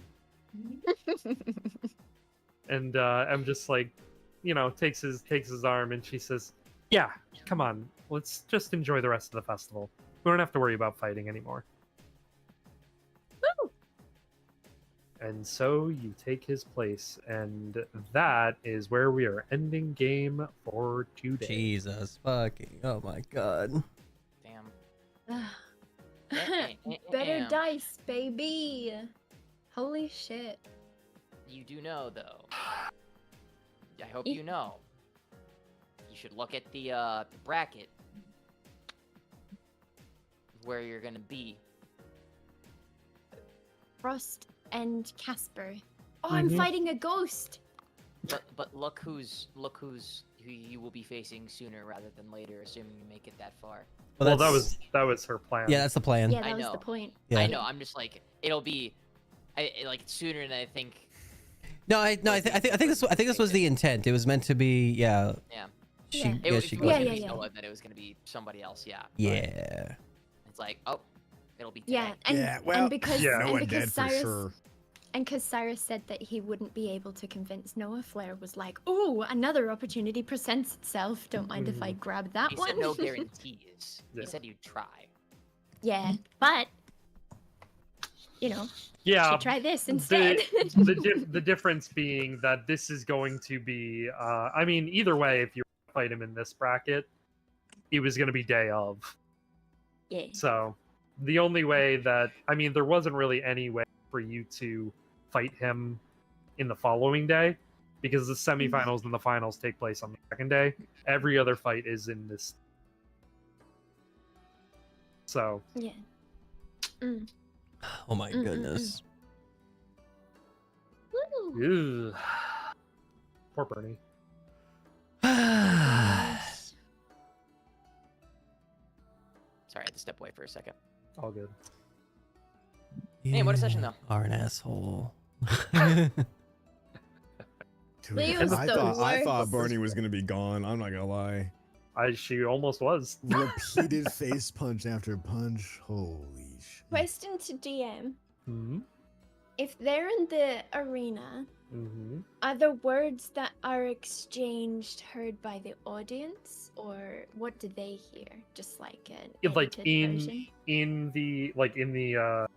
And M just takes his arm, and she says, yeah, come on, let's just enjoy the rest of the festival. We don't have to worry about fighting anymore. Woo! And so you take his place, and that is where we are ending game for today. Jesus fucking, oh my god. Damn. Better dice, baby. Holy shit. you do know, though. I hope you know. You should look at the bracket where you're gonna be. Frost and Casper. Oh, I'm fighting a ghost. But look who you will be facing sooner rather than later, assuming you make it that far. Well, that was her plan. Yeah, that's the plan. Yeah, I that was know. the point. Yeah. I know. I'm just like it'll be, like sooner than I think. No, I think this was the intent. It was meant to be, yeah. Yeah. Yeah. It was she gonna goes. be Yeah. Noah, that it was gonna be somebody else. Yeah. but Yeah. It's like, oh, it'll be. Yeah, today. and, Yeah, well, and because yeah. Noah and dead because for Cyrus sure. and because Cyrus said that he wouldn't be able to convince Noah, Flair was like, "Oh, another opportunity presents itself. Don't mind if I grab that He one." said no guarantees. Yeah. He said you'd try. Yeah, but you know, Yeah. should try this instead. The difference being that this is going to be, I mean, either way, if you fight him in this bracket, it was going to be day of. Yeah. So the only way that, I mean, there wasn't really any way for you to fight him in the following day because the semifinals and the finals take place on the second day. Every other fight is in this. So Yeah. Mm. Oh my goodness. Woo. Ew. Poor Bernie. Sorry, I had to step away for a second. All good. Man, what a session, though. Are an asshole. Dude, Leo's I the thought worst. Barney was gonna be gone. I'm not gonna lie. She almost was. Repeated face punch after punch. Holy shit. Question to DM: Hmm. if they're in the arena, Hmm. are the words that are exchanged heard by the audience, or what do they hear? Just like an Like edited version? in the Yeah,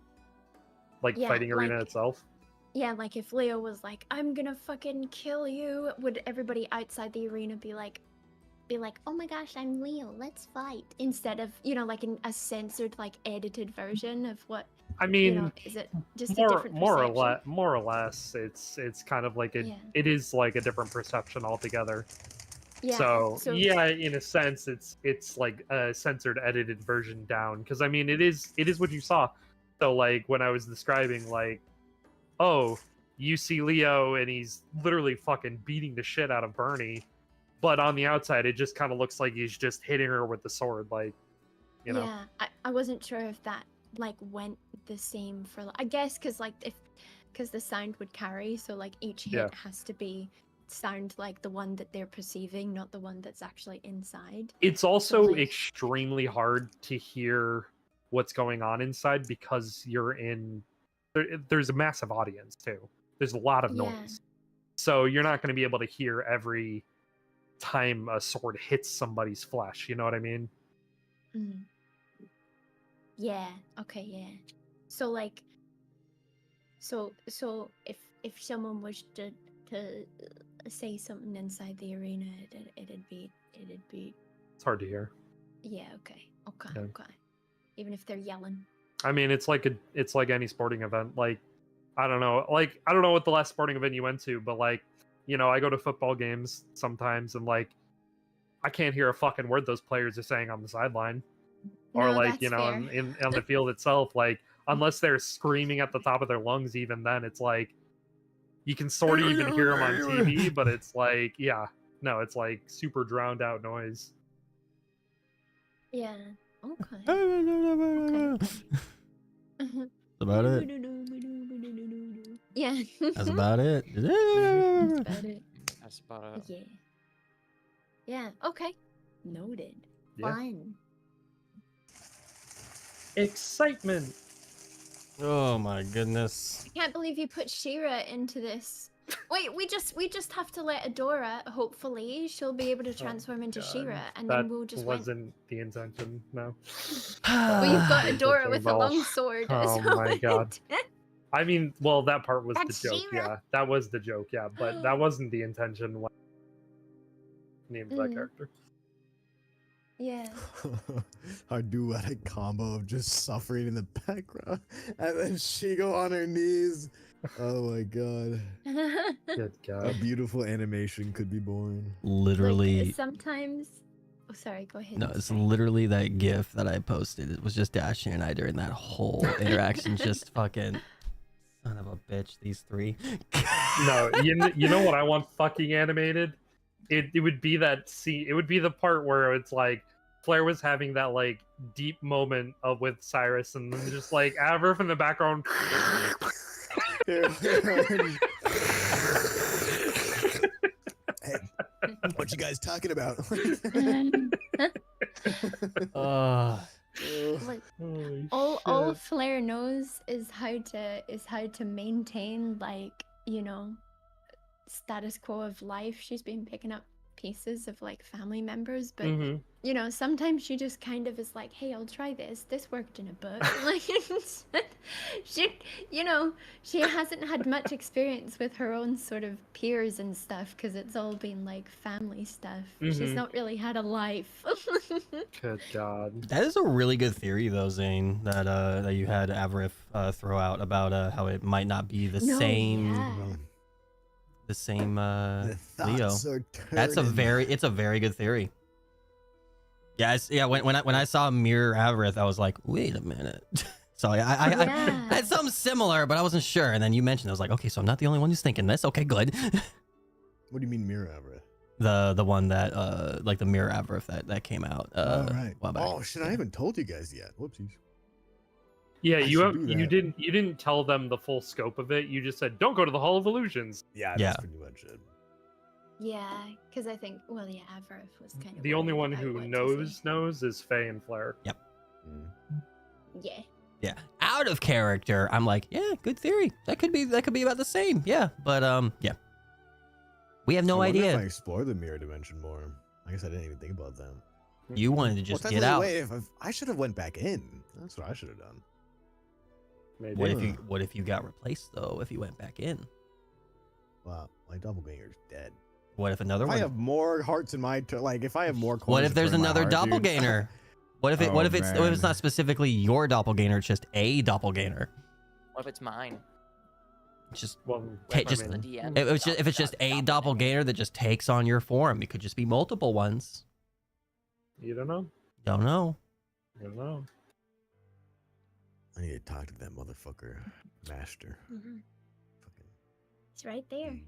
fighting arena like- itself. Yeah, like if Leo was like, "I'm gonna fucking kill you," would everybody outside the arena be like, "Oh my gosh, I'm Leo, let's fight," instead of, you know, like in a censored, like edited version of what, I mean, you know, is it just a more different more or perception? less, it's kind of like Yeah. it is like a different perception altogether. Yeah. So yeah, in a sense, it's like a censored, edited version down. Because I mean, it is what you saw. So like when I was describing, like, oh, you see Leo and he's literally fucking beating the shit out of Bernie, but on the outside, it just kind of looks like he's just hitting her with the sword, like, you know. Yeah, I wasn't sure if that like went the same for, I guess, because like because the sound would carry, so like each hit Yeah. has to be sound like the one that they're perceiving, not the one that's actually inside. It's also like- extremely hard to hear what's going on inside because you're in there's a massive audience too. There's a lot of Yeah. noise. So you're not going to be able to hear every time a sword hits somebody's flesh, you know what I mean? Mm. Yeah. Okay. Yeah. So like, so if someone was to say something inside the arena, it'd be It's hard to hear. yeah. Okay. Okay. Yeah. Okay. Even if they're yelling. I mean, it's like any sporting event. Like I don't know what the last sporting event you went to, but like, you know, I go to football games sometimes and like I can't hear a fucking word those players are saying on the sideline. Or No, like, you that's know, fair. in on the field itself, like unless they're screaming at the top of their lungs, even then it's like you can sort of even hear them on TV, but it's like, yeah, no, it's like super drowned out noise. Yeah. Okay. That's about it. Yeah. That's about it. That's about it. That's about Yeah. Yeah. Okay. Noted. Yeah. Fine. Excitement. Oh my goodness. I can't believe you put Shira into this. Wait, we just have to let Adora. Hopefully, she'll be able to transform into God, Shira, and that then we'll just win. wasn't the intention. No. Well, you've got That's Adora with a all. long sword. Oh so my God. I mean, well, that part was That's the joke. She-Ra. Yeah, that was the joke. Yeah, but that wasn't the intention when I named that Mm. character. Yeah. Our duetic combo of just suffering in the background, and then she go on her knees. Oh my god. Good A God. beautiful animation could be born. Literally, Like, sometimes. Oh, sorry. Go ahead. no, it's sorry. literally that GIF that I posted. It was just Dashian and I during that whole interaction. Just fucking son of a bitch. These three. No, you know what I want fucking animated? It would be that scene. It would be the part where it's like Flair was having that like deep moment of with Cyrus, and then just like Averf in the background. Hey, what you guys talking about? Like, Holy all shit. Flair knows is how to maintain, like, status quo of life. She's been picking up pieces of like family members, but Mhm. sometimes she just kind of is like, hey, I'll try this worked in a book. Like, she she hasn't had much experience with her own sort of peers and stuff, because it's all been like family stuff. She's Mhm. not really had a life. Good God. That is a really good theory, though, Zane, that you had Averif throw out about how it might not be the No, same yeah. the same The Leo. thoughts are That's turning. it's a very good theory. Yeah, when I saw Mirror Averith, I was like, wait a minute. So I Yeah. had something similar, but I wasn't sure. And then you mentioned, I was like, okay, so I'm not the only one who's thinking this. Okay, good. What do you mean mirror Everett? The one that like the Mirror Averith that came out Oh right. a while back. Oh shit! I haven't told you guys yet. Whoopsies. Yeah, I you should do that. didn't tell them the full scope of it. You just said, "Don't go to the Hall of Illusions." Yeah, Yeah. that's pretty much it. Yeah, because I think, well, yeah, Averif was kind of The only worried one about who what to knows is Faye and Flair. Mm. say. Yeah. Yeah, out of character, I'm like, yeah, good theory. That could be about the same. Yeah, but yeah, we have no I wonder idea. if I explore the mirror dimension more. I guess I didn't even think about that. You wanted to just Well, get technically, out. wait, I should have went back in. That's what I should have done. Maybe. What if you got replaced though? If you went back in, Wow, my doppelganger's dead. what if another If I one? have more hearts in my like, if I have more coins. What if to there's put in my another heart, dude- doppelganger? What if Oh, it's man. not specifically your doppelganger, it's just a doppelganger? What if it's mine? Just Well, Take- I just- mean, The DM. if it's just a doppelganger that just takes on your form, it could just be multiple ones. you don't know. Don't know. You don't know. I need to talk to that motherfucker, master. Mhm. Fucking It's right there. dude.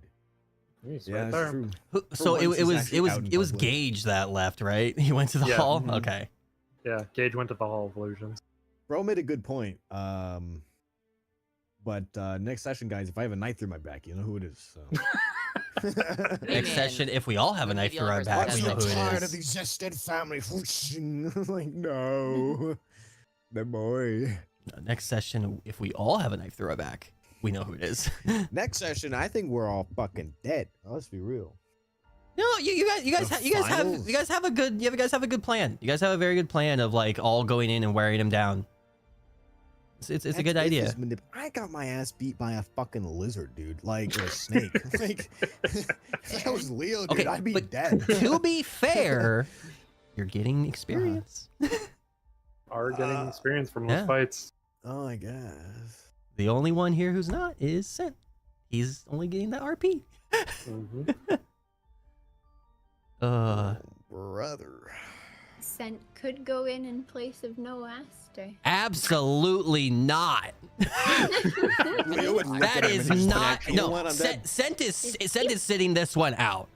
He's Yeah, right that's there. true. So once, he's actually out in it was public. Gage that left, right? He went to the Yeah. hall. Mhm. Okay. Yeah, Gage went to the Hall of Illusions. Bro made a good point. But next session, guys, if I have a knife through my back, you know who it is. So. Hey, Next man, session, if we all have a I'm gonna knife give through you our all back, the we know who tired it of the is. extended family. Like, no. The boy. Next session, if we all have a knife through our back, we know who it is. Next session, I think we're all fucking dead. Let's be real. No, you guys have a good plan. You guys have a very good plan of like all going in and wearing him down. It's a good idea. I got my ass beat by a fucking lizard, dude. Like, or a snake. Like, if that was Leo, dude, Okay, I'd be but dead. To be fair, you're getting experience. Are getting experience from yeah. those fights. Oh, I guess. The only one here who's not is Sent. He's only getting that RP. Mhm. Brother. Scent could go in place of no Aster. Absolutely not. Leo would look That at him is and he's not. like, "You know what, No, I'm dead." Sent is sitting this one out.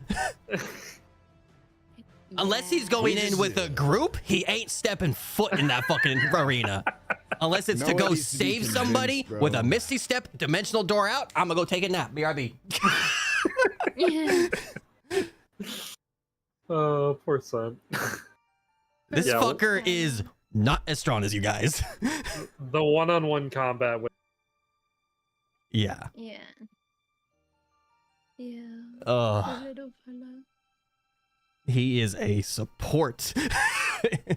Unless he's going in with a group, he ain't stepping foot in that fucking arena. Unless it's No to one go needs to be save somebody convinced, with a bro. Misty Step, dimensional door out, I'm gonna go take a nap. BRB. Oh, poor son. This Yeah, well- fucker is not as strong as you guys. The one-on-one combat with Yeah. Yeah. Yeah. Ugh. The little fella. He is a support. Yeah.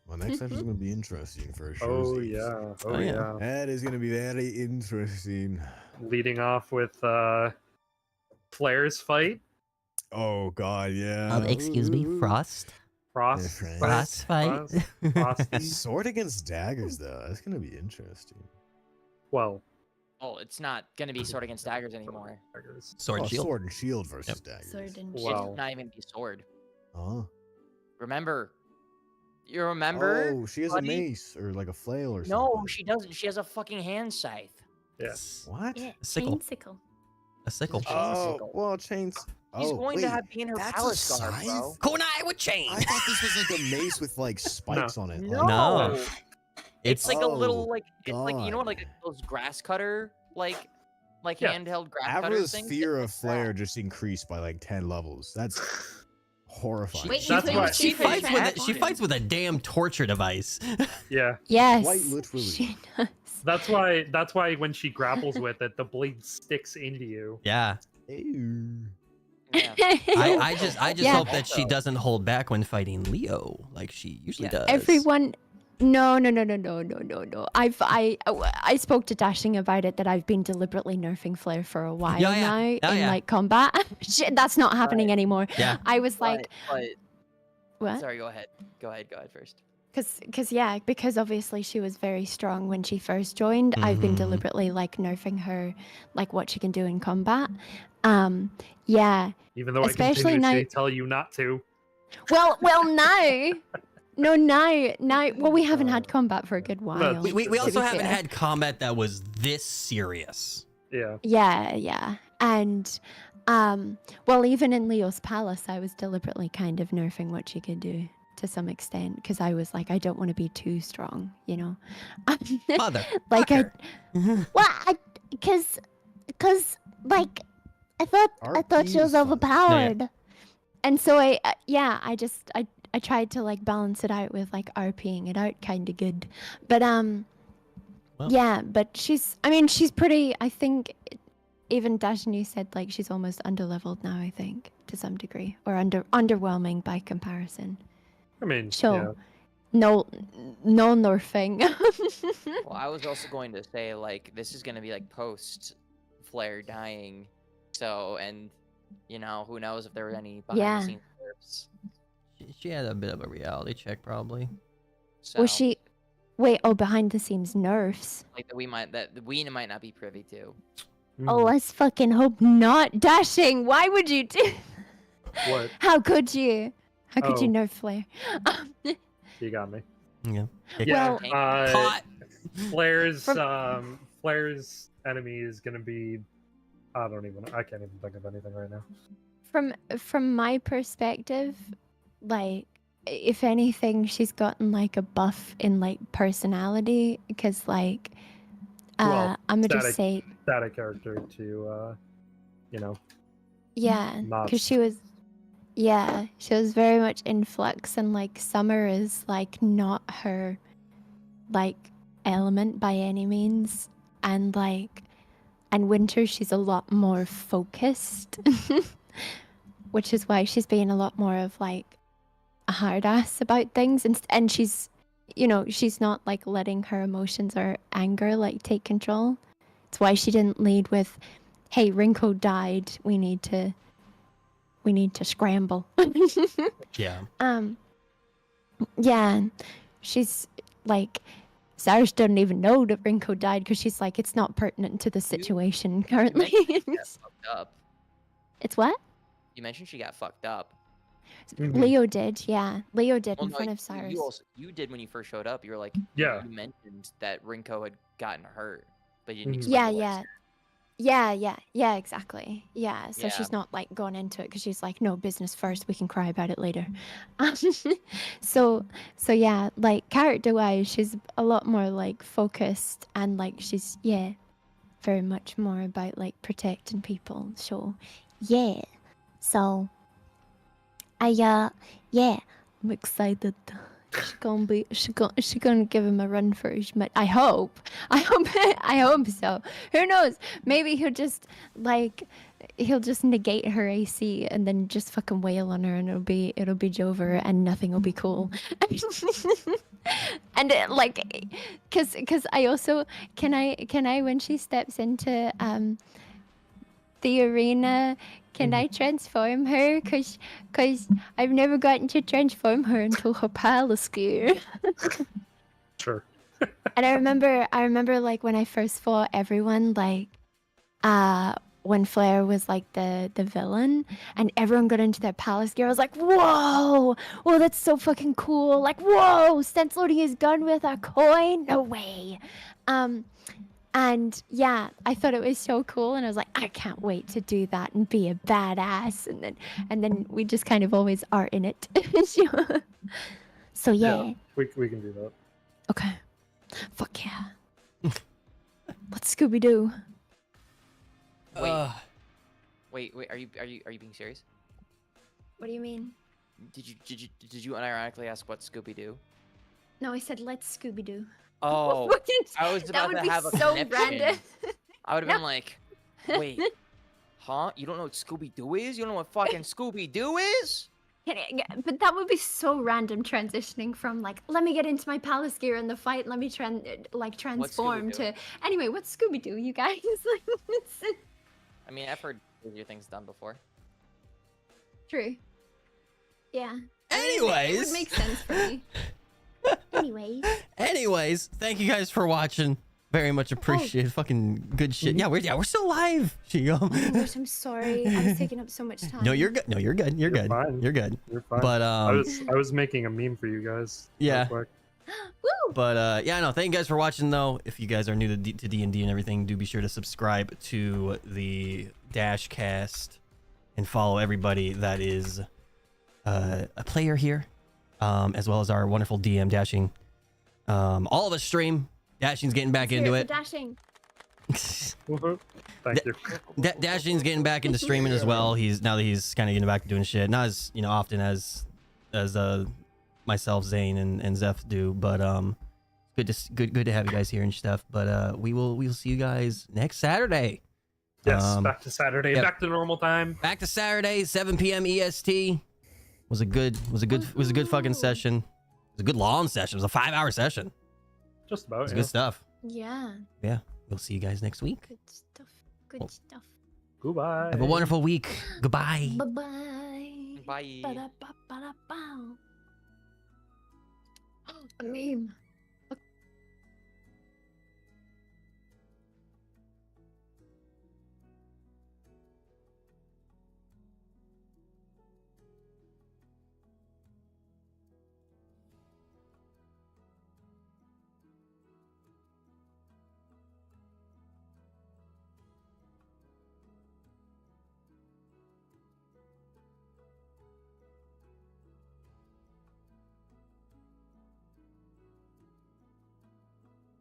Well, next session's gonna be interesting for sure. Oh yeah. Oh Oh, yeah. yeah. That is gonna be very interesting. Leading off with Flair's fight. Oh god, yeah. Excuse me, Frost. Frost. Yeah, Frost fight. Frosty. Sword against daggers, though. That's gonna be interesting. Well, Oh, it's not gonna be sword against daggers anymore. Sword Oh, and shield. sword and shield versus daggers. Sword and Wow. It's not even be sword. Oh. Remember? You remember? Oh, she has buddy? a mace or like a flail or No, something. she doesn't. She has a fucking hand scythe. Yes. What? Yeah, A sickle. chainsicle. A sickle. Oh, Chainsicle. well, chains. She's Oh, going wait, to have be in her that's a palace guard, scythe? bro. Kunai with chain. I thought this was like a mace with like spikes on it. No, Like, No. it's like a little Oh, like it's like you know what God. like those grass cutter like Yeah. handheld grass cutter Avra's things. fear It's of like Flair that. just increased by like 10 levels. That's horrifying. Wait, you That's put why- your She secret fights trap with she on fights with a damn torture device. Yeah. Yes. Quite literally. She does. That's why when she grapples with it, the blade sticks into you. Yeah. Ew. Yeah. I just Yeah. hope that she doesn't hold back when fighting Leo like she usually Yeah. does. Everyone. No. I spoke to Dashing about it that I've been deliberately nerfing Flair for a while Yeah. now Oh, in yeah. like combat. Shit, that's not happening anymore. Yeah. I was like, but what? sorry, go ahead. Go ahead first. Because obviously she was very strong when she first joined. I've been Mhm. deliberately like nerfing her, like what she can do in combat. Yeah. Even though Especially I now- continuously tell you not to. Well, now. No, now. Well, we haven't had combat for a good while. That's- We to also be haven't fair. had combat that was this serious. Yeah. Yeah. And well, even in Leo's palace, I was deliberately kind of nerfing what she could do to some extent because I was like, I don't want to be too strong, you know. Mother. Like I, Well, because like I thought she RP was is fun. overpowered. and so I tried to like balance it out with like RPing it out kind of good, but Well. yeah, but she's pretty. I think even Dashnu said like she's almost underleveled now. I think to some degree, or underwhelming by comparison. I mean, So yeah. no nerfing. Well, I was also going to say like this is gonna be like post Flair dying, so and you know who knows if there were any behind Yeah. the scenes nerfs. She had a bit of a reality check probably. So Was she? Wait, behind the scenes nerfs. like that we might not be privy to. Oh, let's fucking hope not. Dashing, why would you do? What? How could you? How could you Oh. nerf Flair? You got me. Yeah. Yeah. Well- Caught. Flair's From- Flair's enemy is gonna be. I can't even think of anything right now. From my perspective, like if anything, she's gotten like a buff in like personality because like Well, I'm gonna just static. say Static character to, yeah, not- because she was very much in flux and like summer is like not her like element by any means and winter she's a lot more focused which is why she's being a lot more of like a hard ass about things and she's she's not like letting her emotions or anger like take control. It's why she didn't lead with, hey, Rinko died, we need to scramble. Yeah. Yeah, she's like, Cyrus doesn't even know that Rinko died because she's like, it's not pertinent to the situation currently. She got fucked up. It's what? You mentioned she got fucked up. Mhm. Leo did, yeah. Leo did Well, in no, front of Cyrus. you did when you first showed up. You were like, Yeah. You mentioned that Rinko had gotten hurt, but you didn't Mhm. explain Yeah, what yeah. Yeah, exactly. Yeah, so Yeah. she's not like going into it because she's like, no, business first, we can cry about it later. So yeah, like character wise, she's a lot more like focused and like she's, yeah, very much more about like protecting people. So yeah, so I'm excited. She's gonna give him a run for his money. I hope so. Who knows? Maybe he'll just negate her AC and then just fucking wail on her, and it'll be Jover, and nothing will be cool. And cause I also can I when she steps into the arena. Can I transform her? Cause I've never gotten to transform her until her palace gear. Sure. And I remember like when I first fought everyone, like when Flair was like the villain and everyone got into their palace gear, I was like, whoa, that's so fucking cool. Like, whoa, Stent's loading his gun with a coin? No way. And yeah, I thought it was so cool, and I was like, I can't wait to do that and be a badass. And then we just kind of always are in it. So yeah. We can do that. Okay. Fuck yeah. Let's Scooby Doo. Wait, are you being serious? What do you mean? Did you unironically ask what Scooby Doo? No, I said let's Scooby Doo. Oh, I was about to have a so connection. random. I would have been like, wait, huh? You don't know what Scooby Doo is? You don't know what fucking Scooby Doo is? But that would be so random, transitioning from like, let me get into my palace gear in the fight, let me transform to. Anyway, what's Scooby Doo, you guys? I mean, I've heard your things done before. True. Yeah. Anyways. It would make sense for me. Anyways, thank you guys for watching. Very much appreciated. Fucking good shit. Yeah, we're still live. Oh my gosh, I'm sorry. I was taking up so much time. No, you're good. No, you're good. You're good. Fine. You're good. You're fine. But I was making a meme for you guys. Yeah. Real quick. Woo! But yeah, no, thank you guys for watching though. If you guys are new to D&D and everything, do be sure to subscribe to the Dashcast and follow everybody that is a player here, as well as our wonderful DM Dashing. All of us stream. Dashing's getting back into it. Dashing. Woohoo. Thank you. Dashing's getting back into streaming as well. Now that he's kind of getting back to doing shit, not as often as myself, Zane, and Zeph do, but good to have you guys here and stuff. But we'll see you guys next Saturday. Yes, back to Saturday, back to normal time. Back to Saturday, 7 p.m. EST. Was a good fucking session. It was a good long session. It was a 5-hour session. Just about. It's good stuff. Yeah. Yeah. We'll see you guys next week. Good stuff. Good stuff. Goodbye. Have a wonderful week. Goodbye. Bye-bye. Bye. Ba-da-ba-ba-da-bow. A meme.